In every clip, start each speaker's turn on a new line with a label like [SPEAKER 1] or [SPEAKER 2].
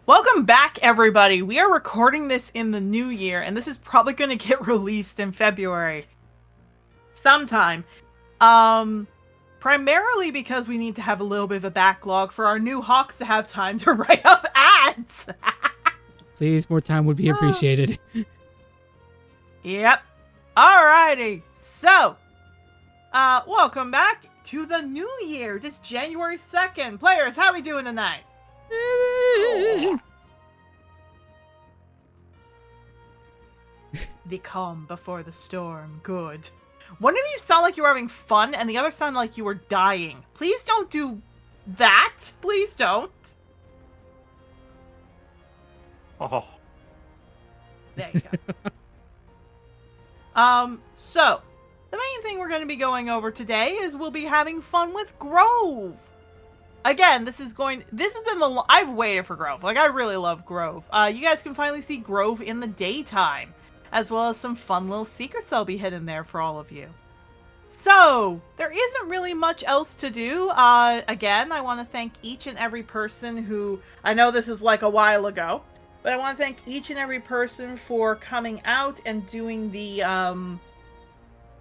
[SPEAKER 1] Welcome back, everybody. We are recording this in the new year, and this is probably going to get released in February. Sometime. Primarily because we need to have a little bit of a backlog for our new Hawks to have time to write up ads.
[SPEAKER 2] Please, more time would be appreciated.
[SPEAKER 1] Yep. Alrighty. So, welcome back to the new year, this January 2nd. Players, how we doing tonight? The calm before the storm. Good. One of you sound like you were having fun, and the other sounded like you were dying. Please don't do that. Please don't.
[SPEAKER 3] Oh.
[SPEAKER 1] There you go. So, the main thing we're going to be going over today is we'll be having fun with Grove. Again, this has been I've waited for Grove. Like, I really love Grove. You guys can finally see Grove in the daytime, as well as some fun little secrets that'll be hidden there for all of you. So, there isn't really much else to do. Again, I want to thank each and every person who, I know this is like a while ago, but I want to thank each and every person for coming out and doing the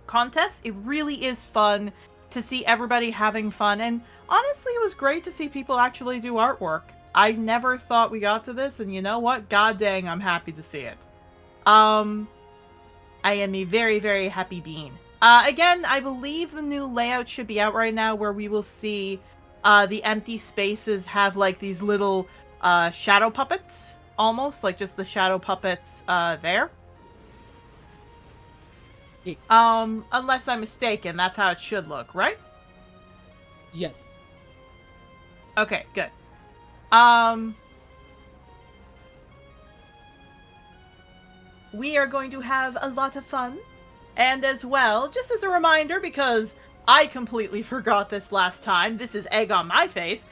[SPEAKER 1] contest. It really is fun to see everybody having fun, and honestly, it was great to see people actually do artwork. I never thought we got to this, and you know what? God dang, I'm happy to see it. I am a very, very happy bean. Again, I believe the new layout should be out right now, where we will see the empty spaces have like these little shadow puppets, almost like just the shadow puppets there. Unless I'm mistaken, that's how it should look, right?
[SPEAKER 2] Yes.
[SPEAKER 1] Okay, good. We are going to have a lot of fun. And as well, just as a reminder, because I completely forgot this last time, this is egg on my face,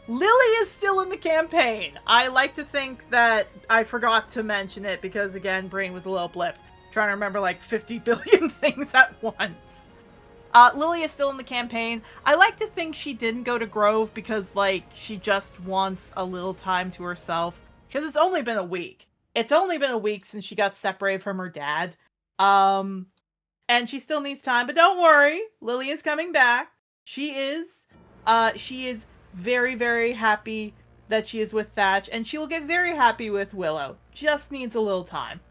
[SPEAKER 1] Lily is still in the campaign. I like to think that I forgot to mention it because, again, brain was a little blip. Trying to remember like 50 billion things at once. Lily is still in the campaign. I like to think she didn't go to Grove because, like, she just wants a little time to herself. Because it's only been a week. It's only been a week since she got separated from her dad. And she still needs time, but don't worry. Lily is coming back. She is very, very happy that she is with Thatch, and she will get very happy with Willow. Just needs a little time.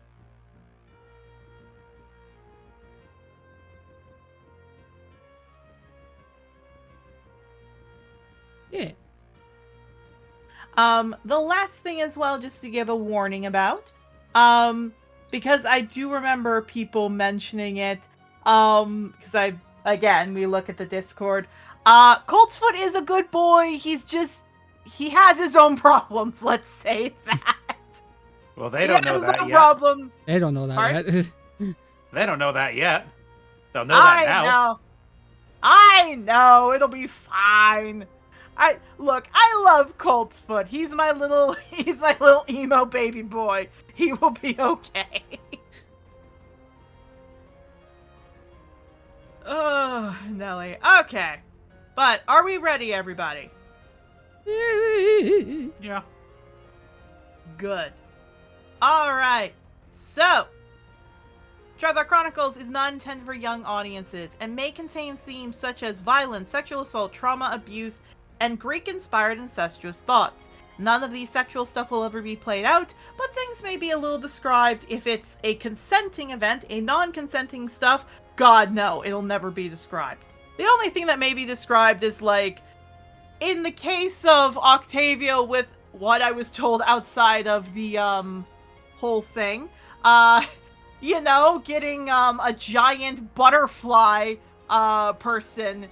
[SPEAKER 2] Yeah.
[SPEAKER 1] The last thing as well, just to give a warning about, because I do remember people mentioning it, because we look at the Discord, Coltsfoot is a good boy, he has his own problems, let's say that.
[SPEAKER 3] Well, they don't know that yet.
[SPEAKER 1] Problems.
[SPEAKER 2] They don't know that yet.
[SPEAKER 3] They don't know that yet. They'll know that now.
[SPEAKER 1] I know, it'll be fine. I love Coltsfoot. He's my little emo baby boy. He will be okay. Oh, Nelly. Okay. But are we ready, everybody?
[SPEAKER 3] Yeah.
[SPEAKER 1] Good. Alright. So, Trothar Chronicles is not intended for young audiences and may contain themes such as violence, sexual assault, trauma, abuse, and Greek-inspired incestuous thoughts. None of these sexual stuff will ever be played out, but things may be a little described. If it's a consenting event, a non-consenting stuff, God no, it'll never be described. The only thing that may be described is, like, in the case of Octavia with what I was told outside of the, whole thing, getting, a giant butterfly, person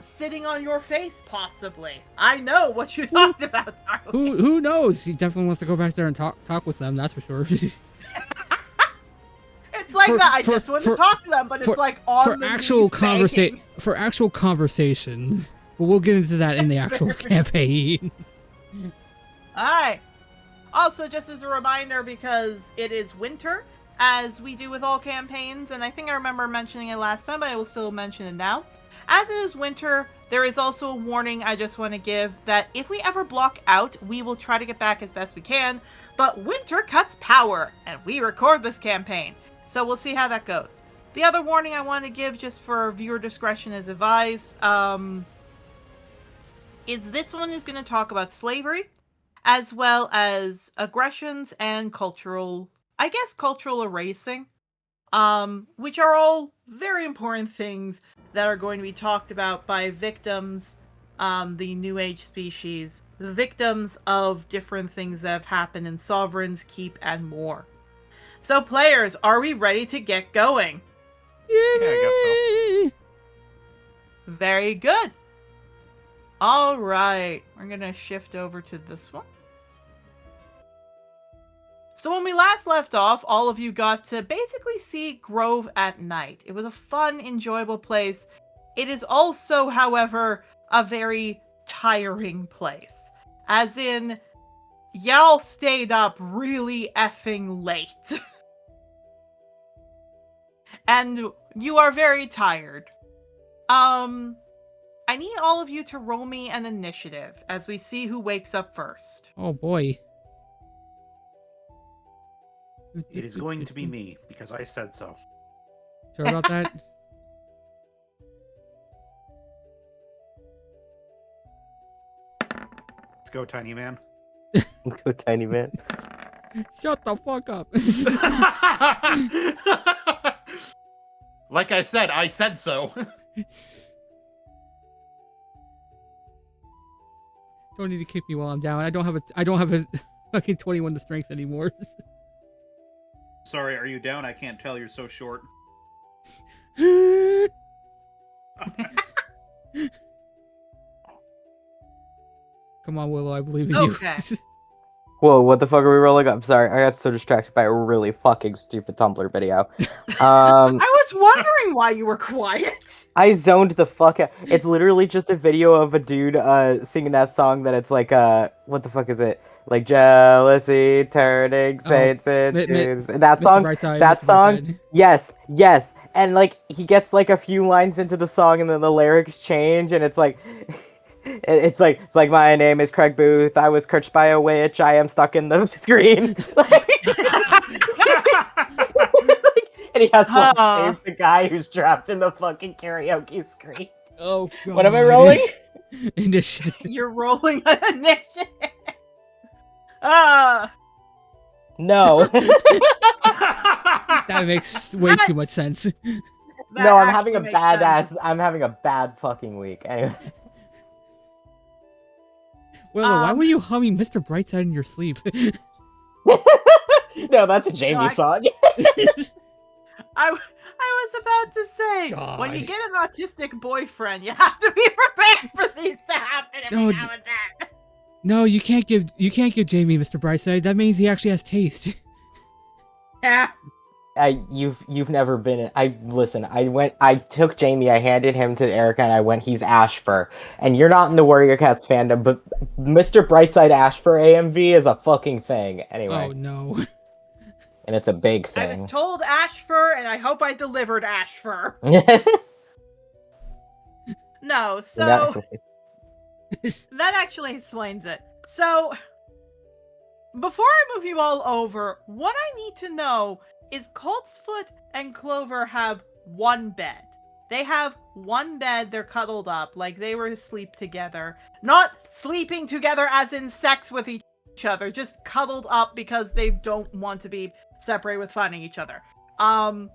[SPEAKER 1] sitting on your face, possibly. I know what you talked about, Starling.
[SPEAKER 2] Who knows? He definitely wants to go back there and talk with them, that's for sure.
[SPEAKER 1] It's like that. I just want to talk to them, but it's like on
[SPEAKER 2] for
[SPEAKER 1] the
[SPEAKER 2] actual conversations. But we'll get into that in the actual campaign.
[SPEAKER 1] Alright. Also, just as a reminder, because it is winter, as we do with all campaigns, and I think I remember mentioning it last time, but I will still mention it now. As it is winter, there is also a warning I just want to give that if we ever block out, we will try to get back as best we can, but winter cuts power, and we record this campaign, so we'll see how that goes. The other warning I want to give, just for viewer discretion is advised, is this one is going to talk about slavery, as well as aggressions and cultural erasing, which are all very important things that are going to be talked about by victims, the New Age species, the victims of different things that have happened in Sovereign's Keep and more. So players, are we ready to get going?
[SPEAKER 3] Yeah, I guess so.
[SPEAKER 1] Very good. All right, we're going to shift over to this one. So when we last left off, all of you got to basically see Grove at night. It was a fun, enjoyable place. It is also, however, a very tiring place. As in, y'all stayed up really effing late. And you are very tired. I need all of you to roll me an initiative as we see who wakes up first.
[SPEAKER 2] Oh boy.
[SPEAKER 3] It is going to be me, because I said so.
[SPEAKER 2] Sure about that?
[SPEAKER 3] Let's go, tiny man.
[SPEAKER 4] Let's go, tiny man.
[SPEAKER 2] Shut the fuck up.
[SPEAKER 3] Like I said so.
[SPEAKER 2] Don't need to kick me while I'm down. I don't have a fucking 21 to strength anymore.
[SPEAKER 3] Sorry, are you down? I can't tell. You're so short.
[SPEAKER 2] Come on, Willow. I believe in
[SPEAKER 1] Okay.
[SPEAKER 2] you.
[SPEAKER 4] Whoa, what the fuck are we rolling up? Sorry, I got so distracted by a really fucking stupid Tumblr video.
[SPEAKER 1] I was wondering why you were quiet.
[SPEAKER 4] I zoned the fuck out. It's literally just a video of a dude singing that song that it's like, what the fuck is it? Like, jealousy turning saints into... That
[SPEAKER 2] Mr.
[SPEAKER 4] song?
[SPEAKER 2] Brightside,
[SPEAKER 4] That
[SPEAKER 2] Mr.
[SPEAKER 4] song?
[SPEAKER 2] Brightside.
[SPEAKER 4] Yes. And, like, he gets, like, a few lines into the song and then the lyrics change and it's like... It's like my name is Craig Booth. I was cursed by a witch. I am stuck in the screen. And he has to like, save the guy who's trapped in the fucking karaoke screen.
[SPEAKER 2] Oh god.
[SPEAKER 4] What am I rolling?
[SPEAKER 2] Initiative.
[SPEAKER 1] You're rolling an initiative.
[SPEAKER 4] No.
[SPEAKER 2] That makes way too much sense.
[SPEAKER 4] No, I'm having a I'm having a bad fucking week. Anyway.
[SPEAKER 2] Willow, why were you humming Mr. Brightside in your sleep?
[SPEAKER 4] No, that's a Jamie song.
[SPEAKER 1] I was about to say,
[SPEAKER 2] God.
[SPEAKER 1] when you get an autistic boyfriend, you have to be prepared for these to happen every
[SPEAKER 2] No,
[SPEAKER 1] now and then.
[SPEAKER 2] No, you can't give Jamie Mr. Brightside. That means he actually has taste.
[SPEAKER 1] Yeah.
[SPEAKER 4] You've never been. I took Jamie. I handed him to Erica, and I went. He's Ashfur, and you're not in the Warrior Cats fandom, but Mr. Brightside Ashfur AMV is a fucking thing. Anyway.
[SPEAKER 2] Oh no.
[SPEAKER 4] And it's a big
[SPEAKER 1] I
[SPEAKER 4] thing.
[SPEAKER 1] was told Ashfur, and I hope I delivered Ashfur. No, so that actually explains it. So before I move you all over, what I need to know is Coltsfoot and Clover have one bed. They have one bed, they're cuddled up, like they were asleep together. Not sleeping together as in sex with each other, just cuddled up because they don't want to be separated with finding each other. What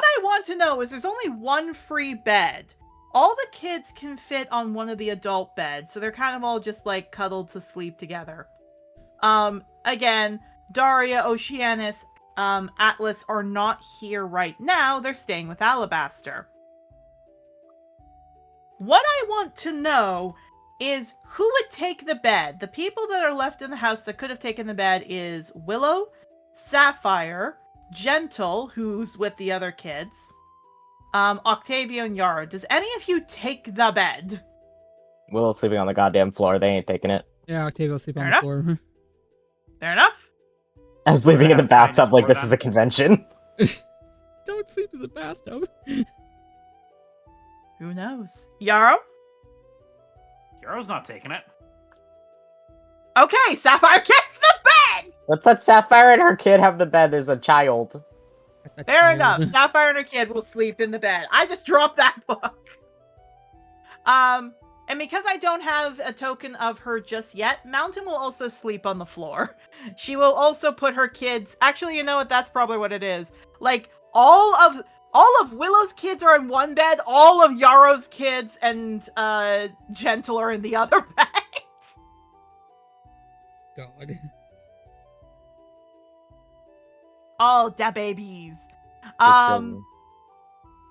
[SPEAKER 1] I want to know is there's only one free bed. All the kids can fit on one of the adult beds, so they're kind of all just like cuddled to sleep together. Again, Daria, Oceanus, Atlas are not here right now. They're staying with Alabaster. What I want to know is who would take the bed. The people that are left in the house that could have taken the bed is Willow, Sapphire, Gentle, who's with the other kids, Octavio, and Yara. Does any of you take the bed?
[SPEAKER 4] Willow's sleeping on the goddamn floor. They ain't taking it.
[SPEAKER 2] Yeah, Octavio's sleeping on
[SPEAKER 1] Fair
[SPEAKER 2] the floor.
[SPEAKER 1] Fair enough.
[SPEAKER 4] I'm sleeping in the bathtub like this is a convention.
[SPEAKER 2] Don't sleep in the bathtub.
[SPEAKER 1] Who knows? Yarrow?
[SPEAKER 3] Yarrow's not taking it.
[SPEAKER 1] Okay, Sapphire gets the bed!
[SPEAKER 4] Let's let Sapphire and her kid have the bed. There's a child.
[SPEAKER 2] That's a
[SPEAKER 1] Fair
[SPEAKER 2] child.
[SPEAKER 1] enough. Sapphire and her kid will sleep in the bed. I just dropped that book. And because I don't have a token of her just yet, Mountain will also sleep on the floor. She will also put her kids... Actually, you know what? That's probably what it is. Like, all of Willow's kids are in one bed, all of Yarrow's kids and Gentle are in the other bed.
[SPEAKER 2] God.
[SPEAKER 1] All the babies.
[SPEAKER 4] The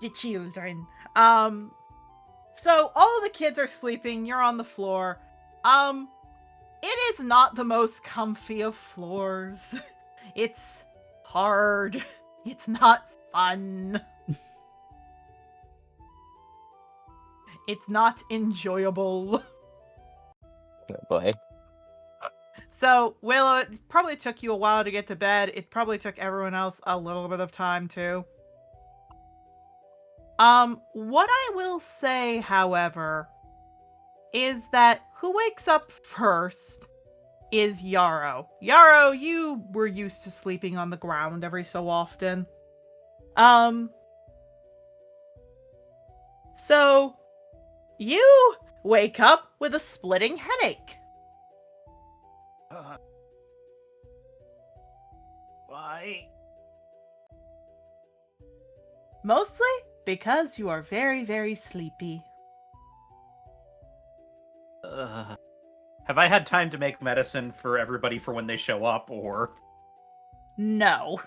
[SPEAKER 1] The children. So all of the kids are sleeping, you're on the floor. It is not the most comfy of floors. It's hard. It's not fun. It's not enjoyable.
[SPEAKER 4] Oh boy.
[SPEAKER 1] So, Willow, it probably took you a while to get to bed. It probably took everyone else a little bit of time, too. What I will say, however, is that who wakes up first is Yarrow. Yarrow, you were used to sleeping on the ground every so often. So, you wake up with a splitting headache.
[SPEAKER 3] Why?
[SPEAKER 1] Mostly because you are very, very sleepy.
[SPEAKER 3] Have I had time to make medicine for everybody for when they show up, or?
[SPEAKER 1] No.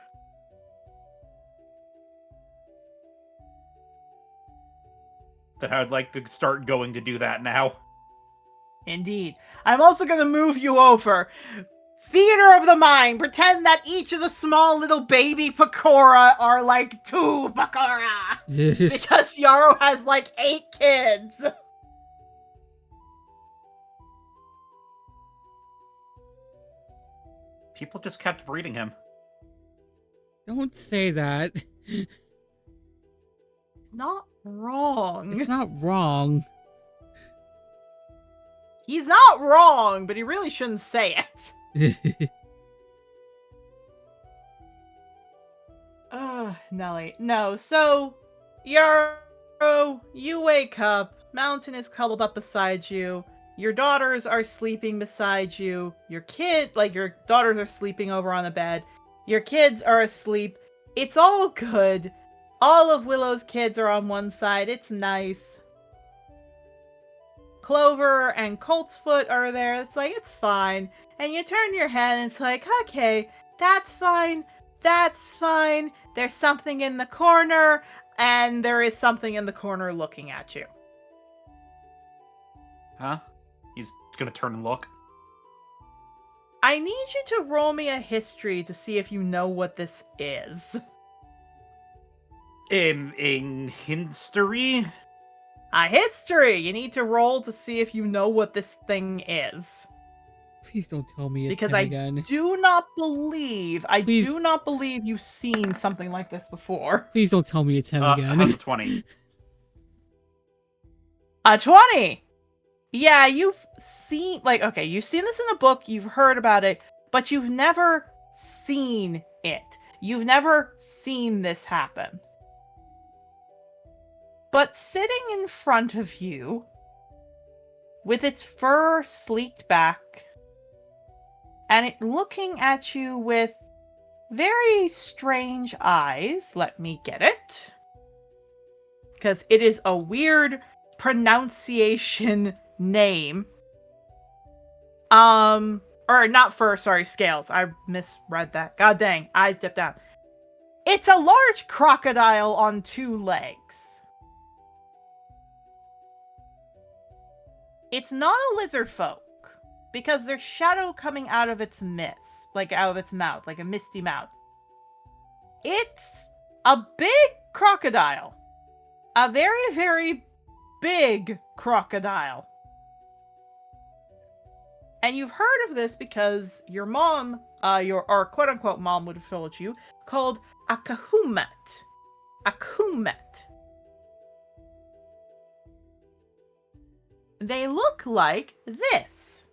[SPEAKER 3] Then I would like to start going to do that now.
[SPEAKER 1] Indeed. I'm also going to move you over. Theater of the mind. Pretend that each of the small little baby Pakora are like 2 Pakora. Because Yarrow has like 8 kids.
[SPEAKER 3] People just kept breeding him.
[SPEAKER 2] Don't say that.
[SPEAKER 1] It's not wrong.
[SPEAKER 2] It's not wrong.
[SPEAKER 1] He's not wrong, but he really shouldn't say it. Nelly. No, so, Yarrow, you wake up. Mountain is cuddled up beside you. Your daughters are sleeping beside you. Your daughters are sleeping over on the bed. Your kids are asleep. It's all good. All of Willow's kids are on one side. It's nice. Clover and Coltsfoot are there. It's like, it's fine. And you turn your head and it's like, okay, that's fine. That's fine. There's something in the corner, and there is something in the corner looking at you.
[SPEAKER 3] Huh? He's gonna turn and look.
[SPEAKER 1] I need you to roll me a history to see if you know what this is.
[SPEAKER 3] In history?
[SPEAKER 1] A history! You need to roll to see if you know what this thing is.
[SPEAKER 2] Please don't tell me it's
[SPEAKER 1] Because
[SPEAKER 2] him
[SPEAKER 1] I
[SPEAKER 2] again.
[SPEAKER 1] do not believe
[SPEAKER 2] Please.
[SPEAKER 1] you've seen something like this before.
[SPEAKER 2] Please don't tell me it's him again.
[SPEAKER 3] How's a 20?
[SPEAKER 1] A 20! Yeah, you've seen, you've seen this in a book, you've heard about it, but you've never seen it. You've never seen this happen. But sitting in front of you, with its fur sleeked back, and it looking at you with very strange eyes, let me get it, because it is a weird pronunciation name. Or not fur, sorry, scales. I misread that. God dang, eyes dipped down. It's a large crocodile on 2 legs. It's not a lizard folk, because there's shadow coming out of its out of its mouth, like a misty mouth. It's a big crocodile. A very, very big crocodile. And you've heard of this because your mom, or quote-unquote mom would have told you, called a kahumet. A kumet. they look like this.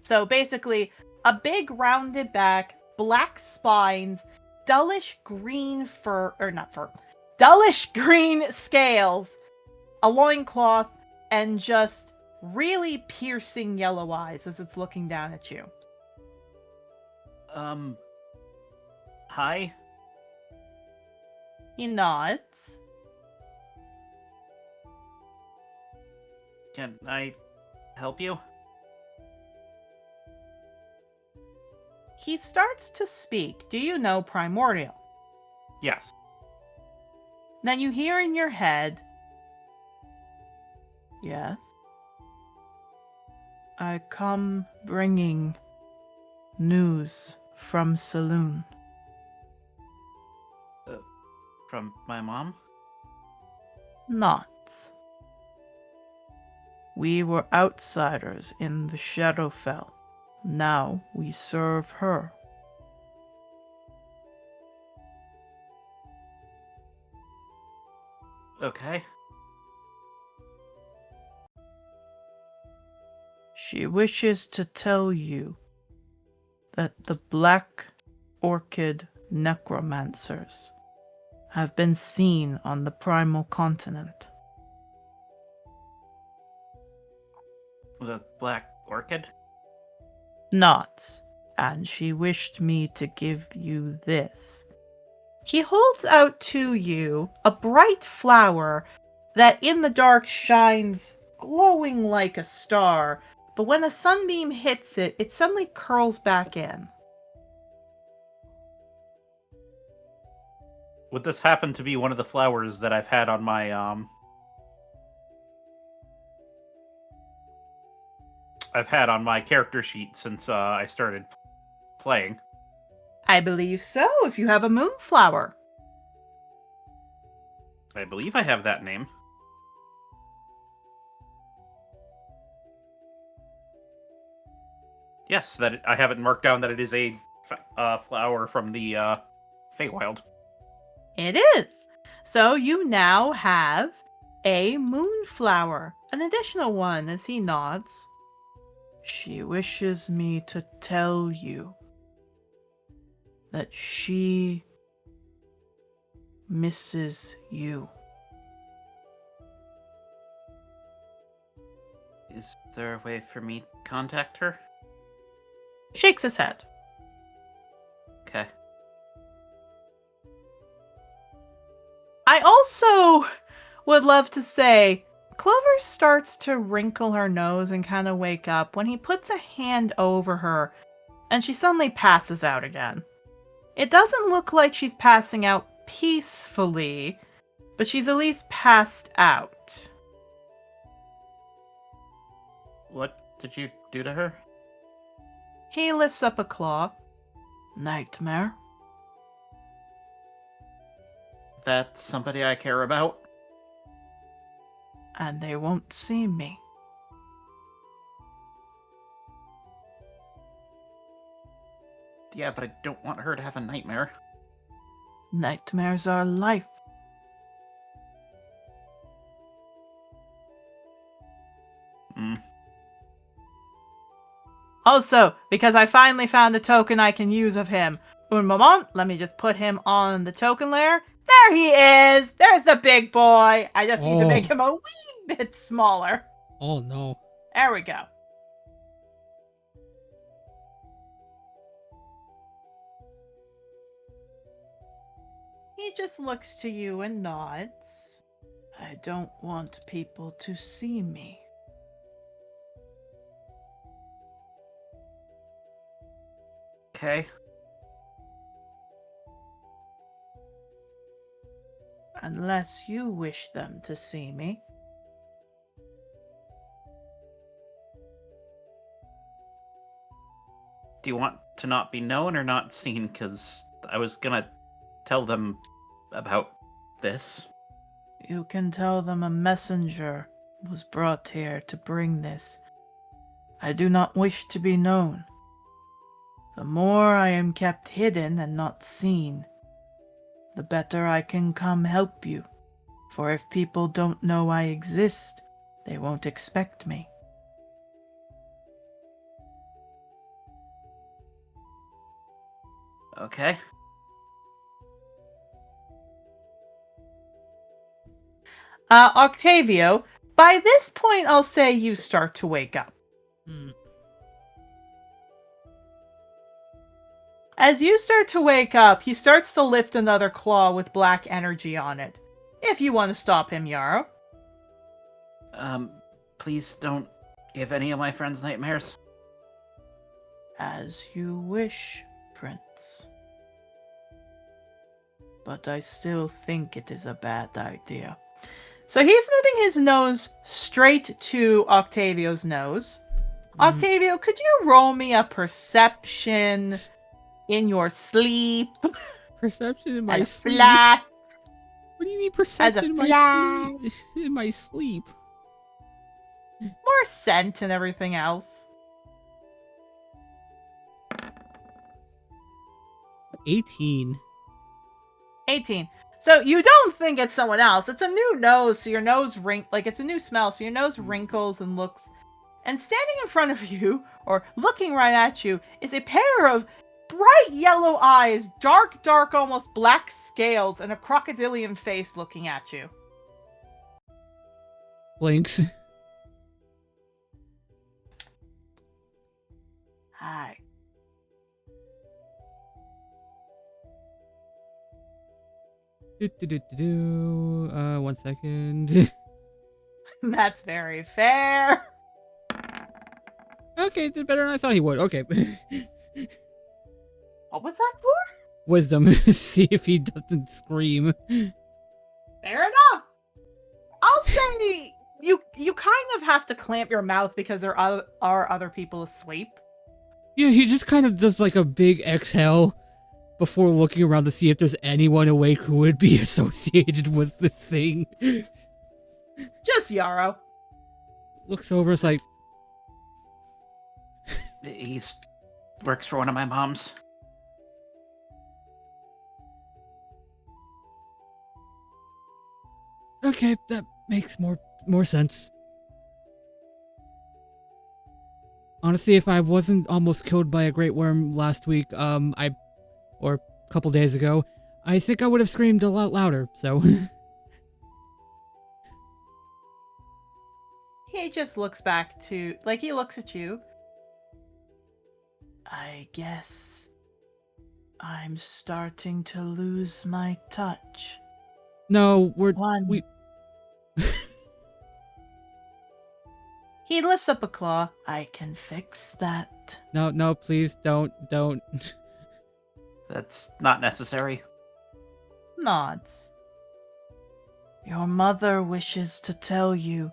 [SPEAKER 1] So basically, a big rounded back, black spines, dullish green dullish green scales, a loincloth, and just really piercing yellow eyes as it's looking down at you.
[SPEAKER 3] Hi?
[SPEAKER 1] He nods.
[SPEAKER 3] Can I help you?
[SPEAKER 1] He starts to speak. Do you know Primordial?
[SPEAKER 3] Yes.
[SPEAKER 1] Then you hear in your head, yes. I come bringing news from Saloon.
[SPEAKER 3] From my mom?
[SPEAKER 1] Not. We were outsiders in the Shadowfell. Now we serve her.
[SPEAKER 3] Okay.
[SPEAKER 1] She wishes to tell you that the Black Orchid Necromancers have been seen on the Primal Continent.
[SPEAKER 3] The Black Orchid?
[SPEAKER 1] Not, and she wished me to give you this. He holds out to you a bright flower that in the dark shines glowing like a star, but when a sunbeam hits it, it suddenly curls back in.
[SPEAKER 3] Would this happen to be one of the flowers that I've had on my, I've had on my character sheet since, I started playing?
[SPEAKER 1] I believe so, if you have a moonflower.
[SPEAKER 3] I believe I have that name. Yes, that I have it marked down that it is a flower from the Feywild.
[SPEAKER 1] It is. So you now have a moonflower, an additional one, as he nods. She wishes me to tell you that she misses you.
[SPEAKER 3] Is there a way for me to contact her?
[SPEAKER 1] Shakes his head.
[SPEAKER 3] Okay.
[SPEAKER 1] I also would love to say, Clover starts to wrinkle her nose and kind of wake up when he puts a hand over her and she suddenly passes out again. It doesn't look like she's passing out peacefully, but she's at least passed out.
[SPEAKER 3] What did you do to her?
[SPEAKER 1] He lifts up a claw. Nightmare.
[SPEAKER 3] That's somebody I care about.
[SPEAKER 1] And they won't see me.
[SPEAKER 3] Yeah, but I don't want her to have a nightmare.
[SPEAKER 1] Nightmares are life. Also, because I finally found the token I can use of him. Un moment, let me just put him on the token layer. There he is! There's the big boy! I just need to make him a wee bit smaller.
[SPEAKER 2] Oh no.
[SPEAKER 1] There we go. He just looks to you and nods. I don't want people to see me.
[SPEAKER 3] Okay.
[SPEAKER 1] Unless you wish them to see me.
[SPEAKER 3] Do you want to not be known or not seen? Because I was gonna tell them about this.
[SPEAKER 1] You can tell them a messenger was brought here to bring this. I do not wish to be known. The more I am kept hidden and not seen, the better I can come help you. For if people don't know I exist, they won't expect me.
[SPEAKER 3] Okay.
[SPEAKER 1] Octavio, by this point, I'll say you start to wake up.
[SPEAKER 2] Hmm.
[SPEAKER 1] As you start to wake up, he starts to lift another claw with black energy on it. If you want to stop him, Yarrow.
[SPEAKER 3] Please don't give any of my friends nightmares.
[SPEAKER 1] As you wish, Prince. But I still think it is a bad idea. So he's moving his nose straight to Octavio's nose. Octavio, could you roll me a perception in your sleep?
[SPEAKER 2] Perception in my
[SPEAKER 1] And a
[SPEAKER 2] sleep.
[SPEAKER 1] flat.
[SPEAKER 2] What do you mean perception in my
[SPEAKER 1] flat.
[SPEAKER 2] sleep? In my sleep.
[SPEAKER 1] More scent and everything else.
[SPEAKER 2] 18.
[SPEAKER 1] 18. So you don't think it's someone else. It's a new nose, so your nose it's a new smell, so your nose wrinkles and looks. And standing in front of you, or looking right at you, is a pair of bright yellow eyes, dark, almost black scales, and a crocodilian face looking at you.
[SPEAKER 2] Blinks.
[SPEAKER 1] Hi.
[SPEAKER 2] One second.
[SPEAKER 1] That's very fair.
[SPEAKER 2] Okay, did better than I thought he would. Okay.
[SPEAKER 1] What was that for?
[SPEAKER 2] Wisdom. See if he doesn't scream.
[SPEAKER 1] Fair enough. I'll say you kind of have to clamp your mouth because there are other people asleep.
[SPEAKER 2] Yeah, he just kind of does like a big exhale before looking around to see if there's anyone awake who would be associated with the thing.
[SPEAKER 1] Just Yarrow.
[SPEAKER 2] Looks over, it's like,
[SPEAKER 3] He's works for one of my moms.
[SPEAKER 2] okay, that makes more sense. Honestly, if I wasn't almost killed by a great worm last week, or a couple days ago, I think I would have screamed a lot louder, so.
[SPEAKER 1] He just looks back to, he looks at you. I guess I'm starting to lose my touch.
[SPEAKER 2] No, we.
[SPEAKER 1] He lifts up a claw. I can fix that.
[SPEAKER 2] No, please don't.
[SPEAKER 3] That's not necessary.
[SPEAKER 1] Nods. Your mother wishes to tell you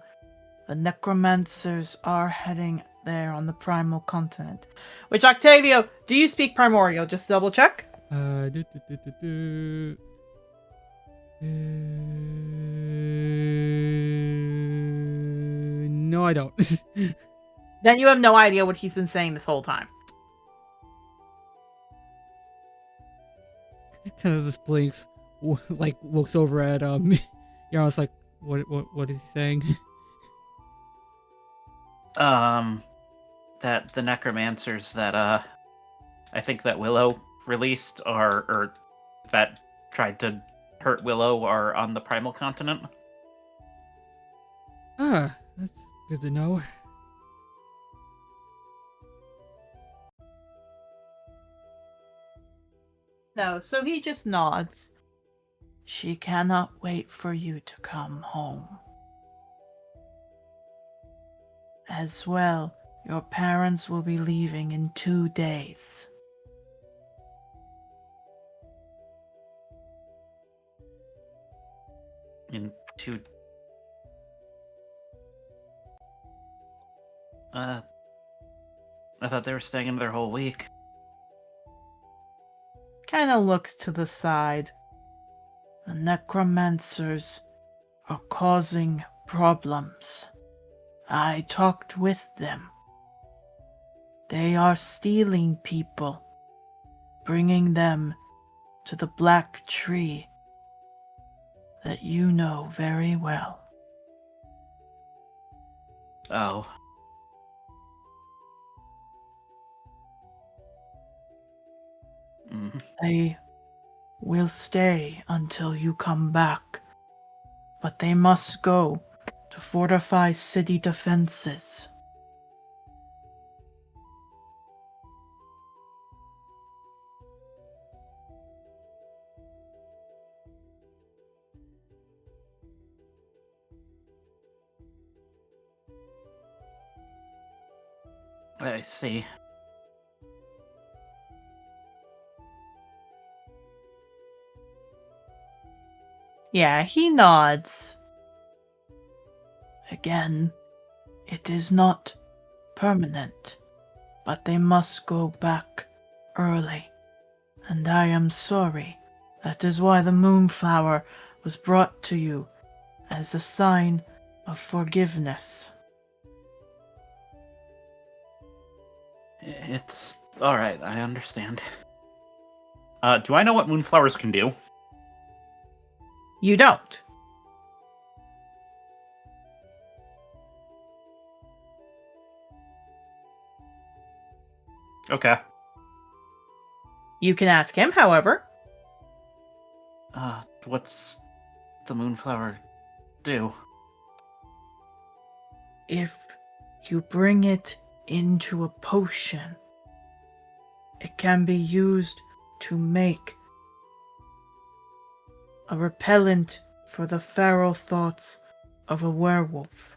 [SPEAKER 1] the necromancers are heading there on the primal continent. Which, Octavio, do you speak primordial? Just double check.
[SPEAKER 2] No, I don't.
[SPEAKER 1] Then you have no idea what he's been saying this whole time.
[SPEAKER 2] Kind of just blinks, looks over at Yarrow's like, what is he saying?
[SPEAKER 3] That the necromancers that I think that Willow released or that tried to hurt Willow are on the primal continent.
[SPEAKER 2] Ah, that's good to know.
[SPEAKER 1] No, so he just nods. She cannot wait for you to come home. As well, your parents will be leaving in 2 days.
[SPEAKER 3] In 2. I thought they were staying another whole week.
[SPEAKER 1] Kinda looks to the side. The necromancers are causing problems. I talked with them. They are stealing people, bringing them to the black tree that you know very well.
[SPEAKER 3] Oh. Mhm.
[SPEAKER 1] They will stay until you come back, but they must go to fortify city defenses.
[SPEAKER 3] I see.
[SPEAKER 1] Yeah, he nods. Again, it is not permanent, but they must go back early. And I am sorry. That is why the moonflower was brought to you as a sign of forgiveness.
[SPEAKER 3] It's alright, I understand. Do I know what moonflowers can do?
[SPEAKER 1] You don't.
[SPEAKER 3] Okay.
[SPEAKER 1] You can ask him, however.
[SPEAKER 3] What's the moonflower do?
[SPEAKER 1] If you bring it into a potion, it can be used to make a repellent for the feral thoughts of a werewolf.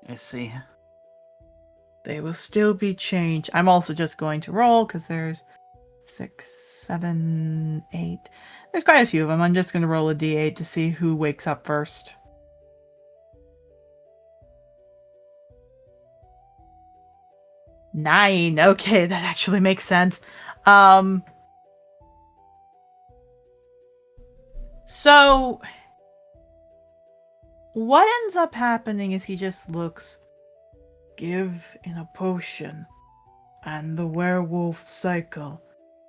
[SPEAKER 3] I see.
[SPEAKER 1] They will still be changed. I'm also just going to roll because there's 6, 7, 8. There's quite a few of them. I'm just going to roll a d8 to see who wakes up first. 9. Okay, that actually makes sense. So what ends up happening is he just looks, give in a potion, and the werewolf cycle.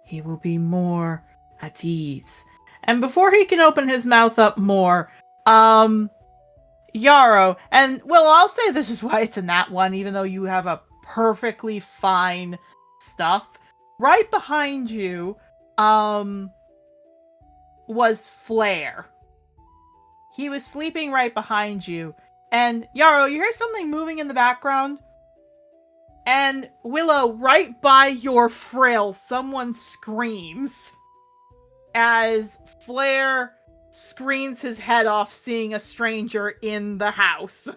[SPEAKER 1] He will be more at ease. And before he can open his mouth up more, Yarrow, and well, I'll say this is why it's in that one, even though you have a perfectly fine stuff. Right behind you, was Flare. He was sleeping right behind you. And Yarrow, you hear something moving in the background? And Willow, right by your frill, someone screams as Flare screams his head off seeing a stranger in the house.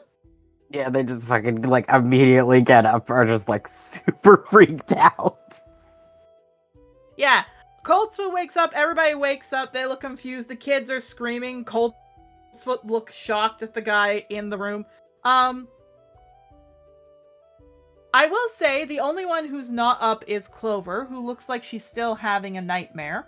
[SPEAKER 4] Yeah, they just fucking, like, immediately get up, are just, like, super freaked out.
[SPEAKER 1] Yeah, Coltsfoot wakes up, everybody wakes up, they look confused, the kids are screaming, Coltsfoot looks shocked at the guy in the room. I will say the only one who's not up is Clover, who looks like she's still having a nightmare.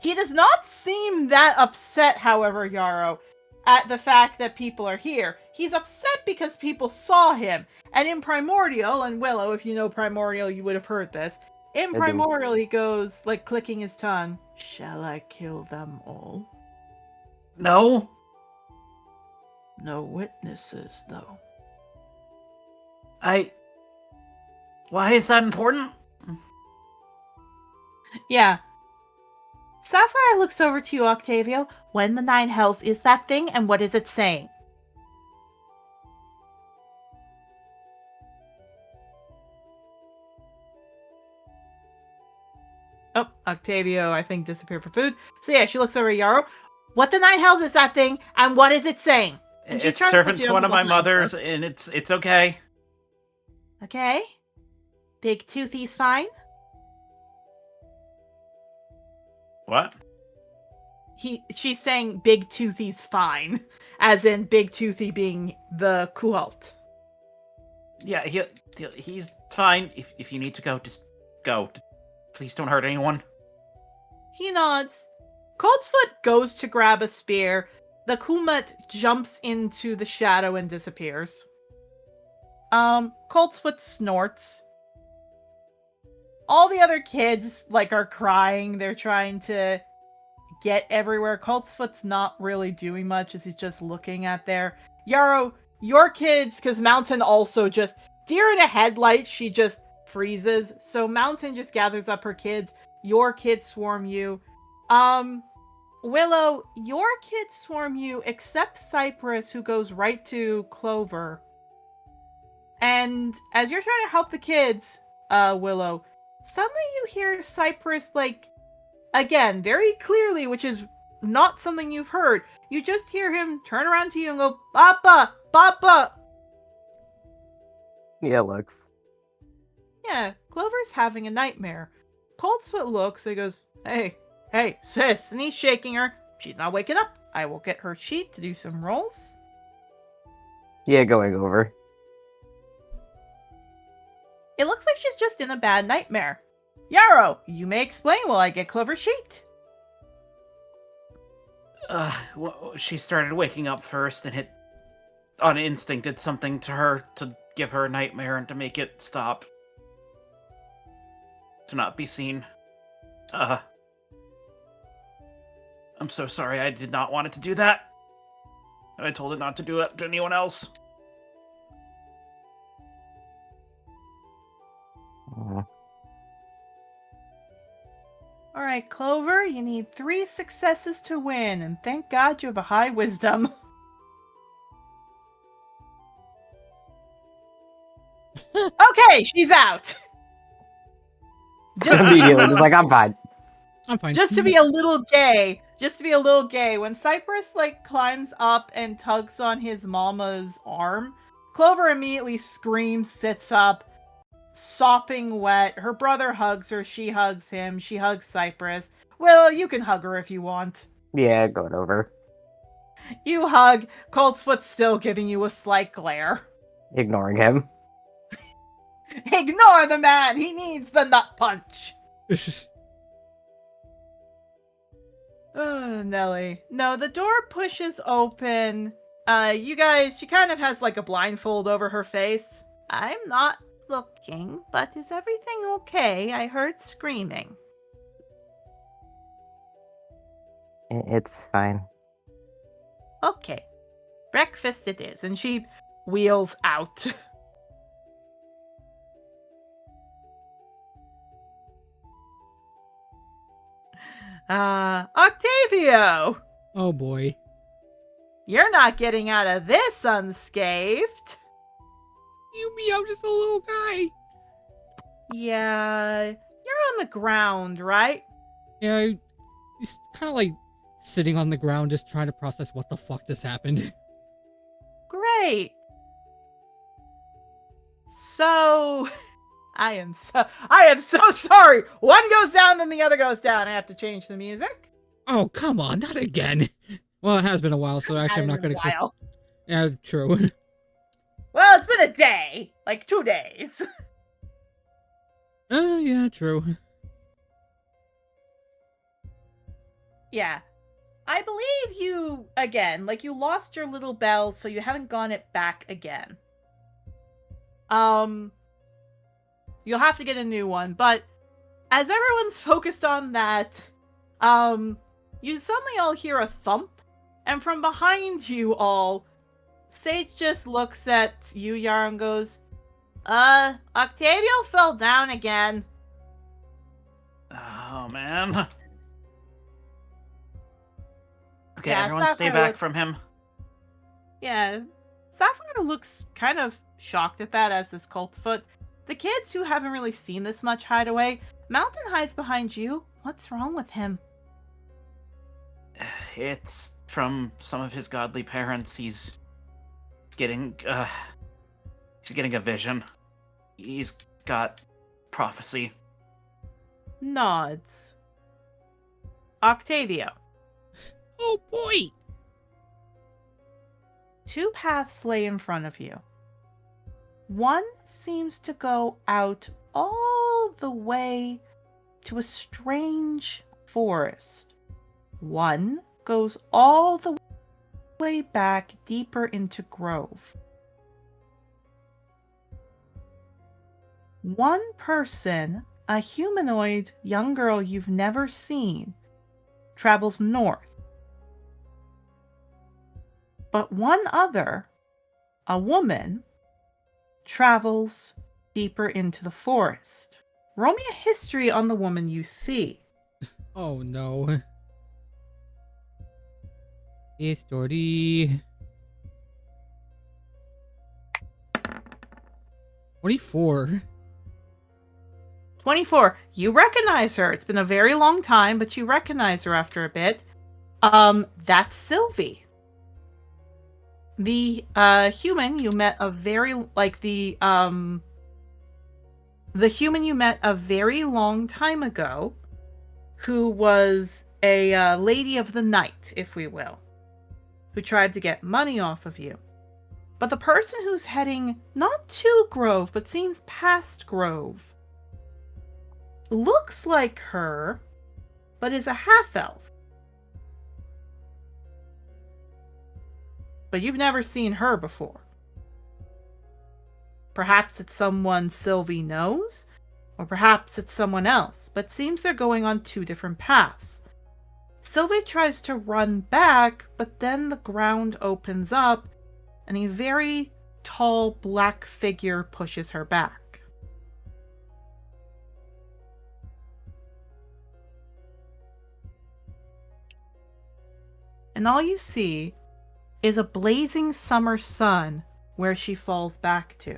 [SPEAKER 1] He does not seem that upset, however, Yarrow, at the fact that people are here. He's upset because people saw him. And in Primordial, and Willow, if you know Primordial, you would have heard this. In Primordial, he goes, like, clicking his tongue, "Shall I kill them all?"
[SPEAKER 3] No?
[SPEAKER 1] No witnesses, though.
[SPEAKER 3] Why is that important?
[SPEAKER 1] Yeah. Sapphire looks over to you, Octavio. When the Nine Hells is that thing, and what is it saying? Oh, Octavio, I think, disappeared for food. So yeah, she looks over at Yarrow. What the Nine Hells is that thing, and what is it saying? And
[SPEAKER 3] It's servant to one of my mothers, and it's okay.
[SPEAKER 1] Okay. Big Toothy's fine?
[SPEAKER 3] What?
[SPEAKER 1] She's saying Big Toothy's fine, as in Big Toothy being the Kuhalt.
[SPEAKER 3] Yeah, he's fine. If you need to go, just go. Please don't hurt anyone.
[SPEAKER 1] He nods. Coltsfoot goes to grab a spear. The Kumat jumps into the shadow and disappears. Coltsfoot snorts. All the other kids, like, are crying. They're trying to get everywhere. Coltsfoot's not really doing much as he's just looking at there. Yarrow, your kids, because Mountain also just, deer in a headlight, she just freezes. So Mountain just gathers up her kids. Your kids swarm you. Willow, your kids swarm you except Cypress, who goes right to Clover. And as you're trying to help the kids, Willow, suddenly you hear Cypress, like, again, very clearly, which is not something you've heard. You just hear him turn around to you and go, Papa! Papa!
[SPEAKER 4] Yeah, looks.
[SPEAKER 1] Yeah, Clover's having a nightmare. Coltsfoot looks and he goes, Hey, sis, and he's shaking her. She's not waking up. I will get her sheet to do some rolls.
[SPEAKER 4] Yeah, going over.
[SPEAKER 1] It looks like she's just in a bad nightmare. Yarrow, you may explain while I get Clover's sheet.
[SPEAKER 3] Well, she started waking up first, and it, on instinct, did something to her to give her a nightmare and to make it stop. To not be seen. I'm so sorry, I did not want it to do that. I told it not to do it to anyone else.
[SPEAKER 1] Alright, Clover, you need 3 successes to win, and thank God you have a high wisdom. Okay, she's out!
[SPEAKER 4] Immediately, just like, I'm fine.
[SPEAKER 2] I'm fine.
[SPEAKER 1] Just to be a little gay, when Cypress, like, climbs up and tugs on his mama's arm, Clover immediately screams, sits up, sopping wet. Her brother hugs her, she hugs him, she hugs Cypress. Well, you can hug her if you want.
[SPEAKER 4] Yeah, going over.
[SPEAKER 1] You hug, Coltsfoot's still giving you a slight glare.
[SPEAKER 4] Ignoring him.
[SPEAKER 1] Ignore the man, he needs the nut punch. Nelly. No, the door pushes open. You guys, she kind of has like a blindfold over her face. I'm not looking, but is everything okay? I heard screaming.
[SPEAKER 4] It's fine.
[SPEAKER 1] Okay. Breakfast it is, and she wheels out. Octavio!
[SPEAKER 2] Oh boy.
[SPEAKER 1] You're not getting out of this unscathed.
[SPEAKER 2] You mean I'm just a little guy?
[SPEAKER 1] Yeah, you're on the ground, right?
[SPEAKER 2] Yeah, he's kind of like sitting on the ground just trying to process what the fuck just happened.
[SPEAKER 1] Great. So, I am so sorry. One goes down, then the other goes down. I have to change the music.
[SPEAKER 2] Oh, come on, not again. Well, it has been a while, so actually I'm not going to... Yeah, true.
[SPEAKER 1] Well, it's been a day. Like 2 days.
[SPEAKER 2] Yeah, true.
[SPEAKER 1] Yeah. I believe you, again, like you lost your little bell, so you haven't gotten it back again. You'll have to get a new one, but as everyone's focused on that, you suddenly all hear a thump, and from behind you all, Sage just looks at you, Yara, and goes, Octavio fell down again.
[SPEAKER 3] Oh, man. Okay,
[SPEAKER 1] Yeah,
[SPEAKER 3] everyone stay back from him.
[SPEAKER 1] Yeah, Sapphire looks kind of shocked at that, as does Coltsfoot. The kids who haven't really seen this much hide away. Mountain hides behind you. What's wrong with him?
[SPEAKER 3] It's from some of his godly parents. He's getting a vision. He's got prophecy.
[SPEAKER 1] Nods. Octavio.
[SPEAKER 2] Oh boy!
[SPEAKER 1] 2 paths lay in front of you. One seems to go out all the way to a strange forest. One goes all the way back deeper into grove. One person, a humanoid young girl you've never seen, travels north. But one other, a woman travels deeper into the forest. Roll me a history on the woman you see.
[SPEAKER 2] Oh no. History. 24.
[SPEAKER 1] 24. You recognize her. It's been a very long time, but you recognize her after a bit. That's Sylvie. The human you met a very the human you met a very long time ago, who was a lady of the night, if we will, who tried to get money off of you. But the person who's heading not to Grove, but seems past Grove, looks like her, but is a half-elf. But you've never seen her before. Perhaps it's someone Sylvie knows, or perhaps it's someone else, but seems they're going on two different paths. Sylvie tries to run back, but then the ground opens up, and a very tall black figure pushes her back. And all you see is a blazing summer sun where she falls back to.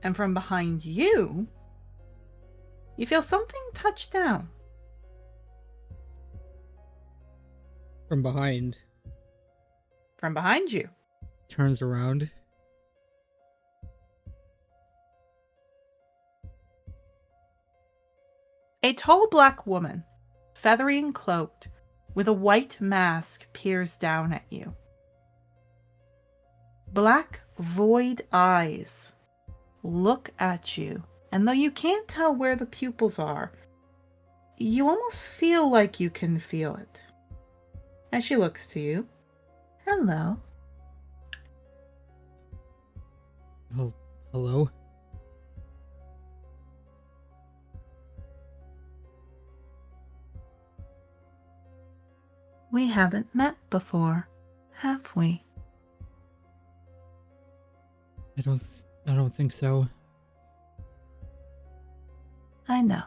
[SPEAKER 1] And from behind you, you feel something touch down.
[SPEAKER 2] From behind.
[SPEAKER 1] From behind you.
[SPEAKER 2] Turns around.
[SPEAKER 1] A tall black woman, feathery and cloaked, with a white mask peers down at you. Black, void eyes look at you, and though you can't tell where the pupils are, you almost feel like you can feel it. As she looks to you, hello.
[SPEAKER 2] Hello?
[SPEAKER 1] We haven't met before, have we?
[SPEAKER 2] I don't think so.
[SPEAKER 1] I know.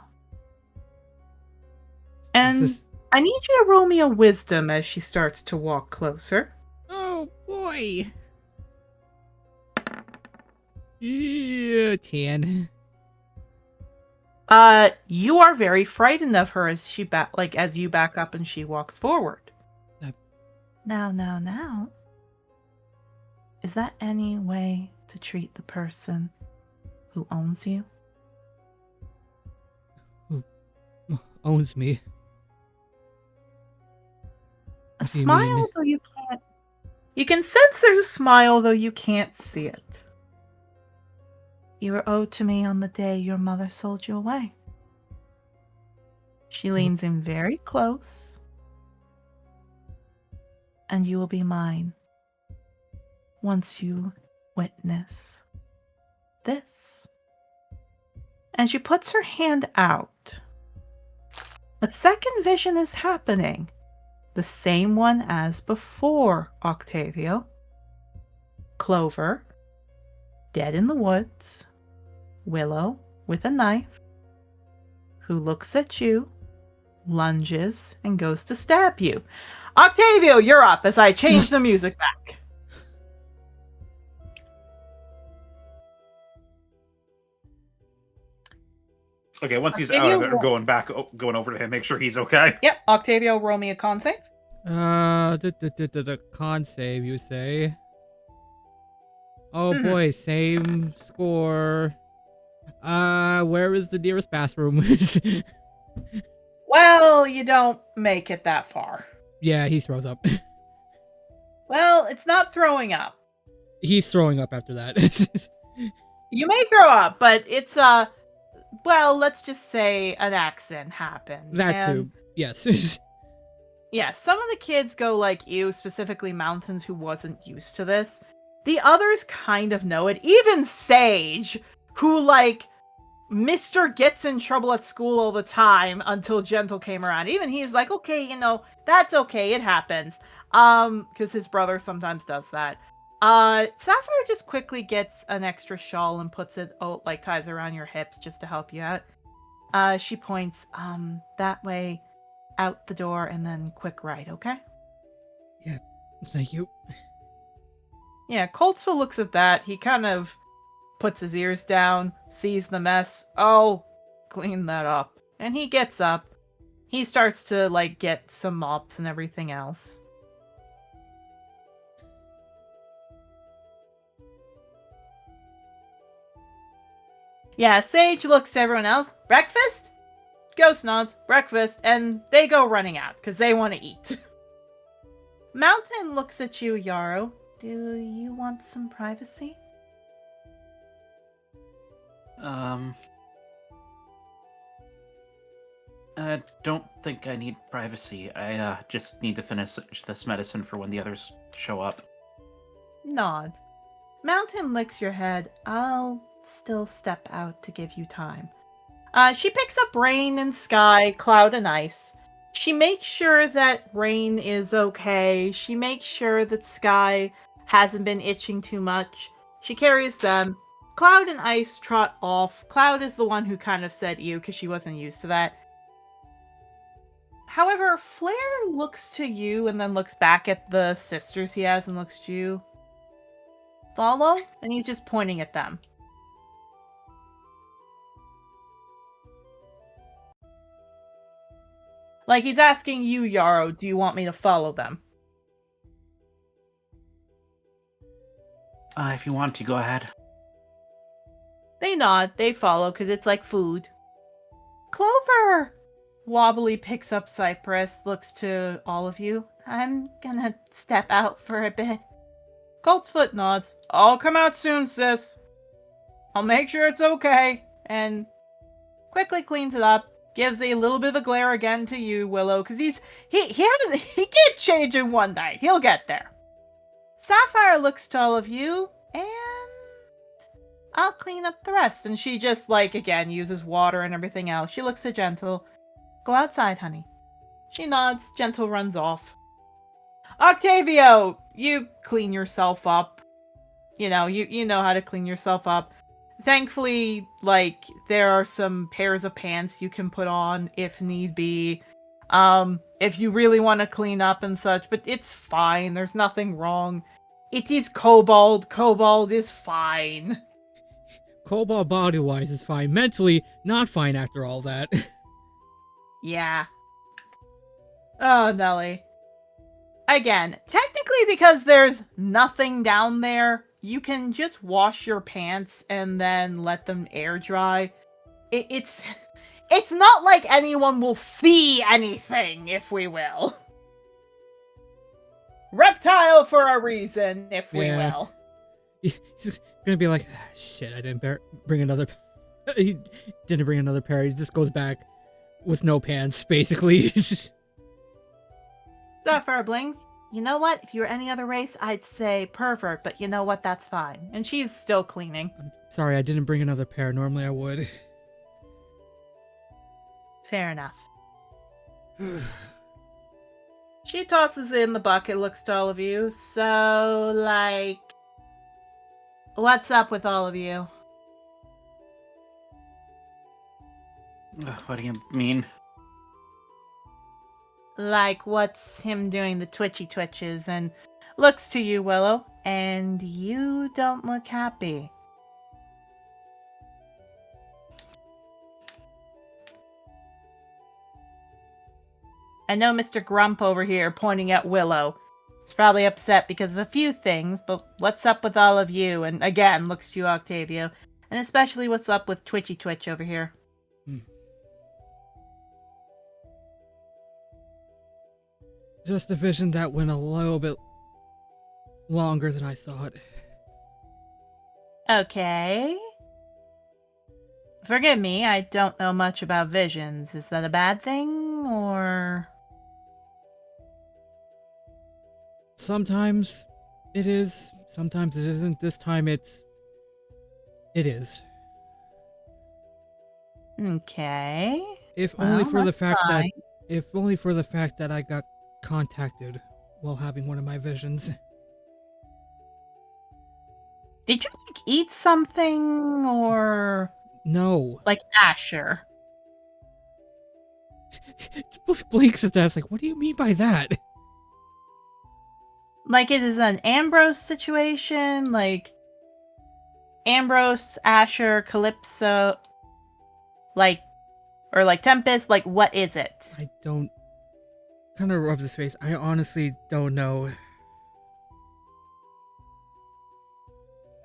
[SPEAKER 1] And I need you to roll me a wisdom as she starts to walk closer.
[SPEAKER 2] Oh boy! Yeah, 10.
[SPEAKER 1] You are very frightened of her as she as you back up and she walks forward. Now. Is that any way to treat the person who owns you?
[SPEAKER 2] Who owns me?
[SPEAKER 1] A
[SPEAKER 2] What do you
[SPEAKER 1] smile,
[SPEAKER 2] mean?
[SPEAKER 1] though you can't. You can sense there's a smile, though you can't see it. You were owed to me on the day your mother sold you away. She leans in very close. And you will be mine once you witness this. And she puts her hand out. A second vision is happening. The same one as before, Octavio. Clover, dead in the woods. Willow with a knife, who looks at you, lunges, and goes to stab you. Octavio, you're up as I change the music back.
[SPEAKER 3] Okay, once he's
[SPEAKER 1] Octavio,
[SPEAKER 3] out of it, or going over to him, make sure he's okay.
[SPEAKER 1] Yep, Octavio, roll me a con save.
[SPEAKER 2] The con save, you say? Oh boy, same score. Where is the nearest bathroom?
[SPEAKER 1] Well, you don't make it that far.
[SPEAKER 2] Yeah, he throws up.
[SPEAKER 1] Well, it's not throwing up.
[SPEAKER 2] He's throwing up after that.
[SPEAKER 1] You may throw up, but it's well, let's just say an accident happened.
[SPEAKER 2] That too. Yes.
[SPEAKER 1] Yeah, some of the kids go like you, specifically Mountains, who wasn't used to this. The others kind of know it. Even Sage, who like Mr. gets in trouble at school all the time until Gentle came around. Even he's like, okay, that's okay, it happens. Because his brother sometimes does that. Sapphire just quickly gets an extra shawl and puts it, ties around your hips just to help you out. She points, that way, out the door, and then quick right, okay?
[SPEAKER 2] Yeah, thank you.
[SPEAKER 1] Yeah, Coltsville looks at that. He kind of puts his ears down, sees the mess. I'll clean that up. And he gets up. He starts to, get some mops and everything else. Yeah, Sage looks to everyone else. Breakfast? Ghost nods. Breakfast. And they go running out, because they want to eat. Mountain looks at you, Yarrow. Do you want some privacy?
[SPEAKER 3] I don't think I need privacy. I just need to finish this medicine for when the others show up.
[SPEAKER 1] Nods. Mountain licks your head. I'll still step out to give you time. She picks up Rain and Sky, Cloud and Ice. She makes sure that Rain is okay. She makes sure that Sky hasn't been itching too much. She carries them. Cloud and Ice trot off. Cloud is the one who kind of said ew because she wasn't used to that. However, Flare looks to you and then looks back at the sisters he has and looks to you. Follow? And he's just pointing at them. Like he's asking you, Yarrow, do you want me to follow them?
[SPEAKER 3] If you want to, go ahead.
[SPEAKER 1] They nod, they follow, because it's like food. Clover! Wobbly picks up Cypress, looks to all of you. I'm gonna step out for a bit. Coltsfoot nods. I'll come out soon, sis. I'll make sure it's okay. And quickly cleans it up. Gives a little bit of a glare again to you, Willow, because he can't change in one night. He'll get there. Sapphire looks to all of you, and I'll clean up the rest. And she just, again, uses water and everything else. She looks at Gentle. Go outside, honey. She nods. Gentle runs off. Octavio, you clean yourself up. You know how to clean yourself up. Thankfully, there are some pairs of pants you can put on if need be. If you really want to clean up and such, but it's fine. There's nothing wrong. It is Kobold. Kobold is fine.
[SPEAKER 2] Kobold body-wise is fine. Mentally, not fine after all that.
[SPEAKER 1] Yeah. Oh, Nelly. Again, technically because there's nothing down there, you can just wash your pants and then let them air dry. It's not like anyone will see anything, if we will. Reptile for a reason, if we will.
[SPEAKER 2] He's just gonna be like, shit, I didn't bring another... He didn't bring another pair. He just goes back with no pants, basically.
[SPEAKER 1] Sapphire blinks. You know what? If you were any other race, I'd say pervert, but you know what? That's fine. And she's still cleaning.
[SPEAKER 2] I'm sorry, I didn't bring another pair. Normally I would.
[SPEAKER 1] Fair enough. She tosses it in the bucket, looks to all of you. So, what's up with all of you?
[SPEAKER 3] What do you mean?
[SPEAKER 1] What's him doing the twitchy twitches, and looks to you, Willow, and you don't look happy. I know Mr. Grump over here pointing at Willow is probably upset because of a few things, but what's up with all of you? And again, looks to you, Octavio, and especially what's up with Twitchy Twitch over here.
[SPEAKER 2] Just a vision that went a little bit longer than I thought.
[SPEAKER 1] Okay. Forgive me, I don't know much about visions. Is that a bad thing, or...?
[SPEAKER 2] Sometimes it is, sometimes it isn't. This time it is.
[SPEAKER 1] Okay.
[SPEAKER 2] If only for the fact
[SPEAKER 1] fine.
[SPEAKER 2] that I got contacted while having one of my visions.
[SPEAKER 1] Did you like eat something or
[SPEAKER 2] No.
[SPEAKER 1] like Asher?
[SPEAKER 2] Bush blinks at that. It's like, what do you mean by that?
[SPEAKER 1] Like it is an Ambrose situation, like Ambrose, Asher, Calypso, like or like Tempest, like what is it?
[SPEAKER 2] I don't. Kind of rubs his face. I honestly don't know.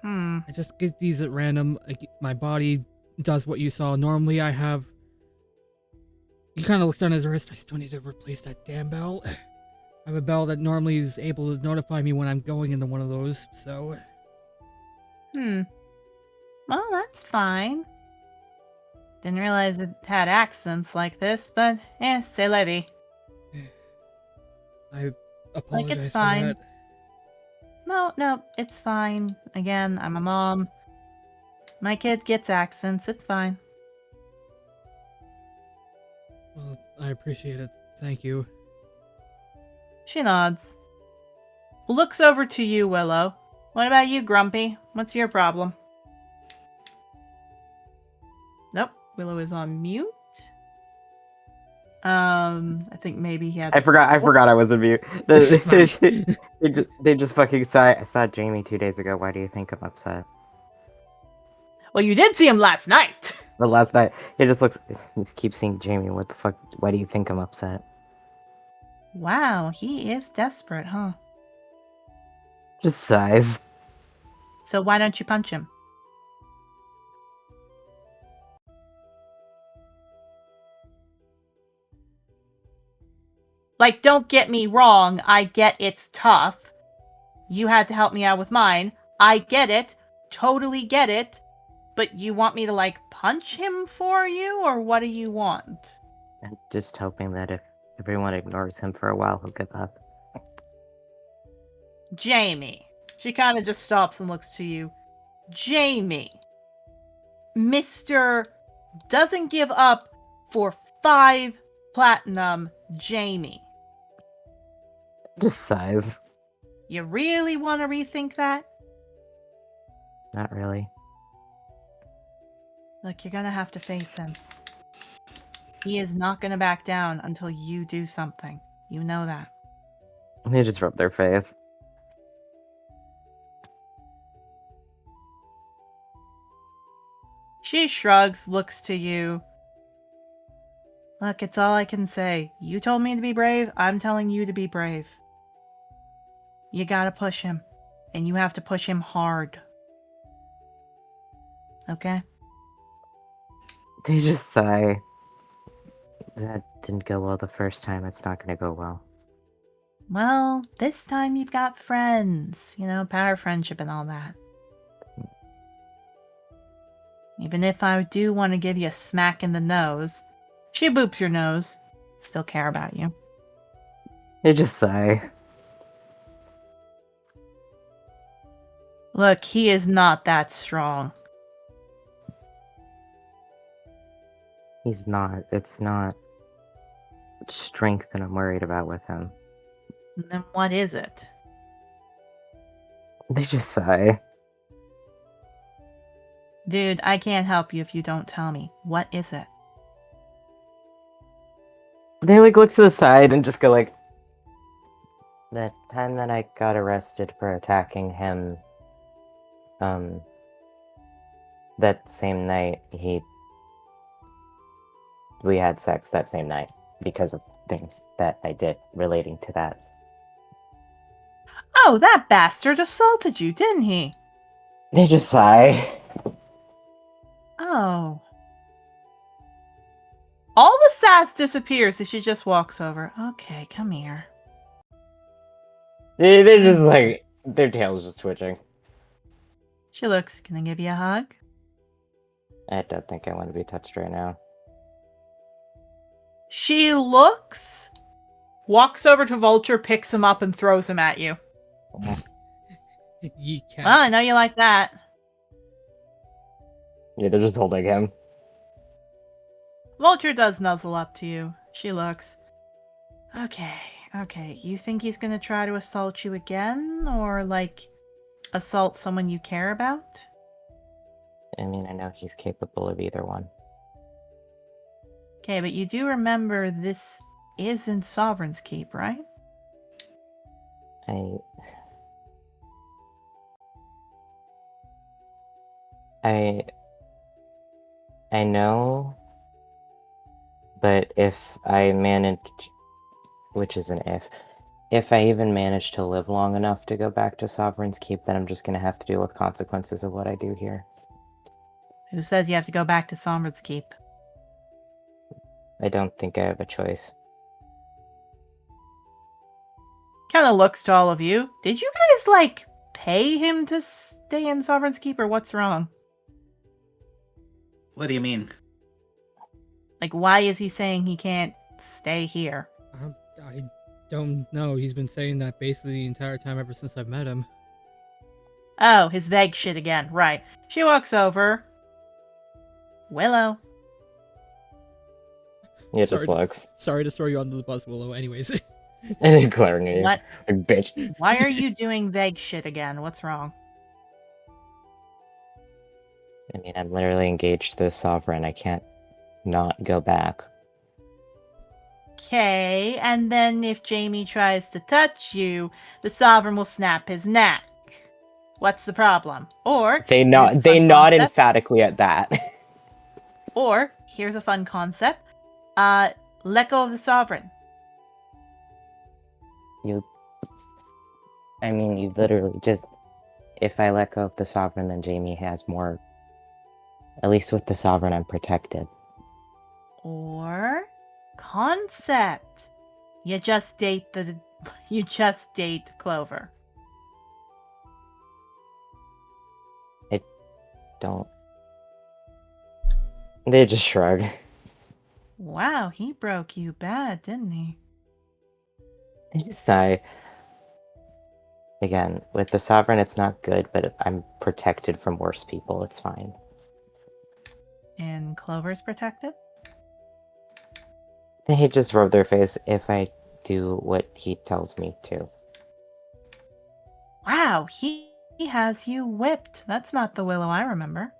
[SPEAKER 2] I just get these at random. My body does what you saw. Normally I have... He kind of looks down his wrist. I still need to replace that damn bell. I have a bell that normally is able to notify me when I'm going into one of those, so...
[SPEAKER 1] Well, that's fine. Didn't realize it had accents like this, but c'est la vie.
[SPEAKER 2] I apologize
[SPEAKER 1] it's
[SPEAKER 2] for
[SPEAKER 1] fine.
[SPEAKER 2] that.
[SPEAKER 1] No, it's fine. Again, I'm a mom. My kid gets accents, it's fine.
[SPEAKER 2] Well, I appreciate it. Thank you.
[SPEAKER 1] She nods. Looks over to you, Willow. What about you, Grumpy? What's your problem? Nope, Willow is on mute. I think maybe he had.
[SPEAKER 4] I forgot I was a mute. They just fucking sigh. I saw Jamie 2 days ago. Why do you think I'm upset?
[SPEAKER 1] Well, you did see him last night.
[SPEAKER 4] But last night, he just looks. He keeps seeing Jamie. What the fuck? Why do you think I'm upset?
[SPEAKER 1] Wow, he is desperate, huh?
[SPEAKER 4] Just sighs.
[SPEAKER 1] So why don't you punch him? Like, don't get me wrong. I get it's tough. You had to help me out with mine. I get it. Totally get it. But you want me to, like, punch him for you? Or what do you want?
[SPEAKER 4] I'm just hoping that if everyone ignores him for a while, he'll give up.
[SPEAKER 1] Jamie. She kind of just stops and looks to you. Jamie. Mr. doesn't give up for 5 platinum, Jamie.
[SPEAKER 4] Just sighs.
[SPEAKER 1] You really want to rethink that?
[SPEAKER 4] Not really.
[SPEAKER 1] Look, you're gonna have to face him. He is not gonna back down until you do something. You know that.
[SPEAKER 4] They just rub their face.
[SPEAKER 1] She shrugs, looks to you. Look, it's all I can say. You told me to be brave. I'm telling you to be brave. You gotta push him. And you have to push him hard. Okay?
[SPEAKER 4] They just sigh. That didn't go well the first time. It's not gonna go well.
[SPEAKER 1] Well, this time you've got friends. You know, power friendship and all that. Even if I do want to give you a smack in the nose, she boops your nose. Still care about you.
[SPEAKER 4] They just sigh.
[SPEAKER 1] Look, he is not that strong.
[SPEAKER 4] He's not. It's not strength that I'm worried about with him.
[SPEAKER 1] Then what is it?
[SPEAKER 4] They just sigh.
[SPEAKER 1] Dude, I can't help you if you don't tell me. What is it?
[SPEAKER 4] They like look to the side and just go like, that time that I got arrested for attacking him, that same night we had sex that same night because of things that I did relating to that.
[SPEAKER 1] Oh, that bastard assaulted you, didn't he?
[SPEAKER 4] They just sigh.
[SPEAKER 1] Oh. All the sass disappears as she just walks over. Okay, come here.
[SPEAKER 4] They're just like, their tail's just twitching.
[SPEAKER 1] She looks, can I give you a hug?
[SPEAKER 4] I don't think I want to be touched right now.
[SPEAKER 1] She looks, walks over to Vulture, picks him up, and throws him at you.
[SPEAKER 2] Ye cat.
[SPEAKER 1] Well, I know you like that.
[SPEAKER 4] Yeah, they're just holding him.
[SPEAKER 1] Vulture does nuzzle up to you. She looks. Okay. You think he's gonna try to assault you again? Or, like, assault someone you care about?
[SPEAKER 4] I mean, I know he's capable of either one.
[SPEAKER 1] Okay, but you do remember this isn't Sovereign's Keep, right?
[SPEAKER 4] I know, but if I manage, which is an if I even manage to live long enough to go back to Sovereign's Keep, then I'm just gonna have to deal with consequences of what I do here.
[SPEAKER 1] Who says you have to go back to Sovereign's Keep?
[SPEAKER 4] I don't think I have a choice.
[SPEAKER 1] Kind of looks to all of you. Did you guys, like, pay him to stay in Sovereign's Keep, or what's wrong?
[SPEAKER 3] What do you mean?
[SPEAKER 1] Like, why is he saying he can't stay here?
[SPEAKER 2] I don't know. He's been saying that basically the entire time ever since I've met him.
[SPEAKER 1] Oh, his vague shit again. Right. She walks over. Willow.
[SPEAKER 4] Yeah, just looks.
[SPEAKER 2] Sorry to throw you under the bus, Willow. Anyways.
[SPEAKER 4] And then glaring at you.
[SPEAKER 1] What?
[SPEAKER 4] Like, bitch.
[SPEAKER 1] Why are you doing vague shit again? What's wrong?
[SPEAKER 4] I mean, I'm literally engaged to the Sovereign. I can't not go back.
[SPEAKER 1] Okay, and then if Jamie tries to touch you, the Sovereign will snap his neck. What's the problem? Or
[SPEAKER 4] They
[SPEAKER 1] here's a
[SPEAKER 4] nod
[SPEAKER 1] fun concept.
[SPEAKER 4] emphatically at that.
[SPEAKER 1] Or here's a fun concept. Let go of the Sovereign.
[SPEAKER 4] You literally just, if I let go of the Sovereign, then Jamie has more. At least with the Sovereign, I'm protected.
[SPEAKER 1] Or concept. You just date Clover.
[SPEAKER 4] Don't. They just shrug.
[SPEAKER 1] Wow, he broke you bad, didn't he?
[SPEAKER 4] They just sigh. Again, with the Sovereign, it's not good, but I'm protected from worse people. It's fine.
[SPEAKER 1] And Clover's protected?
[SPEAKER 4] They just rub their face if I do what he tells me to.
[SPEAKER 1] Wow, he has you whipped. That's not the Willow I remember.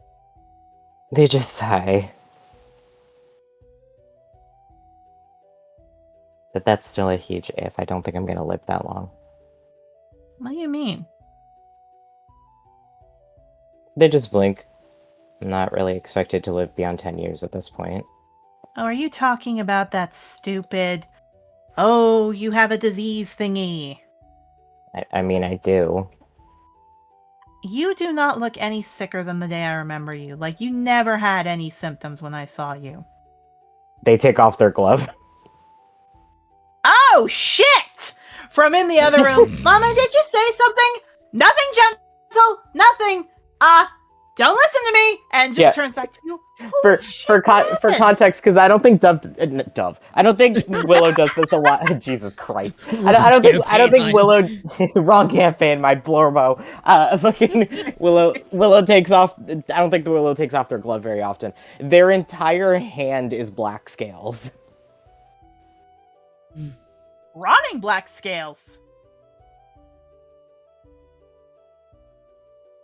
[SPEAKER 4] They just sigh. But that's still a huge if. I don't think I'm gonna live that long.
[SPEAKER 1] What do you mean?
[SPEAKER 4] They just blink. I'm not really expected to live beyond 10 years at this point.
[SPEAKER 1] Oh, are you talking about that stupid, oh, you have a disease thingy?
[SPEAKER 4] I mean, I do.
[SPEAKER 1] You do not look any sicker than the day I remember you. Like, you never had any symptoms when I saw you.
[SPEAKER 4] They take off their glove.
[SPEAKER 1] Oh, shit! From in the other room. Mama, did you say something? Nothing gentle. Nothing. Don't listen to me. And just turns back to you.
[SPEAKER 4] For context, because I don't think Dove. I don't think Willow does this a lot. Jesus Christ. I don't think Willow. Wrong campaign. My blorbo. Fucking Willow takes off. I don't think the Willow takes off their glove very often. Their entire hand is black scales.
[SPEAKER 1] Rotting black scales.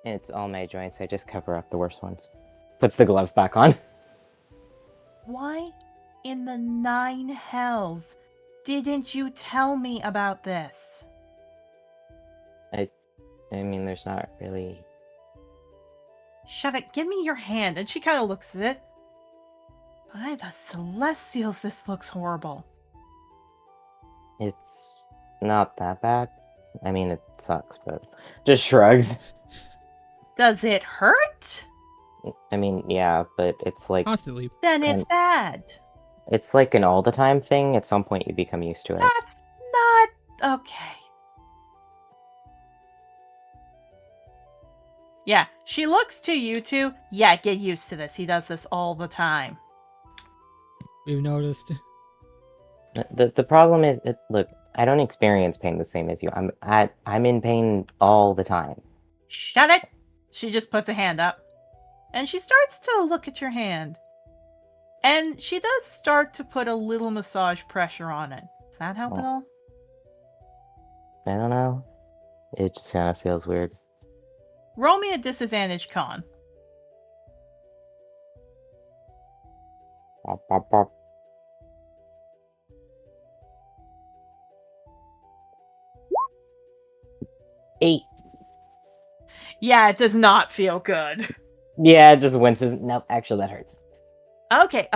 [SPEAKER 4] It's all my joints. I just cover up the worst ones. Puts the glove back on.
[SPEAKER 1] Why in the 9 hells didn't you tell me about this?
[SPEAKER 4] I mean, there's not really...
[SPEAKER 1] Shut it. Give me your hand. And she kind of looks at it. By the Celestials, this looks horrible.
[SPEAKER 4] It's not that bad. I mean, it sucks, but just shrugs.
[SPEAKER 1] Does it hurt?
[SPEAKER 4] I mean, yeah, but it's like...
[SPEAKER 2] Constantly.
[SPEAKER 1] Then it's bad.
[SPEAKER 4] It's like an all-the-time thing. At some point, you become used to it.
[SPEAKER 1] That's not... okay. Yeah, she looks to you two. Yeah, get used to this. He does this all the time.
[SPEAKER 2] We've noticed.
[SPEAKER 4] The problem is, look, I don't experience pain the same as you. I'm in pain all the time.
[SPEAKER 1] Shut it! She just puts a hand up. And she starts to look at your hand. And she does start to put a little massage pressure on it. Does that help at all?
[SPEAKER 4] I don't know. It just kind of feels weird.
[SPEAKER 1] roll me a disadvantage con.
[SPEAKER 4] Bop, bop, bop. 8.
[SPEAKER 1] Yeah, it does not feel good.
[SPEAKER 4] Yeah, it just winces. No, actually, that hurts.
[SPEAKER 1] Okay.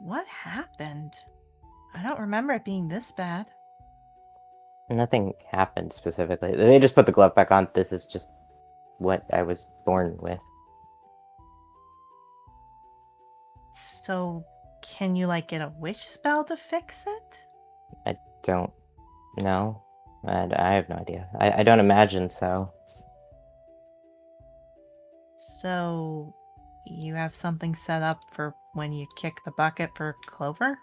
[SPEAKER 1] What happened? I don't remember it being this bad.
[SPEAKER 4] Nothing happened specifically. They just put the glove back on. This is just what I was born with.
[SPEAKER 1] So, can you, like, get a wish spell to fix it?
[SPEAKER 4] I don't know. I have no idea. I don't imagine so.
[SPEAKER 1] So, you have something set up for when you kick the bucket for Clover?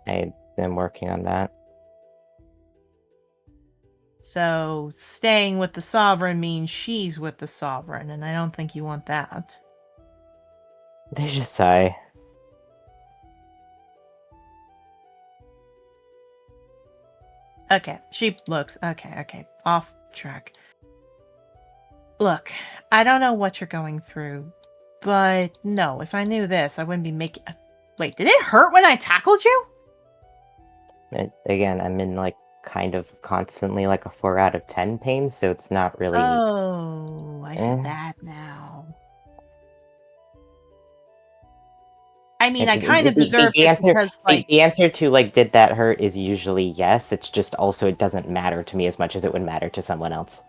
[SPEAKER 4] I am working on that.
[SPEAKER 1] So, staying with the Sovereign means she's with the Sovereign, and I don't think you want that.
[SPEAKER 4] They just sigh.
[SPEAKER 1] Okay, she looks. Okay, off track. Look, I don't know what you're going through, but no, if I knew this, I wouldn't be making. Wait, did it hurt when I tackled you?
[SPEAKER 4] Again, I'm in like kind of constantly like a 4 out of 10 pain, so it's not really.
[SPEAKER 1] Oh, I feel bad now. I mean, I kind of deserve it because, like,
[SPEAKER 4] the answer to like, did that hurt is usually yes. It's just also it doesn't matter to me as much as it would matter to someone else.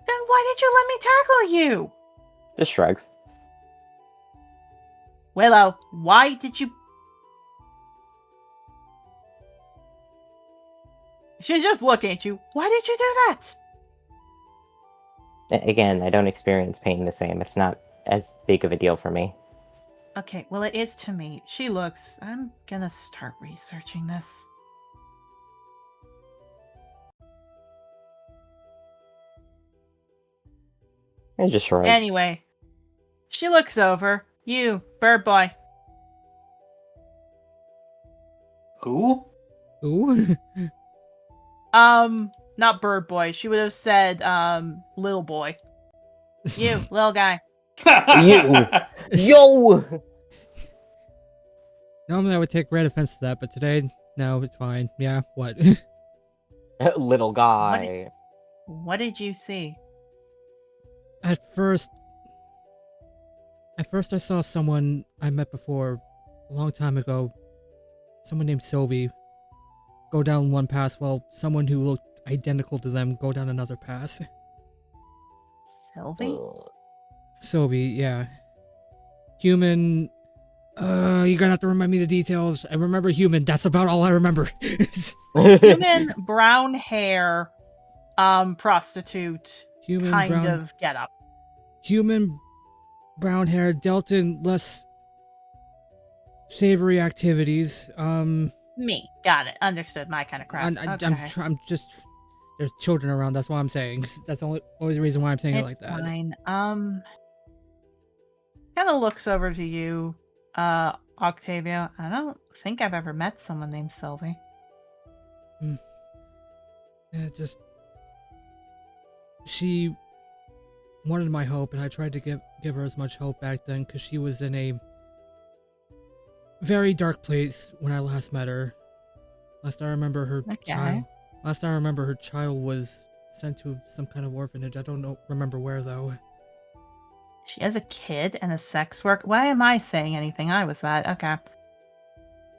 [SPEAKER 1] then why did you let me tackle you?
[SPEAKER 4] Just shrugs.
[SPEAKER 1] Willow, why did you? She's just looking at you. Why did you do that?
[SPEAKER 4] Again, I don't experience pain the same. It's not as big of a deal for me.
[SPEAKER 1] Okay, well, it is to me. She looks. I'm gonna start researching this.
[SPEAKER 4] I just shrug.
[SPEAKER 1] Anyway, she looks over. You, bird boy.
[SPEAKER 3] Who?
[SPEAKER 2] Ooh.
[SPEAKER 1] Not bird boy. She would have said, little boy. You, little guy.
[SPEAKER 4] You. Yo!
[SPEAKER 2] Normally I would take great offense to that, but today, no, it's fine. Yeah, what?
[SPEAKER 4] Little guy.
[SPEAKER 1] What did you see?
[SPEAKER 2] At first I saw someone I met before a long time ago. Someone named Sylvie go down one path while someone who looked identical to them go down another path.
[SPEAKER 1] Sylvie?
[SPEAKER 2] Sylvie, yeah. Human. You're gonna have to remind me the details. I remember human. That's about all I remember.
[SPEAKER 1] Human, brown hair, prostitute,
[SPEAKER 2] Human
[SPEAKER 1] kind
[SPEAKER 2] brown.
[SPEAKER 1] of get up.
[SPEAKER 2] Human, brown hair, dealt in less savory activities.
[SPEAKER 1] Me. Got it. Understood. My kind of crap.
[SPEAKER 2] I'm just. There's children around. That's why I'm saying. That's the only reason why I'm saying it like that.
[SPEAKER 1] Fine. Kind of looks over to you, Octavia. I don't think I've ever met someone named Sylvie.
[SPEAKER 2] Yeah, just. She wanted my hope, and I tried to give her as much hope back then, because she was in a very dark place when I last met her. Last I remember, her child was sent to some kind of orphanage. I don't remember where though.
[SPEAKER 1] She has a kid and a sex work. Why am I saying anything? I was that. Okay.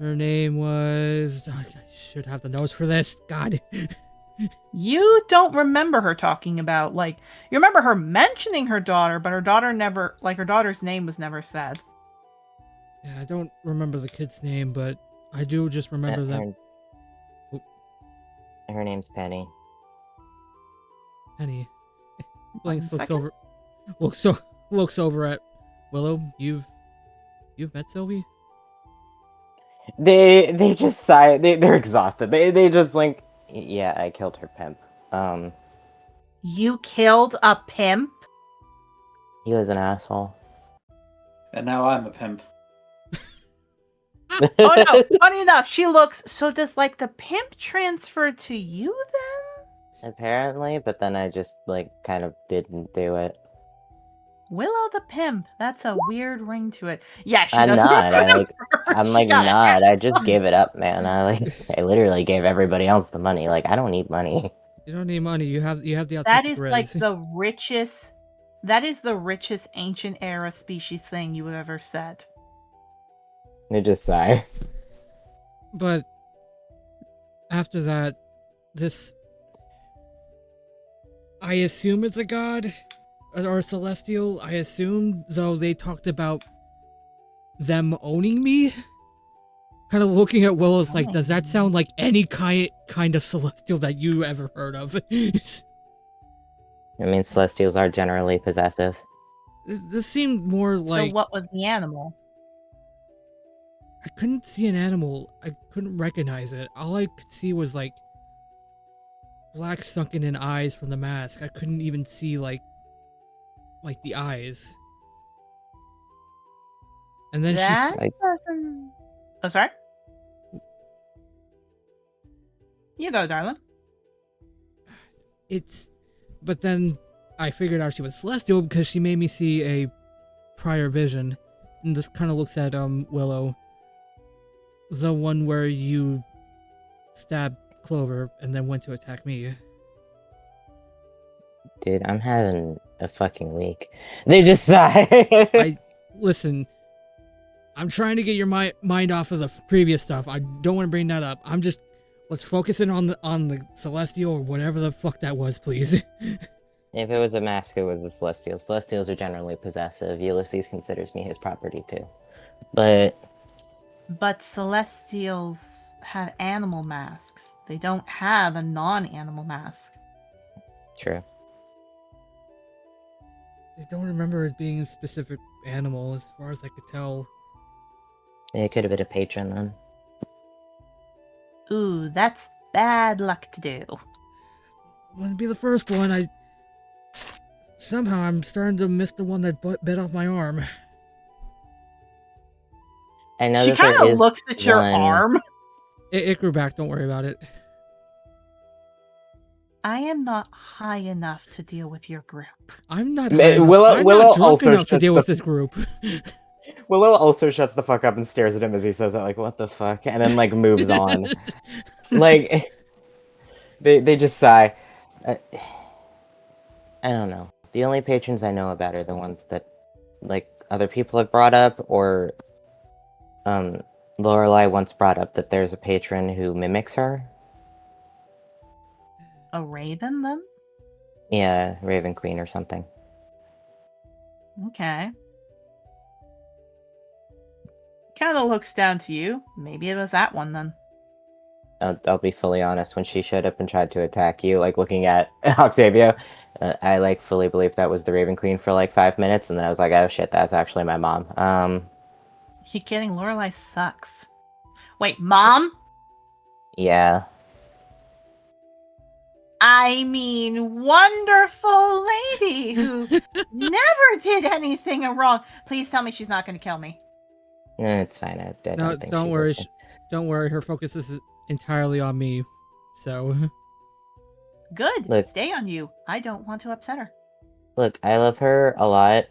[SPEAKER 2] Her name was. I should have the notes for this. God.
[SPEAKER 1] You don't remember her talking about, like, you remember her mentioning her daughter, but her daughter never, like, her daughter's name was never said.
[SPEAKER 2] Yeah, I don't remember the kid's name, but I do just remember them.
[SPEAKER 4] Her name's Penny.
[SPEAKER 2] Penny.
[SPEAKER 1] One
[SPEAKER 2] Blinks looks
[SPEAKER 1] second.
[SPEAKER 2] looks over at Willow. You've met Sylvie?
[SPEAKER 4] They just sigh. They're exhausted. They just blink. Yeah, I killed her pimp.
[SPEAKER 1] You killed a pimp?
[SPEAKER 4] He was an asshole.
[SPEAKER 3] And now I'm a pimp.
[SPEAKER 1] Oh no, funny enough, she looks, so does, like, the pimp transfer to you then?
[SPEAKER 4] Apparently, but then I just like kind of didn't do it.
[SPEAKER 1] Willow the pimp. That's a weird ring to it. Yeah, she
[SPEAKER 4] I'm
[SPEAKER 1] doesn't
[SPEAKER 4] not.
[SPEAKER 1] remember.
[SPEAKER 4] I'm
[SPEAKER 1] She
[SPEAKER 4] like
[SPEAKER 1] got it.
[SPEAKER 4] not. I just gave it up, man. I literally gave everybody else the money. Like I don't need money.
[SPEAKER 2] You don't need money. You have the
[SPEAKER 1] That
[SPEAKER 2] autistic
[SPEAKER 1] is like
[SPEAKER 2] res.
[SPEAKER 1] the richest. That is the richest ancient era species thing you have ever said.
[SPEAKER 4] They just sigh.
[SPEAKER 2] But after that, this, I assume it's a god or a celestial. I assume, though they talked about them owning me. Kind of looking at Willow's like, does that sound like any kind of celestial that you ever heard of? This
[SPEAKER 4] I mean, celestials are generally possessive.
[SPEAKER 2] seemed more like,
[SPEAKER 1] So what was the animal?
[SPEAKER 2] I couldn't see an animal. I couldn't recognize it. All I could see was like black sunken in eyes from the mask. I couldn't even see like the eyes. And then
[SPEAKER 1] That
[SPEAKER 4] like-
[SPEAKER 1] doesn't. Oh, sorry. You go, darling.
[SPEAKER 2] but then I figured out she was celestial because she made me see a prior vision. And this kind of looks at Willow. The one where you stabbed Clover and then went to attack me.
[SPEAKER 4] Dude, I'm having a fucking week. They just sigh.
[SPEAKER 2] Listen, I'm trying to get your mind off of the previous stuff. I don't want to bring that up. Let's focus in on the Celestial or whatever the fuck that was, please.
[SPEAKER 4] If it was a mask, it was the Celestials. Celestials are generally possessive. Ulysses considers me his property too. But
[SPEAKER 1] Celestials have animal masks. They don't have a non-animal mask.
[SPEAKER 4] true.
[SPEAKER 2] I don't remember it being a specific animal as far as I could tell.
[SPEAKER 4] It could have been a patron then.
[SPEAKER 1] Ooh, that's bad luck to do.
[SPEAKER 2] Wouldn't be the first one. Somehow I'm starting to miss the one that bit off my arm.
[SPEAKER 4] I know
[SPEAKER 1] She
[SPEAKER 4] that
[SPEAKER 1] kind
[SPEAKER 4] there
[SPEAKER 1] of
[SPEAKER 4] is
[SPEAKER 1] looks at your
[SPEAKER 4] one-
[SPEAKER 1] arm.
[SPEAKER 2] It grew back, don't worry about it.
[SPEAKER 1] I am not high enough to deal with your group.
[SPEAKER 2] I'm not
[SPEAKER 4] Ma-
[SPEAKER 2] high enough.
[SPEAKER 4] Willow-
[SPEAKER 2] I'm
[SPEAKER 4] Willow
[SPEAKER 2] not drunk
[SPEAKER 4] also
[SPEAKER 2] enough to
[SPEAKER 4] shuts
[SPEAKER 2] deal
[SPEAKER 4] the-
[SPEAKER 2] with this group.
[SPEAKER 4] Willow also shuts the fuck up and stares at him as he says that, like, what the fuck? And then, like, moves on. Like, they just sigh. I don't know. The only patrons I know about are the ones that, like, other people have brought up, or, Lorelai once brought up that there's a patron who mimics her.
[SPEAKER 1] A raven, then?
[SPEAKER 4] Yeah, Raven Queen or something.
[SPEAKER 1] Okay. Kind of looks down to you. Maybe it was that one, then.
[SPEAKER 4] I'll be fully honest, when she showed up and tried to attack you, like, looking at Octavio, I, like, fully believed that was the Raven Queen for, like, 5 minutes, and then I was like, oh shit, that's actually my mom.
[SPEAKER 1] You kidding? Lorelai sucks. Wait, Mom?
[SPEAKER 4] Yeah.
[SPEAKER 1] I mean, wonderful lady who never did anything wrong. Please tell me she's not going to kill me.
[SPEAKER 4] It's fine. I
[SPEAKER 2] No,
[SPEAKER 4] don't think
[SPEAKER 2] don't
[SPEAKER 4] she's
[SPEAKER 2] worry.
[SPEAKER 4] listening.
[SPEAKER 2] Don't worry. Her focus is entirely on me. So,
[SPEAKER 1] Good.
[SPEAKER 4] Look.
[SPEAKER 1] Stay on you. I don't want to upset her.
[SPEAKER 4] Look, I love her a lot.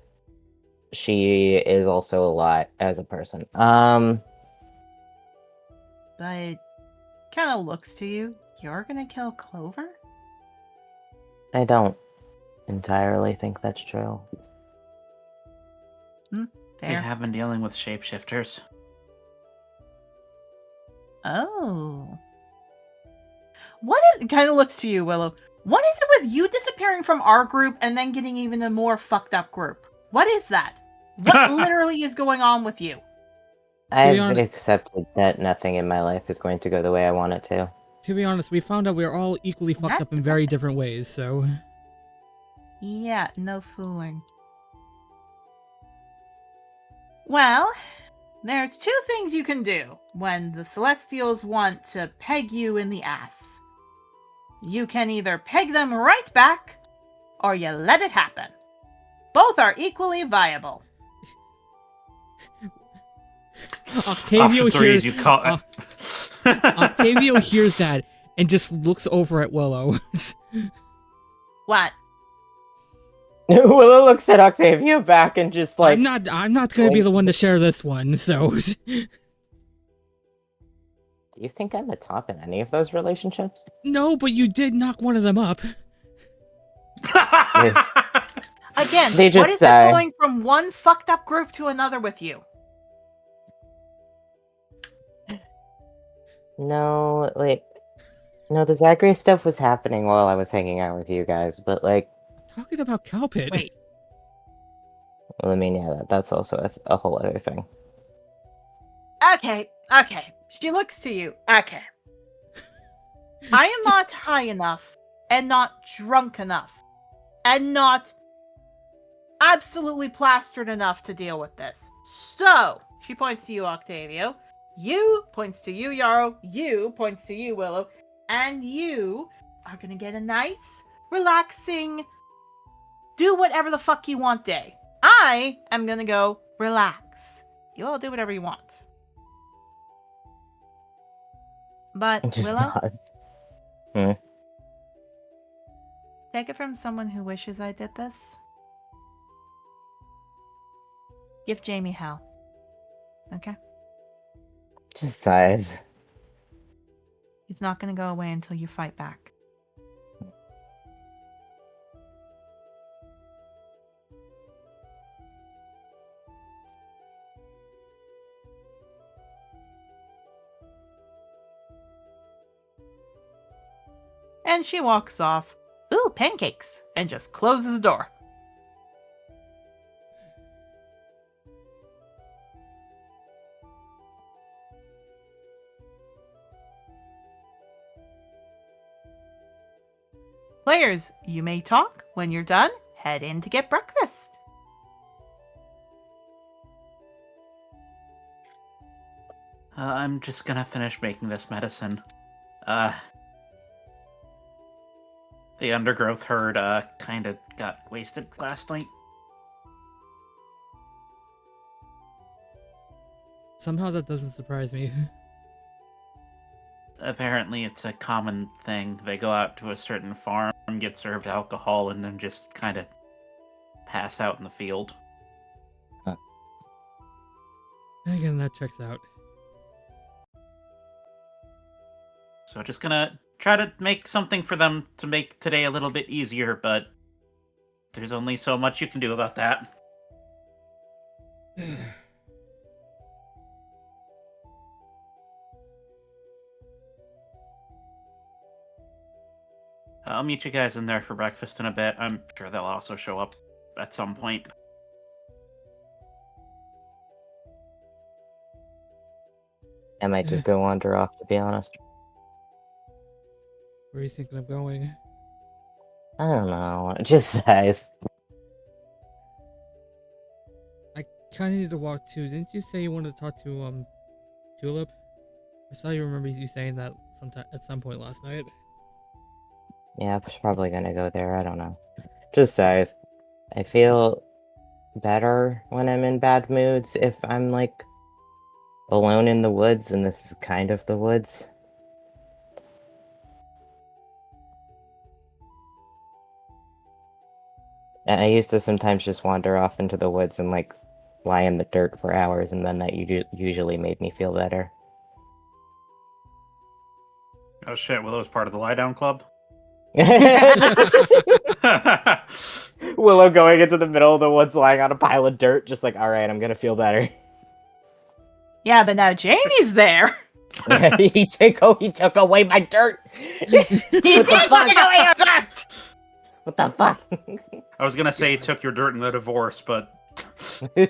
[SPEAKER 4] She is also a lot as a person.
[SPEAKER 1] But kind of looks to you. You're going to kill Clover?
[SPEAKER 4] I don't entirely think that's true.
[SPEAKER 3] We
[SPEAKER 1] Fair.
[SPEAKER 3] have been dealing with shapeshifters.
[SPEAKER 1] Oh. Kind of looks to you, Willow. What is it with you disappearing from our group and then getting even a more fucked up group? What is that? What literally is going on with you?
[SPEAKER 4] I've
[SPEAKER 2] honest-
[SPEAKER 4] accepted that nothing in my life is going to go the way I want it to.
[SPEAKER 2] to be honest, we found out we are all equally fucked
[SPEAKER 1] That's
[SPEAKER 2] up in very different ways. So,
[SPEAKER 1] Yeah, no fooling. Well, there's two things you can do when the Celestials want to peg you in the ass. You can either peg them right back, or you let it happen. Both are equally viable.
[SPEAKER 2] Octavio
[SPEAKER 3] Option 3
[SPEAKER 2] hears
[SPEAKER 3] is you call
[SPEAKER 2] Octavio hears that, and just looks over at Willow.
[SPEAKER 1] What?
[SPEAKER 4] Willow looks at Octavia back and just like...
[SPEAKER 2] I'm not gonna be the one to share this one, so...
[SPEAKER 4] Do you think I'm a top in any of those relationships?
[SPEAKER 2] No, but you did knock one of them up.
[SPEAKER 1] Again,
[SPEAKER 4] They just
[SPEAKER 1] what is
[SPEAKER 4] say-
[SPEAKER 1] it going from one fucked up group to another with you?
[SPEAKER 4] No, like... No, the Zagreus stuff was happening while I was hanging out with you guys, but like...
[SPEAKER 2] Talking about Cowpit.
[SPEAKER 1] Wait.
[SPEAKER 4] Well, I mean, yeah, that's also a whole other thing.
[SPEAKER 1] Okay. She looks to you. Okay. I am not high enough, and not drunk enough, and not absolutely plastered enough to deal with this. So, she points to you, Octavio. You points to you, Yarrow. You points to you, Willow. And you are gonna get a nice, relaxing, do whatever the fuck you want day. I am gonna go relax. You all do whatever you want. But,
[SPEAKER 4] Just
[SPEAKER 1] Willow,
[SPEAKER 4] nods.
[SPEAKER 1] take it from someone who wishes I did this. Give Jamie hell. Okay?
[SPEAKER 4] Just sighs.
[SPEAKER 1] He's not gonna go away until you fight back. And she walks off. Ooh, pancakes! And just closes the door. Players, you may talk. When you're done, head in to get breakfast.
[SPEAKER 3] I'm just gonna finish making this medicine. The undergrowth herd, kinda got wasted last night.
[SPEAKER 2] Somehow that doesn't surprise me.
[SPEAKER 3] Apparently it's a common thing. They go out to a certain farm, get served alcohol, and then just kinda pass out in the field.
[SPEAKER 2] Again, that checks out.
[SPEAKER 3] So just gonna try to make something for them to make today a little bit easier, but there's only so much you can do about that. I'll meet you guys in there for breakfast in a bit. I'm sure they'll also show up at some point.
[SPEAKER 4] I might just go wander off, to be honest.
[SPEAKER 2] Where are you thinking of going?
[SPEAKER 4] I don't know. It just says.
[SPEAKER 2] I kind of need to walk too. Didn't you say you wanted to talk to Tulip? I saw you remember you saying that sometime at some point last night.
[SPEAKER 4] Yeah, I'm probably gonna go there. I don't know. Just says. I feel better when I'm in bad moods if I'm like alone in the woods, and this is kind of the woods. And I used to sometimes just wander off into the woods and like lie in the dirt for hours, and then that usually made me feel better.
[SPEAKER 3] Oh shit, Willow's part of the lie down club?
[SPEAKER 4] Willow going into the middle of the woods, lying on a pile of dirt, just like, all right, I'm gonna feel better.
[SPEAKER 1] Yeah, but now Jamie's there.
[SPEAKER 4] he took away my dirt.
[SPEAKER 1] He did take away your dirt!
[SPEAKER 4] What the fuck?
[SPEAKER 3] I was gonna say he took your dirt in the divorce, but
[SPEAKER 4] in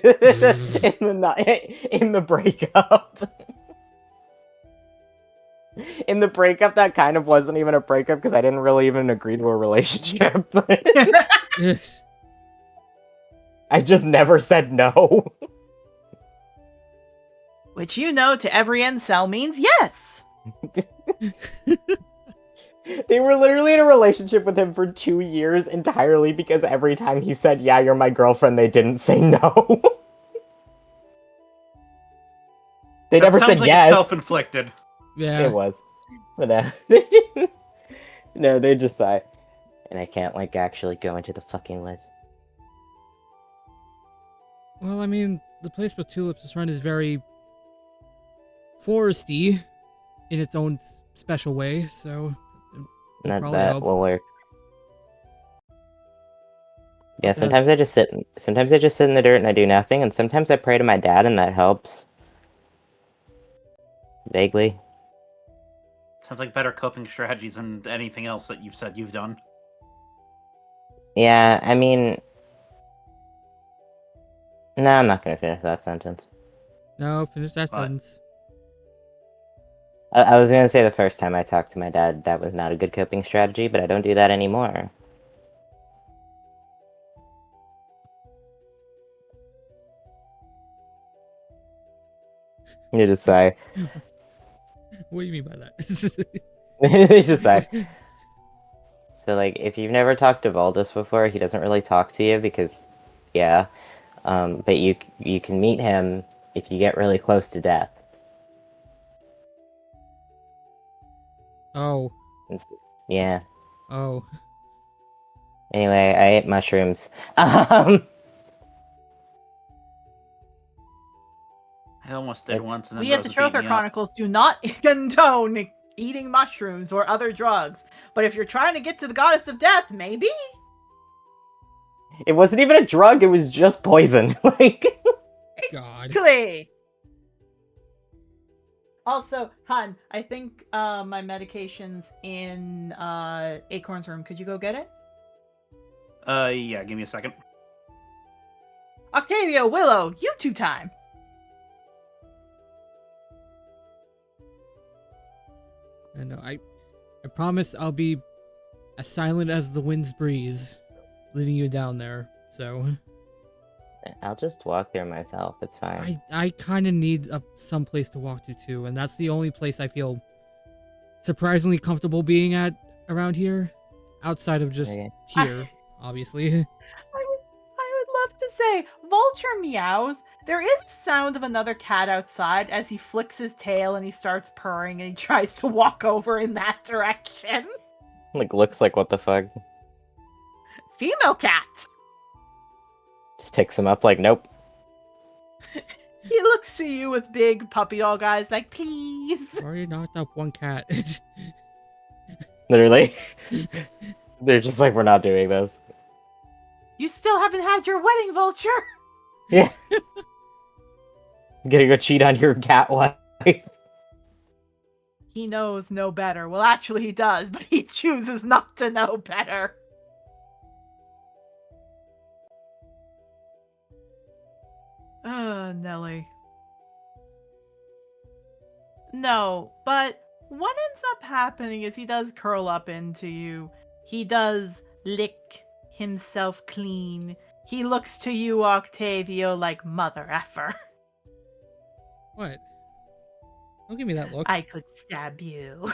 [SPEAKER 4] the breakup. In the breakup, that kind of wasn't even a breakup because I didn't really even agree to a relationship.
[SPEAKER 2] Yes.
[SPEAKER 4] I just never said no.
[SPEAKER 1] Which you know to every incel means yes.
[SPEAKER 4] They were literally in a relationship with him for 2 years entirely because every time he said, yeah, you're my girlfriend, they didn't say no. They
[SPEAKER 3] that
[SPEAKER 4] never
[SPEAKER 3] sounds
[SPEAKER 4] said
[SPEAKER 3] like
[SPEAKER 4] yes.
[SPEAKER 3] It's self-inflicted.
[SPEAKER 2] Yeah.
[SPEAKER 4] It was. But no, they just sigh. And I can't, like, actually go into the fucking woods.
[SPEAKER 2] Well, I mean, the place where Tulips is run is very foresty in its own special way, so it
[SPEAKER 4] That,
[SPEAKER 2] probably
[SPEAKER 4] that
[SPEAKER 2] helps.
[SPEAKER 4] will work. Yeah,
[SPEAKER 2] Also,
[SPEAKER 4] sometimes I just sit in the dirt and I do nothing, and sometimes I pray to my dad and that helps. Vaguely.
[SPEAKER 3] Sounds like better coping strategies than anything else that you've said you've done.
[SPEAKER 4] Yeah, I mean... No, I'm not gonna finish that sentence.
[SPEAKER 2] No, finish that
[SPEAKER 3] What?
[SPEAKER 2] sentence.
[SPEAKER 4] I was gonna say the first time I talked to my dad, that was not a good coping strategy, but I don't do that anymore. You just sigh.
[SPEAKER 2] What do you mean by that?
[SPEAKER 4] They just sigh. So, like, if you've never talked to Valdis before, he doesn't really talk to you because, yeah. But you can meet him if you get really close to death.
[SPEAKER 2] Oh.
[SPEAKER 4] Yeah.
[SPEAKER 2] Oh.
[SPEAKER 4] Anyway, I ate mushrooms.
[SPEAKER 3] I almost did
[SPEAKER 4] That's-
[SPEAKER 3] once, and then
[SPEAKER 1] We at the
[SPEAKER 3] Rosa beat
[SPEAKER 1] Trothar
[SPEAKER 3] me up.
[SPEAKER 1] Chronicles do not condone eating mushrooms or other drugs. But if you're trying to get to the goddess of death, maybe?
[SPEAKER 4] It wasn't even a drug, it was just poison. Like...
[SPEAKER 2] God.
[SPEAKER 1] Exactly. Also, Hun, I think my medication's in Acorn's room. Could you go get it?
[SPEAKER 3] Yeah, give me a second.
[SPEAKER 1] Octavio, Willow, you two time.
[SPEAKER 2] I know. I promise I'll be as silent as the wind's breeze, leading you down there. So
[SPEAKER 4] I'll just walk there myself, it's fine.
[SPEAKER 2] I kind of need some place to walk to too, and that's the only place I feel surprisingly comfortable being at around here, outside of just
[SPEAKER 4] Okay.
[SPEAKER 2] here, obviously.
[SPEAKER 1] I would love to say, Vulture meows. There is a sound of another cat outside as he flicks his tail and he starts purring and he tries to walk over in that direction.
[SPEAKER 4] Like, looks like what the fuck.
[SPEAKER 1] Female cat.
[SPEAKER 4] Just picks him up like, nope.
[SPEAKER 1] He looks to you with big puppy dog eyes like, please.
[SPEAKER 2] Already knocked up one cat.
[SPEAKER 4] Literally. They're just like, we're not doing this.
[SPEAKER 1] You still haven't had your wedding, Vulture.
[SPEAKER 4] Yeah. Gonna go cheat on your cat wife.
[SPEAKER 1] He knows no better. Well, actually he does, but he chooses not to know better. Nelly. No, but what ends up happening is he does curl up into you. He does lick himself clean. He looks to you, Octavio, like mother effer.
[SPEAKER 2] What? Don't give me that look.
[SPEAKER 1] I could stab you.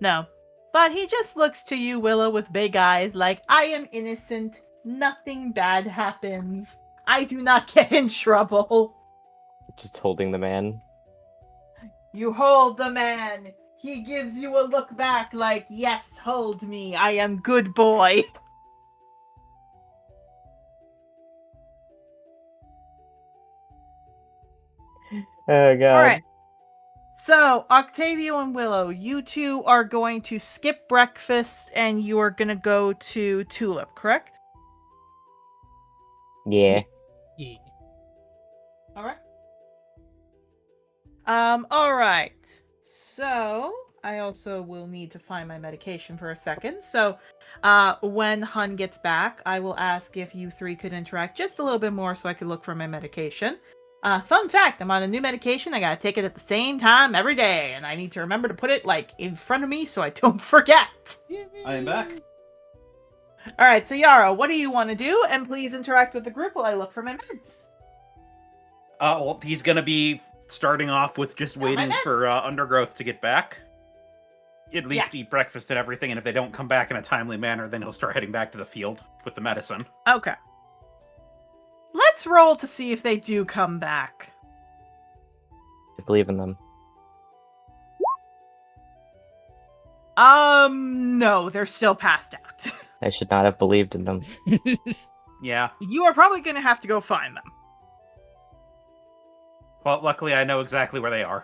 [SPEAKER 1] No. But he just looks to you, Willow, with big eyes like, I am innocent. Nothing bad happens. I do not get in trouble.
[SPEAKER 4] Just holding the man.
[SPEAKER 1] You hold the man. He gives you a look back like, yes, hold me. I am good boy.
[SPEAKER 4] Oh god.
[SPEAKER 1] Alright. So, Octavio and Willow, you two are going to skip breakfast and you are going to go to Tulip, correct?
[SPEAKER 4] Yeah.
[SPEAKER 2] Yeah.
[SPEAKER 1] Alright. Alright. So, I also will need to find my medication for a second. So, when Hun gets back, I will ask if you three could interact just a little bit more so I could look for my medication. Fun fact, I'm on a new medication. I gotta take it at the same time every day, and I need to remember to put it, like, in front of me so I don't forget.
[SPEAKER 3] I am back.
[SPEAKER 1] Alright, so Yara, what do you want to do? And please interact with the group while I look for my meds.
[SPEAKER 3] Well, he's gonna be starting off with just
[SPEAKER 1] Got my
[SPEAKER 3] waiting for
[SPEAKER 1] meds.
[SPEAKER 3] Undergrowth to get back. At least eat breakfast and everything, and if they don't come back in a timely manner, then he'll start heading back to the field with the medicine.
[SPEAKER 1] Okay. Let's Let's roll to see if they do come back.
[SPEAKER 4] I believe in them.
[SPEAKER 1] No, they're still passed out.
[SPEAKER 4] I should not have believed in them.
[SPEAKER 3] Yeah.
[SPEAKER 1] You are probably gonna have to go find them.
[SPEAKER 3] Well, luckily I know exactly where they are.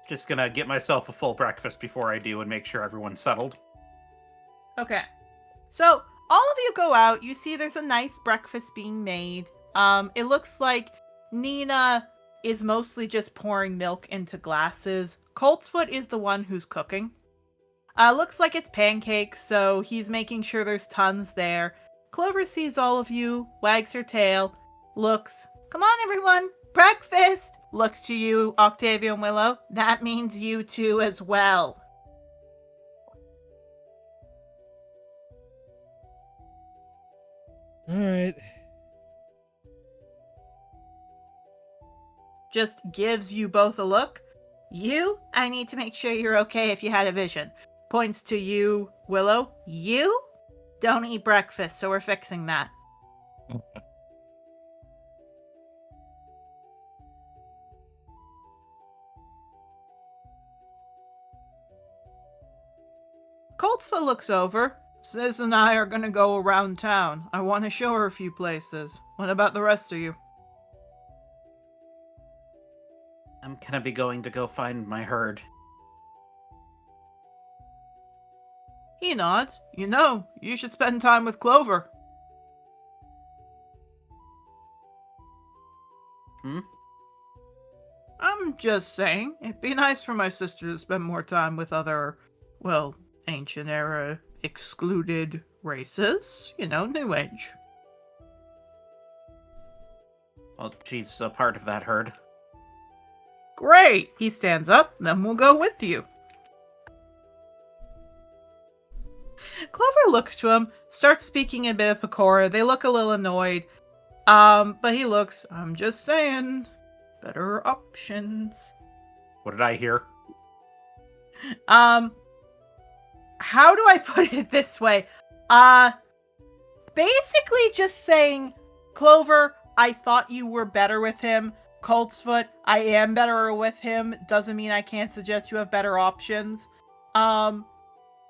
[SPEAKER 3] Just gonna get myself a full breakfast before I do and make sure everyone's settled.
[SPEAKER 1] Okay. So, all of you go out. You see there's a nice breakfast being made. It looks like Nina is mostly just pouring milk into glasses. Coltsfoot is the one who's cooking. Looks like it's pancakes, so he's making sure there's tons there. Clover sees all of you, wags her tail, looks, come on everyone, breakfast! Looks to you, Octavio and Willow. That means you two as well.
[SPEAKER 2] Alright.
[SPEAKER 1] Just gives you both a look. You, I need to make sure you're okay if you had a vision. Points to you, Willow. You don't eat breakfast, so we're fixing that. Coltsfoot looks over. Sis and I are gonna go around town. I want to show her a few places. What about the rest of you?
[SPEAKER 3] I'm gonna be going to go find my herd.
[SPEAKER 1] He nods. You know, you should spend time with Clover. I'm just saying, it'd be nice for my sister to spend more time with other, well, ancient era excluded races. You know, New Age.
[SPEAKER 3] Well, she's a part of that herd.
[SPEAKER 1] Great! He stands up, then we'll go with you. Clover looks to him, starts speaking a bit of Pecora. They look a little annoyed. But he looks, I'm just saying, better options.
[SPEAKER 3] What did I hear?
[SPEAKER 1] How do I put it this way? Basically just saying, Clover, I thought you were better with him. Coltsfoot, I am better with him. Doesn't mean I can't suggest you have better options.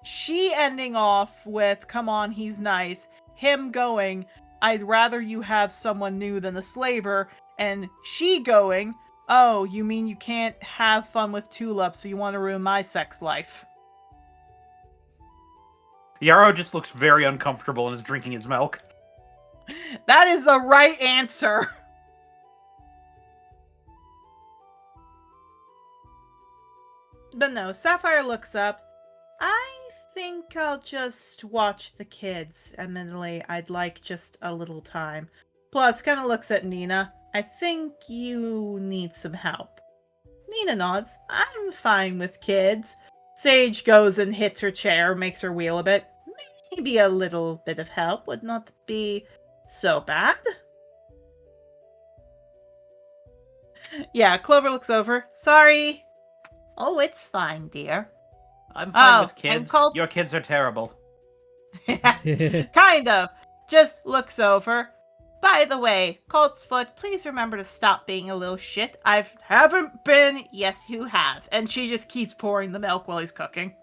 [SPEAKER 1] She ending off with, come on, he's nice. Him going, I'd rather you have someone new than the slaver. And she going, oh, you mean you can't have fun with Tulip, so you want to ruin my sex life.
[SPEAKER 3] Yarrow just looks very uncomfortable and is drinking his milk.
[SPEAKER 1] That is the right answer. But no, Sapphire looks up. I think I'll just watch the kids. Admittedly, I'd like just a little time. Plus, kind of looks at Nina. I think you need some help. Nina nods. I'm fine with kids. Sage goes and hits her chair, makes her wheel a bit. Maybe a little bit of help would not be so bad. Yeah, Clover looks over. Sorry. Oh, it's fine, dear.
[SPEAKER 3] I'm fine with
[SPEAKER 1] and
[SPEAKER 3] kids.
[SPEAKER 1] Colt-
[SPEAKER 3] Your kids are terrible.
[SPEAKER 1] Kind of. Just looks over. By the way, Coltsfoot, please remember to stop being a little shit. I haven't been. Yes, you have. And she just keeps pouring the milk while he's cooking.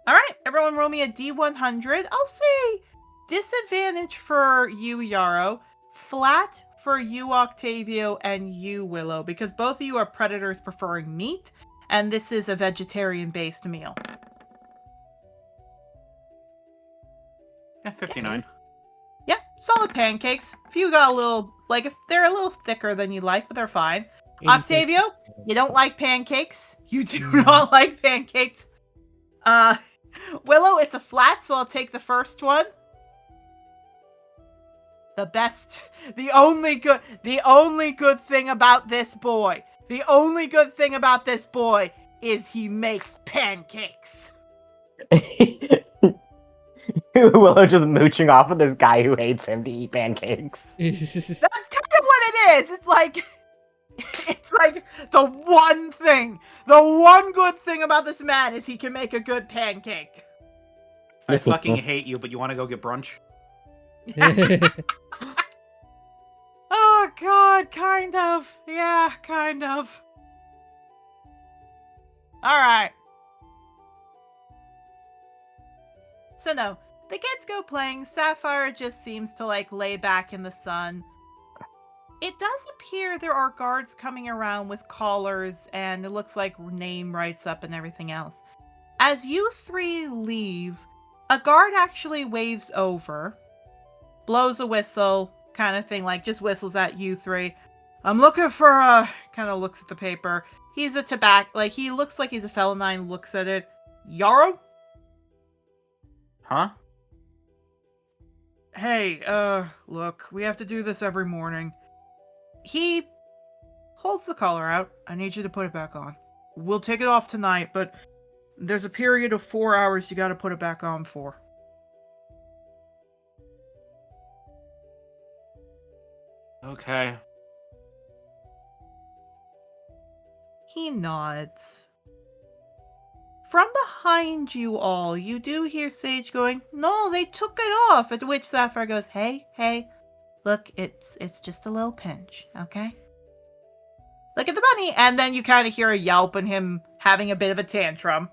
[SPEAKER 1] Alright, everyone roll me a D100. I'll say disadvantage for you, Yarrow. Flat for you, Octavio, and you, Willow, because both of you are predators preferring meat, and this is a vegetarian-based meal.
[SPEAKER 3] Yeah, 59.
[SPEAKER 1] Yeah, solid pancakes. If you got a little, like, if they're a little thicker than you like, but they're fine.
[SPEAKER 2] 86.
[SPEAKER 1] Octavio, you don't like pancakes. You do not like pancakes. Willow, it's a flat, so I'll take the first one. The best, the only good thing about this boy, is he makes pancakes.
[SPEAKER 4] Willow just mooching off of this guy who hates him to eat pancakes.
[SPEAKER 1] That's kind of what it is. It's like, It's like the one good thing about this man is he can make a good pancake.
[SPEAKER 3] I fucking hate you, but you want to go get brunch?
[SPEAKER 1] Oh god, kind of. Yeah, kind of. Alright. So no, the kids go playing. Sapphire just seems to like lay back in the sun. It does appear there are guards coming around with collars, and it looks like name writes up and everything else. As you three leave, a guard actually waves over, blows a whistle, kind of thing, like just whistles at you three. I'm looking for kind of looks at the paper. He's a he looks like he's a felonine, looks at it. Yarrow?
[SPEAKER 3] Huh?
[SPEAKER 1] Hey, look, we have to do this every morning. He holds the collar out. I need you to put it back on. We'll take it off tonight, but there's a period of 4 hours you gotta put it back on for.
[SPEAKER 3] Okay.
[SPEAKER 1] He nods. From behind you all, you do hear Sage going, "No, they took it off," at which Sapphire goes, Hey, look, it's just a little pinch, okay? Look at the bunny, and then you kind of hear a yelp and him having a bit of a tantrum.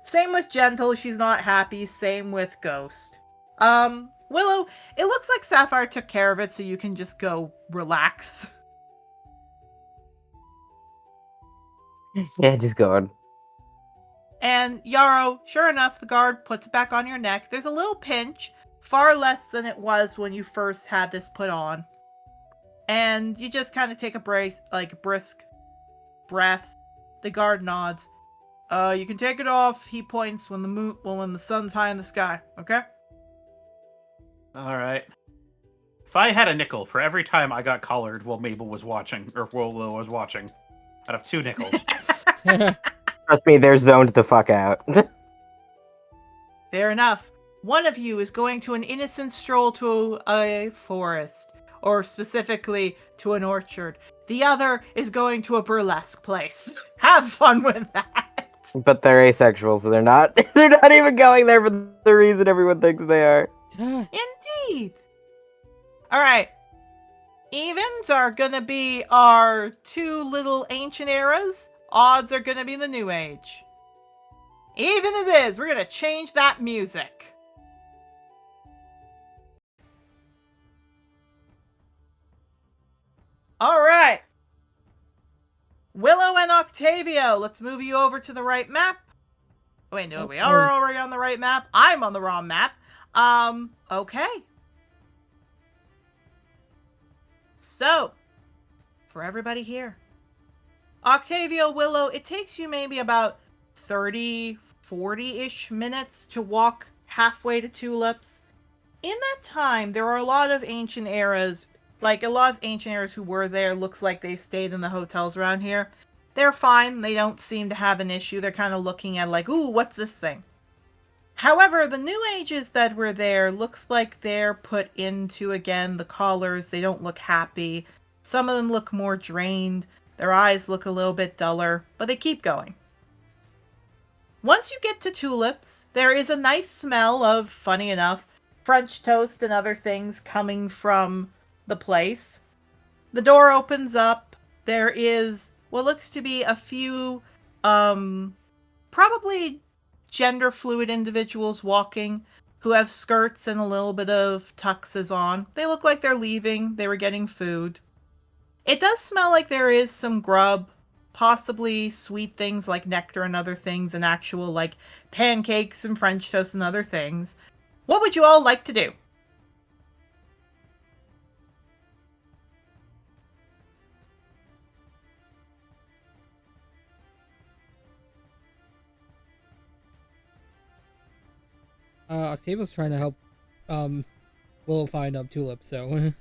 [SPEAKER 1] Same with Gentle, she's not happy, same with Ghost. Willow, it looks like Sapphire took care of it, so you can just go relax.
[SPEAKER 4] Yeah, just go on.
[SPEAKER 1] And Yarrow, sure enough, the guard puts it back on your neck. There's a little pinch, far less than it was when you first had this put on. And you just kind of take a brisk breath. The guard nods. You can take it off. He points when the sun's high in the sky. Okay?
[SPEAKER 3] All right. If I had a nickel for every time I got collared while Mabel was watching, or Willow was watching, I'd have 2 nickels.
[SPEAKER 4] Trust me, they're zoned the fuck out.
[SPEAKER 1] Fair enough. One of you is going to an innocent stroll to a forest, or specifically to an orchard. The other is going to a burlesque place. Have fun with that.
[SPEAKER 4] But they're asexual, so they're not even going there for the reason everyone thinks they are.
[SPEAKER 1] Indeed. All right. Evens are going to be our 2 little ancient eras. Odds are going to be the new age. Even it is. We're going to change that music. All right. Willow and Octavio, let's move you over to the right map. Wait, no, we are already on the right map. I'm on the wrong map. Okay. So, for everybody here, Octavio, Willow, it takes you maybe about 30, 40-ish minutes to walk halfway to Tulips. In that time, there are a lot of ancient eras, who were there, looks like they stayed in the hotels around here. They're fine. They don't seem to have an issue. They're kind of looking at like, ooh, what's this thing? However, the new ages that were there looks like they're put into, again, the collars. They don't look happy. Some of them look more drained. Their eyes look a little bit duller, but they keep going. Once you get to Tulips, there is a nice smell of, funny enough, French toast and other things coming from the place. The door opens up. There is what looks to be a few, probably gender fluid individuals walking who have skirts and a little bit of tuxes on. They look like they're leaving. They were getting food. It does smell like there is some grub, possibly sweet things like nectar and other things, and actual like pancakes and French toast and other things. What would you all like to do?
[SPEAKER 2] Octavio's trying to help Willow find Tulip, so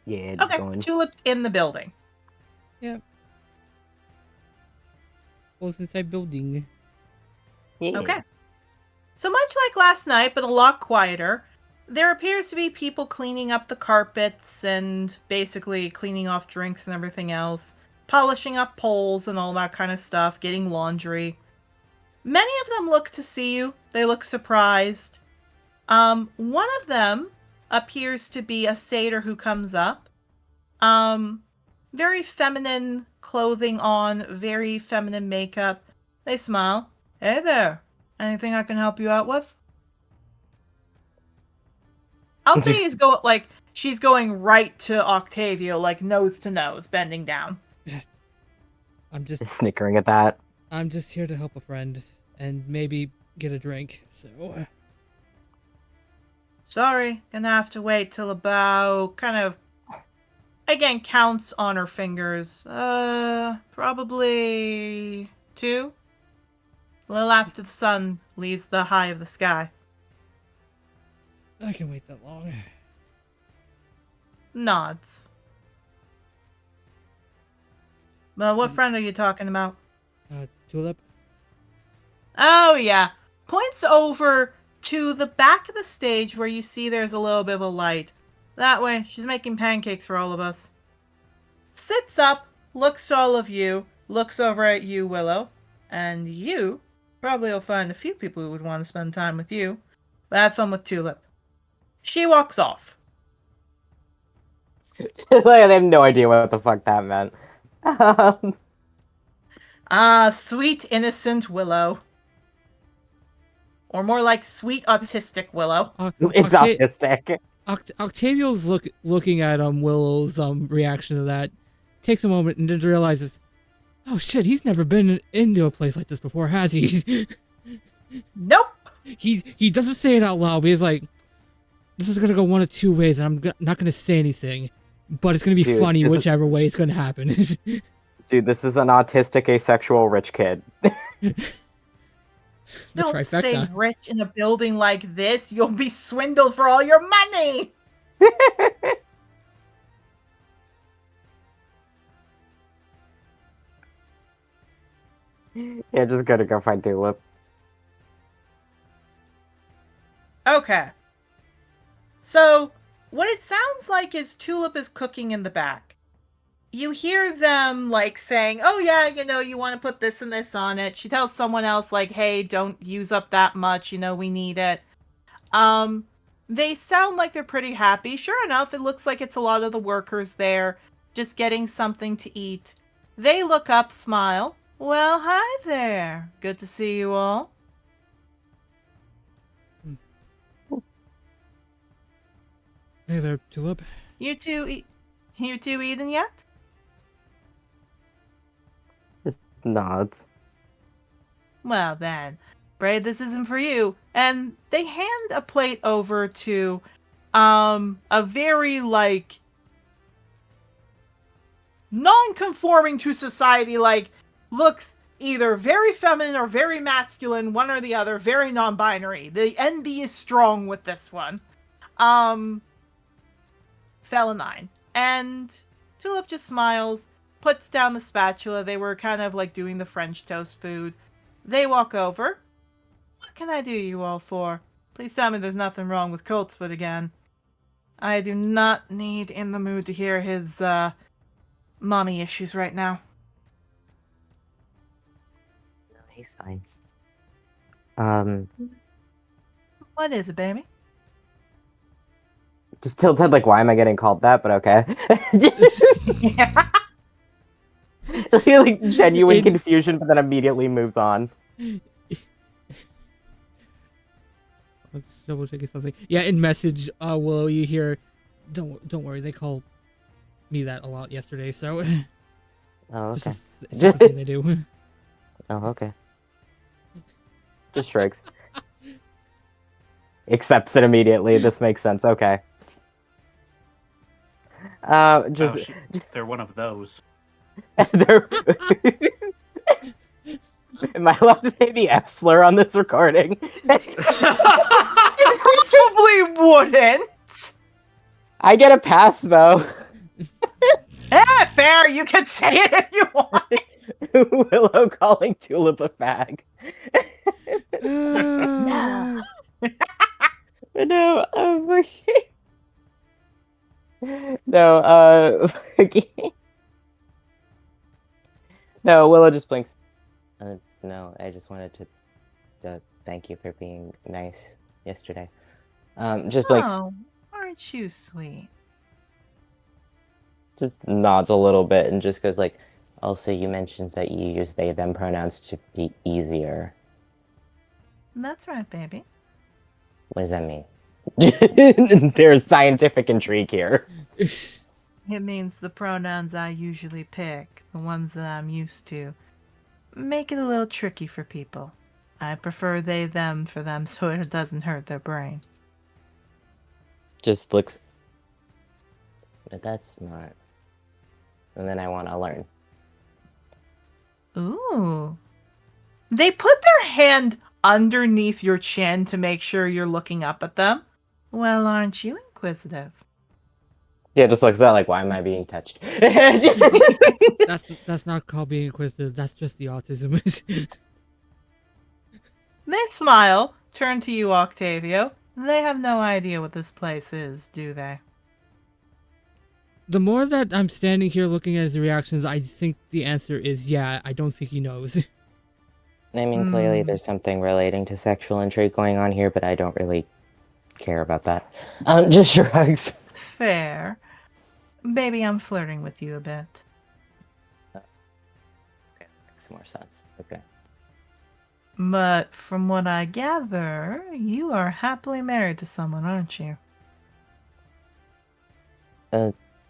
[SPEAKER 4] Yeah, just
[SPEAKER 1] Okay,
[SPEAKER 4] going.
[SPEAKER 1] Tulips in the building.
[SPEAKER 2] yeah. Goes inside building.
[SPEAKER 4] Yeah.
[SPEAKER 1] Okay. So much like last night, but a lot quieter, there appears to be people cleaning up the carpets and basically cleaning off drinks and everything else. polishing up poles and all that kind of stuff, getting laundry. Many of them look to see you. They look surprised. One of them appears to be a satyr who comes up. Very feminine clothing on, very feminine makeup. They smile. Hey there. Anything I can help you out with? I'll say she's going right to Octavio, like nose to nose, bending down.
[SPEAKER 2] I'm just
[SPEAKER 4] Snickering at that.
[SPEAKER 2] I'm just here to help a friend and maybe get a drink. So
[SPEAKER 1] Sorry, gonna have to wait till about kind of again counts on her fingers. Probably 2. A little after the sun leaves the high of the sky.
[SPEAKER 2] I can wait that long.
[SPEAKER 1] Nods. Well, what friend are you talking about?
[SPEAKER 2] Tulip.
[SPEAKER 1] Oh, yeah. Points over to the back of the stage where you see there's a little bit of a light. That way, she's making pancakes for all of us. Sits up, looks to all of you, looks over at you, Willow, and you probably will find a few people who would want to spend time with you. But have fun with Tulip. She walks off.
[SPEAKER 4] Like, they have no idea what the fuck that meant.
[SPEAKER 1] Sweet, innocent Willow. Or more like sweet, autistic Willow.
[SPEAKER 4] It's autistic.
[SPEAKER 2] Octavio's looking at Willow's reaction to that. Takes a moment and then realizes, oh shit, he's never been into a place like this before, has he?
[SPEAKER 1] Nope.
[SPEAKER 2] He doesn't say it out loud, but he's like, this is gonna go one of two ways, and I'm not gonna say anything, but it's gonna be funny whichever way it's gonna happen.
[SPEAKER 4] Dude, this is an autistic, asexual, rich kid.
[SPEAKER 1] Don't
[SPEAKER 2] trifecta.
[SPEAKER 1] say rich in a building like this. You'll be swindled for all your money.
[SPEAKER 4] Yeah, just gotta go find Tulip.
[SPEAKER 1] Okay. So, what it sounds like is Tulip is cooking in the back. You hear them, like, saying, oh yeah, you want to put this and this on it. She tells someone else, like, hey, don't use up that much, we need it. They sound like they're pretty happy. Sure enough, it looks like it's a lot of the workers there, just getting something to eat. They look up, smile. Well, hi there. Good to see you all.
[SPEAKER 2] Hey there, Tulip.
[SPEAKER 1] You two eating yet?
[SPEAKER 4] Just nods.
[SPEAKER 1] Well then, Braid, this isn't for you. And they hand a plate over to a very, like, non-conforming to society, like, looks either very feminine or very masculine, one or the other, very non-binary. The NB is strong with this one. Fell a 9. And Tulip just smiles, puts down the spatula. They were kind of like doing the French toast food. They walk over. What can I do you all for? Please tell me there's nothing wrong with Coltsfoot again. I do not need in the mood to hear his, mommy issues right now.
[SPEAKER 4] No, he's fine.
[SPEAKER 1] What is it, baby?
[SPEAKER 4] Just tilted, like, why am I getting called that? But okay. Like, genuine confusion, but then immediately moves on.
[SPEAKER 2] Let's just double checking something. Yeah, in message, Willow, you hear, don't worry, they called me that a lot yesterday, so
[SPEAKER 4] Oh, okay.
[SPEAKER 2] it's just a thing they do.
[SPEAKER 4] Oh, okay. Just shrugs. Accepts it immediately. This makes sense. Okay.
[SPEAKER 3] They're one of those.
[SPEAKER 4] They're... Am I allowed to say the F slur on this recording?
[SPEAKER 1] Probably wouldn't.
[SPEAKER 4] I get a pass though.
[SPEAKER 1] Yeah, fair. You can say it if you want.
[SPEAKER 4] Willow calling Tulip a fag.
[SPEAKER 2] No.
[SPEAKER 4] No, no, No, Willow just blinks. No, I just wanted to thank you for being nice yesterday. Just blinks.
[SPEAKER 1] Oh, aren't you sweet?
[SPEAKER 4] Just nods a little bit and just goes like, also you mentioned that you use they them pronouns to be easier.
[SPEAKER 1] That's right, baby.
[SPEAKER 4] What does that mean? There's scientific intrigue here.
[SPEAKER 1] It means the pronouns I usually pick, the ones that I'm used to, make it a little tricky for people. I prefer they, them for them so it doesn't hurt their brain.
[SPEAKER 4] Just looks. But that's not. And then I want to learn.
[SPEAKER 1] Ooh. They put their hand underneath your chin to make sure you're looking up at them. Well, aren't you inquisitive?
[SPEAKER 4] Yeah, just looks that like, why am I being touched?
[SPEAKER 2] That's not called being inquisitive. That's just the autism.
[SPEAKER 1] They smile, turn to you, Octavio. They have no idea what this place is, do they?
[SPEAKER 2] The more that I'm standing here looking at his reactions, I think the answer is yeah. I don't think he knows.
[SPEAKER 4] I mean, clearly there's something relating to sexual intrigue going on here, but I don't really care about that. Just shrugs.
[SPEAKER 1] Fair. Baby, I'm flirting with you a bit.
[SPEAKER 4] Okay, makes more sense. Okay.
[SPEAKER 1] But from what I gather, you are happily married to someone, aren't you?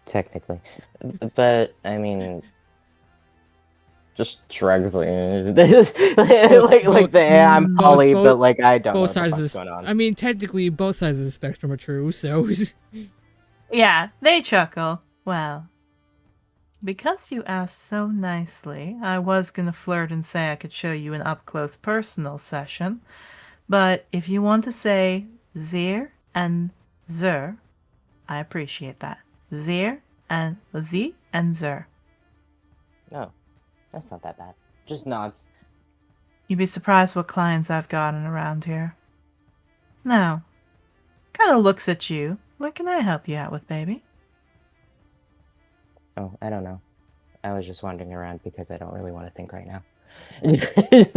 [SPEAKER 4] Technically. But, I mean... Just shrugs like I'm poly, but like I don't know what the fuck's going on.
[SPEAKER 2] I mean, technically, both sides of the spectrum are true. So,
[SPEAKER 1] Yeah, they chuckle. Well, because you asked so nicely, I was gonna flirt and say I could show you an up-close personal session. But if you want to say Zir and Zer, I appreciate that. Zir and Z and Zer.
[SPEAKER 4] No, that's not that bad. Just nods.
[SPEAKER 1] You'd be surprised what clients I've gotten around here. Now, kind of looks at you. What can I help you out with, baby?
[SPEAKER 4] Oh, I don't know. I was just wandering around because I don't really want to think right now.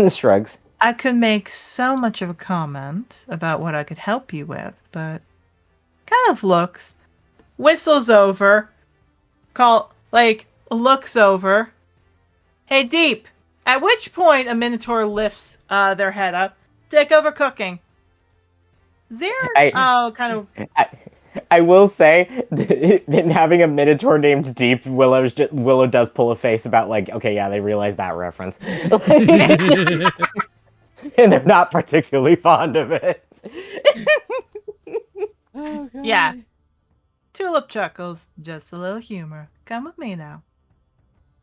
[SPEAKER 4] Shrugs.
[SPEAKER 1] I could make so much of a comment about what I could help you with, but kind of looks, whistles over, looks over. Hey, Deep! At which point a Minotaur lifts their head up. Take over cooking.
[SPEAKER 4] I will say, in having a Minotaur named Deep, Willow does pull a face about like, okay, yeah, they realize that reference. And they're not particularly fond of it.
[SPEAKER 2] oh, God.
[SPEAKER 1] Yeah. Tulip chuckles. Just a little humor. Come with me now.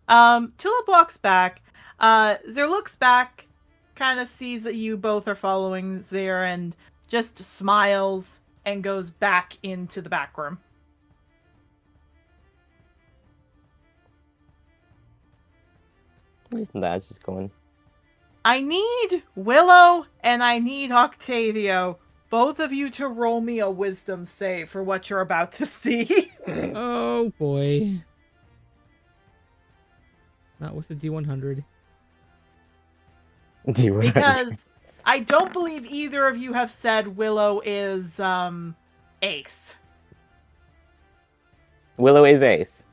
[SPEAKER 1] Tulip walks back. Zer looks back, kind of sees that you both are following Zer, and just smiles and goes back into the back room.
[SPEAKER 4] That's just going.
[SPEAKER 1] I need Willow and I need Octavio, both of you, to roll me a wisdom save for what you're about to see.
[SPEAKER 2] Oh boy. Not with the D100.
[SPEAKER 1] Because I don't believe either of you have said Willow is ace.
[SPEAKER 4] Willow is ace.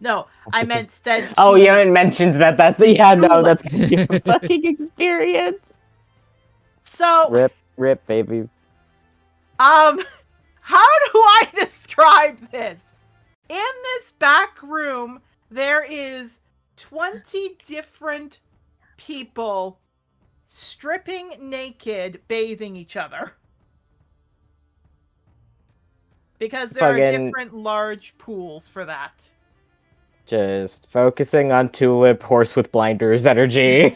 [SPEAKER 1] No, I meant said.
[SPEAKER 4] Oh, you haven't mentioned that. That's that's gonna be a fucking experience.
[SPEAKER 1] So
[SPEAKER 4] rip, baby.
[SPEAKER 1] How do I describe this? In this back room, there is 20 different people stripping naked, bathing each other. Because there are different large pools for that.
[SPEAKER 4] Just focusing on Tulip, horse with blinders energy.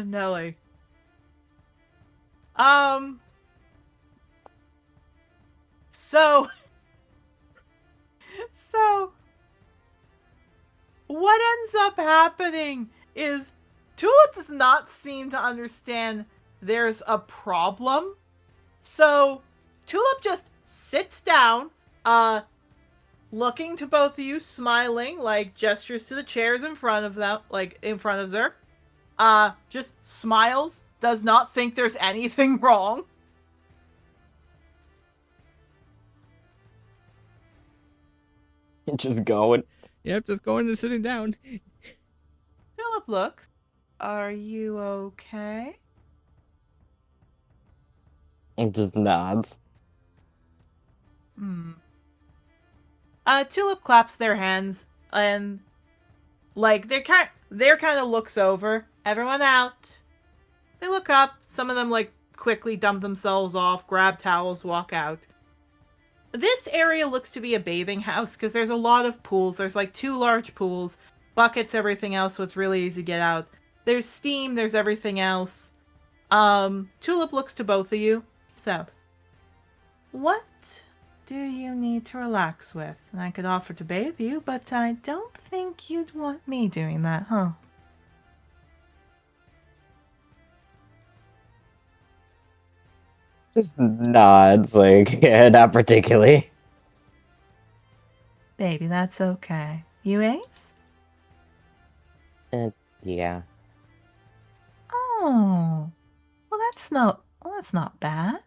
[SPEAKER 1] Nelly. So what ends up happening is Tulip does not seem to understand there's a problem. So Tulip just sits down, looking to both of you, smiling, like gestures to the chairs in front of them, like in front of her. Just smiles, does not think there's anything wrong.
[SPEAKER 4] Just going.
[SPEAKER 2] Yep, just going and sitting down.
[SPEAKER 1] Philip looks. Are you okay?
[SPEAKER 4] And just nods.
[SPEAKER 1] Tulip claps their hands and like their kind of looks over. Everyone out. They look up. Some of them like quickly dump themselves off, grab towels, walk out. This area looks to be a bathing house because there's a lot of pools. There's like 2 large pools, buckets, everything else, so it's really easy to get out. There's steam, there's everything else. Tulip looks to both of you. So, what do you need to relax with? And I could offer to bathe you, but I don't think you'd want me doing that, huh?
[SPEAKER 4] Just nods, like, yeah, not particularly.
[SPEAKER 1] Baby, that's okay. You Ace?
[SPEAKER 4] Yeah.
[SPEAKER 1] Oh, well that's not bad.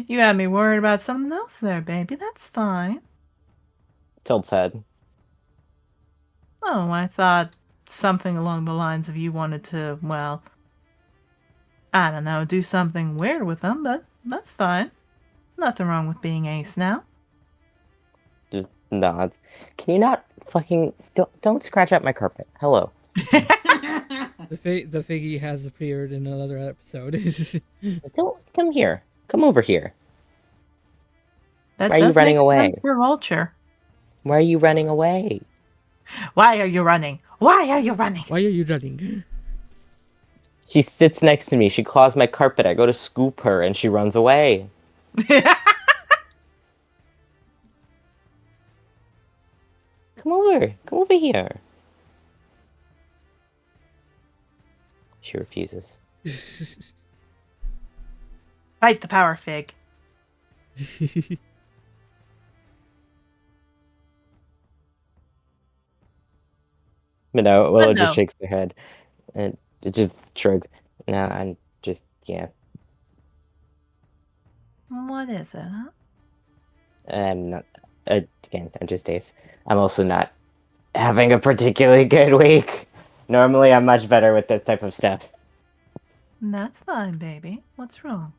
[SPEAKER 1] You had me worried about something else there, baby. That's fine.
[SPEAKER 4] Tilt's head.
[SPEAKER 1] Oh, I thought something along the lines of you wanted to, well, I don't know, do something weird with them, but that's fine. Nothing wrong with being Ace now.
[SPEAKER 4] Just nods. Can you not fucking... Don't scratch up my carpet. Hello.
[SPEAKER 2] The Figgy has appeared in another episode.
[SPEAKER 4] Don't... Come here. Come over here.
[SPEAKER 1] That
[SPEAKER 4] Why are you
[SPEAKER 1] does
[SPEAKER 4] running
[SPEAKER 1] make
[SPEAKER 4] away?
[SPEAKER 1] sense for Vulture.
[SPEAKER 4] Why are you running away?
[SPEAKER 1] Why are you running? Why are you running?
[SPEAKER 2] Why are you running?
[SPEAKER 4] She sits next to me. She claws my carpet. I go to scoop her, and she runs away. Come over. Come over here. She refuses.
[SPEAKER 1] Fight the power fig.
[SPEAKER 4] But no, Willow
[SPEAKER 1] no.
[SPEAKER 4] just shakes her head. And it just shrugs. No, I'm just, yeah.
[SPEAKER 1] What is it, huh?
[SPEAKER 4] I'm not, again, I'm just Ace. I'm also not having a particularly good week. Normally, I'm much better with this type of stuff.
[SPEAKER 1] That's fine, baby. What's wrong?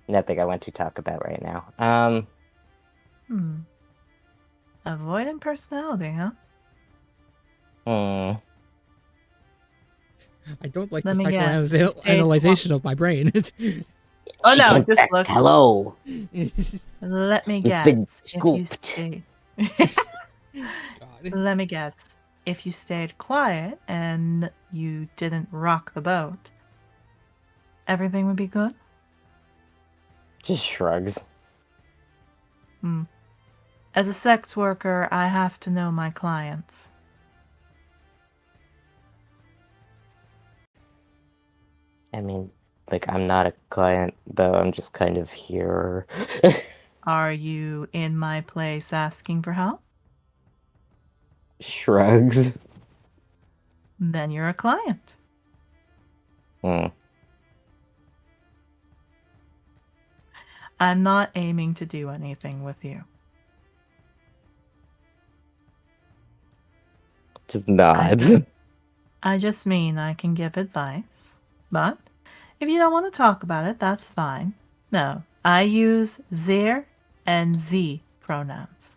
[SPEAKER 4] Nothing I want to talk about right now.
[SPEAKER 1] Avoidant personality, huh?
[SPEAKER 2] I don't like
[SPEAKER 1] Let
[SPEAKER 2] the
[SPEAKER 1] me guess. You stayed
[SPEAKER 2] psychoanalyzation of my brain.
[SPEAKER 1] Oh
[SPEAKER 4] She
[SPEAKER 1] no,
[SPEAKER 4] came
[SPEAKER 1] just
[SPEAKER 4] back.
[SPEAKER 1] look.
[SPEAKER 4] Hello.
[SPEAKER 1] Let me
[SPEAKER 4] You've
[SPEAKER 1] guess.
[SPEAKER 4] been
[SPEAKER 1] If you
[SPEAKER 4] scooped.
[SPEAKER 1] stayed...
[SPEAKER 2] God.
[SPEAKER 1] Let me guess. If you stayed quiet and you didn't rock the boat, everything would be good?
[SPEAKER 4] Just shrugs.
[SPEAKER 1] As a sex worker, I have to know my clients.
[SPEAKER 4] I mean, like, I'm not a client, though. I'm just kind of here.
[SPEAKER 1] Are you in my place asking for help?
[SPEAKER 4] Shrugs.
[SPEAKER 1] Then you're a client. I'm not aiming to do anything with you.
[SPEAKER 4] Just nods.
[SPEAKER 1] I just mean I can give advice. But if you don't want to talk about it, that's fine. No, I use "sehr" and "sie" pronouns.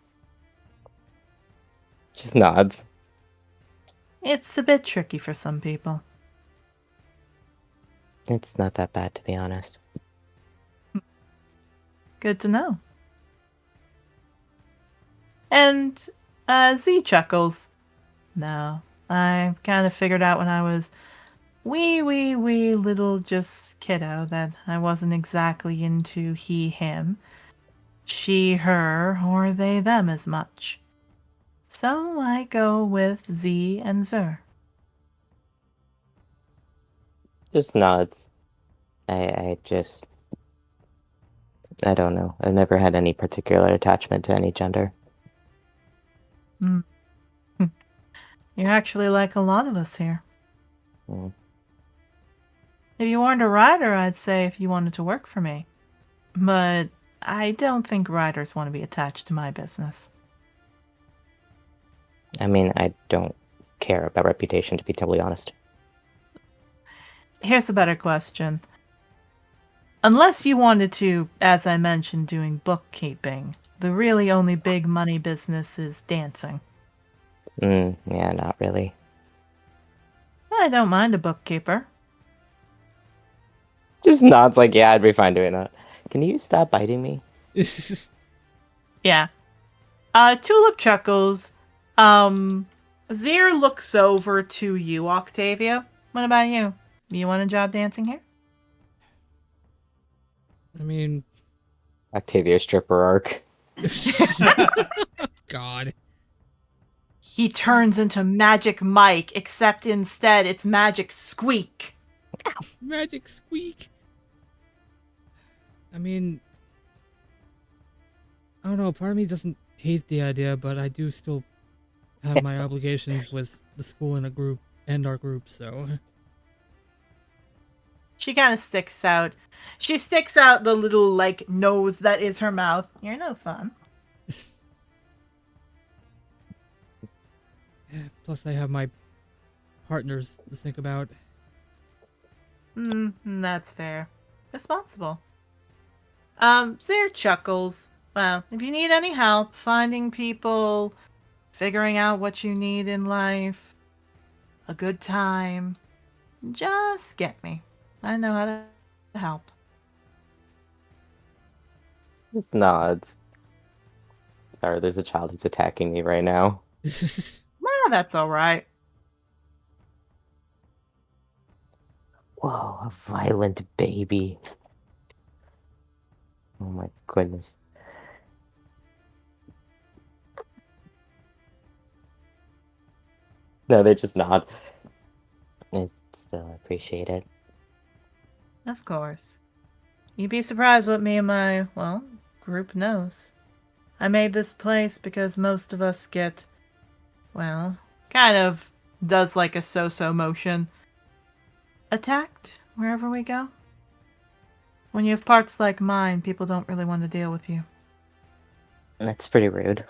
[SPEAKER 4] Just nods.
[SPEAKER 1] It's a bit tricky for some people.
[SPEAKER 4] It's not that bad, to be honest.
[SPEAKER 1] Good to know. And Z chuckles. No, I kind of figured out when I was wee little just kiddo that I wasn't exactly into he, him, she, her, or they, them as much. So I go with Z and Zer.
[SPEAKER 4] Just nods. I just, I don't know. I've never had any particular attachment to any gender.
[SPEAKER 1] Hmm. You're actually like a lot of us here.
[SPEAKER 4] Mm.
[SPEAKER 1] If you weren't a writer, I'd say if you wanted to work for me. But I don't think writers want to be attached to my business.
[SPEAKER 4] I mean, I don't care about reputation, to be totally honest.
[SPEAKER 1] Here's a better question. Unless you wanted to, as I mentioned, doing bookkeeping, the really only big money business is dancing.
[SPEAKER 4] Yeah, not really.
[SPEAKER 1] I don't mind a bookkeeper.
[SPEAKER 4] Just nods like, yeah, I'd be fine doing that. Can you stop biting me?
[SPEAKER 1] Yeah. Tulip chuckles. Zir looks over to you, Octavia. What about you? You want a job dancing here?
[SPEAKER 2] I mean,
[SPEAKER 4] Octavia stripper arc.
[SPEAKER 2] God.
[SPEAKER 1] He turns into Magic Mike, except instead it's Magic Squeak.
[SPEAKER 2] Magic squeak. I mean, I don't know. Part of me doesn't hate the idea, but I do still have my obligations with the school and our group. So
[SPEAKER 1] She kind of sticks out. She sticks out the little, like, nose that is her mouth. You're no fun.
[SPEAKER 2] plus I have my partners to think about.
[SPEAKER 1] That's fair. Responsible. Zare chuckles. Well, if you need any help finding people, figuring out what you need in life, a good time, just get me. I know how to help.
[SPEAKER 4] Just nods. Sorry, there's a child who's attacking me right now.
[SPEAKER 1] Well, that's alright.
[SPEAKER 4] Whoa, a violent baby. Oh my goodness. No, they just nod. I still appreciate it.
[SPEAKER 1] Of course. You'd be surprised what me and my, well, group knows. I made this place because most of us get, well, kind of does like a so-so motion. Attacked wherever we go. When you have parts like mine, people don't really want to deal with you.
[SPEAKER 4] That's pretty rude.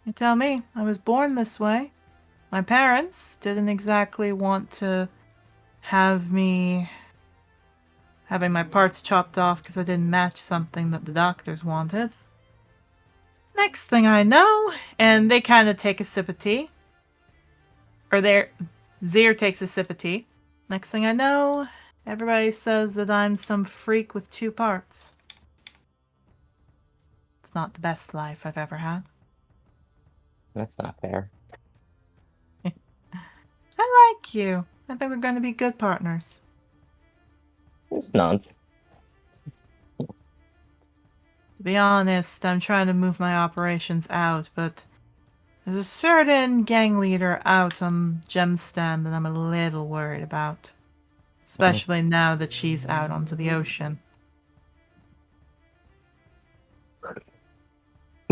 [SPEAKER 1] You tell me, I was born this way. My parents didn't exactly want to have me having my parts chopped off because I didn't match something that the doctors wanted. Next thing I know, and they kind of take a sip of tea. Or Zir takes a sip of tea. Next thing I know, everybody says that I'm some freak with two parts. It's not the best life I've ever had.
[SPEAKER 4] That's not fair.
[SPEAKER 1] I like you. I think we're going to be good partners.
[SPEAKER 4] Just nods.
[SPEAKER 1] To be honest, I'm trying to move my operations out, but there's a certain gang leader out on Gemstand that I'm a little worried about. Especially now that she's out onto the ocean.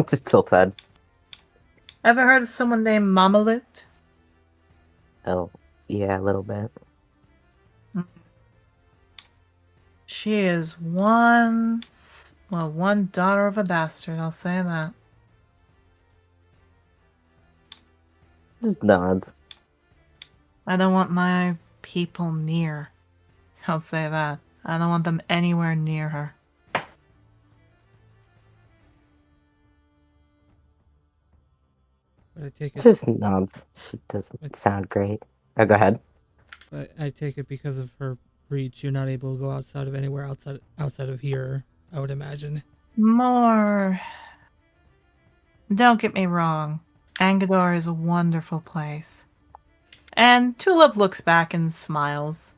[SPEAKER 4] Just tilt head.
[SPEAKER 1] Ever heard of someone named Mama Loot?
[SPEAKER 4] Oh, yeah, a little bit.
[SPEAKER 1] She is one daughter of a bastard, I'll say that.
[SPEAKER 4] Just nods.
[SPEAKER 1] I don't want my people near. I'll say that. I don't want them anywhere near her.
[SPEAKER 2] But I take it.
[SPEAKER 4] Just nods. She doesn't sound great. Oh, go ahead.
[SPEAKER 2] But I take it because of her reach, you're not able to go outside of anywhere outside of here. I would imagine.
[SPEAKER 1] More. Don't get me wrong. Angador is a wonderful place. And Tulip looks back and smiles.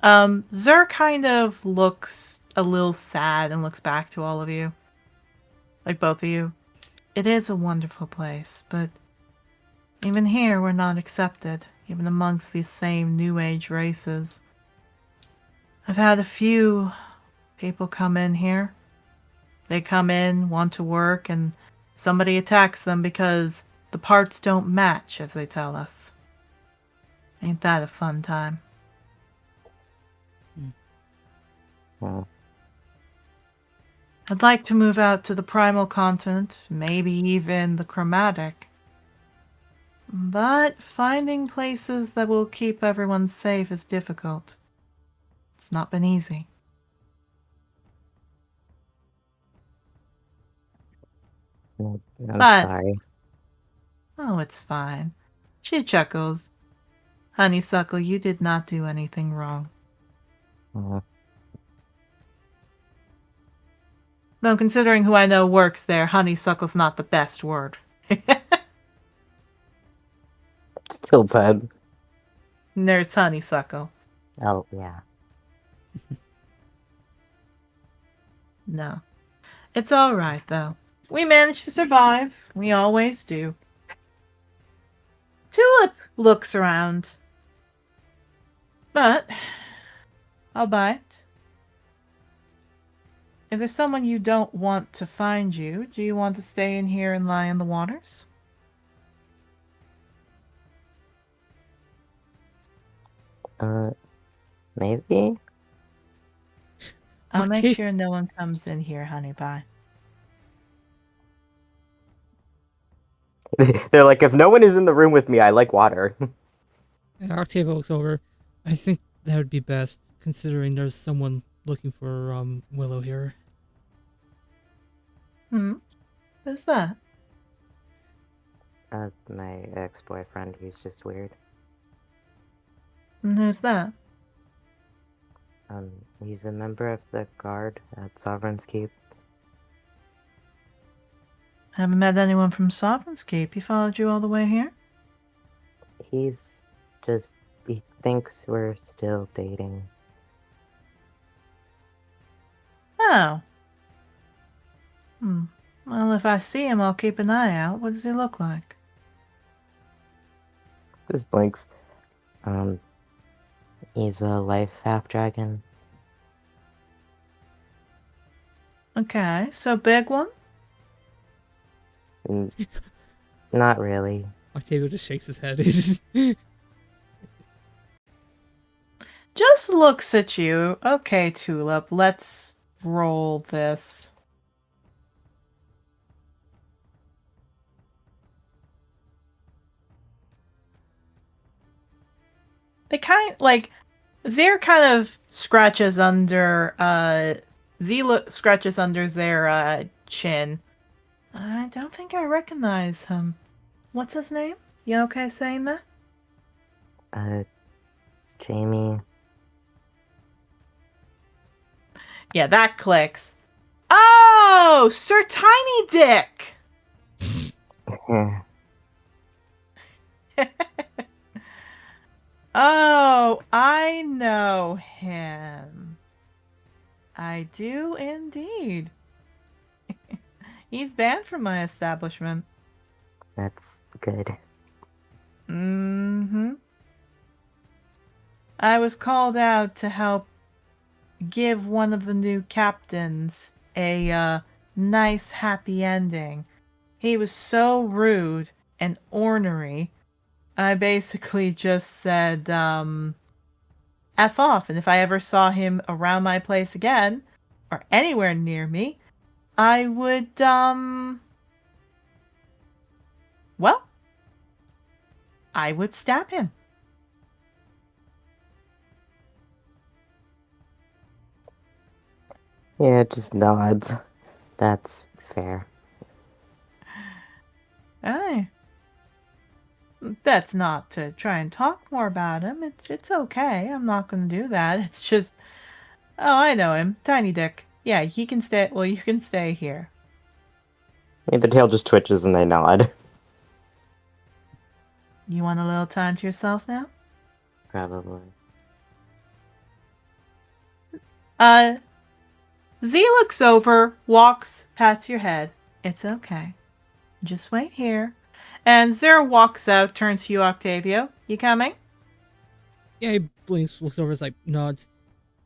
[SPEAKER 1] Zer kind of looks a little sad and looks back to all of you. Like both of you. It is a wonderful place, but Even here, we're not accepted, even amongst these same New Age races. I've had a few people come in here. They come in, want to work, and somebody attacks them because the parts don't match, as they tell us. Ain't that a fun time?
[SPEAKER 4] Well,
[SPEAKER 1] I'd like to move out to the primal continent, maybe even the chromatic. But finding places that will keep everyone safe is difficult. It's not been easy.
[SPEAKER 4] I'm
[SPEAKER 1] But,
[SPEAKER 4] sorry.
[SPEAKER 1] oh, it's fine. She chuckles. Honeysuckle, you did not do anything wrong.
[SPEAKER 4] Uh,
[SPEAKER 1] Though considering who I know works there, honeysuckle's not the best word.
[SPEAKER 4] Still dead.
[SPEAKER 1] Nurse Honeysuckle.
[SPEAKER 4] Oh, yeah.
[SPEAKER 1] No. It's alright, though. We managed to survive. We always do. Tulip looks around. But, I'll bite. If there's someone you don't want to find you, do you want to stay in here and lie in the waters?
[SPEAKER 4] Maybe?
[SPEAKER 1] I'll make
[SPEAKER 2] Okay.
[SPEAKER 1] sure no one comes in here, honey pie.
[SPEAKER 4] They're like, if no one is in the room with me, I like water.
[SPEAKER 2] Octavia looks over. I think that would be best, considering there's someone looking for Willow here.
[SPEAKER 1] Who's that?
[SPEAKER 4] My ex-boyfriend, he's just weird.
[SPEAKER 1] And who's that?
[SPEAKER 4] He's a member of the guard at Sovereign's Keep.
[SPEAKER 1] Haven't met anyone from Sovereign's Keep. He followed you all the way here?
[SPEAKER 4] He thinks we're still dating.
[SPEAKER 1] Oh. Well, if I see him, I'll keep an eye out. What does he look like?
[SPEAKER 4] Just blinks. He's a life half-dragon.
[SPEAKER 1] Okay, so big one?
[SPEAKER 4] Not really.
[SPEAKER 2] Octavia just shakes his head.
[SPEAKER 1] Just looks at you. Okay, Tulip, let's roll this. They Zare kind of scratches under, scratches under their, chin. I don't think I recognize him. What's his name? You okay saying that?
[SPEAKER 4] Jamie.
[SPEAKER 1] Yeah, that clicks. Oh, Sir Tiny Dick! Oh, I know him. I do indeed. He's banned from my establishment.
[SPEAKER 4] That's good.
[SPEAKER 1] Mm-hmm. I was called out to help give one of the new captains a nice happy ending. He was so rude and ornery. I basically just said, F off, and if I ever saw him around my place again, or anywhere near me, I would, well, I would stab him.
[SPEAKER 4] Yeah, just nods. That's fair.
[SPEAKER 1] Aye. That's not to try and talk more about him. It's okay. I'm not going to do that. It's just, oh, I know him. Tiny Dick. Yeah, he can stay. Well, you can stay here.
[SPEAKER 4] Yeah, the tail just twitches and they nod.
[SPEAKER 1] You want a little time to yourself now?
[SPEAKER 4] Probably.
[SPEAKER 1] Z looks over, walks, pats your head. It's okay. Just wait here. And Zara walks out, turns to you, Octavio. You coming?
[SPEAKER 2] Yeah, he blinks, looks over, is like, nods.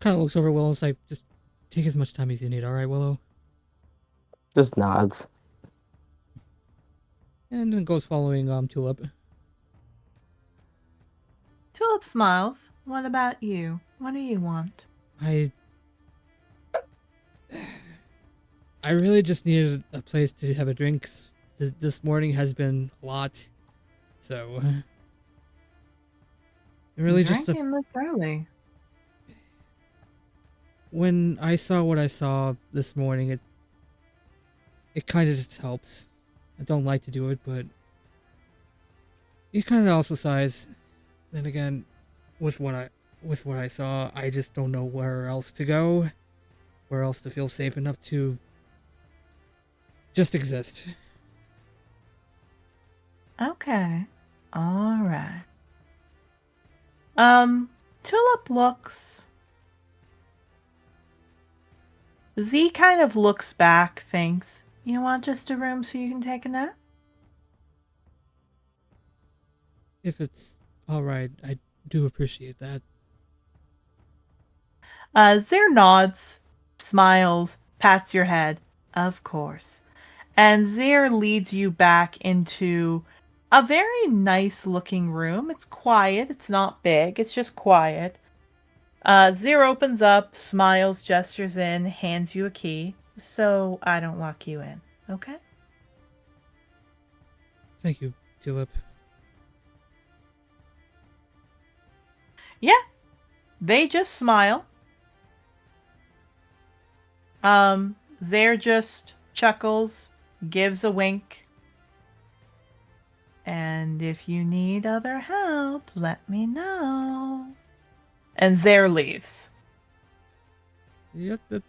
[SPEAKER 2] Kind of looks over Willow, is like, just take as much time as you need, alright, Willow?
[SPEAKER 4] Just nods.
[SPEAKER 2] And then goes following Tulip.
[SPEAKER 1] Tulip smiles. What about you? What do you want?
[SPEAKER 2] I really just needed a place to have a drink. This morning has been a lot, so really just
[SPEAKER 1] Drinking this early.
[SPEAKER 2] when I saw what I saw this morning, it kind of just helps. I don't like to do it, but it kind of also sighs. Then again, with what I saw, I just don't know where else to go, where else to feel safe enough to just exist.
[SPEAKER 1] Okay. All right. Tulip looks. Z kind of looks back, thinks, you want just a room so you can take a nap?
[SPEAKER 2] If it's alright, I do appreciate that.
[SPEAKER 1] Zare nods, smiles, pats your head. Of course. And Zare leads you back into a very nice looking room. It's quiet, it's not big, it's just quiet. Zare opens up, smiles, gestures in, hands you a key, so I don't lock you in, okay?
[SPEAKER 2] Thank you, Tulip.
[SPEAKER 1] Yeah, they just smile. Zare just chuckles, gives a wink. And if you need other help, let me know. And Zare leaves.
[SPEAKER 2] Yeah, there's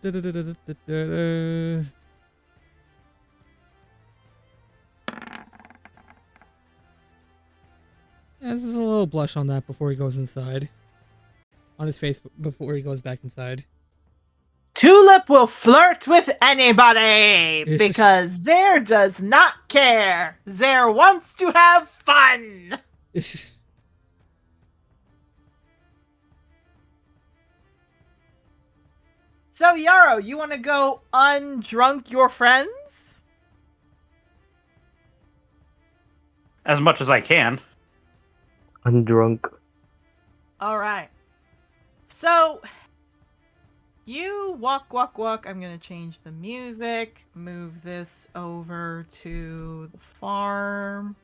[SPEAKER 2] a little blush on that before he goes inside. On his face before he goes back inside.
[SPEAKER 1] Tulip will flirt with anybody because Zare does not care. Zare wants to have fun. So, Yarrow, you want to go undrunk your friends?
[SPEAKER 3] As much as I can.
[SPEAKER 4] I'm drunk.
[SPEAKER 1] All right. So, you walk. I'm going to change the music, move this over to the farm.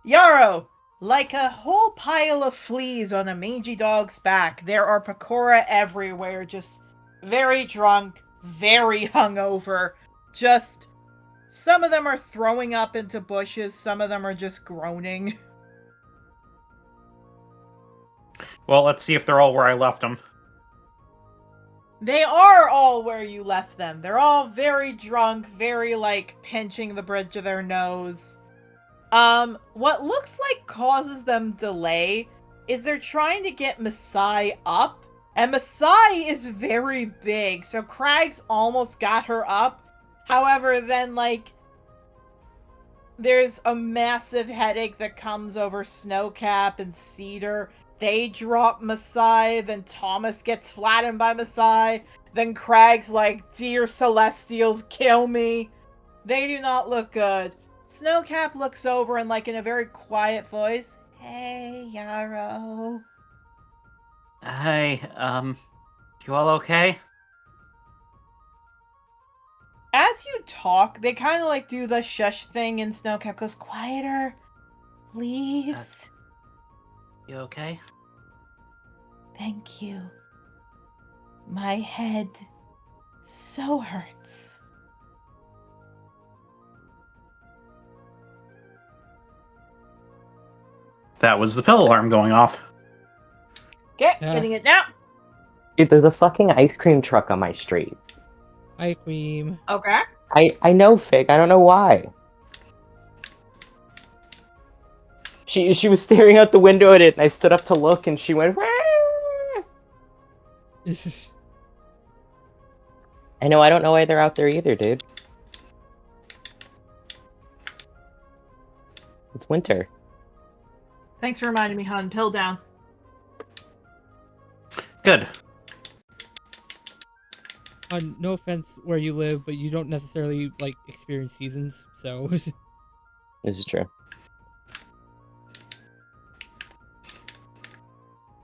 [SPEAKER 1] Yarrow, like a whole pile of fleas on a mangy dog's back, there are Pecora everywhere, just very drunk, very hungover. Just, some of them are throwing up into bushes, some of them are just groaning.
[SPEAKER 3] Well, let's see if they're all where I left them.
[SPEAKER 1] They are all where you left them. They're all very drunk, very, like, pinching the bridge of their nose. What looks like causes them delay is they're trying to get Masai up, and Masai is very big, so Crag's almost got her up. However, then, like, there's a massive headache that comes over Snowcap and Cedar. They drop Masai, then Thomas gets flattened by Masai, then Crag's like, dear Celestials, kill me. They do not look good. Snowcap looks over and, like, in a very quiet voice, hey, Yarrow.
[SPEAKER 3] Hey, you all okay?
[SPEAKER 1] As you talk, they kind of, like, do the shush thing, and Snowcap goes, quieter, please.
[SPEAKER 3] You okay?
[SPEAKER 1] Thank you. My head so hurts.
[SPEAKER 3] That was the pill alarm going off.
[SPEAKER 1] Okay,
[SPEAKER 2] Yeah.
[SPEAKER 1] getting it now.
[SPEAKER 4] Dude, there's a fucking ice cream truck on my street.
[SPEAKER 2] Hi, cream.
[SPEAKER 1] Okay.
[SPEAKER 4] I know, Fig. I don't know why. She was staring out the window at it, and I stood up to look, and she went. Wah! I know. I don't know why they're out there either, dude. It's winter.
[SPEAKER 1] Thanks for reminding me, hon. Pill down.
[SPEAKER 3] Good.
[SPEAKER 2] No offense where you live, but you don't necessarily like experience seasons, so.
[SPEAKER 4] This is true.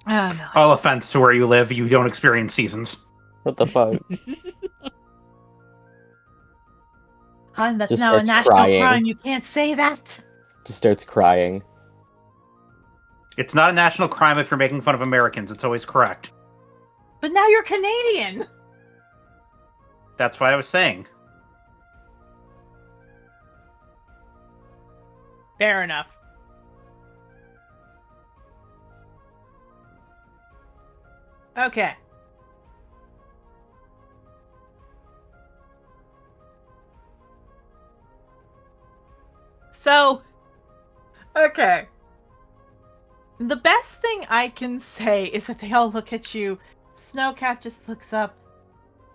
[SPEAKER 1] Oh, no.
[SPEAKER 3] All offense to where you live, you don't experience seasons.
[SPEAKER 4] What the fuck?
[SPEAKER 1] Hon, that's
[SPEAKER 4] Just
[SPEAKER 1] now a
[SPEAKER 4] starts
[SPEAKER 1] national
[SPEAKER 4] crying.
[SPEAKER 1] crime. You can't say that.
[SPEAKER 4] Just starts crying.
[SPEAKER 3] It's not a national crime if you're making fun of Americans. It's always correct.
[SPEAKER 1] But now you're Canadian.
[SPEAKER 3] That's what I was saying.
[SPEAKER 1] Fair enough. Okay. So, okay. The best thing I can say is that they all look at you. Snowcap just looks up.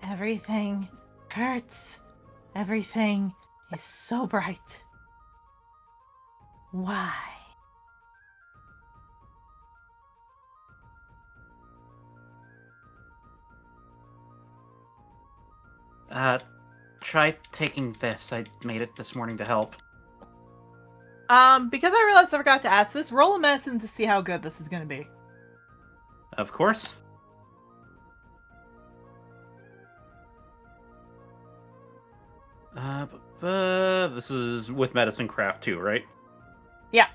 [SPEAKER 1] Everything hurts. Everything is so bright. Why?
[SPEAKER 3] Try taking this. I made it this morning to help.
[SPEAKER 1] Because I realized I forgot to ask this, roll a medicine to see how good this is gonna be.
[SPEAKER 3] Of course. This is with medicine craft too, right?
[SPEAKER 1] Yeah.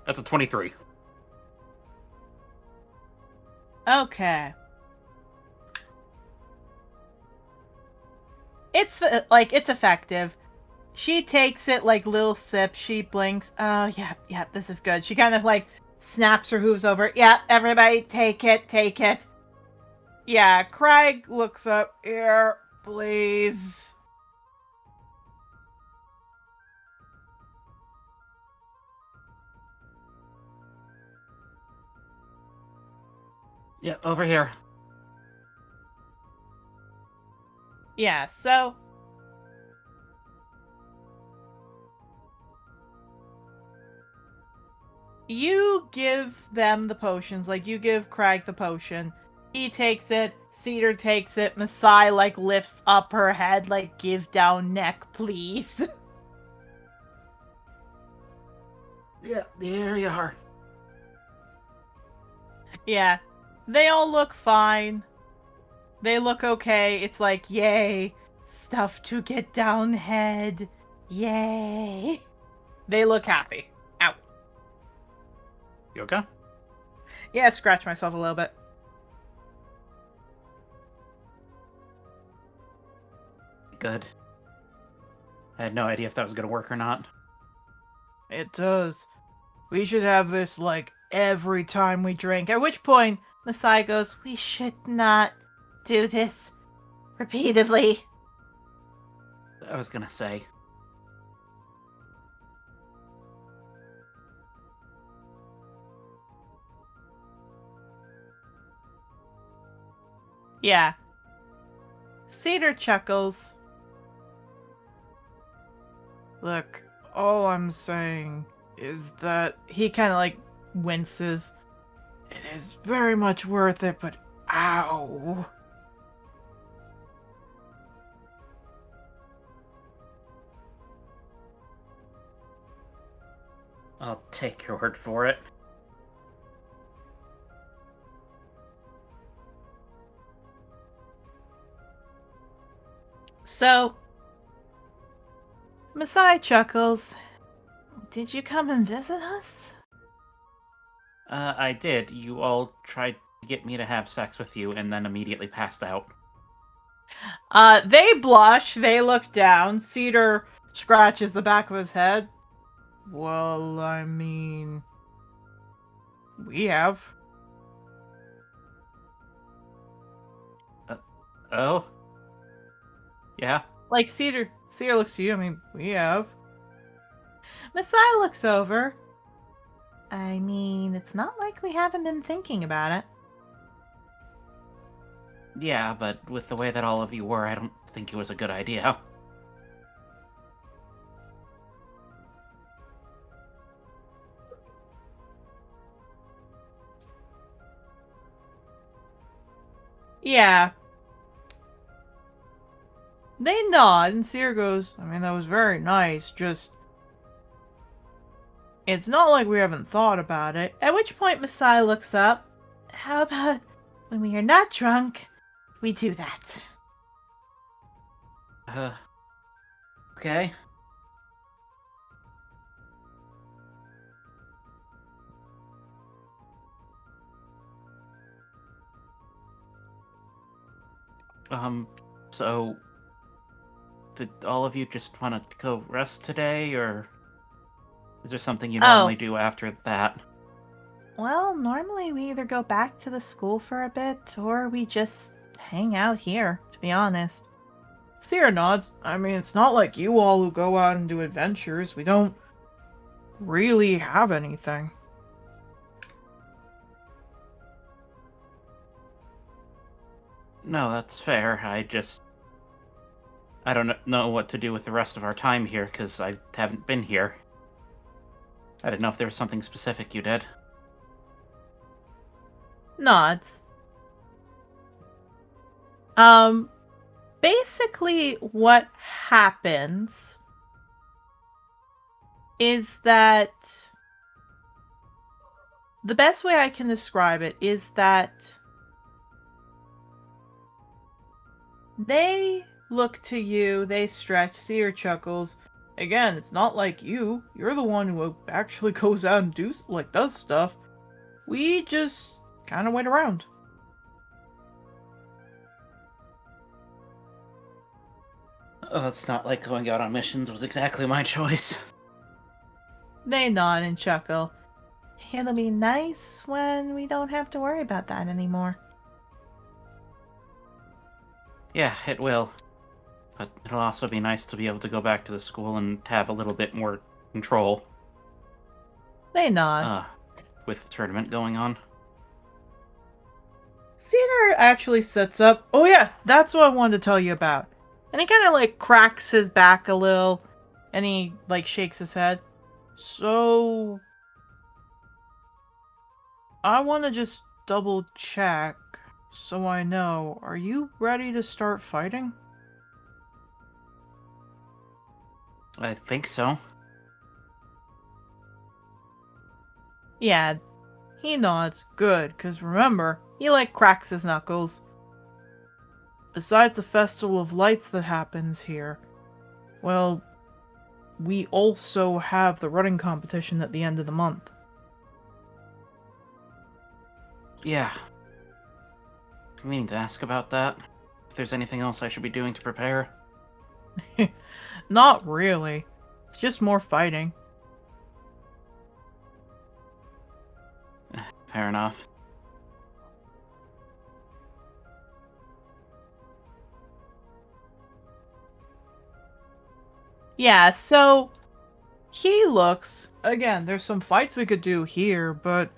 [SPEAKER 3] That's a 23.
[SPEAKER 1] Okay. It's it's effective. She takes it like little sips. She blinks. Oh yeah, this is good. She kind of like snaps her hooves over. Yeah, everybody, take it, take it. Yeah, Craig looks up. Here, please.
[SPEAKER 3] Yeah, over here.
[SPEAKER 1] Yeah, so you give them the potions, like you give Craig the potion. He takes it, Cedar takes it, Masai like lifts up her head, like give down neck, please.
[SPEAKER 3] Yeah, there you are.
[SPEAKER 1] Yeah. They all look fine. They look okay. It's like, yay, stuff to get down head. Yay. They look happy. Ow.
[SPEAKER 3] You okay?
[SPEAKER 1] Yeah, I scratched myself a little bit.
[SPEAKER 3] Good. I had no idea if that was gonna work or not.
[SPEAKER 1] It does. We should have this, like, every time we drink. At which point, Masai goes, we should not do this repeatedly.
[SPEAKER 3] I was gonna say.
[SPEAKER 1] Yeah. Cedar chuckles. Look, all I'm saying is that he kind of like winces. It is very much worth it, but ow.
[SPEAKER 3] I'll take your word for it.
[SPEAKER 1] So, Masai chuckles. Did you come and visit us?
[SPEAKER 3] I did. You all tried to get me to have sex with you and then immediately passed out.
[SPEAKER 1] They blush, they look down. Cedar scratches the back of his head. Well, I mean, we have.
[SPEAKER 3] Oh? Yeah?
[SPEAKER 1] Like, Cedar looks to you. I mean, we have. Messiah looks over. I mean, it's not like we haven't been thinking about it.
[SPEAKER 3] Yeah, but with the way that all of you were, I don't think it was a good idea.
[SPEAKER 1] Yeah. They nod, and Seer goes, I mean, that was very nice, just... It's not like we haven't thought about it. At which point Messiah looks up. How about when we are not drunk, we do that?
[SPEAKER 3] Okay. So... Did all of you just want to go rest today, or... Is there something you normally do after that?
[SPEAKER 1] Well, normally we either go back to the school for a bit, or we just hang out here, to be honest. Sierra nods. I mean, it's not like you all who go out and do adventures. We don't really have anything.
[SPEAKER 3] No, that's fair. I don't know what to do with the rest of our time here, because I haven't been here. I didn't know if there was something specific you did.
[SPEAKER 1] Nods. Basically what happens is that the best way I can describe it is that they look to you, they stretch, Seer chuckles. Again, it's not like you're the one who actually goes out and does stuff. We just kind of wait around.
[SPEAKER 3] Oh, it's not like going out on missions was exactly my choice.
[SPEAKER 1] They nod and chuckle. It'll be nice when we don't have to worry about that anymore.
[SPEAKER 3] Yeah, it will. But it'll also be nice to be able to go back to the school and have a little bit more control.
[SPEAKER 1] They nod.
[SPEAKER 3] With the tournament going on.
[SPEAKER 1] Cedar actually sits up. Oh yeah, that's what I wanted to tell you about. And he kind of like cracks his back a little, and he like shakes his head. So, I want to just double check so I know. Are you ready to start fighting?
[SPEAKER 3] I think so.
[SPEAKER 1] Yeah, he nods. Good, because remember, he like cracks his knuckles. Besides the Festival of Lights that happens here, well, we also have the running competition at the end of the month.
[SPEAKER 3] Yeah. I'm meaning to ask about that. If there's anything else I should be doing to prepare.
[SPEAKER 1] Not really. It's just more fighting.
[SPEAKER 3] Fair enough.
[SPEAKER 1] Yeah, so he looks, again, there's some fights we could do here, but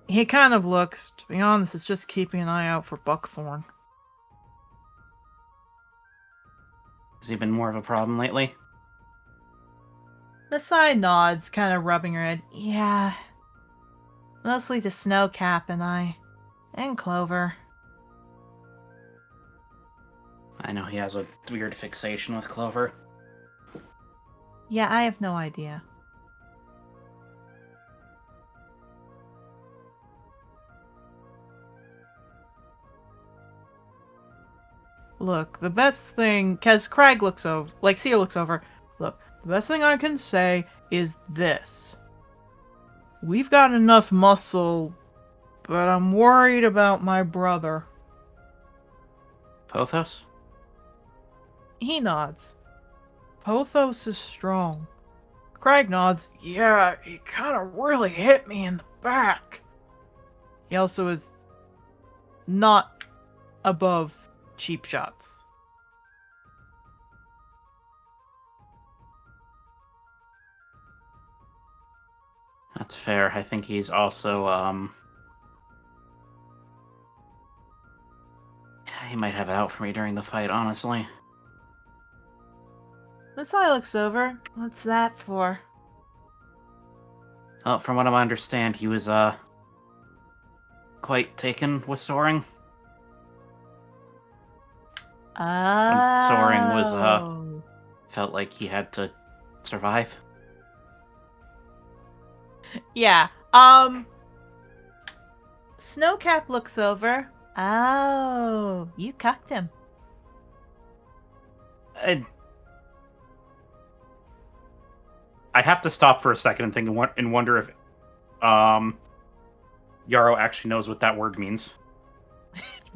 [SPEAKER 1] he kind of looks, to be honest, it's just keeping an eye out for Buckthorn.
[SPEAKER 3] Has he been more of a problem lately?
[SPEAKER 1] Messiah nods, kind of rubbing her head. Yeah. Mostly the Snowcap and I. And Clover.
[SPEAKER 3] I know he has a weird fixation with Clover.
[SPEAKER 1] Yeah, I have no idea. Look, the best thing, because Craig looks over, like Sia looks over, look, the best thing I can say is this. We've got enough muscle, but I'm worried about my brother.
[SPEAKER 3] Pothos?
[SPEAKER 1] He nods. Pothos is strong. Craig nods. Yeah, he kind of really hit me in the back. He also is not above cheap shots.
[SPEAKER 3] That's fair. I think he's also, he might have it out for me during the fight, honestly.
[SPEAKER 1] Messiah looks over. What's that for?
[SPEAKER 3] Well, from what I understand, he was, quite taken with soaring. And soaring was, felt like he had to survive.
[SPEAKER 1] Yeah. Snowcap looks over. Oh, you cucked him.
[SPEAKER 3] I have to stop for a second and think and wonder if Yarrow actually knows what that word means.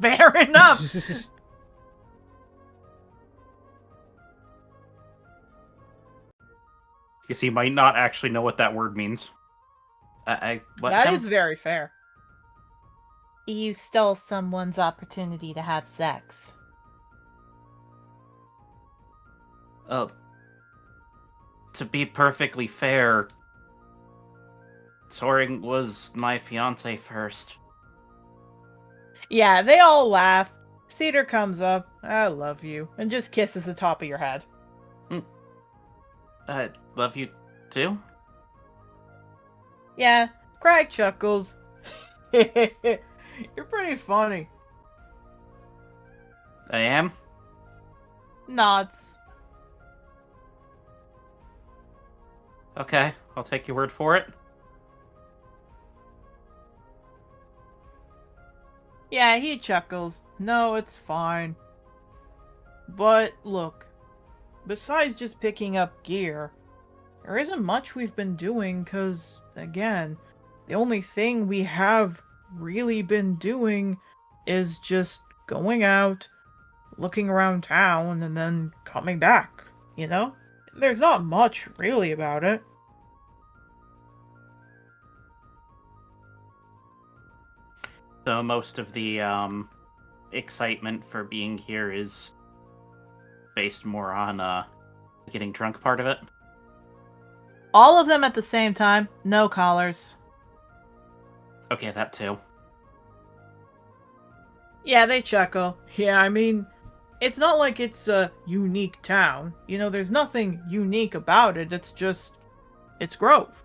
[SPEAKER 1] Fair enough.
[SPEAKER 3] Because he might not actually know what that word means.
[SPEAKER 1] That is very fair. You stole someone's opportunity to have sex.
[SPEAKER 3] To be perfectly fair, Soaring was my fiance first.
[SPEAKER 1] Yeah, they all laugh. Cedar comes up. I love you. And just kisses the top of your head.
[SPEAKER 3] I love you too?
[SPEAKER 1] Yeah, Craig chuckles. You're pretty funny.
[SPEAKER 3] I am?
[SPEAKER 1] Nods.
[SPEAKER 3] Okay, I'll take your word for it.
[SPEAKER 1] Yeah, he chuckles. No, it's fine. But look, besides just picking up gear, there isn't much we've been doing because, again, the only thing we have really been doing is just going out, looking around town, and then coming back, you know? There's not much really about it.
[SPEAKER 3] So most of the excitement for being here is based more on getting drunk part of it.
[SPEAKER 1] All of them at the same time, no collars.
[SPEAKER 3] Okay, that too.
[SPEAKER 1] Yeah, they chuckle. Yeah, I mean, it's not like it's a unique town. You know, there's nothing unique about it. It's just, it's Grove.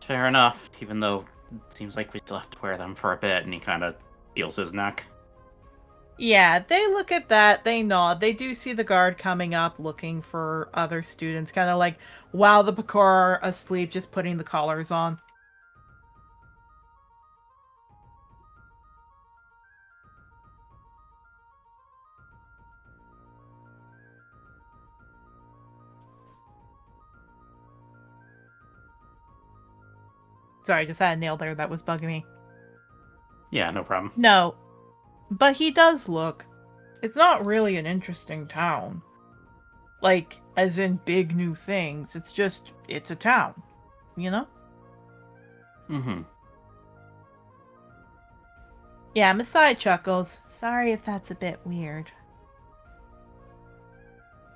[SPEAKER 3] Fair enough, even though it seems like we still have to wear them for a bit, and he kind of feels his neck.
[SPEAKER 1] Yeah, they look at that, they nod. They do see the guard coming up looking for other students, kind of like while the Pakor are asleep, just putting the collars on. Sorry, just had a nail there that was bugging me.
[SPEAKER 3] Yeah, no problem.
[SPEAKER 1] No, but he does look. It's not really an interesting town. Like, as in big new things. It's just, it's a town. You know?
[SPEAKER 3] Mm-hmm.
[SPEAKER 1] Yeah, Messiah chuckles. Sorry if that's a bit weird.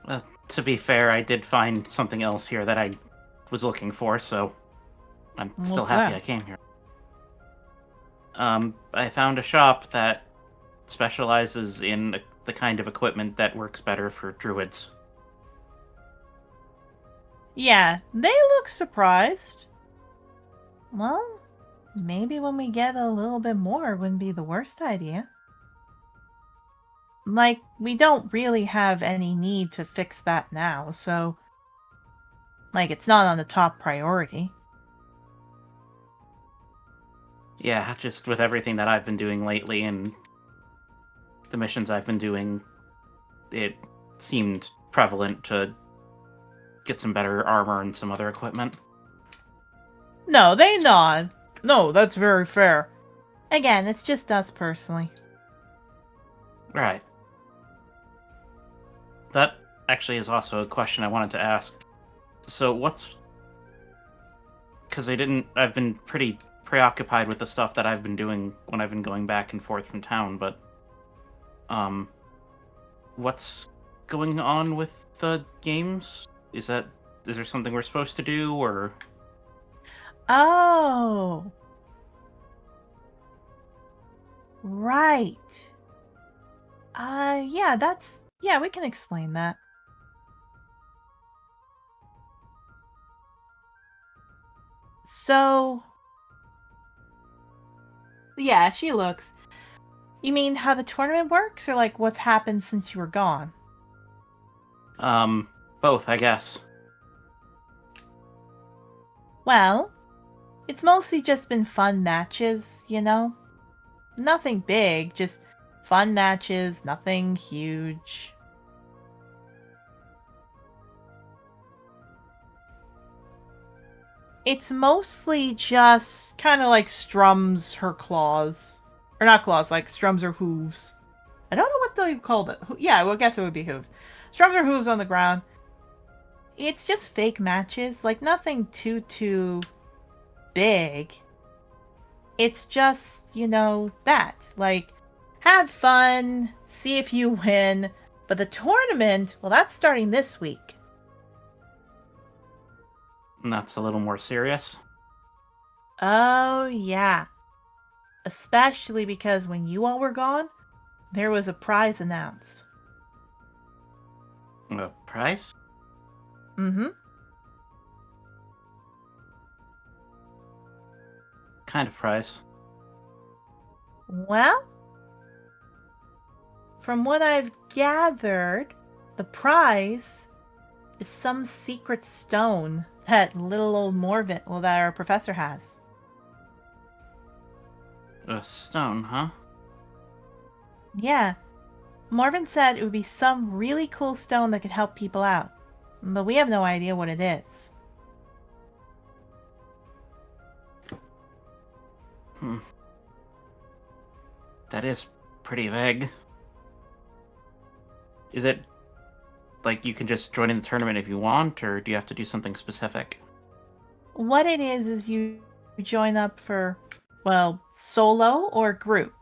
[SPEAKER 3] Well, to be fair, I did find something else here that I was looking for, so I'm still
[SPEAKER 1] What's
[SPEAKER 3] happy
[SPEAKER 1] that?
[SPEAKER 3] I came here. I found a shop that specializes in the kind of equipment that works better for druids.
[SPEAKER 1] Yeah, they look surprised. Well, maybe when we get a little bit more wouldn't be the worst idea. Like, we don't really have any need to fix that now, so... Like, it's not on the top priority.
[SPEAKER 3] Yeah, just with everything that I've been doing lately and the missions I've been doing, it seemed prevalent to get some better armor and some other equipment.
[SPEAKER 1] No, they nod. No, that's very fair. Again, it's just us personally.
[SPEAKER 3] Right. That actually is also a question I wanted to ask. So because I've been pretty preoccupied with the stuff that I've been doing when I've been going back and forth from town, but, what's going on with the games? Is there something we're supposed to do, or?
[SPEAKER 1] Oh. Right. Yeah, we can explain that. So, yeah, she looks. You mean how the tournament works, or like what's happened since you were gone?
[SPEAKER 3] Both, I guess.
[SPEAKER 1] Well, it's mostly just been fun matches, you know? Nothing big, just fun matches, nothing huge. It's mostly just kind of like strums her claws. Or not claws, like strums her hooves. I don't know what they call it. Yeah, well, I guess it would be hooves. Strums her hooves on the ground. It's just fake matches, like nothing too big. It's just, that. Like, have fun, see if you win. But the tournament, well, that's starting this week.
[SPEAKER 3] And that's a little more serious.
[SPEAKER 1] Oh, yeah. Especially because when you all were gone, there was a prize announced.
[SPEAKER 3] A prize?
[SPEAKER 1] Mm-hmm.
[SPEAKER 3] Kind of prize.
[SPEAKER 1] Well, from what I've gathered, the prize is some secret stone that little old Morvin, that our professor has.
[SPEAKER 3] A stone, huh?
[SPEAKER 1] Yeah. Marvin said it would be some really cool stone that could help people out. But we have no idea what it is.
[SPEAKER 3] That is pretty vague. Is it like you can just join in the tournament if you want, or do you have to do something specific?
[SPEAKER 1] What it is you join up for, well, solo or group.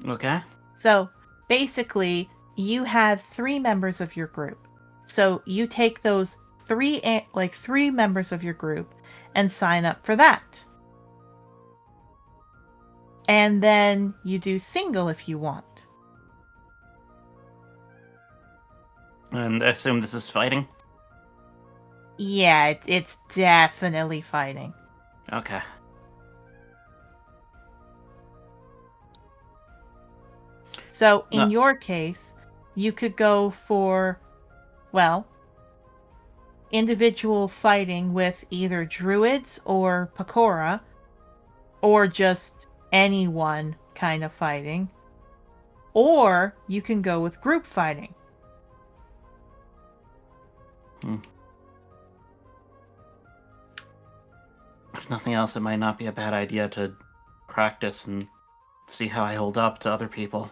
[SPEAKER 3] Okay.
[SPEAKER 1] So basically, you have 3 members of your group. So you take those three members of your group and sign up for that. And then you do single if you want.
[SPEAKER 3] And I assume this is fighting?
[SPEAKER 1] Yeah, it's definitely fighting.
[SPEAKER 3] Okay.
[SPEAKER 1] So in
[SPEAKER 3] No.
[SPEAKER 1] your case, you could go for, well, individual fighting with either druids or pakora, or just anyone kind of fighting. Or you can go with group fighting.
[SPEAKER 3] If nothing else, it might not be a bad idea to practice and see how I hold up to other people.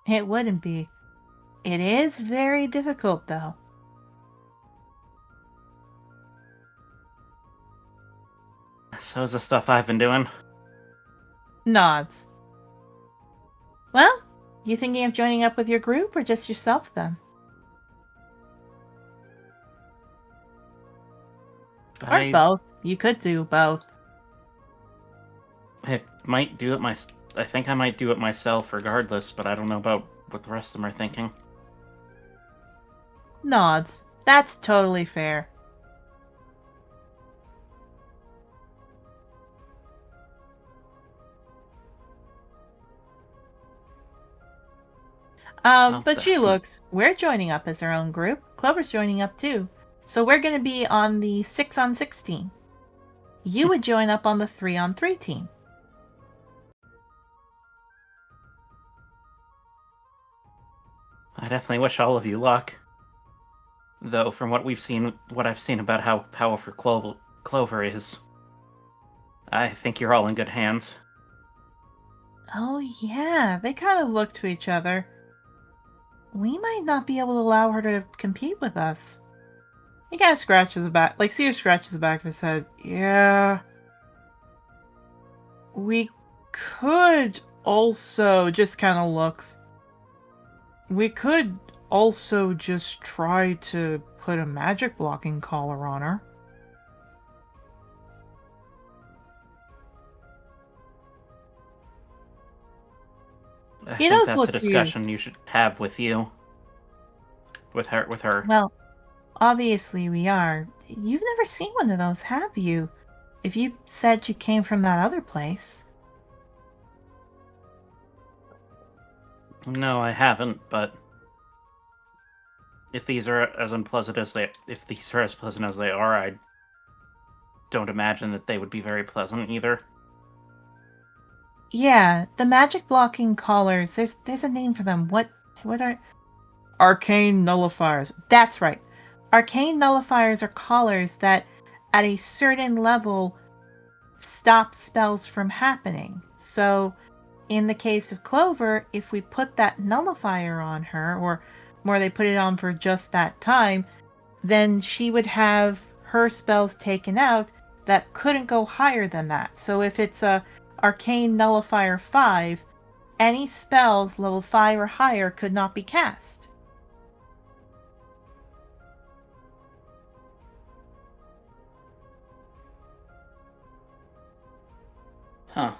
[SPEAKER 1] It wouldn't be. It is very difficult, though.
[SPEAKER 3] So is the stuff I've been doing.
[SPEAKER 1] Nods. Well, you thinking of joining up with your group or just yourself then? Or both. You could do both.
[SPEAKER 3] I might do it I think I might do it myself regardless, but I don't know about what the rest of them are thinking.
[SPEAKER 1] Nods. That's totally fair. But she looks. We're joining up as our own group. Clover's joining up too. So we're going to be on the 6-on-6 team. You would join up on the 3-on-3 team.
[SPEAKER 3] I definitely wish all of you luck. Though, from what I've seen about how powerful Clover is, I think you're all in good hands.
[SPEAKER 1] Oh yeah, they kind of look to each other. we might not be able to allow her to compete with us. He kind of scratches the back, like Seer scratches the back of his head. Yeah. We could also, just kind of looks. We could also just try to put a magic blocking collar on her.
[SPEAKER 3] I
[SPEAKER 1] He
[SPEAKER 3] think
[SPEAKER 1] does
[SPEAKER 3] that's
[SPEAKER 1] look
[SPEAKER 3] a
[SPEAKER 1] to you.
[SPEAKER 3] discussion you should have with you. With her.
[SPEAKER 1] Well, obviously we are. You've never seen one of those, have you? If you said you came from that other place.
[SPEAKER 3] No, I haven't, but if these are as unpleasant as they are, I don't imagine that they would be very pleasant either.
[SPEAKER 1] Yeah, the magic blocking collars. There's a name for them. What are arcane nullifiers? That's right. Arcane nullifiers are collars that at a certain level stop spells from happening. So, in the case of Clover, if we put that nullifier on her, or more, they put it on for just that time, then she would have her spells taken out that couldn't go higher than that. So if it's a Arcane Nullifier 5, any spells level 5 or higher could not be cast.
[SPEAKER 3] Huh.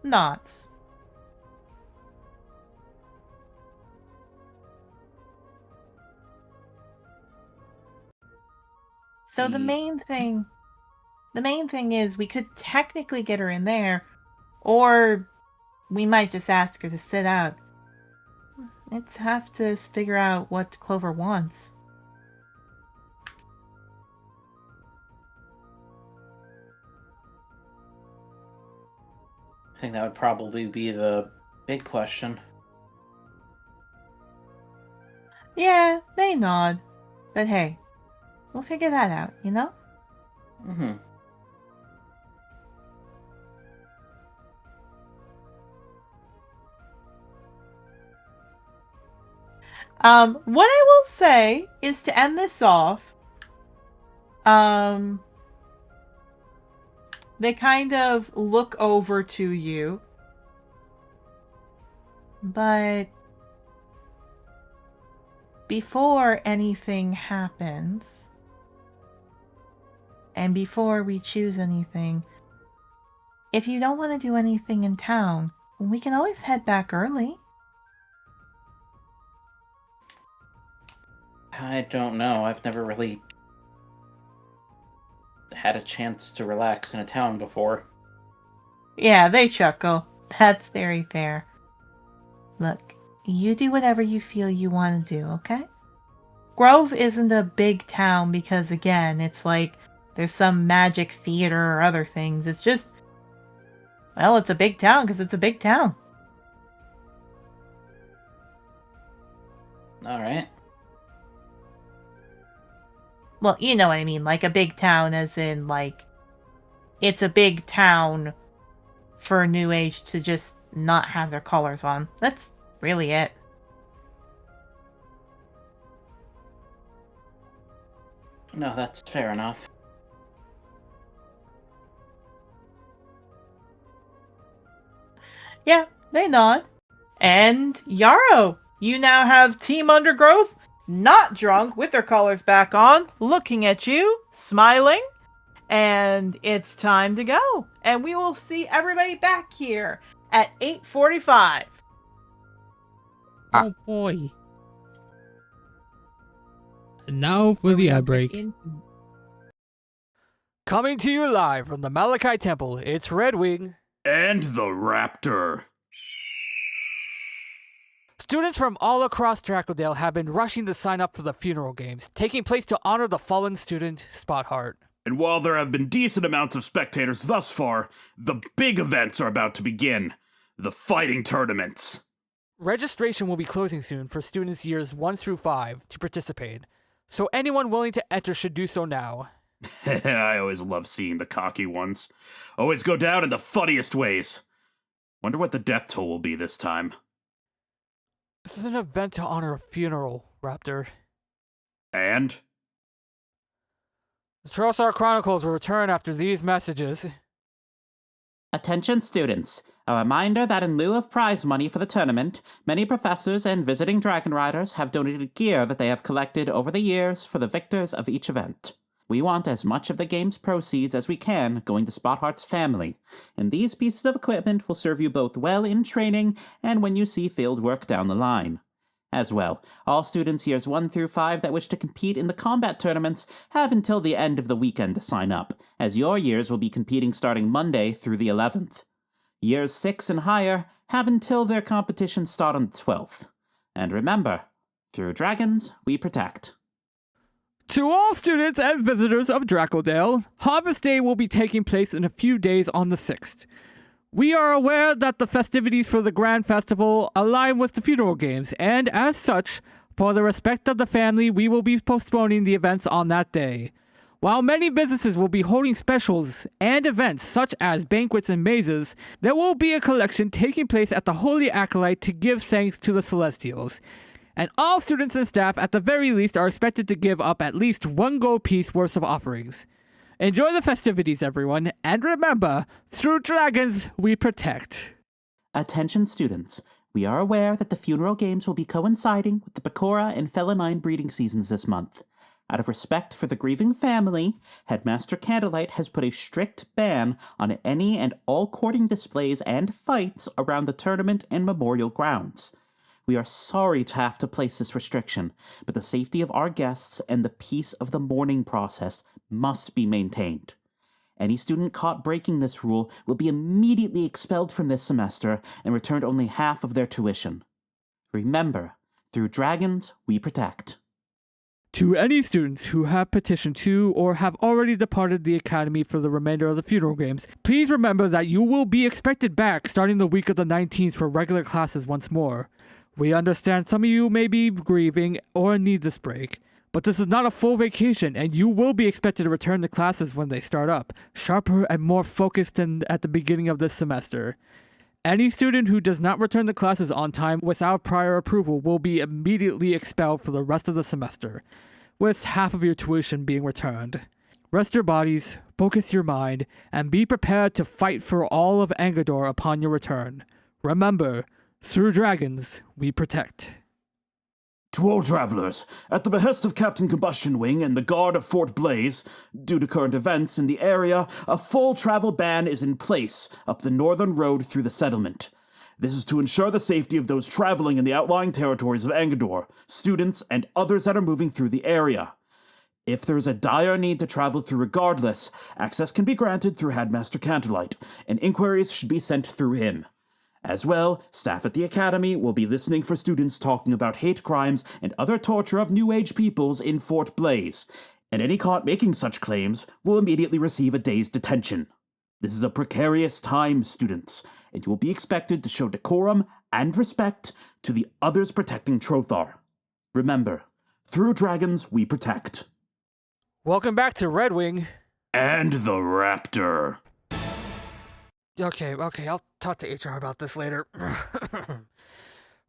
[SPEAKER 1] Nods. So the main thing is we could technically get her in there, or we might just ask her to sit out. Let's have to figure out what Clover wants.
[SPEAKER 3] I think that would probably be the big question.
[SPEAKER 1] Yeah, they nod. But hey, we'll figure that out, you know?
[SPEAKER 3] Mm-hmm.
[SPEAKER 1] What I will say is to end this off, they kind of look over to you, but before anything happens, and before we choose anything, if you don't want to do anything in town, we can always head back early.
[SPEAKER 3] I don't know. I've never really had a chance to relax in a town before.
[SPEAKER 1] Yeah, they chuckle. That's very fair. Look, you do whatever you feel you want to do, okay? Grove isn't a big town because, again, it's like there's some magic theater or other things. It's just, well, it's a big town because it's a big town.
[SPEAKER 3] Alright.
[SPEAKER 1] Well, you know what I mean. Like a big town as in, like, it's a big town for New Age to just not have their colors on. That's really it.
[SPEAKER 3] No, that's fair enough.
[SPEAKER 1] Yeah, they nod. And Yarrow, you now have Team Undergrowth, not drunk, with their collars back on, looking at you, smiling. And it's time to go. And we will see everybody back here at 8:45.
[SPEAKER 2] Oh boy. And now for the ad break.
[SPEAKER 5] Coming to you live from the Malachi Temple, it's Red Wing.
[SPEAKER 6] And the Raptor.
[SPEAKER 5] Students from all across Dracodale have been rushing to sign up for the funeral games, taking place to honor the fallen student, Spotheart.
[SPEAKER 6] And while there have been decent amounts of spectators thus far, the big events are about to begin. The fighting tournaments.
[SPEAKER 5] Registration will be closing soon for students years 1 through 5 to participate, so anyone willing to enter should do so now.
[SPEAKER 6] I always love seeing the cocky ones. Always go down in the funniest ways. Wonder what the death toll will be this time.
[SPEAKER 5] This is an event to honor a funeral, Raptor.
[SPEAKER 6] And?
[SPEAKER 5] The Trothar Chronicles will return after these messages.
[SPEAKER 3] Attention students. A reminder that in lieu of prize money for the tournament, many professors and visiting dragon riders have donated gear that they have collected over the years for the victors of each event. We want as much of the game's proceeds as we can going to Spotheart's family, and these pieces of equipment will serve you both well in training and when you see field work down the line. As well, all students years 1 through 5 that wish to compete in the combat tournaments have until the end of the weekend to sign up, as your years will be competing starting Monday through the 11th. Years 6 and higher have until their competitions start on the 12th. And remember, through dragons, we protect.
[SPEAKER 5] To all students and visitors of Dracodale, Harvest Day will be taking place in a few days on the 6th. We are aware that the festivities for the Grand Festival align with the funeral games, and as such, for the respect of the family, we will be postponing the events on that day. While many businesses will be holding specials and events such as banquets and mazes, there will be a collection taking place at the Holy Acolyte to give thanks to the Celestials. And all students and staff at the very least are expected to give up at least 1 gold piece worth of offerings. Enjoy the festivities, everyone, and remember, through dragons, we protect.
[SPEAKER 3] Attention students. We are aware that the funeral games will be coinciding with the Pecora and Felinine breeding seasons this month. Out of respect for the grieving family, Headmaster Candlelight has put a strict ban on any and all courting displays and fights around the tournament and memorial grounds. We are sorry to have to place this restriction, but the safety of our guests and the peace of the mourning process must be maintained. Any student caught breaking this rule will be immediately expelled from this semester and returned only half of their tuition. Remember, through dragons, we protect.
[SPEAKER 5] To any students who have petitioned to or have already departed the Academy for the remainder of the funeral games, please remember that you will be expected back starting the week of the 19th for regular classes once more. We understand some of you may be grieving or need this break, but this is not a full vacation and you will be expected to return to classes when they start up, sharper and more focused than at the beginning of this semester. Any student who does not return to classes on time without prior approval will be immediately expelled for the rest of the semester, with half of your tuition being returned. Rest your bodies, focus your mind, and be prepared to fight for all of Angador upon your return. Remember, through dragons, we protect.
[SPEAKER 6] To all travelers, at the behest of Captain Combustion Wing and the guard of Fort Blaze, due to current events in the area, a full travel ban is in place up the northern road through the settlement. This is to ensure the safety of those traveling in the outlying territories of Angador, students, and others that are moving through the area. If there is a dire need to travel through regardless, access can be granted through Headmaster Canterlight, and inquiries should be sent through him. As well, staff at the Academy will be listening for students talking about hate crimes and other torture of New Age peoples in Fort Blaze, and any caught making such claims will immediately receive a day's detention. This is a precarious time, students, and you will be expected to show decorum and respect to the others protecting Trothar. Remember, through dragons we protect.
[SPEAKER 5] Welcome back to Red Wing.
[SPEAKER 6] And the Raptor.
[SPEAKER 5] Okay, I'll talk to HR about this later.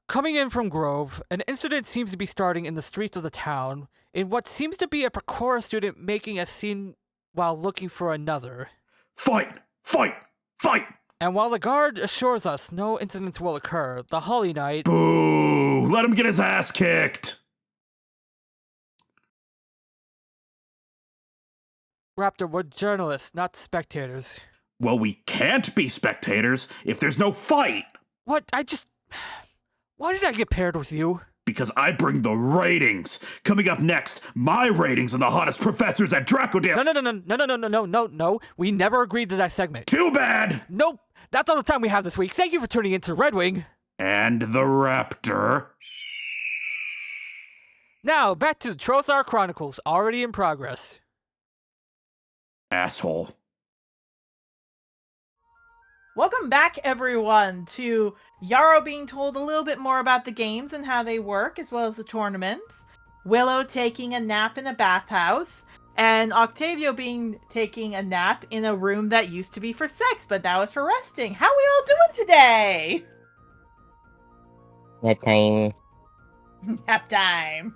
[SPEAKER 5] Coming in from Grove, an incident seems to be starting in the streets of the town, in what seems to be a Pecora student making a scene while looking for another.
[SPEAKER 6] Fight! Fight! Fight!
[SPEAKER 5] And while the guard assures us no incidents will occur, the Holly Knight...
[SPEAKER 6] Boo! Let him get his ass kicked!
[SPEAKER 5] Raptor, we're journalists, not spectators.
[SPEAKER 6] Well, we can't be spectators if there's no fight!
[SPEAKER 5] What? Why did I get paired with you?
[SPEAKER 6] Because I bring the ratings! Coming up next, my ratings on the hottest professors at Dracodale!
[SPEAKER 5] No. We never agreed to that segment.
[SPEAKER 6] Too bad!
[SPEAKER 5] Nope. That's all the time we have this week. Thank you for tuning in to Red Wing.
[SPEAKER 6] And the Raptor.
[SPEAKER 5] Now, back to the Trothar Chronicles, already in progress.
[SPEAKER 6] Asshole.
[SPEAKER 1] Welcome back, everyone, to Yarrow being told a little bit more about the games and how they work, as well as the tournaments. Willow taking a nap in a bathhouse, and Octavio taking a nap in a room that used to be for sex, but now is for resting. How we all doing today?
[SPEAKER 4] Nighttime.
[SPEAKER 1] Nap time.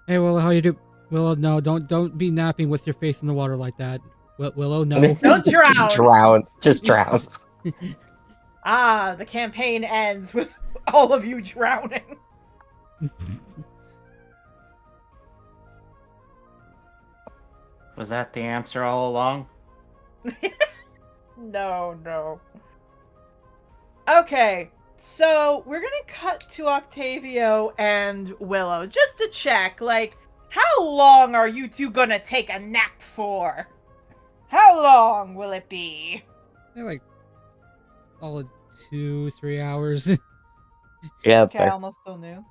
[SPEAKER 2] Hey, Willow, how you do? Willow, no, don't be napping with your face in the water like that. Willow, no.
[SPEAKER 1] Don't drown.
[SPEAKER 4] Just drowns.
[SPEAKER 1] Ah, the campaign ends with all of you drowning.
[SPEAKER 3] Was that the answer all along?
[SPEAKER 1] No. Okay, so we're gonna cut to Octavio and Willow just to check, like, how long are you two gonna take a nap for? How long will it be?
[SPEAKER 2] They're like all 2-3 hours.
[SPEAKER 4] Yeah, that's
[SPEAKER 1] Okay, I
[SPEAKER 4] fair.
[SPEAKER 1] almost still knew.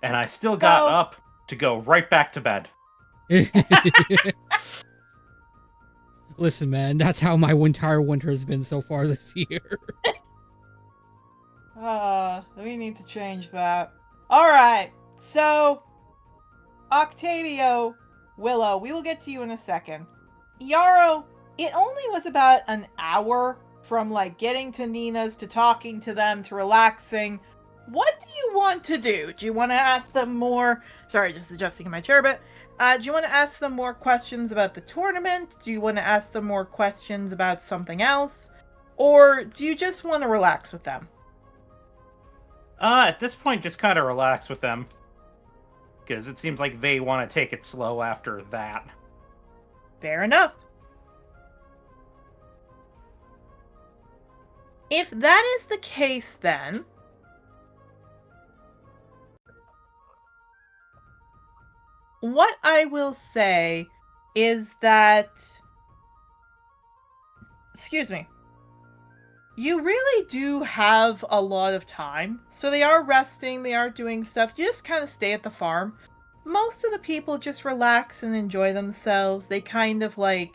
[SPEAKER 3] And I still got
[SPEAKER 1] Well-
[SPEAKER 3] up to go right back to bed.
[SPEAKER 2] Listen, man, that's how my entire winter has been so far this year.
[SPEAKER 1] We need to change that. Alright, so Octavio, Willow, we will get to you in a second. Yarrow, it only was about an hour from like getting to Nina's to talking to them to relaxing. What do you want to do? Do you want to ask them more? Sorry, just adjusting my chair a bit. Do you want to ask them more questions about the tournament? Do you want to ask them more questions about something else? Or do you just want to relax with them?
[SPEAKER 3] At this point, just kind of relax with them. Because it seems like they want to take it slow after that.
[SPEAKER 1] Fair enough. If that is the case, then what I will say is that, excuse me, you really do have a lot of time. So they are resting, they are doing stuff. You just kind of stay at the farm. Most of the people just relax and enjoy themselves. They kind of like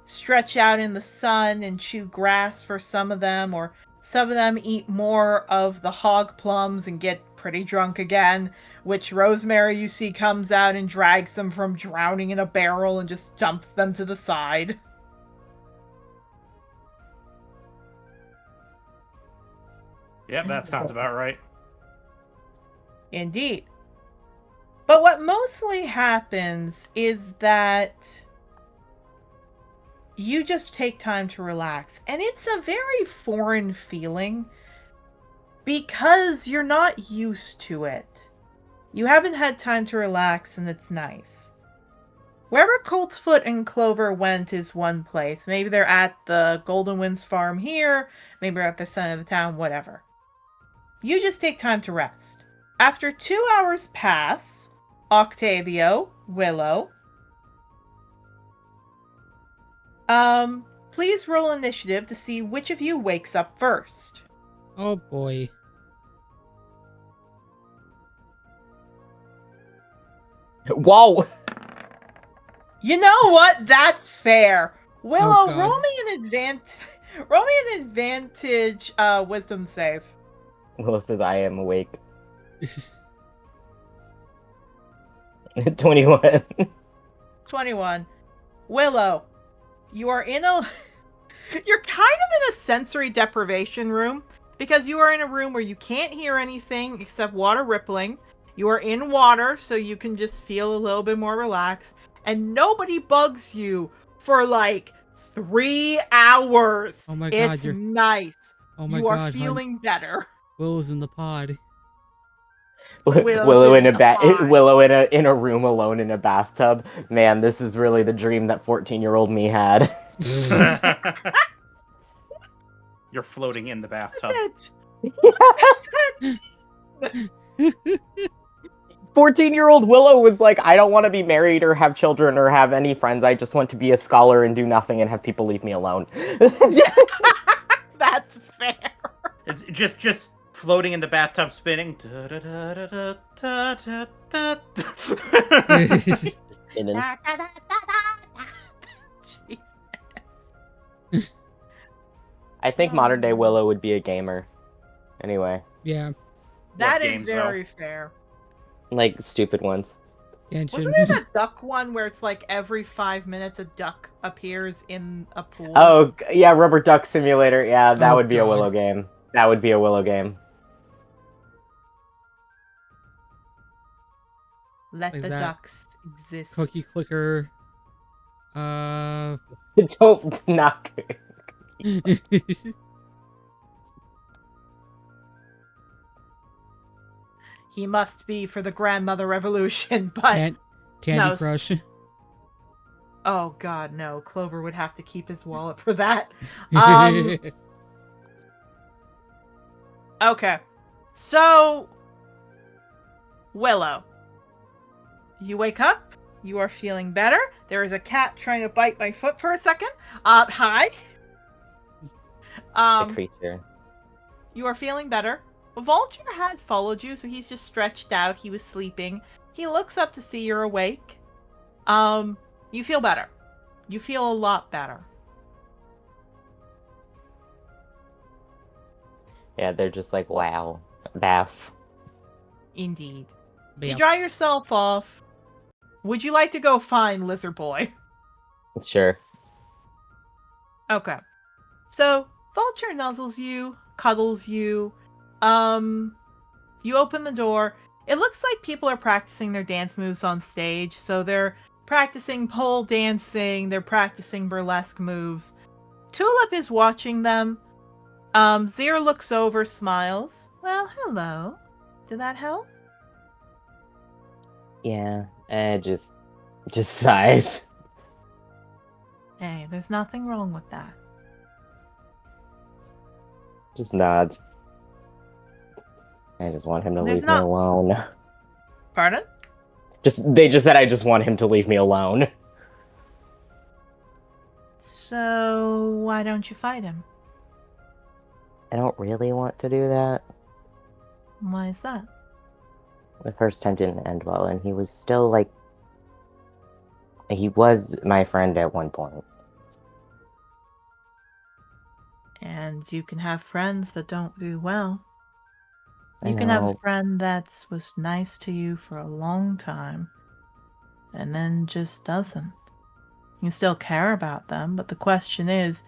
[SPEAKER 1] stretch out in the sun and chew grass for some of them, or some of them eat more of the hog plums and get pretty drunk again, which Rosemary, you see, comes out and drags them from drowning in a barrel and just dumps them to the side.
[SPEAKER 3] Yep, that sounds about right.
[SPEAKER 1] Indeed. But what mostly happens is that you just take time to relax. And it's a very foreign feeling because you're not used to it. You haven't had time to relax, and it's nice. Wherever Coltsfoot and Clover went is one place. Maybe they're at the Golden Winds farm here, maybe they're at the center of the town, whatever. You just take time to rest. After 2 hours pass, Octavio, Willow, please roll initiative to see which of you wakes up first.
[SPEAKER 2] Oh boy.
[SPEAKER 4] Whoa!
[SPEAKER 1] You know what? That's fair. Willow,
[SPEAKER 2] God.
[SPEAKER 1] roll me an advantage wisdom save.
[SPEAKER 4] Willow says, I am awake. 21.
[SPEAKER 1] 21. Willow, you are in a you're kind of in a sensory deprivation room because you are in a room where you can't hear anything except water rippling. You are in water, so you can just feel a little bit more relaxed, and nobody bugs you for like 3 hours.
[SPEAKER 2] Oh my God,
[SPEAKER 1] it's
[SPEAKER 2] you're-
[SPEAKER 1] nice.
[SPEAKER 2] Oh my
[SPEAKER 1] you are
[SPEAKER 2] God,
[SPEAKER 1] feeling better.
[SPEAKER 2] Willow's in the pod.
[SPEAKER 4] Willow in a
[SPEAKER 1] pond.
[SPEAKER 4] Willow in a room alone in a bathtub. Man, this is really the dream that 14-year-old me had.
[SPEAKER 3] You're floating in the bathtub.
[SPEAKER 1] It.
[SPEAKER 4] 14-year-old Willow was like, I don't want to be married or have children or have any friends. I just want to be a scholar and do nothing and have people leave me alone.
[SPEAKER 1] That's fair.
[SPEAKER 3] It's just floating in the bathtub, spinning.
[SPEAKER 4] And then-
[SPEAKER 1] Jesus.
[SPEAKER 4] I think modern day Willow would be a gamer. Anyway,
[SPEAKER 2] Yeah.
[SPEAKER 1] That is
[SPEAKER 3] games, though?
[SPEAKER 1] very fair.
[SPEAKER 4] like stupid ones.
[SPEAKER 2] Genshin.
[SPEAKER 1] Wasn't there that duck one where it's like every 5 minutes a duck appears in a pool?
[SPEAKER 4] Oh, yeah, Rubber Duck Simulator. Yeah, that
[SPEAKER 2] Oh,
[SPEAKER 4] would be a
[SPEAKER 2] God.
[SPEAKER 4] Willow game. That would be a Willow game.
[SPEAKER 1] Let
[SPEAKER 2] Like
[SPEAKER 1] the
[SPEAKER 2] that.
[SPEAKER 1] ducks exist.
[SPEAKER 2] Cookie clicker.
[SPEAKER 4] Don't knock.
[SPEAKER 1] He must be for the grandmother revolution, but
[SPEAKER 2] Candy
[SPEAKER 1] no.
[SPEAKER 2] Crush.
[SPEAKER 1] Oh god, no. Clover would have to keep his wallet for that. Okay. So, Willow, you wake up. You are feeling better. There is a cat trying to bite my foot for a second. Hi.
[SPEAKER 4] The creature.
[SPEAKER 1] You are feeling better. Vulture had followed you, so he's just stretched out. He was sleeping. He looks up to see you're awake. You feel better. You feel a lot better.
[SPEAKER 4] Yeah, they're just like, wow. Bath.
[SPEAKER 1] Indeed.
[SPEAKER 2] Yeah.
[SPEAKER 1] You dry yourself off. Would you like to go find Lizard Boy?
[SPEAKER 4] Sure.
[SPEAKER 1] Okay. So, Vulture nuzzles you, cuddles you. You open the door. It looks like people are practicing their dance moves on stage. So they're practicing pole dancing, they're practicing burlesque moves. Tulip is watching them. Zir looks over, smiles. Well, hello. Did that help?
[SPEAKER 4] Yeah. Just sighs.
[SPEAKER 1] Hey, there's nothing wrong with that.
[SPEAKER 4] Just nods. I just want him to
[SPEAKER 1] There's
[SPEAKER 4] leave
[SPEAKER 1] not-
[SPEAKER 4] me alone.
[SPEAKER 1] Pardon?
[SPEAKER 4] They just said I just want him to leave me alone.
[SPEAKER 1] So, why don't you fight him?
[SPEAKER 4] I don't really want to do that.
[SPEAKER 1] Why is that?
[SPEAKER 4] The first time didn't end well, and he was still like... He was my friend at one point.
[SPEAKER 1] And you can have friends that don't do well.
[SPEAKER 4] I
[SPEAKER 1] You can have a
[SPEAKER 4] know.
[SPEAKER 1] friend that was nice to you for a long time, and then just doesn't. You still care about them, but the question is,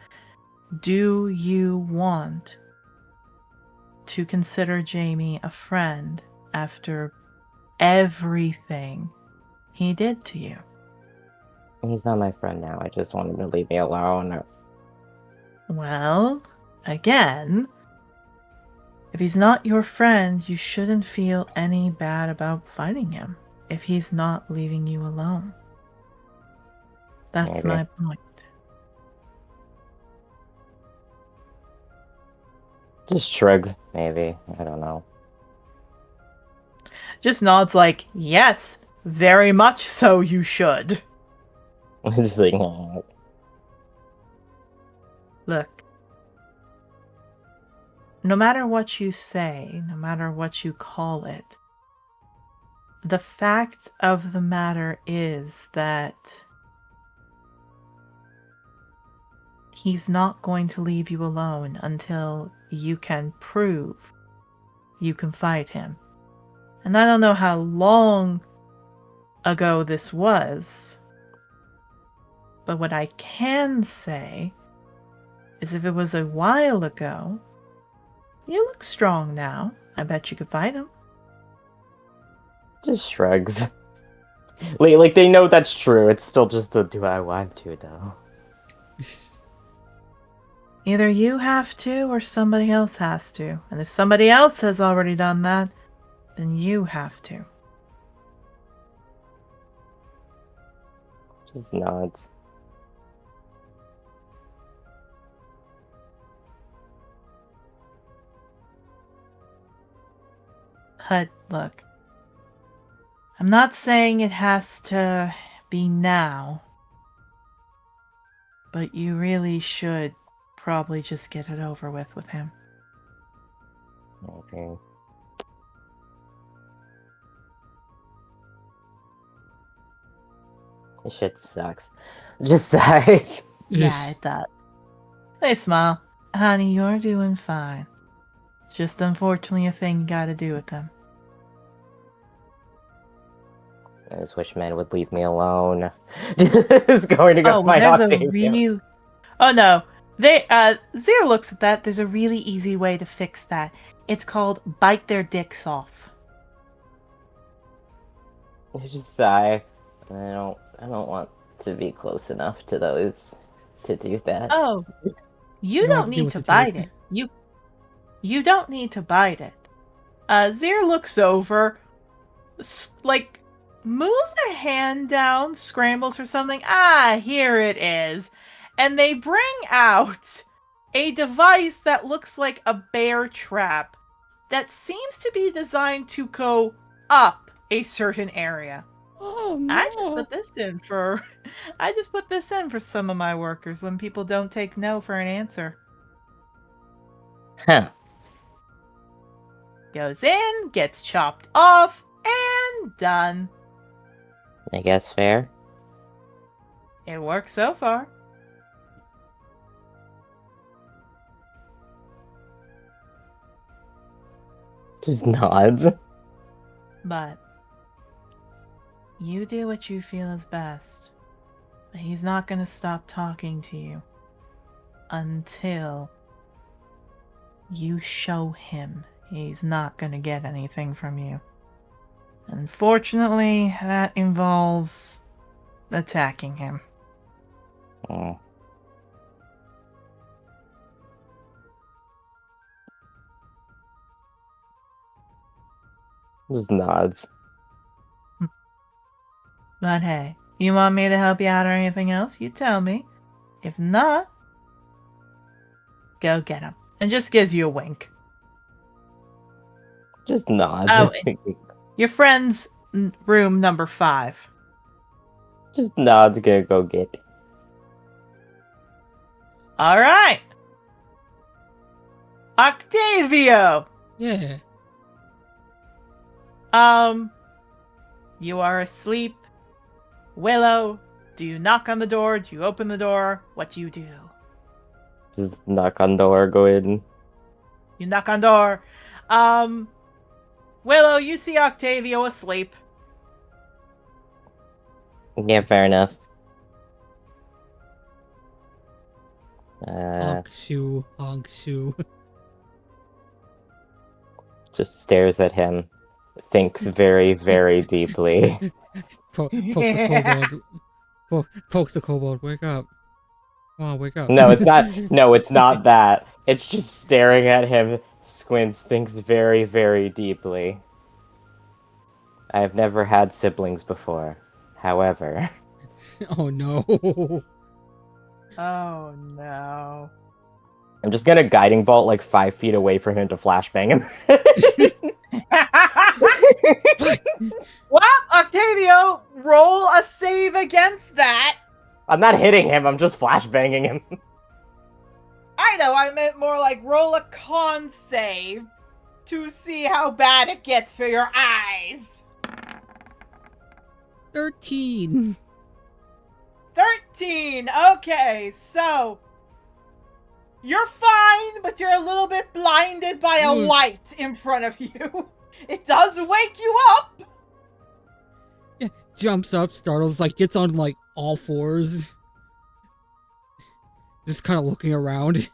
[SPEAKER 1] do you want to consider Jamie a friend after everything he did to you?
[SPEAKER 4] He's not my friend now. I just want him to leave me alone.
[SPEAKER 1] Well, again, if he's not your friend, you shouldn't feel any bad about fighting him if he's not leaving you alone. That's
[SPEAKER 4] Maybe.
[SPEAKER 1] my point.
[SPEAKER 4] Just shrugs, maybe. I don't know.
[SPEAKER 1] Just nods like, yes, very much so you should.
[SPEAKER 4] Just like, "Oh."
[SPEAKER 1] Look, no matter what you say, no matter what you call it, the fact of the matter is that he's not going to leave you alone until you can prove you can fight him. And I don't know how long ago this was, but what I can say is if it was a while ago, you look strong now. I bet you could fight him.
[SPEAKER 4] Just shrugs. Like they know that's true. It's still just a do I want to, though.
[SPEAKER 1] Either you have to or somebody else has to. And if somebody else has already done that, then you have to.
[SPEAKER 4] Just nods.
[SPEAKER 1] But look, I'm not saying it has to be now, but you really should probably just get it over with him.
[SPEAKER 4] Okay. This shit sucks. Just sighs.
[SPEAKER 1] Yeah, it does. They smile. Honey, you're doing fine. It's just unfortunately a thing you gotta do with them.
[SPEAKER 4] I just wish men would leave me alone. Just going to go find
[SPEAKER 1] there's a
[SPEAKER 4] Octavia.
[SPEAKER 1] really... Oh no. Zero looks at that. There's a really easy way to fix that. It's called bite their dicks off.
[SPEAKER 4] I just sigh. I don't want to be close enough to those to do that.
[SPEAKER 1] Oh, you
[SPEAKER 2] You don't have
[SPEAKER 1] don't
[SPEAKER 2] to deal
[SPEAKER 1] need
[SPEAKER 2] with
[SPEAKER 1] to
[SPEAKER 2] the
[SPEAKER 1] bite
[SPEAKER 2] taste.
[SPEAKER 1] it. You don't need to bite it. Zir looks over, like moves a hand down, scrambles for something. Ah, here it is. And they bring out a device that looks like a bear trap that seems to be designed to go up a certain area.
[SPEAKER 2] Oh no.
[SPEAKER 1] I just put this in for I just put this in for some of my workers when people don't take no for an answer.
[SPEAKER 4] Huh.
[SPEAKER 1] Goes in, gets chopped off, and done.
[SPEAKER 4] I guess fair.
[SPEAKER 1] It works so far.
[SPEAKER 4] Just nods.
[SPEAKER 1] But you do what you feel is best. But he's not going to stop talking to you until you show him he's not going to get anything from you. Unfortunately, that involves attacking him.
[SPEAKER 4] Oh. Just nods.
[SPEAKER 1] But hey, you want me to help you out or anything else? You tell me. If not, go get him. And just gives you a wink.
[SPEAKER 4] Just nods.
[SPEAKER 1] Oh, your friend's room number 5.
[SPEAKER 4] Just nods. Gonna go get.
[SPEAKER 1] All right. Octavio.
[SPEAKER 2] Yeah.
[SPEAKER 1] You are asleep. Willow, do you knock on the door? Do you open the door? What do you do?
[SPEAKER 4] Just knock on door. Go in.
[SPEAKER 1] You knock on door. Willow, you see Octavio asleep.
[SPEAKER 4] Yeah, fair enough.
[SPEAKER 2] Honk shoe, honk shoe.
[SPEAKER 4] Just stares at him. Thinks very, very deeply.
[SPEAKER 2] Pokes the kobold. Pokes the kobold. Wake up. Come on, wake up.
[SPEAKER 4] No, it's not. No, it's not that. It's just staring at him. Squints. Thinks very, very deeply. I have never had siblings before. However,
[SPEAKER 2] Oh no.
[SPEAKER 1] Oh no.
[SPEAKER 4] I'm just gonna guiding bolt like 5 feet away from him to flashbang him.
[SPEAKER 1] Well, Octavio, roll a save against that.
[SPEAKER 4] I'm not hitting him. I'm just flashbanging him.
[SPEAKER 1] I know, I meant more like roll a con save to see how bad it gets for your eyes.
[SPEAKER 2] 13.
[SPEAKER 1] 13. Okay, so you're fine, but you're a little bit blinded by a light in front of you. It does wake you up.
[SPEAKER 2] Yeah, jumps up, startles, like gets on like all fours. Just kind of looking around.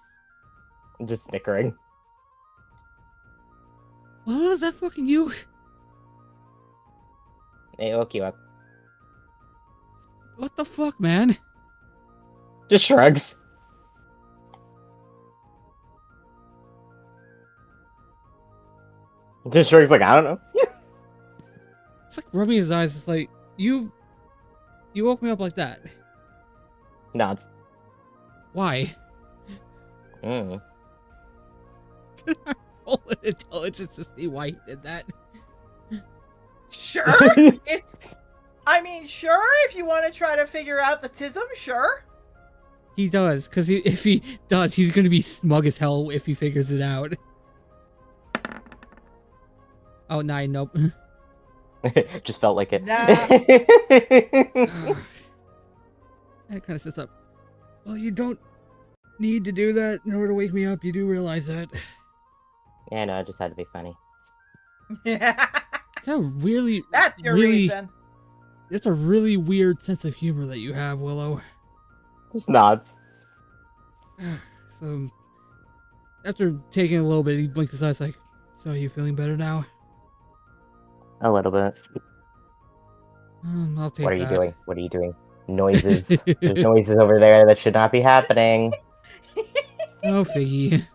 [SPEAKER 4] Just snickering.
[SPEAKER 2] Well, was that fucking you?
[SPEAKER 4] It woke you up.
[SPEAKER 2] What the fuck, man?
[SPEAKER 4] Just shrugs. Just shrugs like, I don't know.
[SPEAKER 2] It's like rubbing his eyes. It's like, you woke me up like that.
[SPEAKER 4] Nods.
[SPEAKER 2] Why?
[SPEAKER 4] Mm.
[SPEAKER 2] Roll an intelligence to see why he did that.
[SPEAKER 1] Sure. Sure, if you want to try to figure out the tism, sure.
[SPEAKER 2] He does, because if he does, he's going to be smug as hell if he figures it out. Oh, 9, nope.
[SPEAKER 4] Just felt like it.
[SPEAKER 1] Nah.
[SPEAKER 2] That kind of sets up. Well, you don't need to do that in order to wake me up. You do realize that.
[SPEAKER 4] Yeah, no, I just had to be funny.
[SPEAKER 2] Kind of really,
[SPEAKER 1] That's your
[SPEAKER 2] really,
[SPEAKER 1] reason.
[SPEAKER 2] It's a really weird sense of humor that you have, Willow.
[SPEAKER 4] Just nods.
[SPEAKER 2] So, after taking a little bit, he blinks his eyes like, so are you feeling better now?
[SPEAKER 4] A little bit.
[SPEAKER 2] I'll take
[SPEAKER 4] What are you
[SPEAKER 2] that.
[SPEAKER 4] doing? What are you doing? Noises. There's noises over there that should not be happening.
[SPEAKER 2] Oh, Figgy.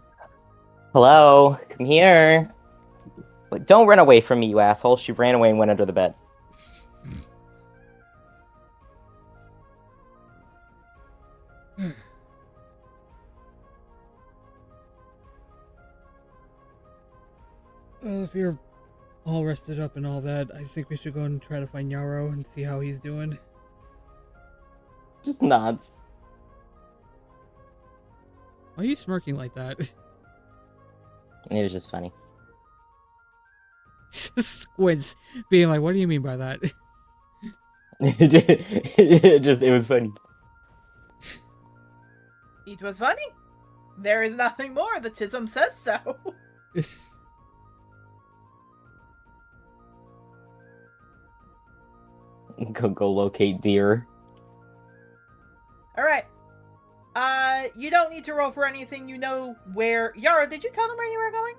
[SPEAKER 4] Hello? Come here. Wait, don't run away from me, you asshole. She ran away and went under the bed.
[SPEAKER 2] Well, if you're all rested up and all that, I think we should go and try to find Yarrow and see how he's doing.
[SPEAKER 4] Just nods.
[SPEAKER 2] Why are you smirking like that?
[SPEAKER 4] It was just funny.
[SPEAKER 2] Squints, being like, what do you mean by that?
[SPEAKER 4] It was funny.
[SPEAKER 1] It was funny. There is nothing more. The tism says so.
[SPEAKER 4] Go locate deer.
[SPEAKER 1] Alright. You don't need to roll for anything. You know where... Yara, did you tell them where you were going?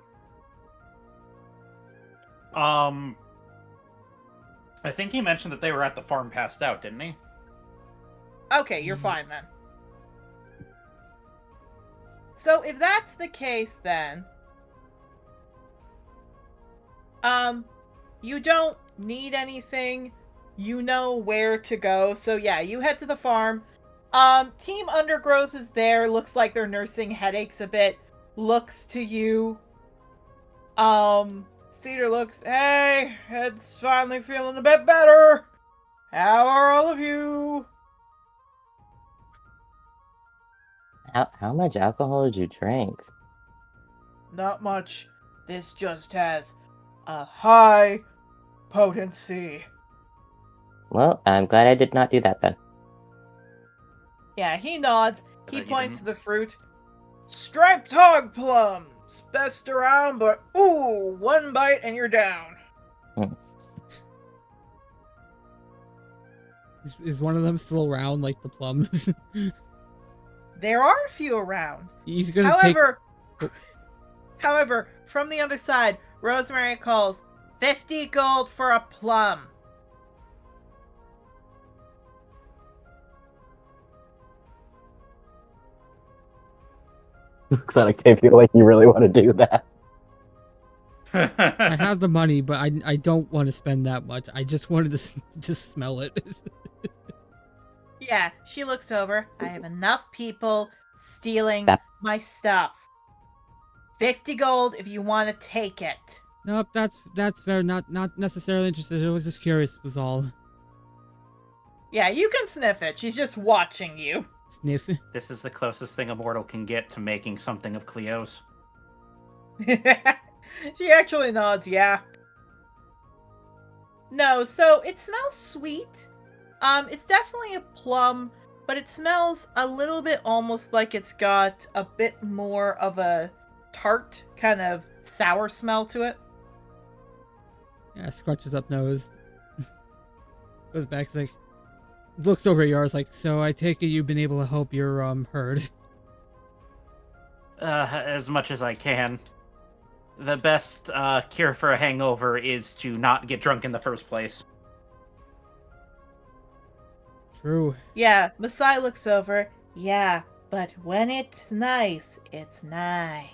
[SPEAKER 3] I think he mentioned that they were at the farm passed out, didn't he?
[SPEAKER 1] Okay, you're fine then. So if that's the case then... you don't need anything. You know where to go. So yeah, you head to the farm. Team Undergrowth is there. Looks like they're nursing headaches a bit. Looks to you. Cedar looks, hey, head's finally feeling a bit better. How are all of you?
[SPEAKER 4] How much alcohol did you drink?
[SPEAKER 1] Not much. This just has a high potency.
[SPEAKER 4] Well, I'm glad I did not do that then.
[SPEAKER 1] Yeah, he nods. He
[SPEAKER 3] bet you
[SPEAKER 1] points to
[SPEAKER 3] didn't.
[SPEAKER 1] the fruit. Striped hog plums. Best around, but ooh, one bite and you're down.
[SPEAKER 2] Is one of them still around, like the plums?
[SPEAKER 1] There are a few around.
[SPEAKER 2] He's gonna
[SPEAKER 1] However, from the other side, Rosemary calls 50 gold for a plum.
[SPEAKER 4] Looks like I feel like you really want to do that.
[SPEAKER 2] I have the money, but I don't want to spend that much. I just wanted to just smell it.
[SPEAKER 1] Yeah, she looks over. I have enough people stealing
[SPEAKER 4] That-
[SPEAKER 1] my stuff. 50 gold if you want to take it.
[SPEAKER 2] Nope, that's fair. Not necessarily interested. I was just curious, was all.
[SPEAKER 1] Yeah, you can sniff it. She's just watching you.
[SPEAKER 2] Sniff.
[SPEAKER 3] This is the closest thing a mortal can get to making something of Cleo's.
[SPEAKER 1] She actually nods, yeah. No, so it smells sweet. It's definitely a plum, but it smells a little bit almost like it's got a bit more of a tart, kind of sour smell to it.
[SPEAKER 2] Yeah, scrunches up nose. Goes back, like, looks over at yours, like, so I take it you've been able to help your herd.
[SPEAKER 3] As much as I can. The best cure for a hangover is to not get drunk in the first place.
[SPEAKER 2] True.
[SPEAKER 1] Yeah, Masai looks over. Yeah, but when it's nice, it's nice.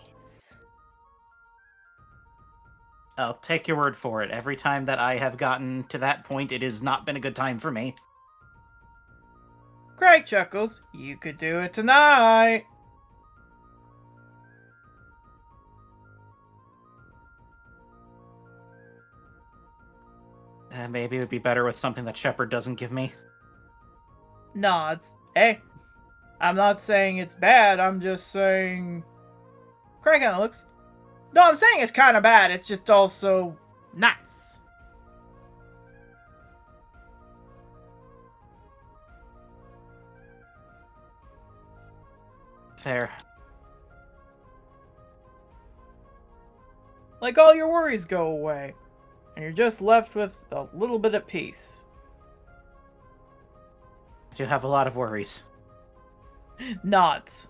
[SPEAKER 3] I'll take your word for it. Every time that I have gotten to that point, it has not been a good time for me.
[SPEAKER 1] Craig chuckles. You could do it tonight.
[SPEAKER 3] Maybe it would be better with something that Shepard doesn't give me.
[SPEAKER 1] Nods. Hey, I'm not saying it's bad, I'm just saying... Craig kinda looks. No, I'm saying it's kinda bad, it's just also nice.
[SPEAKER 3] Fair.
[SPEAKER 1] Like all your worries go away, and you're just left with a little bit of peace.
[SPEAKER 3] I do have a lot of worries.
[SPEAKER 1] Nods.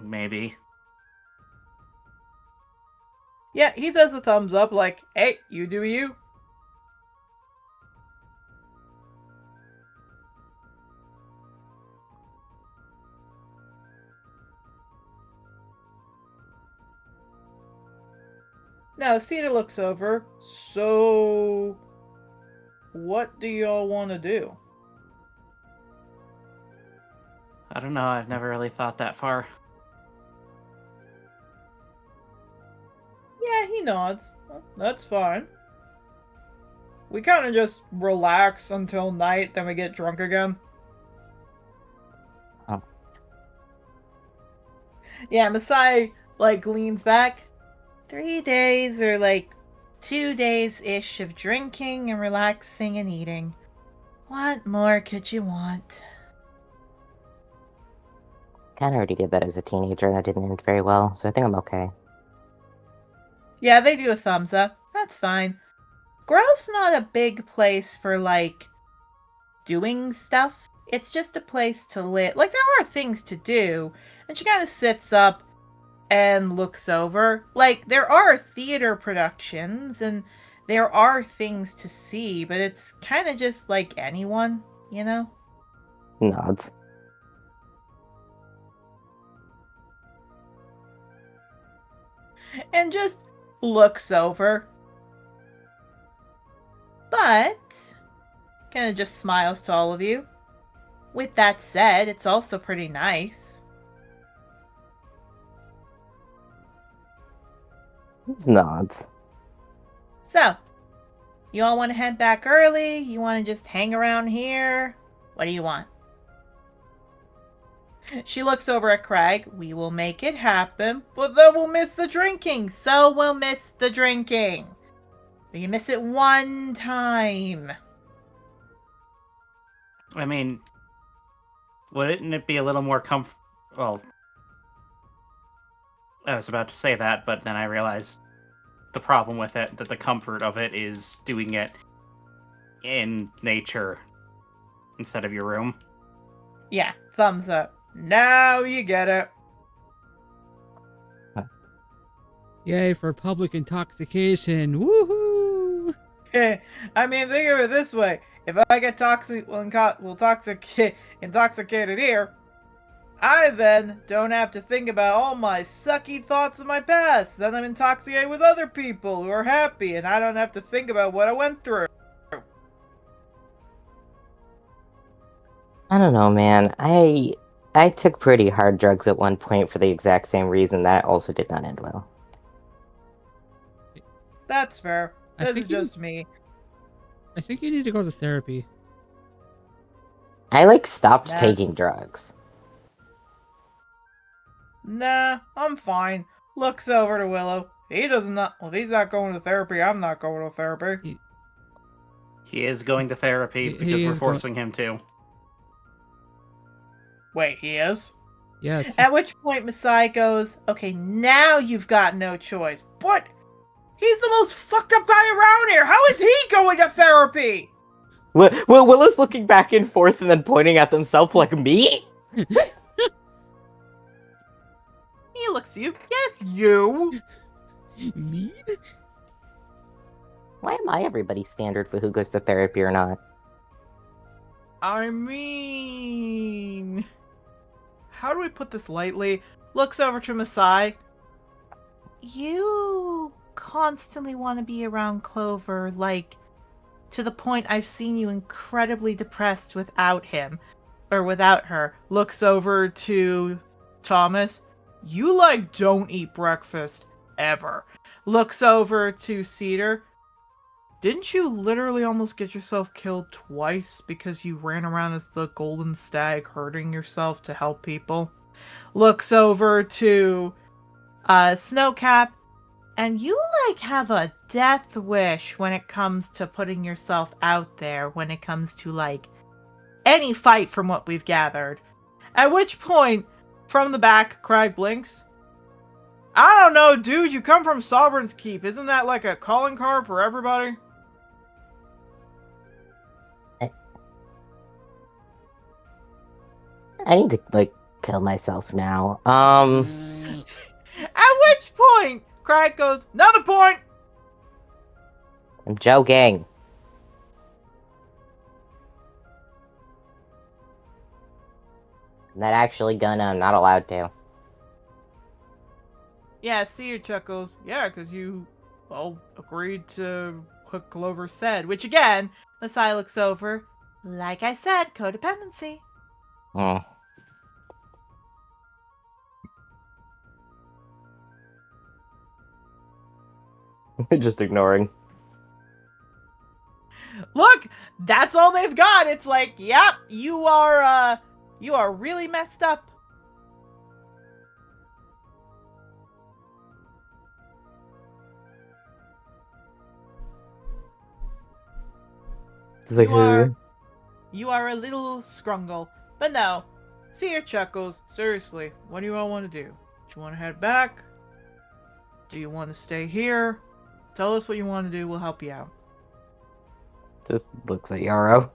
[SPEAKER 3] Maybe.
[SPEAKER 1] Yeah, he says a thumbs up, like, hey, you do you. Now, Cedar looks over. So, what do y'all want to do?
[SPEAKER 3] I don't know, I've never really thought that far.
[SPEAKER 1] Yeah, he nods. Well, that's fine. We kind of just relax until night, then we get drunk again.
[SPEAKER 4] Oh.
[SPEAKER 1] Yeah, Masai, like, leans back. 3 days or, like, 2 days-ish of drinking and relaxing and eating. What more could you want?
[SPEAKER 4] Kind of already did that as a teenager, and I didn't end very well, so I think I'm okay.
[SPEAKER 1] Yeah, they do a thumbs up. That's fine. Grove's not a big place for, like, doing stuff. It's just a place to live. Like, there are things to do. And she kind of sits up and looks over. Like, there are theater productions and there are things to see, but it's kind of just like anyone, you know?
[SPEAKER 4] Nods.
[SPEAKER 1] And just looks over. But kind of just smiles to all of you. With that said, it's also pretty nice.
[SPEAKER 4] Just nods.
[SPEAKER 1] So, you all want to head back early? You want to just hang around here? What do you want? She looks over at Craig. We will make it happen, but then we'll miss the drinking. So we'll miss the drinking. But you miss it one time.
[SPEAKER 3] I mean, wouldn't it be a little more well, I was about to say that, but then I realized the problem with it, that the comfort of it is doing it in nature instead of your room.
[SPEAKER 1] Yeah, thumbs up. Now you get it.
[SPEAKER 2] Yay for public intoxication. Woohoo!
[SPEAKER 1] I mean, think of it this way. If I get intoxicated here, I then don't have to think about all my sucky thoughts of my past. Then I'm intoxicated with other people who are happy, and I don't have to think about what I went through.
[SPEAKER 4] I don't know, man. I took pretty hard drugs at one point for the exact same reason. That also did not end well.
[SPEAKER 1] That's fair.
[SPEAKER 2] I
[SPEAKER 1] This is
[SPEAKER 2] think you-
[SPEAKER 1] just me.
[SPEAKER 2] I think you need to go to therapy.
[SPEAKER 4] I stopped
[SPEAKER 1] Nah.
[SPEAKER 4] taking drugs.
[SPEAKER 1] Nah, I'm fine. Looks over to Willow. He does not. Well, if he's not going to therapy, I'm not going to therapy.
[SPEAKER 3] He is going to therapy
[SPEAKER 2] He
[SPEAKER 3] because we're
[SPEAKER 2] is
[SPEAKER 3] forcing him to.
[SPEAKER 1] Wait, he is?
[SPEAKER 2] Yes.
[SPEAKER 1] At which point Masai goes, okay, now you've got no choice. But he's the most fucked up guy around here. How is he going to therapy?
[SPEAKER 4] Willow's looking back and forth and then pointing at themselves like, me?
[SPEAKER 1] He looks at you. Yes, you.
[SPEAKER 2] Me?
[SPEAKER 4] Why am I everybody's standard for who goes to therapy or not?
[SPEAKER 1] I mean... How do we put this lightly? Looks over to Masai. You constantly want to be around Clover, like, to the point I've seen you incredibly depressed without him. Or without her. Looks over to Thomas. You, don't eat breakfast. Ever. Looks over to Cedar. Didn't you literally almost get yourself killed twice because you ran around as the golden stag hurting yourself to help people? Looks over to Snowcap. And you, have a death wish when it comes to putting yourself out there, when it comes to, any fight from what we've gathered. At which point, from the back, Craig blinks. I don't know, dude, you come from Sovereign's Keep. Isn't that like a calling card for everybody?
[SPEAKER 4] I need to, kill myself now.
[SPEAKER 1] At which point, Craig goes, another point!
[SPEAKER 4] I'm joking. I'm not actually gonna. I'm not allowed to.
[SPEAKER 1] Yeah, Seer chuckles. Yeah, because you, well, agreed to what Clover said. Which, again, Messiah looks over. Like I said, codependency.
[SPEAKER 4] Hmm. Just ignoring.
[SPEAKER 1] Look, that's all they've got. It's like, yep, you are really messed up.
[SPEAKER 4] Just like,
[SPEAKER 1] You are a little scrungle. But no, Seer chuckles. Seriously, what do you all want to do? Do you want to head back? Do you want to stay here? Tell us what you want to do. We'll help you out.
[SPEAKER 4] just looks at Yarrow.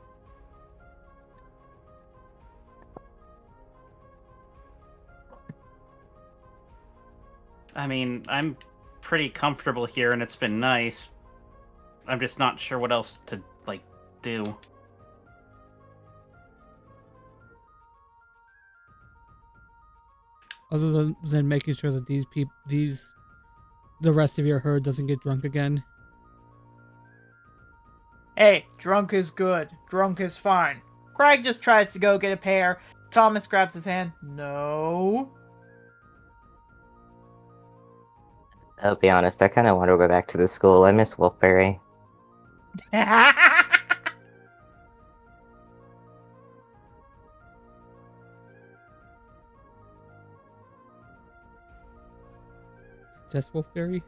[SPEAKER 3] I mean, I'm pretty comfortable here and it's been nice. I'm just not sure what else to, like, do.
[SPEAKER 2] Other than making sure that the rest of your herd doesn't get drunk again.
[SPEAKER 1] Hey, drunk is good. Drunk is fine. Craig just tries to go get a pear. Thomas grabs his hand. No.
[SPEAKER 4] I'll be honest, I kind of want to go back to the school. I miss Wolfberry.
[SPEAKER 2] Just Wolfberry?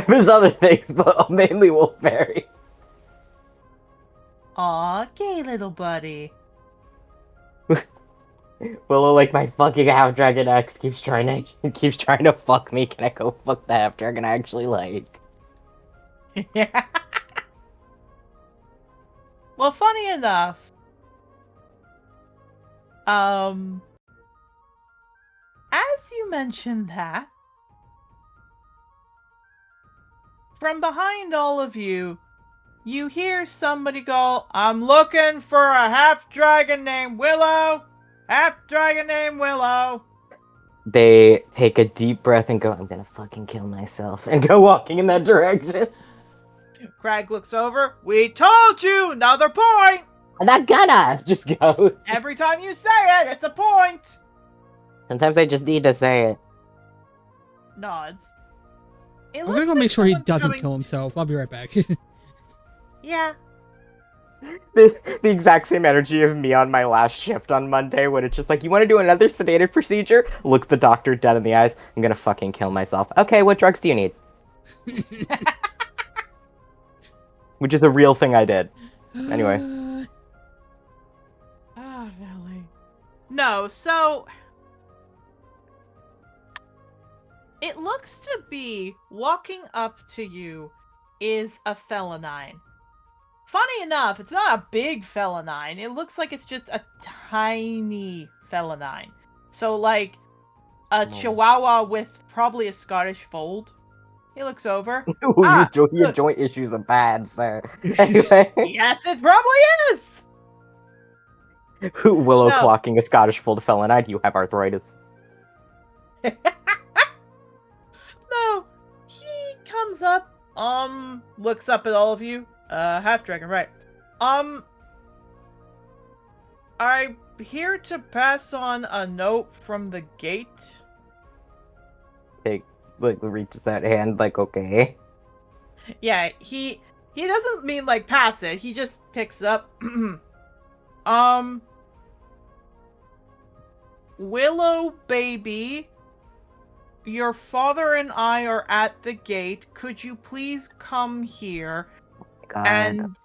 [SPEAKER 4] There's other things, but mainly Wolfberry.
[SPEAKER 1] Aw, gay little buddy.
[SPEAKER 4] Willow, like my fucking half dragon ex, keeps trying to fuck me. Can I go fuck the half dragon I actually like?
[SPEAKER 1] Yeah. Well, funny enough, as you mentioned that, from behind all of you, you hear somebody go, I'm looking for a half-dragon named Willow! Half-dragon named Willow!
[SPEAKER 4] They take a deep breath and go, I'm gonna fucking kill myself, and go walking in that direction.
[SPEAKER 1] Crag looks over, we told you! Another point!
[SPEAKER 4] I'm not gonna! Just go.
[SPEAKER 1] Every time you say it, it's a point!
[SPEAKER 4] Sometimes I just need to say it.
[SPEAKER 1] Nods. It
[SPEAKER 2] I'm
[SPEAKER 1] looks
[SPEAKER 2] gonna go
[SPEAKER 1] like
[SPEAKER 2] make sure he
[SPEAKER 1] someone's
[SPEAKER 2] doesn't
[SPEAKER 1] coming
[SPEAKER 2] kill
[SPEAKER 1] to-
[SPEAKER 2] himself. I'll be right back.
[SPEAKER 1] Yeah.
[SPEAKER 4] The exact same energy of me on my last shift on Monday when it's just like, you want to do another sedated procedure? Looks the doctor dead in the eyes. I'm gonna fucking kill myself. Okay, what drugs do you need? Which is a real thing I did. Anyway.
[SPEAKER 1] Oh, really? No, so... It looks to be walking up to you is a felinine. Funny enough, it's not a big felinine. It looks like it's just a tiny felinine. So, like, a chihuahua with probably a Scottish fold. He looks over.
[SPEAKER 4] Ooh, your
[SPEAKER 1] good.
[SPEAKER 4] joint issues are bad, sir. Anyway.
[SPEAKER 1] Yes, it probably is!
[SPEAKER 4] Willow
[SPEAKER 1] No.
[SPEAKER 4] clocking a Scottish fold felinine. You have arthritis.
[SPEAKER 1] No, he comes up, looks up at all of you. Half dragon, right. I'm here to pass on a note from the gate.
[SPEAKER 4] Take, like, reaches that hand, like, okay.
[SPEAKER 1] Yeah, he doesn't mean like pass it. He just picks up. Willow baby, your father and I are at the gate. Could you please come here
[SPEAKER 4] God.
[SPEAKER 1] and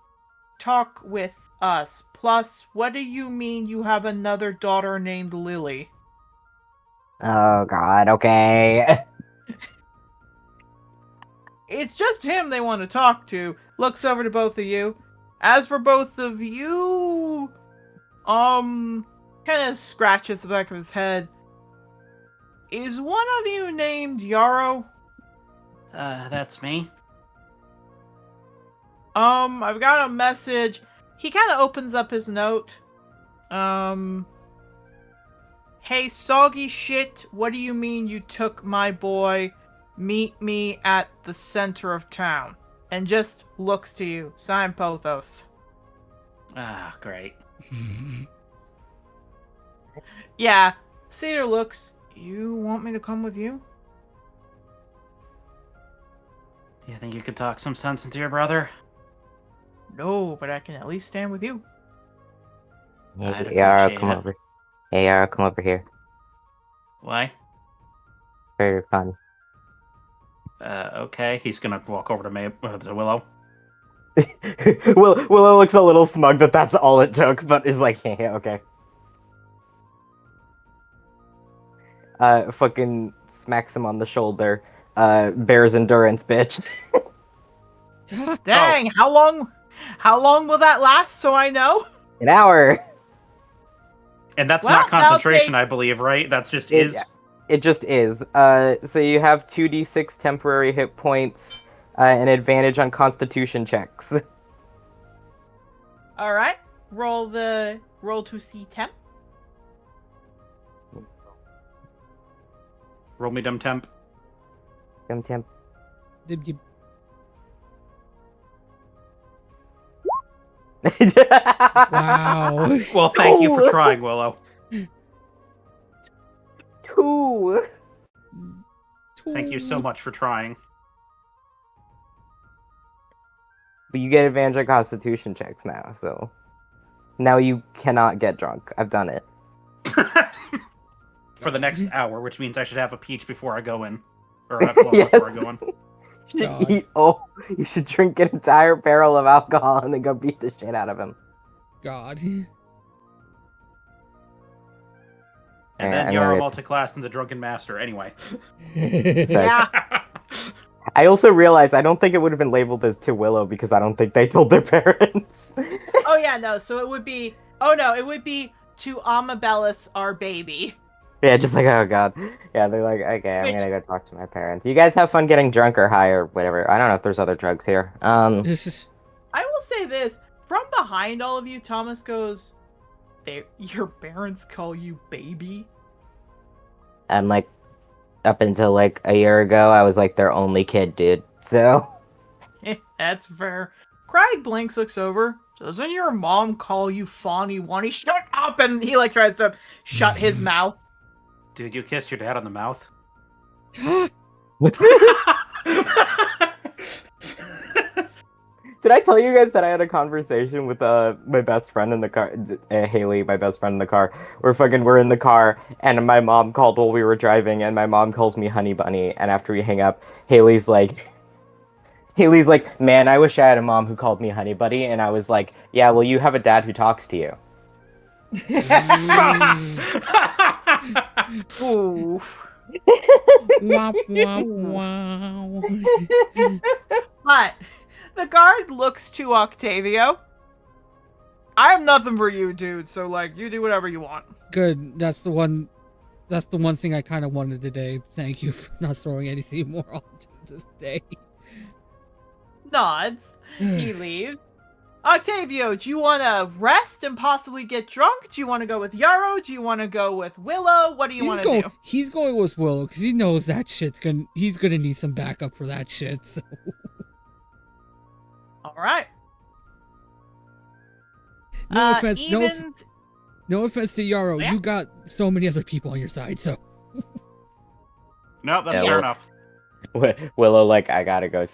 [SPEAKER 1] talk with us? Plus, what do you mean you have another daughter named Lily?
[SPEAKER 4] Oh, God, okay.
[SPEAKER 1] It's just him they want to talk to. Looks over to both of you. As for both of you, kind of scratches the back of his head. Is one of you named Yarrow?
[SPEAKER 3] That's me.
[SPEAKER 1] I've got a message. He kind of opens up his note. Hey, soggy shit, what do you mean you took my boy? Meet me at the center of town. And just looks to you. Sign Pothos.
[SPEAKER 3] Ah, great.
[SPEAKER 1] Yeah, Cedar looks. You want me to come with you?
[SPEAKER 3] You think you could talk some sense into your brother?
[SPEAKER 1] No, but I can at least stand with you.
[SPEAKER 3] I'd
[SPEAKER 4] Hey, Yara,
[SPEAKER 3] appreciate
[SPEAKER 4] come
[SPEAKER 3] it.
[SPEAKER 4] over. Hey, Yara, come over here.
[SPEAKER 3] Why?
[SPEAKER 4] Very fun.
[SPEAKER 3] Okay. He's gonna walk over to Willow.
[SPEAKER 4] Willow looks a little smug that that's all it took, but is like, yeah, okay. Fucking smacks him on the shoulder. Bears endurance, bitch.
[SPEAKER 1] Dang, how long will that last so I know?
[SPEAKER 4] An hour.
[SPEAKER 3] And that's
[SPEAKER 1] Well,
[SPEAKER 3] not concentration,
[SPEAKER 1] I'll
[SPEAKER 3] I believe, right? That's just
[SPEAKER 4] It-
[SPEAKER 3] is.
[SPEAKER 4] It just is. So you have 2d6 temporary hit points, and advantage on constitution checks.
[SPEAKER 1] Alright. Roll to see temp.
[SPEAKER 3] Roll me dumb temp.
[SPEAKER 4] Temp.
[SPEAKER 2] Wow.
[SPEAKER 3] Well, thank you for trying, Willow.
[SPEAKER 4] 2.
[SPEAKER 3] Thank you so much for trying.
[SPEAKER 4] But you get advantage on constitution checks now, so now you cannot get drunk. I've done it.
[SPEAKER 3] For the next hour, which means I should have a peach before I go in. Or a plum before I go in.
[SPEAKER 4] You should you should drink an entire barrel of alcohol and then go beat the shit out of him.
[SPEAKER 2] God.
[SPEAKER 3] And
[SPEAKER 4] Yeah,
[SPEAKER 3] then
[SPEAKER 4] I
[SPEAKER 3] you're
[SPEAKER 4] know
[SPEAKER 3] a
[SPEAKER 4] it's-
[SPEAKER 3] multi-class into Drunken Master. Anyway.
[SPEAKER 1] Yeah.
[SPEAKER 4] I also realized I don't think it would have been labeled as to Willow because I don't think they told their parents.
[SPEAKER 1] Oh yeah, no, so it would be to Amabellis, our baby.
[SPEAKER 4] Yeah, just like, oh god. Yeah, they're like, okay, I'm
[SPEAKER 1] Which-
[SPEAKER 4] gonna go talk to my parents. You guys have fun getting drunk or high or whatever. I don't know if there's other drugs here.
[SPEAKER 2] This is
[SPEAKER 1] I will say this, from behind all of you, Thomas goes, your parents call you baby?
[SPEAKER 4] And like, up until like a year ago, I was like their only kid, dude. So,
[SPEAKER 1] That's fair. Craig blinks, looks over. Doesn't your mom call you Fawny Wani? Shut up! And he like tries to shut his mouth.
[SPEAKER 3] Dude, you kissed your dad on the mouth?
[SPEAKER 4] did I tell you guys that I had a conversation with my best friend in the car, Haley, my best friend in the car? We're in the car, and my mom called while we were driving, and my mom calls me Honey Bunny, and after we hang up, Haley's like, man, I wish I had a mom who called me Honey Bunny, and I was like, yeah, well, you have a dad who talks to you.
[SPEAKER 1] Ooh.
[SPEAKER 2] wow, wow.
[SPEAKER 1] But the guard looks to Octavio. I have nothing for you, dude, so like you do whatever you want.
[SPEAKER 2] Good. That's the one thing I kind of wanted today. Thank you for not throwing anything more onto this day.
[SPEAKER 1] Nods. He leaves. Octavio, do you want to rest and possibly get drunk? Do you want to go with Yarrow? Do you want to go with Willow? What do you want to do?
[SPEAKER 2] He's going with Willow because he knows that he's gonna need some backup for that shit. So.
[SPEAKER 1] All right.
[SPEAKER 2] No offense.
[SPEAKER 1] Even...
[SPEAKER 2] No offense to Yarrow.
[SPEAKER 1] Yeah.
[SPEAKER 2] You got so many other people on your side. So.
[SPEAKER 3] No, that's
[SPEAKER 4] Yeah,
[SPEAKER 3] fair
[SPEAKER 4] well-
[SPEAKER 3] enough.
[SPEAKER 4] Willow, like, I gotta go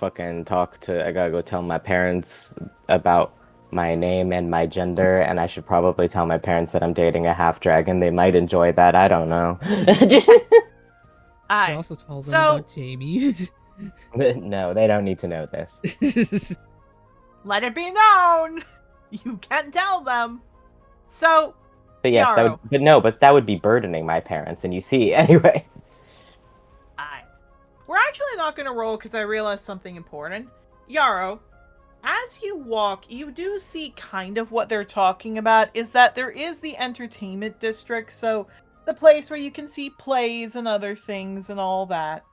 [SPEAKER 4] tell my parents about my name and my gender, and I should probably tell my parents that I'm dating a half dragon. They might enjoy that. I don't know.
[SPEAKER 2] I
[SPEAKER 1] Alright.
[SPEAKER 2] also told them
[SPEAKER 1] So-
[SPEAKER 2] about Jamie.
[SPEAKER 4] No, they don't need to know this.
[SPEAKER 1] Let it be known. You can tell them. So,
[SPEAKER 4] But yes,
[SPEAKER 1] Yarrow.
[SPEAKER 4] but that would be burdening my parents, and you see, anyway.
[SPEAKER 1] we're actually not going to roll because I realized something important. Yarrow, as you walk, you do see kind of what they're talking about is that there is the entertainment district. So the place where you can see plays and other things and all that.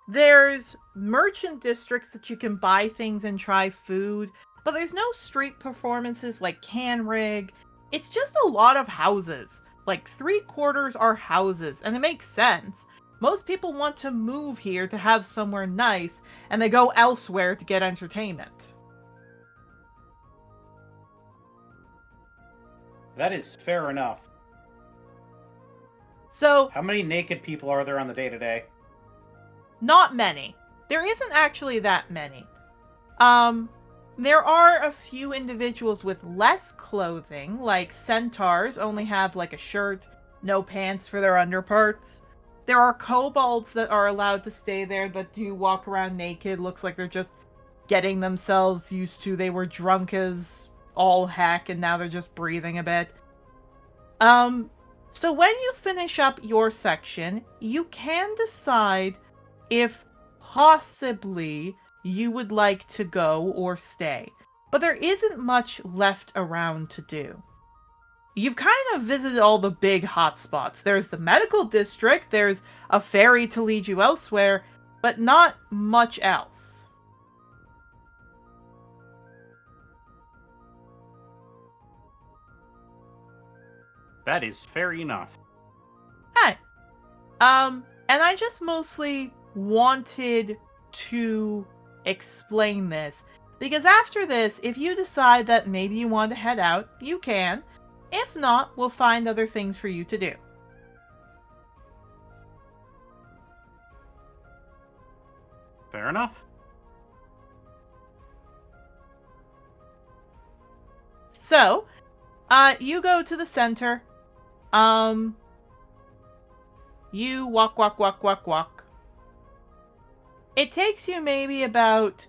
[SPEAKER 1] There's merchant districts that you can buy things and try food, but there's no street performances like Can Rig. It's just a lot of houses. Like 3/4 are houses, and it makes sense. Most people want to move here to have somewhere nice, and they go elsewhere to get entertainment.
[SPEAKER 3] That is fair enough.
[SPEAKER 1] So,
[SPEAKER 3] How many naked people are there on the day-to-day?
[SPEAKER 1] not many. There isn't actually that many. There are a few individuals with less clothing, like centaurs only have like a shirt, no pants for their underparts. There are kobolds that are allowed to stay there that do walk around naked, looks like they're just getting themselves used to they were drunk as all heck and now they're just breathing a bit. So when you finish up your section, you can decide if possibly you would like to go or stay. But there isn't much left around to do. You've kind of visited all the big hotspots. There's the medical district, there's a ferry to lead you elsewhere, but not much else.
[SPEAKER 3] That is fair enough.
[SPEAKER 1] Hi. And I just mostly wanted to explain this because after this, if you decide that maybe you want to head out, you can. If not, we'll find other things for you to do.
[SPEAKER 3] Fair enough.
[SPEAKER 1] So, you go to the center. You walk. It takes you maybe about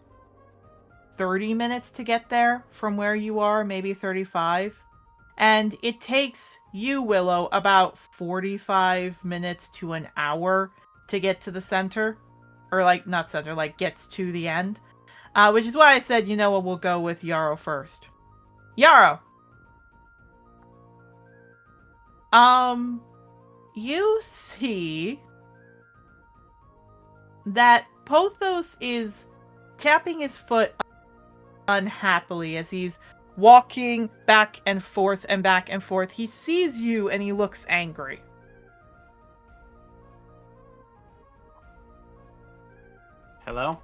[SPEAKER 1] 30 minutes to get there from where you are, maybe 35. And it takes you, Willow, about 45 minutes to an hour to get to the center. Or, like, not center, like, gets to the end. Which is why I said, you know what, we'll go with Yarrow first. Yarrow! You see that Pothos is tapping his foot unhappily as he's walking back and forth and back and forth. He sees you and he looks angry.
[SPEAKER 3] Hello?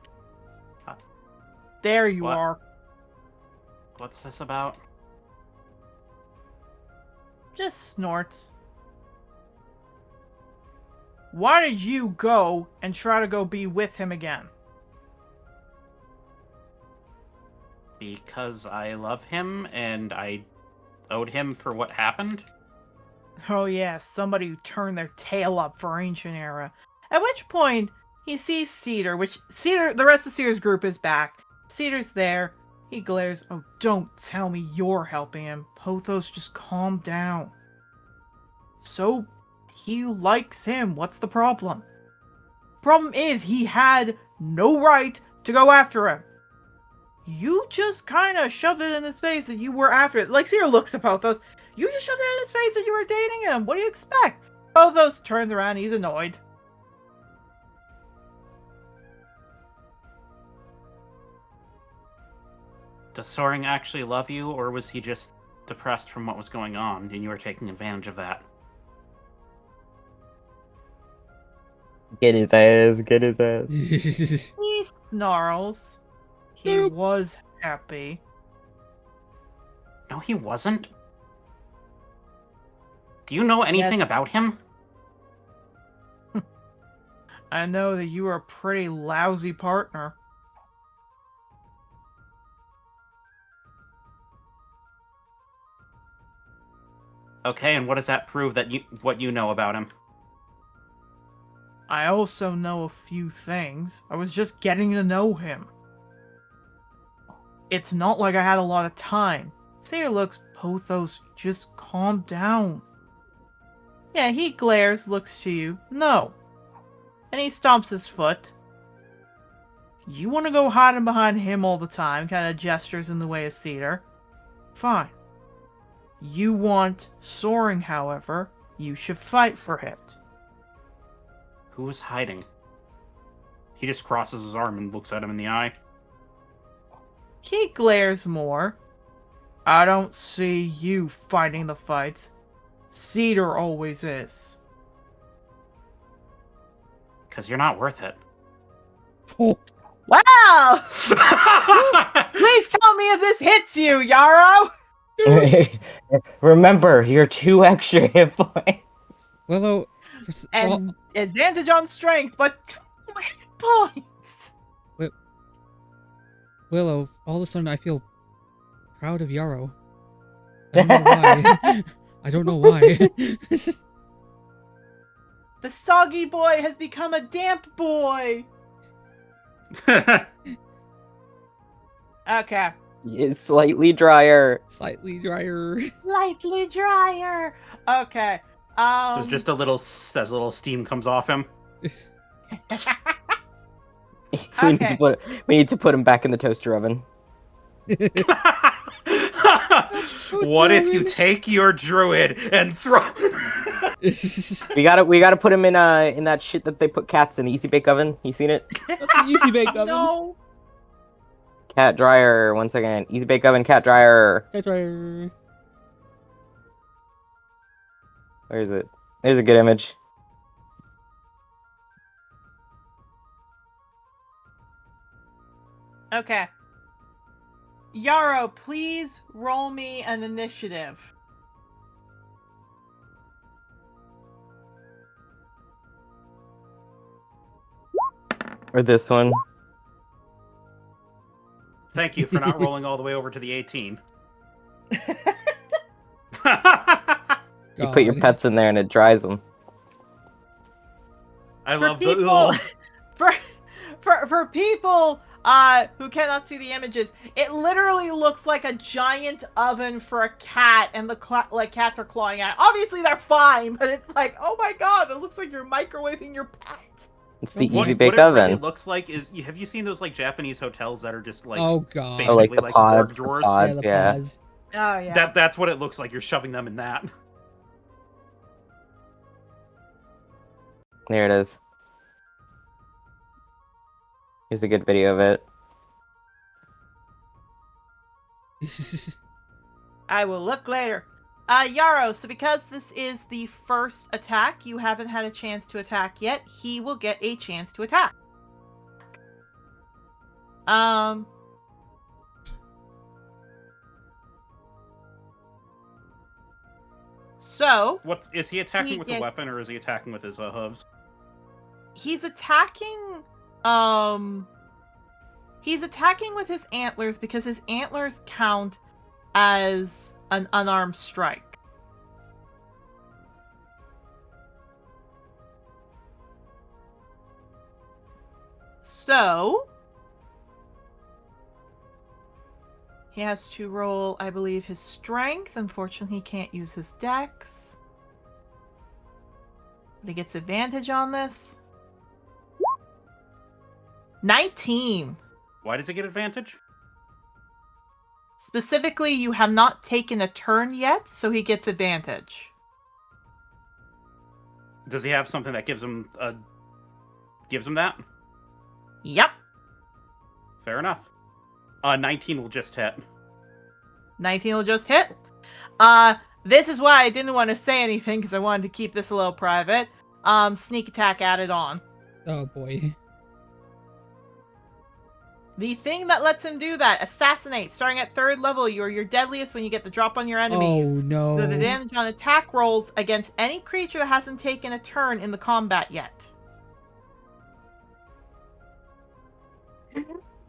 [SPEAKER 1] There you
[SPEAKER 3] What?
[SPEAKER 1] are.
[SPEAKER 3] What's this about?
[SPEAKER 1] Just snorts. Why did you go and try to go be with him again?
[SPEAKER 3] Because I love him and I owed him for what happened?
[SPEAKER 1] Oh yeah, somebody who turned their tail up for Ancient Era. At which point, he sees Cedar, the rest of Cedar's group is back. Cedar's there. He glares. Oh, don't tell me you're helping him. Pothos, just calm down. So, he likes him. What's the problem? Problem is, he had no right to go after him. You just kind of shoved it in his face that you were after it. Like, Cedar looks at Pothos. You just shoved it in his face that you were dating him. What do you expect? Pothos turns around. He's annoyed.
[SPEAKER 3] Does Soaring actually love you, or was he just depressed from what was going on, and you were taking advantage of that?
[SPEAKER 4] Get his ass, get his ass.
[SPEAKER 1] He snarls. He was happy.
[SPEAKER 3] No, he wasn't. Do you know anything about him?
[SPEAKER 1] I know that you are a pretty lousy partner.
[SPEAKER 3] Okay, and what does that prove that what you know about him?
[SPEAKER 1] I also know a few things. I was just getting to know him. It's not like I had a lot of time. Cedar looks, Pothos, just calm down. Yeah, he glares, looks to you. No. And he stomps his foot. You want to go hiding behind him all the time, kind of gestures in the way of Cedar. Fine. You want Soaring, however. you should fight for it.
[SPEAKER 3] Who was hiding? He just crosses his arm and looks at him in the eye.
[SPEAKER 1] He glares more. I don't see you fighting the fights. Cedar always is.
[SPEAKER 3] Because you're not worth it.
[SPEAKER 2] Oh,
[SPEAKER 1] Wow! Please tell me if this hits you, Yarrow!
[SPEAKER 4] Remember, you're 2 extra hit points.
[SPEAKER 2] Willow.
[SPEAKER 1] And advantage on strength, but 2 hit points!
[SPEAKER 2] Willow, all of a sudden I feel proud of Yarrow. I don't know why. I don't know why.
[SPEAKER 1] The soggy boy has become a damp boy! Okay.
[SPEAKER 4] It's slightly drier.
[SPEAKER 2] Slightly drier.
[SPEAKER 1] Slightly drier! Okay.
[SPEAKER 3] There's just a little steam comes off him.
[SPEAKER 1] Okay.
[SPEAKER 4] We need to put him back in the toaster oven.
[SPEAKER 3] What if you take your druid and throw?
[SPEAKER 4] We gotta put him in that shit that they put cats in, the easy bake oven. You seen it?
[SPEAKER 2] That's the easy bake oven.
[SPEAKER 1] No!
[SPEAKER 4] Cat dryer. 1 second. Easy bake oven. Cat dryer.
[SPEAKER 2] That's right.
[SPEAKER 4] Where is it? There's a good image.
[SPEAKER 1] Okay. Yarrow, please roll me an initiative.
[SPEAKER 4] Or this one.
[SPEAKER 3] Thank you for not rolling all the way over to the 18.
[SPEAKER 4] You put your
[SPEAKER 2] God.
[SPEAKER 4] pets in there and it dries them.
[SPEAKER 3] I
[SPEAKER 1] For
[SPEAKER 3] love
[SPEAKER 1] people,
[SPEAKER 3] the.
[SPEAKER 1] for people who cannot see the images, it literally looks like a giant oven for a cat, and the cats are clawing at it. Obviously, they're fine, but it's like, oh my god, it looks like you're microwaving your pet.
[SPEAKER 4] It's the
[SPEAKER 3] What
[SPEAKER 4] easy bake
[SPEAKER 3] it
[SPEAKER 4] oven.
[SPEAKER 3] really looks like is, have you seen those like Japanese hotels that are just like
[SPEAKER 2] Oh god.
[SPEAKER 3] basically
[SPEAKER 4] Oh, like the
[SPEAKER 3] like
[SPEAKER 4] pods,
[SPEAKER 3] ward
[SPEAKER 4] the
[SPEAKER 3] drawers?
[SPEAKER 4] pods.
[SPEAKER 2] the
[SPEAKER 4] yeah.
[SPEAKER 2] pods.
[SPEAKER 1] Oh yeah.
[SPEAKER 3] That's what it looks like. You're shoving them in that.
[SPEAKER 4] There it is. Here's a good video of it.
[SPEAKER 1] I will look later. Yarrow, so because this is the first attack, you haven't had a chance to attack yet. He will get a chance to attack. So,
[SPEAKER 3] What is he attacking
[SPEAKER 1] He
[SPEAKER 3] with
[SPEAKER 1] gets-
[SPEAKER 3] a weapon, or is he attacking with his hooves?
[SPEAKER 1] he's attacking, he's attacking with his antlers because his antlers count as an unarmed strike. So, he has to roll, I believe, his strength. Unfortunately, he can't use his dex. But he gets advantage on this. 19.
[SPEAKER 3] Why does he get advantage?
[SPEAKER 1] Specifically, you have not taken a turn yet, so he gets advantage.
[SPEAKER 3] Does he have something that gives him that?
[SPEAKER 1] Yep.
[SPEAKER 3] Fair enough. 19 will just hit.
[SPEAKER 1] 19 will just hit. This is why I didn't want to say anything, because I wanted to keep this a little private. Sneak attack added on.
[SPEAKER 2] Oh boy.
[SPEAKER 1] The thing that lets him do that, assassinate. Starting at 3rd level, you are your deadliest when you get the drop on your enemies.
[SPEAKER 2] Oh no.
[SPEAKER 1] The advantage on attack rolls against any creature that hasn't taken a turn in the combat yet.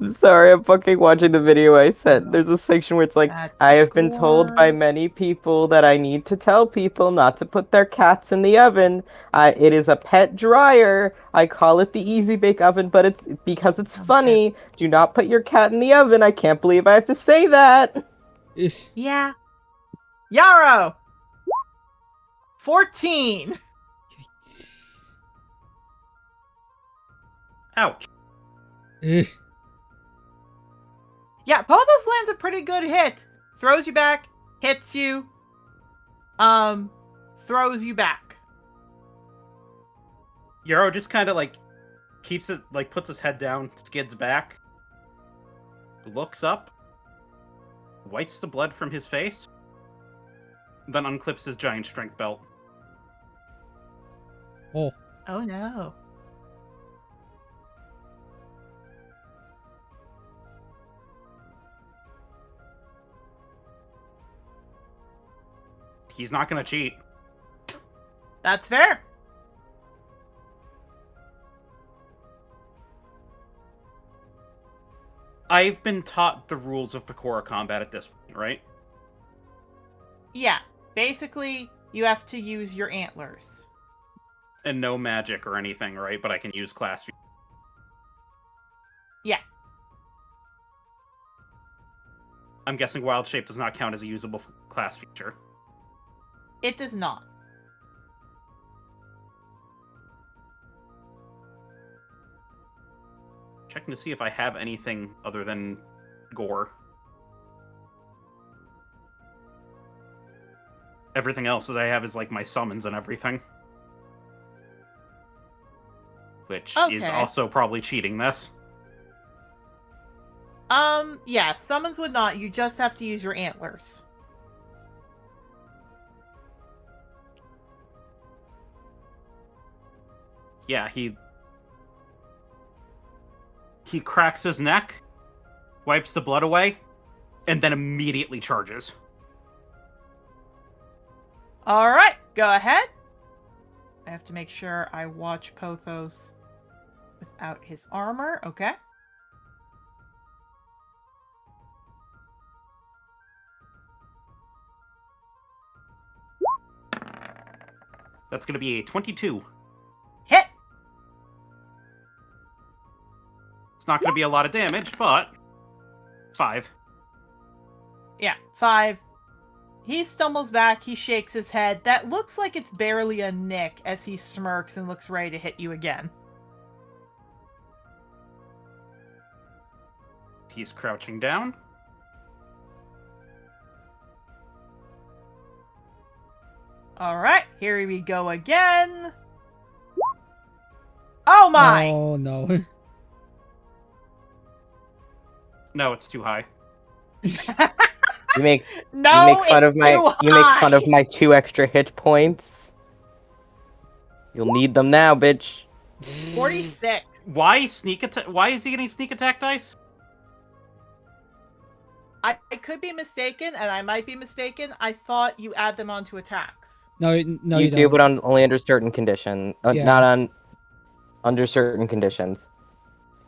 [SPEAKER 4] I'm sorry, I'm fucking watching the video I sent. There's a section where it's like,
[SPEAKER 1] That's
[SPEAKER 4] I have been told by
[SPEAKER 1] gore.
[SPEAKER 4] many people that I need to tell people not to put their cats in the oven. It is a pet dryer. I call it the easy bake oven, but it's because it's funny. Do not put your cat in the oven. I can't believe I have to say that.
[SPEAKER 2] Ish.
[SPEAKER 1] Yeah. Yarrow! 14!
[SPEAKER 3] Ouch.
[SPEAKER 2] Ugh.
[SPEAKER 1] Yeah, Pothos lands a pretty good hit. Throws you back, hits you. throws you back.
[SPEAKER 3] Yarrow just kind of like keeps it, like puts his head down, skids back, looks up, wipes the blood from his face, then unclips his giant strength belt.
[SPEAKER 2] Oh,
[SPEAKER 1] Oh no.
[SPEAKER 3] He's not gonna cheat.
[SPEAKER 1] That's fair.
[SPEAKER 3] I've been taught the rules of Pecora combat at this point, right?
[SPEAKER 1] Yeah. Basically, you have to use your antlers.
[SPEAKER 3] And no magic or anything, right? But I can use class.
[SPEAKER 1] Yeah.
[SPEAKER 3] I'm guessing Wild Shape does not count as a usable class feature.
[SPEAKER 1] It does not.
[SPEAKER 3] Checking to see if I have anything other than gore. Everything else that I have is like my summons and everything. Which is
[SPEAKER 1] Okay.
[SPEAKER 3] also probably cheating this.
[SPEAKER 1] Yeah, summons would not. You just have to use your antlers.
[SPEAKER 3] Yeah, he cracks his neck, wipes the blood away, and then immediately charges.
[SPEAKER 1] Alright, go ahead. I have to make sure I watch Pothos without his armor. Okay.
[SPEAKER 3] That's going to be a 22.
[SPEAKER 1] Hit!
[SPEAKER 3] It's not going to be a lot of damage, but 5.
[SPEAKER 1] Yeah, 5. He stumbles back, he shakes his head. That looks like it's barely a nick as he smirks and looks ready to hit you again.
[SPEAKER 3] He's crouching down.
[SPEAKER 1] Alright, here we go again. Oh my!
[SPEAKER 2] oh no.
[SPEAKER 3] No, it's too high.
[SPEAKER 4] You make
[SPEAKER 1] No,
[SPEAKER 4] you make fun
[SPEAKER 1] it's
[SPEAKER 4] of my
[SPEAKER 1] too
[SPEAKER 4] you make fun of
[SPEAKER 1] high.
[SPEAKER 4] my 2 extra hit points. You'll need them now, bitch.
[SPEAKER 1] 46.
[SPEAKER 3] Why sneak attack? Why is he getting sneak attack dice?
[SPEAKER 1] I could be mistaken, and I might be mistaken. I thought you add them onto attacks.
[SPEAKER 2] No, no,
[SPEAKER 4] you
[SPEAKER 2] you
[SPEAKER 4] do,
[SPEAKER 2] don't.
[SPEAKER 4] but only under certain condition.
[SPEAKER 2] Yeah.
[SPEAKER 4] Not under certain conditions.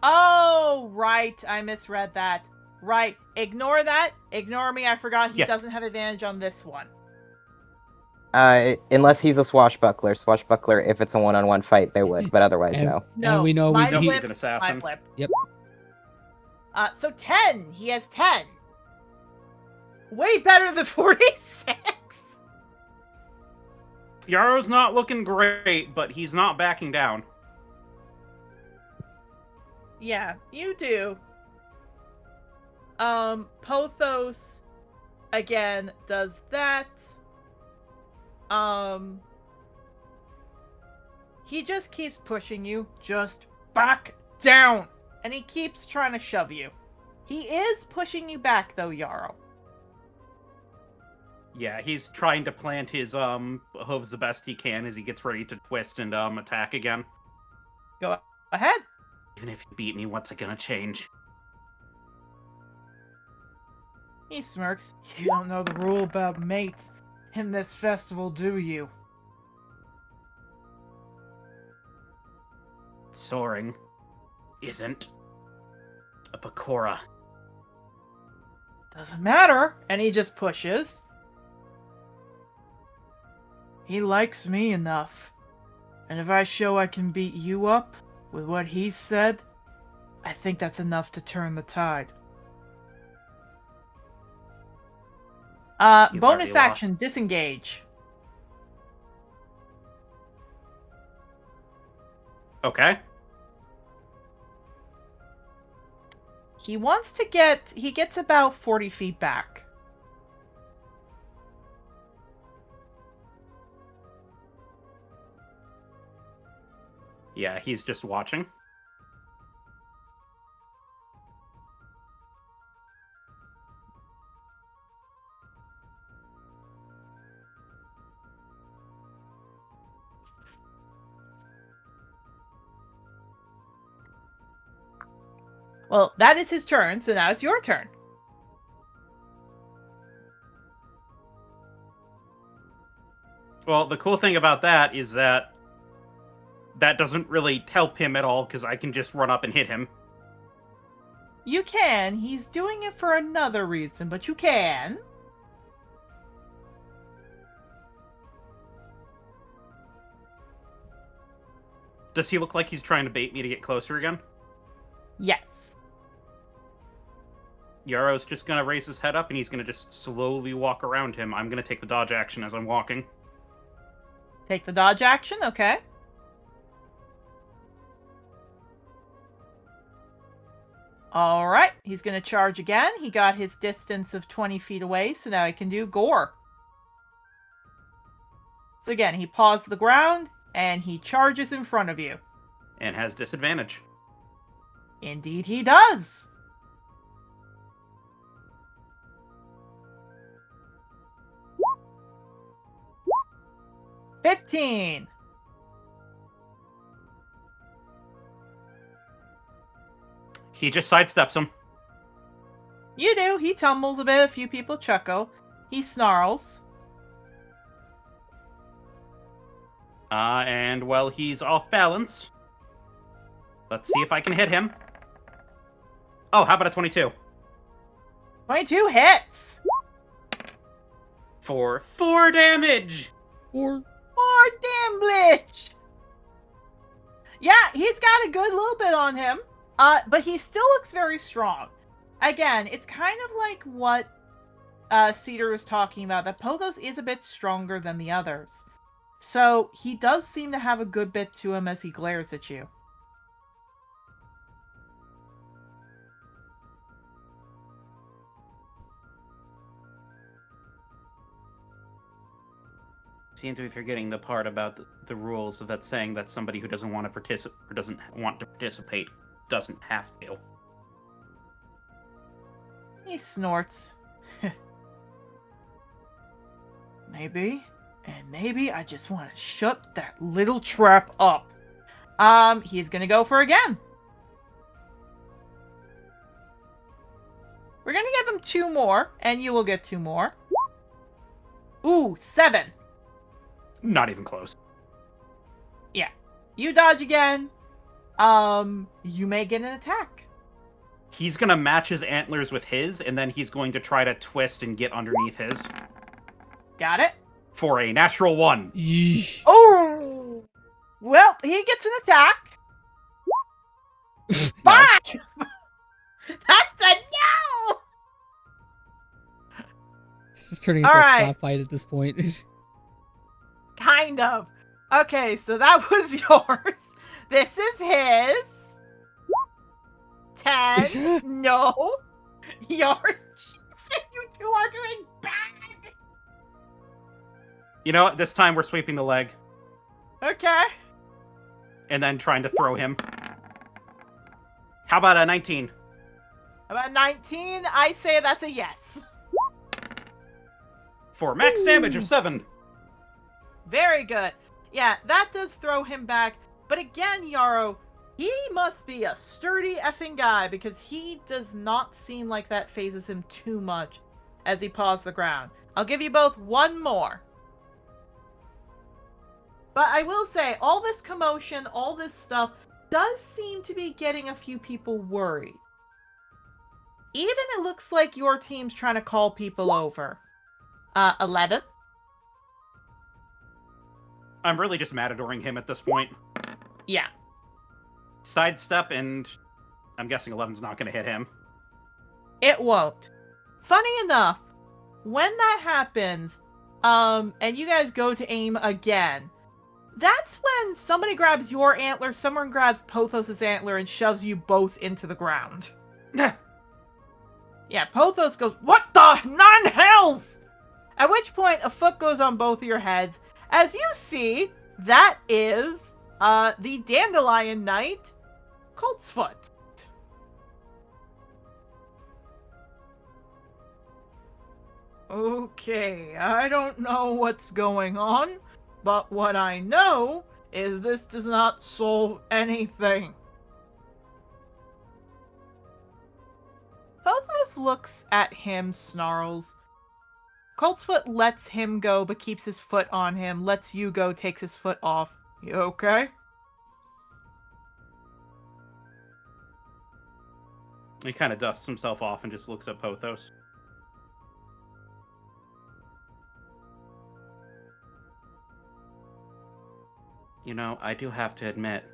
[SPEAKER 1] Oh, right. I misread that. Right. Ignore that. Ignore me. I forgot he
[SPEAKER 3] Yeah.
[SPEAKER 1] doesn't have advantage on this one.
[SPEAKER 4] Unless he's a swashbuckler. Swashbuckler, if it's a one-on-one fight, they would, but otherwise,
[SPEAKER 2] And-
[SPEAKER 4] no.
[SPEAKER 1] No,
[SPEAKER 2] And we know
[SPEAKER 1] my
[SPEAKER 3] No,
[SPEAKER 2] he-
[SPEAKER 3] he's
[SPEAKER 1] flip,
[SPEAKER 3] an
[SPEAKER 1] my
[SPEAKER 3] assassin.
[SPEAKER 1] flip.
[SPEAKER 2] Yep.
[SPEAKER 1] So 10. He has 10. Way better than 46.
[SPEAKER 3] Yarrow's not looking great, but he's not backing down.
[SPEAKER 1] Yeah, you do. Pothos again does that. He just keeps pushing you. Just back down. And he keeps trying to shove you. He is pushing you back though, Yarrow.
[SPEAKER 3] Yeah, he's trying to plant his hooves the best he can as he gets ready to twist and attack again.
[SPEAKER 1] Go ahead.
[SPEAKER 3] Even if you beat me, what's it gonna change?
[SPEAKER 1] He smirks. You don't know the rule about mates in this festival, do you?
[SPEAKER 3] Soaring isn't a Pecora.
[SPEAKER 1] Doesn't matter. And he just pushes. He likes me enough. And if I show I can beat you up with what he said, I think that's enough to turn the tide.
[SPEAKER 3] You've
[SPEAKER 1] Bonus
[SPEAKER 3] already
[SPEAKER 1] action,
[SPEAKER 3] lost.
[SPEAKER 1] disengage.
[SPEAKER 3] Okay.
[SPEAKER 1] He gets about 40 feet back.
[SPEAKER 3] Yeah, he's just watching.
[SPEAKER 1] Well, that is his turn, so now it's your turn.
[SPEAKER 3] Well, the cool thing about that is that doesn't really help him at all, because I can just run up and hit him.
[SPEAKER 1] You can. He's doing it for another reason, but you can.
[SPEAKER 3] Does he look like he's trying to bait me to get closer again?
[SPEAKER 1] Yes.
[SPEAKER 3] Yaro's just gonna raise his head up, and he's gonna just slowly walk around him. I'm gonna take the dodge action as I'm walking.
[SPEAKER 1] Take the dodge action, okay. Alright, he's gonna charge again. He got his distance of 20 feet away, so now he can do gore. So again, he paws the ground, and he charges in front of you.
[SPEAKER 3] And has disadvantage.
[SPEAKER 1] Indeed he does! $15!
[SPEAKER 3] He just sidesteps him.
[SPEAKER 1] You do. He tumbles a bit. A few people chuckle. He snarls.
[SPEAKER 3] And while he's off balance, let's see if I can hit him. Oh, how about a 22?
[SPEAKER 1] 22 hits!
[SPEAKER 3] For 4 damage!
[SPEAKER 2] Or
[SPEAKER 1] 4 damage! Yeah, he's got a good little bit on him. But he still looks very strong. Again, it's kind of like what Cedar was talking about, that Pothos is a bit stronger than the others. So he does seem to have a good bit to him as he glares at you.
[SPEAKER 3] Seem to be forgetting the part about the rules of that saying that somebody who doesn't want to participate or doesn't want to participate doesn't have to.
[SPEAKER 1] He snorts. Maybe. And maybe I just want to shut that little trap up. He's gonna go for again. We're gonna give him 2 more, and you will get 2 more. Ooh, 7.
[SPEAKER 3] Not even close.
[SPEAKER 1] Yeah. You dodge again. You may get an attack.
[SPEAKER 3] He's gonna match his antlers with his, and then he's going to try to twist and get underneath his.
[SPEAKER 1] Got it?
[SPEAKER 3] For a natural 1.
[SPEAKER 2] yeesh.
[SPEAKER 1] Oh! Well, he gets an attack.
[SPEAKER 3] No.
[SPEAKER 1] 5! That's a no!
[SPEAKER 2] This is turning into
[SPEAKER 1] All
[SPEAKER 2] a
[SPEAKER 1] right.
[SPEAKER 2] slap fight at this point.
[SPEAKER 1] Kind of. Okay, so that was yours. This is his. 10. No. Yours. You two are doing bad.
[SPEAKER 3] You know what? This time we're sweeping the leg.
[SPEAKER 1] Okay.
[SPEAKER 3] And then trying to throw him. How about a 19?
[SPEAKER 1] About 19, I say that's a yes.
[SPEAKER 3] For max damage of 7.
[SPEAKER 1] Very good. Yeah, that does throw him back. But again, Yarrow, he must be a sturdy effing guy, because he does not seem like that phases him too much as he paws the ground. I'll give you both 1 more. But I will say, all this commotion, all this stuff, does seem to be getting a few people worried. Even it looks like your team's trying to call people over. 11.
[SPEAKER 3] I'm really just matadoring him at this point.
[SPEAKER 1] Yeah.
[SPEAKER 3] Sidestep, and I'm guessing 11's not going to hit him.
[SPEAKER 1] It won't. Funny enough, when that happens, and you guys go to aim again, that's when somebody grabs your antler, someone grabs Pothos' antler, and shoves you both into the ground. Yeah, Pothos goes, "What the nine-hells?" At which point, a foot goes on both of your heads. As you see, that is The Dandelion Knight, Coltsfoot. Okay, I don't know what's going on, but what I know is this does not solve anything. Pothos looks at him, snarls. Coltsfoot lets him go, but keeps his foot on him, lets you go, takes his foot off. You okay?
[SPEAKER 3] He kind of dusts himself off and just looks at Pothos. You know, I do have to admit,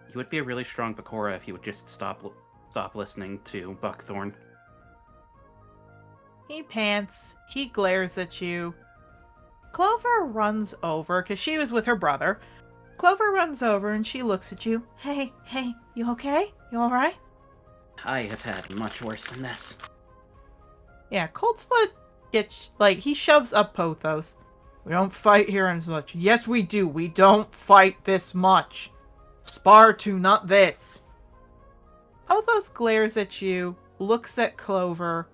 [SPEAKER 3] you would be a really strong Bakura if you would just stop listening to Buckthorn.
[SPEAKER 1] He pants. He glares at you. Clover runs over, because she was with her brother. Clover runs over and she looks at you. Hey, you okay? You alright?
[SPEAKER 3] I have had much worse than this.
[SPEAKER 1] Yeah, Coltsfoot gets, he shoves up Pothos. We don't fight here as much. Yes, we do. We don't fight this much. Spar to, not this. Pothos glares at you, looks at Clover,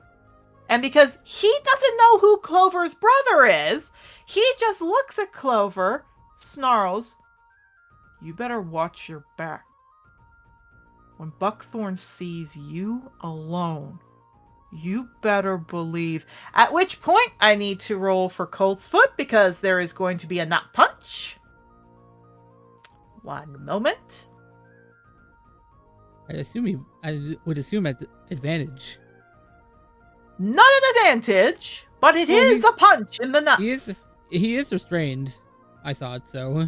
[SPEAKER 1] and because he doesn't know who Clover's brother is, he just looks at Clover, snarls, you better watch your back. When Buckthorn sees you alone, you better believe. At which point, I need to roll for Coltsfoot because there is going to be a nut punch. One moment.
[SPEAKER 2] I would assume at the advantage.
[SPEAKER 1] Not an advantage, but it is a punch in the nuts.
[SPEAKER 2] He is restrained. I saw it, so.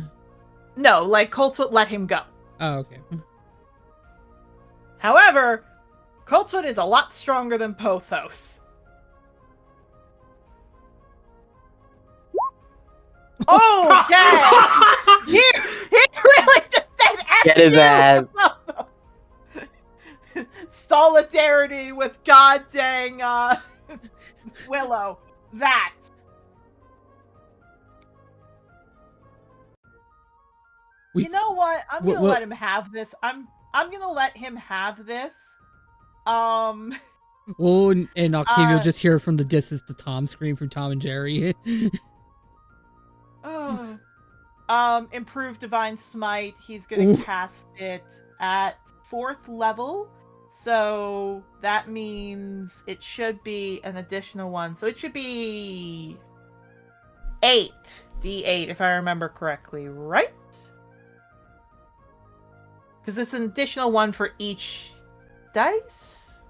[SPEAKER 1] No, Coltsfoot let him go.
[SPEAKER 2] Oh, okay.
[SPEAKER 1] However, Coltsfoot is a lot stronger than Pothos. Okay! he really just said F
[SPEAKER 4] Get his
[SPEAKER 1] you,
[SPEAKER 4] ass.
[SPEAKER 1] Pothos. Solidarity with god dang Willow. That. You know what? I'm gonna let him have this. I'm gonna let him have this.
[SPEAKER 2] Well, and Octavia will just hear from the distance the Tom scream from Tom and Jerry.
[SPEAKER 1] Improved Divine Smite. He's gonna cast it at 4th level. So that means it should be an additional one. So it should be 8 D8 if I remember correctly, right? Because it's an additional one for each dice?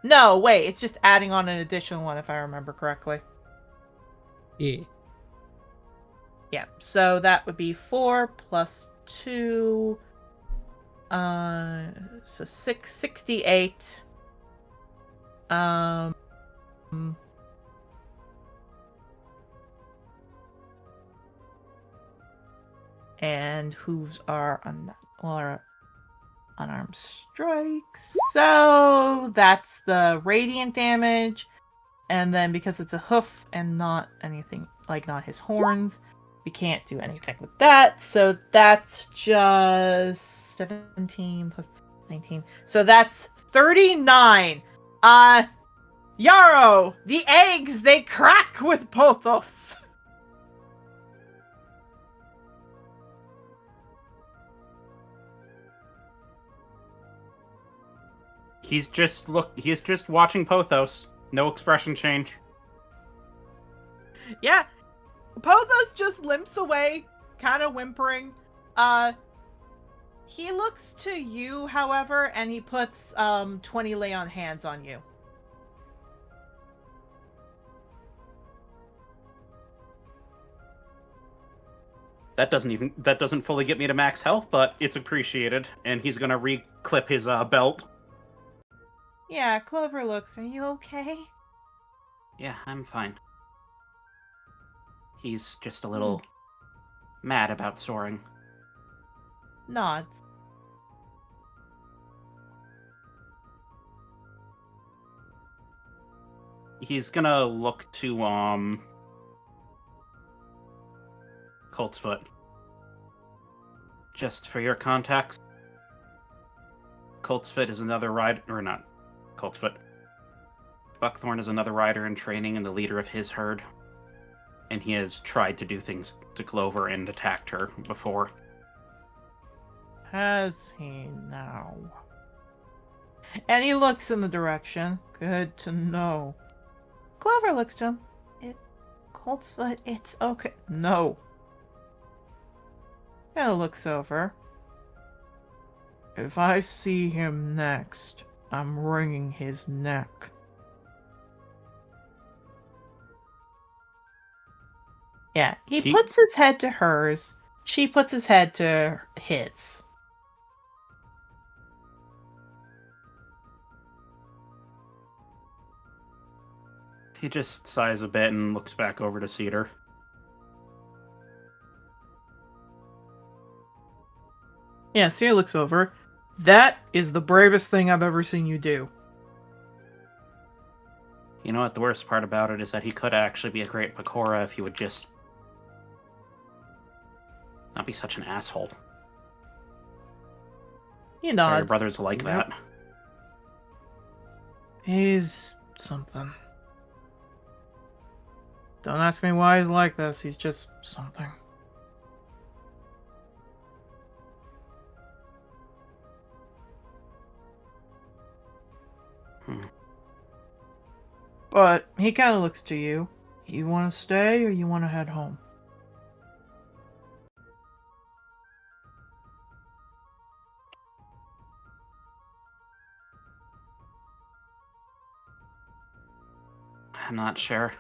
[SPEAKER 1] No, wait, it's just adding on an additional one if I remember correctly.
[SPEAKER 2] Yeah.
[SPEAKER 1] Yeah, so that would be 4 plus 2. So 68. And hooves are unarmed strikes. So that's the radiant damage. And then because it's a hoof and not anything, not his horns, we can't do anything with that. So that's just 17 plus 19. So that's 39. Yarrow, the eggs, they crack with Pothos.
[SPEAKER 3] He's just watching Pothos. No expression change.
[SPEAKER 1] Yeah. Pothos just limps away, kind of whimpering. He looks to you, however, and he puts 20 lay on hands on you.
[SPEAKER 3] That doesn't fully get me to max health, but it's appreciated. And he's gonna re-clip his belt.
[SPEAKER 1] Yeah, Clover looks. Are you okay?
[SPEAKER 3] Yeah, I'm fine. He's just a little mad about soaring.
[SPEAKER 1] Nods.
[SPEAKER 3] he's gonna look to Coltsfoot. Just for your context, Coltsfoot is another rider, or not Coltsfoot. Buckthorn is another rider in training and the leader of his herd. And he has tried to do things to Clover and attacked her before.
[SPEAKER 1] Has he now? And he looks in the direction. Good to know. Clover looks to him. Coltsfoot, it's okay. No. Kind of looks over. If I see him next, I'm wringing his neck. Yeah, he puts his head to hers. She puts his head to his.
[SPEAKER 3] He just sighs a bit and looks back over to Cedar.
[SPEAKER 1] Yeah, Cedar looks over. That is the bravest thing I've ever seen you do.
[SPEAKER 3] You know what the worst part about it is that he could actually be a great Pecora if he would just not be such an asshole.
[SPEAKER 1] He
[SPEAKER 3] Sorry,
[SPEAKER 1] nods.
[SPEAKER 3] your brother's like that.
[SPEAKER 1] He's something. Don't ask me why he's like this. He's just something. But he kind of looks to you. You want to stay or you want to head home?
[SPEAKER 3] I'm not sure.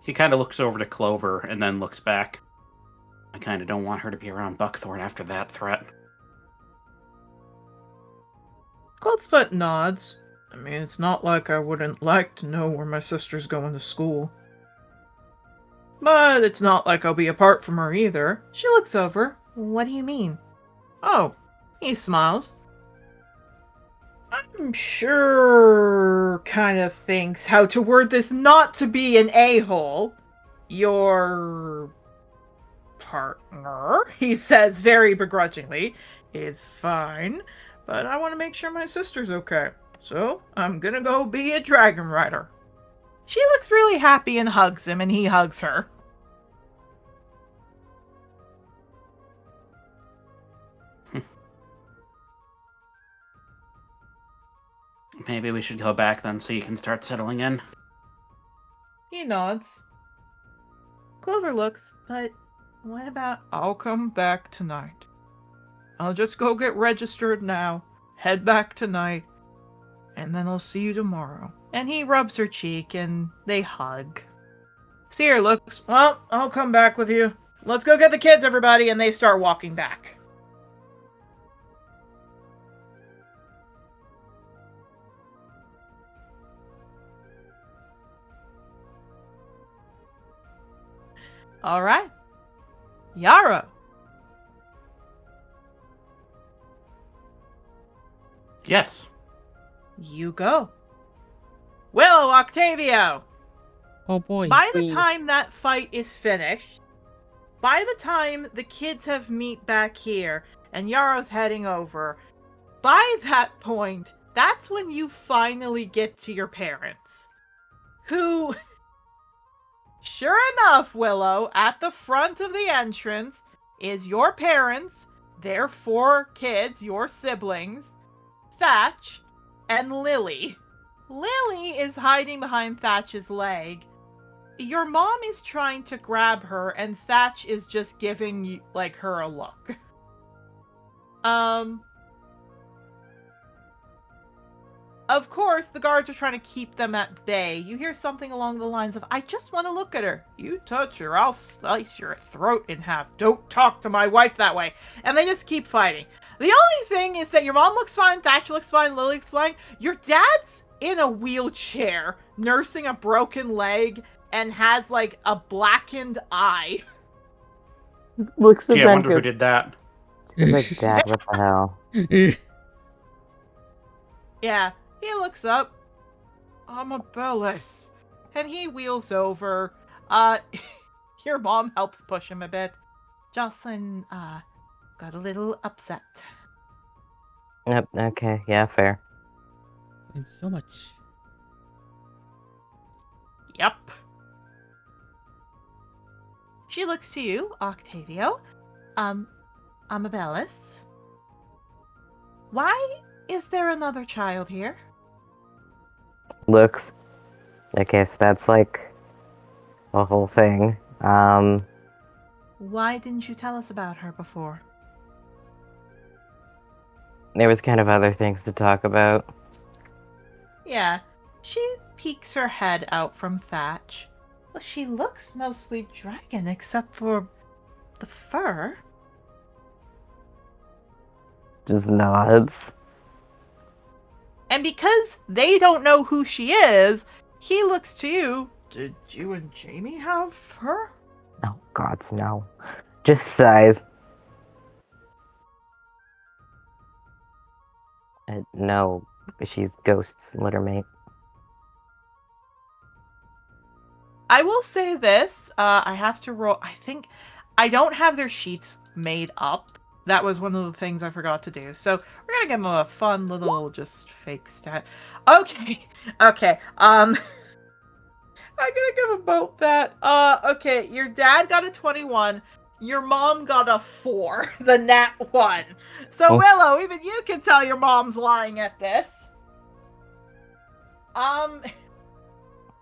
[SPEAKER 3] He kind of looks over to Clover and then looks back. I kind of don't want her to be around Buckthorn after that threat.
[SPEAKER 1] Coltsfoot nods. I mean, it's not like I wouldn't like to know where my sister's going to school. But it's not like I'll be apart from her either. She looks over. What do you mean? Oh, he smiles. I'm sure kind of thinks how to word this not to be an a-hole. Your partner, he says very begrudgingly, is fine, but I want to make sure my sister's okay. So I'm gonna go be a dragon rider. She looks really happy and hugs him, and he hugs her.
[SPEAKER 3] Maybe we should go back then so you can start settling in.
[SPEAKER 1] He nods. Clover looks, but what about I'll come back tonight? I'll just go get registered now, head back tonight, and then I'll see you tomorrow. And he rubs her cheek and they hug. Seer looks, well, I'll come back with you. Let's go get the kids, everybody, and they start walking back. All right. Yarrow.
[SPEAKER 3] Yes.
[SPEAKER 1] You go. Willow, Octavio.
[SPEAKER 2] Oh boy.
[SPEAKER 1] By the time that fight is finished, by the time the kids have meet back here and Yarrow's heading over, by that point, that's when you finally get to your parents. Who, sure enough, Willow, at the front of the entrance is your parents, their 4 kids, your siblings, Thatch, and Lily. Lily is hiding behind Thatch's leg. Your mom is trying to grab her, and Thatch is just giving you, like, her a look. Of course, the guards are trying to keep them at bay. You hear something along the lines of, I just want to look at her. You touch her, I'll slice your throat in half. Don't talk to my wife that way. And they just keep fighting. The only thing is that your mom looks fine, Thatch looks fine, Lily looks fine. Your dad's in a wheelchair, nursing a broken leg, and has, like, a blackened eye.
[SPEAKER 4] Looks at
[SPEAKER 3] Gee, I
[SPEAKER 4] them
[SPEAKER 3] wonder who
[SPEAKER 4] goes,
[SPEAKER 3] did that.
[SPEAKER 4] like, Dad, what the hell?
[SPEAKER 1] Yeah, he looks up. Amabilis. And he wheels over. Your mom helps push him a bit. Jocelyn, got a little upset.
[SPEAKER 4] Yep, okay, yeah, fair.
[SPEAKER 2] Thanks so much.
[SPEAKER 1] Yep. She looks to you, Octavio. Amabilis. Why is there another child here?
[SPEAKER 4] Looks. I guess that's like the whole thing.
[SPEAKER 1] Why didn't you tell us about her before?
[SPEAKER 4] There was kind of other things to talk about.
[SPEAKER 1] Yeah, she peeks her head out from Thatch. Well, she looks mostly dragon except for the fur.
[SPEAKER 4] Just nods.
[SPEAKER 1] And because they don't know who she is, he looks to you. Did you and Jamie have her?
[SPEAKER 4] Oh, gods, no. Just sighs. No, she's Ghost's littermate.
[SPEAKER 1] I will say this. I have to roll. I think I don't have their sheets made up. That was one of the things I forgot to do. So we're gonna give them a fun little just fake stat. Okay. Okay. I'm gonna give them both that. Okay. Your dad got a 21. Your mom got a 4. The nat 1. So
[SPEAKER 4] Oh.
[SPEAKER 1] Willow, even you can tell your mom's lying at this.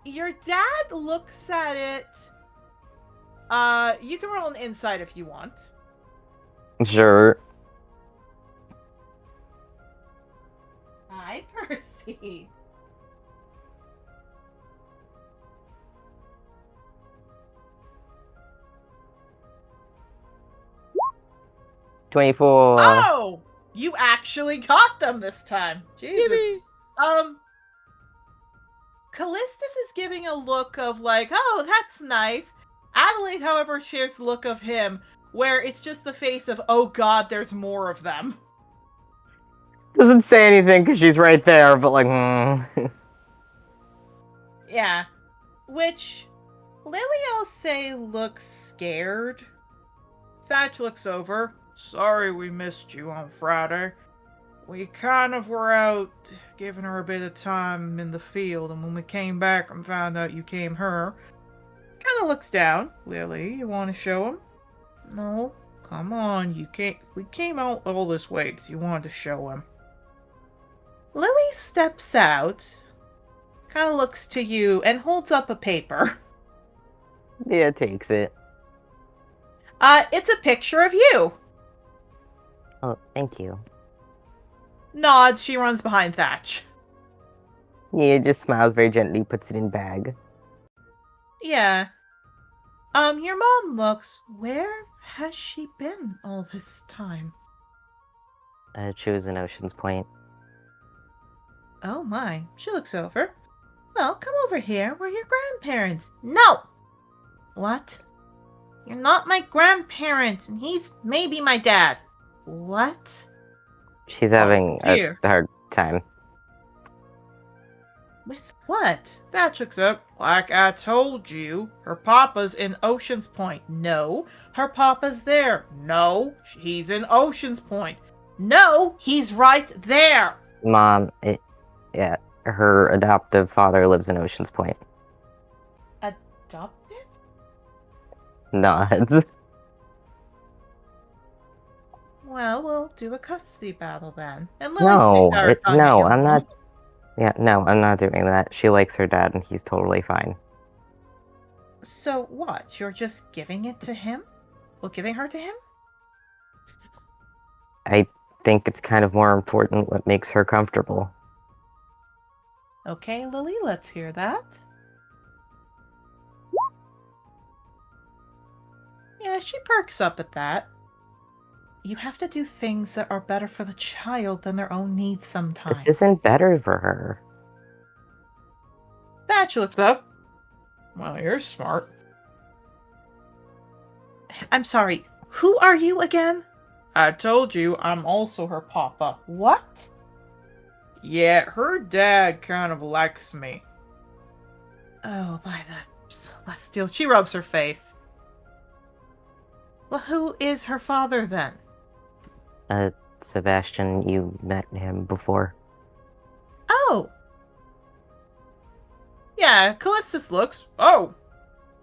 [SPEAKER 1] Your dad looks at it. You can roll an insight if you want.
[SPEAKER 4] Sure.
[SPEAKER 1] I proceed.
[SPEAKER 4] 24.
[SPEAKER 1] Oh! You actually got them this time. Jesus.
[SPEAKER 2] Yippee!
[SPEAKER 1] Callistus is giving a look of like, oh, that's nice. Adelaide, however, shares the look of him, where it's just the face of, oh god, there's more of them.
[SPEAKER 4] Doesn't say anything because she's right there, but like,
[SPEAKER 1] Yeah. Which, Lily, I'll say, looks scared. Thatch looks over. Sorry we missed you on Friday. We kind of were out giving her a bit of time in the field, and when we came back and found out you came her, kind of looks down. Lily, you want to show him? No, come on, you can't. We came out all this way because you wanted to show him. Lily steps out, kind of looks to you, and holds up a paper.
[SPEAKER 4] yeah, takes it.
[SPEAKER 1] It's a picture of you.
[SPEAKER 4] Oh, thank you.
[SPEAKER 1] Nods, she runs behind Thatch.
[SPEAKER 4] Yeah, just smiles very gently, puts it in bag.
[SPEAKER 1] Yeah. Your mom looks. Where has she been all this time?
[SPEAKER 4] She was in Ocean's Point.
[SPEAKER 1] Oh my. She looks over. Well, come over here. We're your grandparents. No! What? You're not my grandparent, and he's maybe my dad. What?
[SPEAKER 4] She's having a
[SPEAKER 1] dear.
[SPEAKER 4] hard time.
[SPEAKER 1] With what? That looks up. Like I told you, her papa's in Ocean's Point. No, her papa's there. No, he's in Ocean's Point. No, he's right there.
[SPEAKER 4] Mom, yeah, her adoptive father lives in Ocean's Point.
[SPEAKER 1] Adopted?
[SPEAKER 4] Nods.
[SPEAKER 1] Well, we'll do a custody battle then. And Lily
[SPEAKER 4] No, I'm not. Yeah, no, I'm not doing that. She likes her dad, and he's totally fine.
[SPEAKER 1] So what? You're just giving it to him? Well, giving her to him?
[SPEAKER 4] I think it's kind of more important what makes her comfortable.
[SPEAKER 1] Okay, Lily, let's hear that. Yeah, she perks up at that. You have to do things that are better for the child than their own needs sometimes.
[SPEAKER 4] This isn't better for her.
[SPEAKER 1] Thatch looks up. Well, you're smart. I'm sorry, who are you again? I told you I'm also her papa. What? Yeah, her dad kind of likes me. Oh, by the celestial. She rubs her face. Well, who is her father then?
[SPEAKER 4] Sebastian, you met him before.
[SPEAKER 1] Oh. Yeah, Callistus looks. Oh.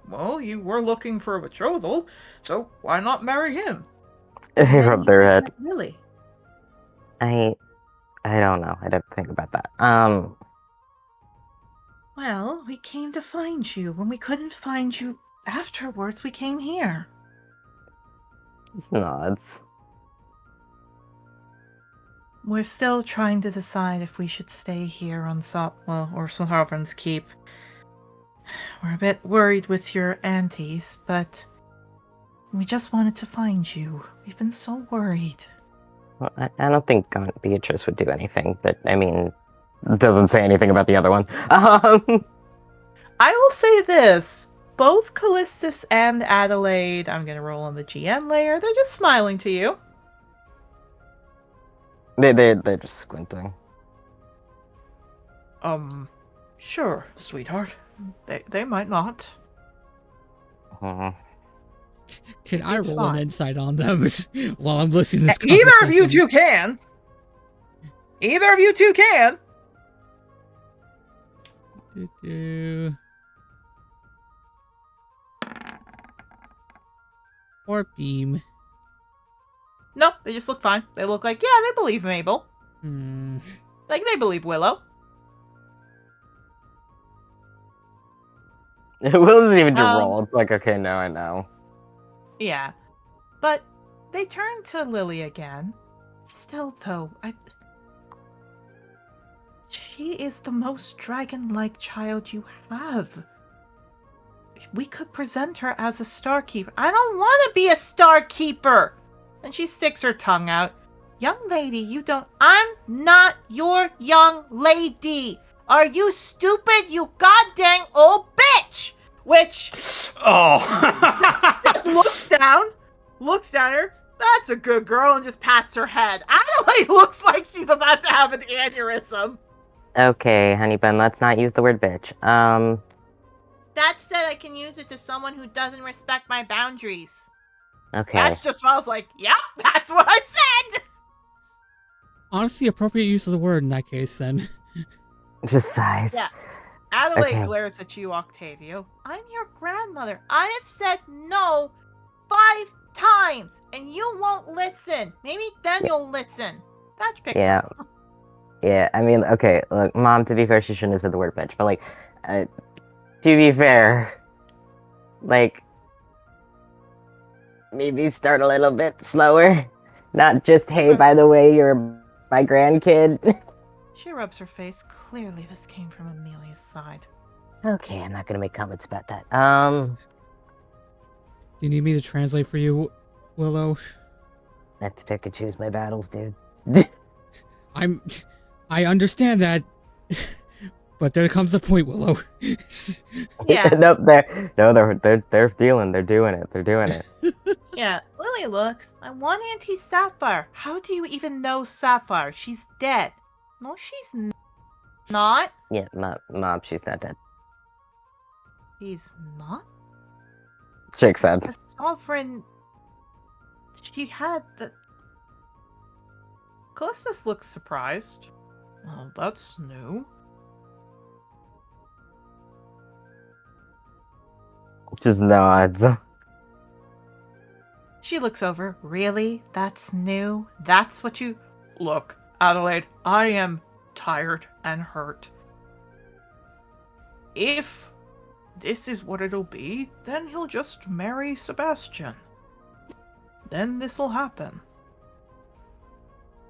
[SPEAKER 1] Well, you were looking for a betrothal, so why not marry him?
[SPEAKER 4] They rub their head.
[SPEAKER 1] Really?
[SPEAKER 4] I don't know. I didn't think about that.
[SPEAKER 1] Well, we came to find you. When we couldn't find you afterwards, we came here.
[SPEAKER 4] Just nods.
[SPEAKER 1] We're still trying to decide if we should stay here on or Sovereign's Keep. We're a bit worried with your aunties, but we just wanted to find you. We've been so worried.
[SPEAKER 4] Well, I don't think Aunt Beatrice would do anything, but I mean, it doesn't say anything about the other one.
[SPEAKER 1] I will say this. Both Callistus and Adelaide, I'm going to roll on the GM layer, they're just smiling to you.
[SPEAKER 4] They're just squinting.
[SPEAKER 1] Sure, sweetheart. They might not.
[SPEAKER 2] Can I
[SPEAKER 1] It's
[SPEAKER 2] roll
[SPEAKER 1] fine.
[SPEAKER 2] an insight on them while I'm listening to this
[SPEAKER 1] Either of you
[SPEAKER 2] conversation?
[SPEAKER 1] two can. Either of you two can.
[SPEAKER 2] Do-do. Or beam.
[SPEAKER 1] No, they just look fine. They look like, yeah, they believe Mabel. Like, they believe Willow.
[SPEAKER 4] Will doesn't even do
[SPEAKER 1] Um,
[SPEAKER 4] roll. It's like, okay, no, I know.
[SPEAKER 1] Yeah. But they turn to Lily again. Still, though, she is the most dragon-like child you have. We could present her as a Starkeeper. I don't want to be a Starkeeper! And she sticks her tongue out. Young lady, I'm not your young lady! Are you stupid, you goddamn old bitch? Which...
[SPEAKER 3] Oh.
[SPEAKER 1] just looks down at her. That's a good girl, and just pats her head. Adelaide looks like she's about to have an aneurysm.
[SPEAKER 4] Okay, honey bun, let's not use the word bitch.
[SPEAKER 1] That said, I can use it to someone who doesn't respect my boundaries.
[SPEAKER 4] Okay.
[SPEAKER 1] That's just what I was like, yeah, that's what I said!
[SPEAKER 2] Honestly, appropriate use of the word in that case, then.
[SPEAKER 4] Just sighs.
[SPEAKER 1] Yeah. Adelaide
[SPEAKER 4] Okay.
[SPEAKER 1] glares at you, Octavio. I'm your grandmother. I have said no 5 times, and you won't listen. Maybe then you'll listen. Thatch picks
[SPEAKER 4] Yeah.
[SPEAKER 1] up.
[SPEAKER 4] Yeah, I mean, okay, look, Mom, to be fair, she shouldn't have said the word bitch, but, like, to be fair, like, maybe start a little bit slower. Not just, hey, by the way, you're my grandkid.
[SPEAKER 1] She rubs her face. Clearly, this came from Amelia's side.
[SPEAKER 4] Okay, I'm not gonna make comments about that.
[SPEAKER 2] Do you need me to translate for you, Willow?
[SPEAKER 4] I have to pick and choose my battles, dude.
[SPEAKER 2] I understand that, but there comes a point, Willow.
[SPEAKER 1] Yeah.
[SPEAKER 4] Nope, they're doing it.
[SPEAKER 1] Yeah, Lily looks. I want Auntie Sapphire. How do you even know Sapphire? She's dead. No, she's not.
[SPEAKER 4] Yeah, Mom, she's not dead.
[SPEAKER 1] She's not?
[SPEAKER 4] Chick said.
[SPEAKER 1] The Sovereign... She had the... Callistus looks surprised. Well, that's new.
[SPEAKER 4] Just nods.
[SPEAKER 1] She looks over. Really? That's new? That's what you... Look, Adelaide, I am tired and hurt. If this is what it'll be, then he'll just marry Sebastian. Then this'll happen.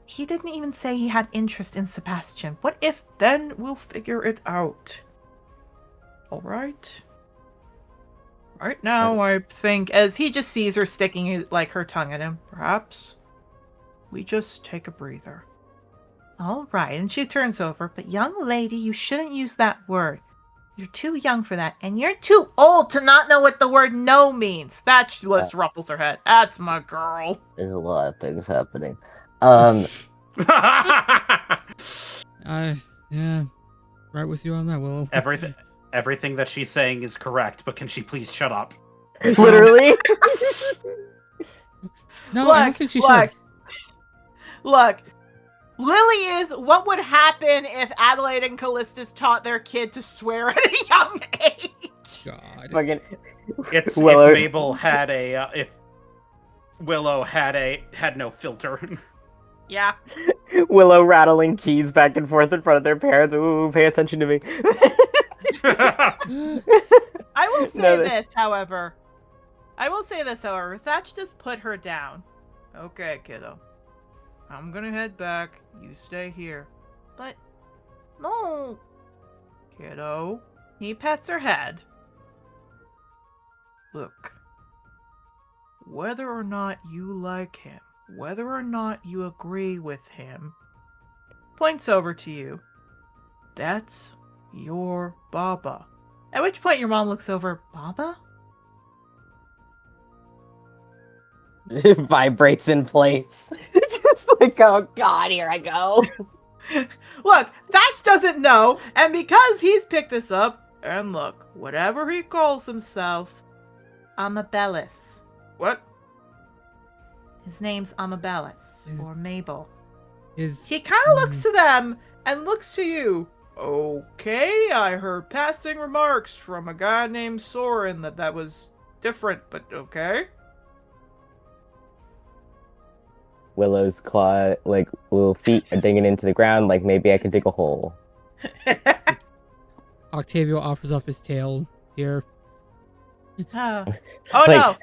[SPEAKER 1] He didn't even say he had interest in Sebastian. What if then we'll figure it out? Alright? Right now, I think, as he just sees her sticking like her tongue at him, perhaps we just take a breather. Alright, and she turns over, but young lady, you shouldn't use that word. You're too young for that, and you're too old to not know what the word no means. That just ruffles her head. That's my girl.
[SPEAKER 4] There's a lot of things happening.
[SPEAKER 2] Yeah, right with you on that, Willow.
[SPEAKER 3] everything that she's saying is correct, but can she please shut up?
[SPEAKER 4] Literally.
[SPEAKER 2] No, I don't think she should.
[SPEAKER 1] Look, Lily is what would happen if Adelaide and Callistus taught their kid to swear at a young age.
[SPEAKER 2] God.
[SPEAKER 4] Fucking
[SPEAKER 3] It's
[SPEAKER 4] Willow.
[SPEAKER 3] if Mabel had if Willow had no filter.
[SPEAKER 1] Yeah.
[SPEAKER 4] Willow rattling keys back and forth in front of their parents. Ooh, pay attention to me.
[SPEAKER 1] I will say
[SPEAKER 4] No,
[SPEAKER 1] this, however. Thatch just put her down. Okay, kiddo. I'm gonna head back. You stay here. But, no. Kiddo. He pets her head. Look. Whether or not you like him, whether or not you agree with him, points over to you. That's your Baba. At which point your mom looks over, Baba?
[SPEAKER 4] Vibrates in place. Just like, oh god, here I go.
[SPEAKER 1] Look, Thatch doesn't know, and because he's picked this up, and look, whatever he calls himself, Amabellis. What? His name's Amabellis, or Mabel. He kind of looks to them, and looks to you. Okay, I heard passing remarks from a guy named Soren that was different, but okay.
[SPEAKER 4] Willow's claw, like, little feet are digging into the ground, like maybe I can dig a hole.
[SPEAKER 2] Octavio offers up his tail here.
[SPEAKER 1] Oh
[SPEAKER 4] Like,
[SPEAKER 1] no!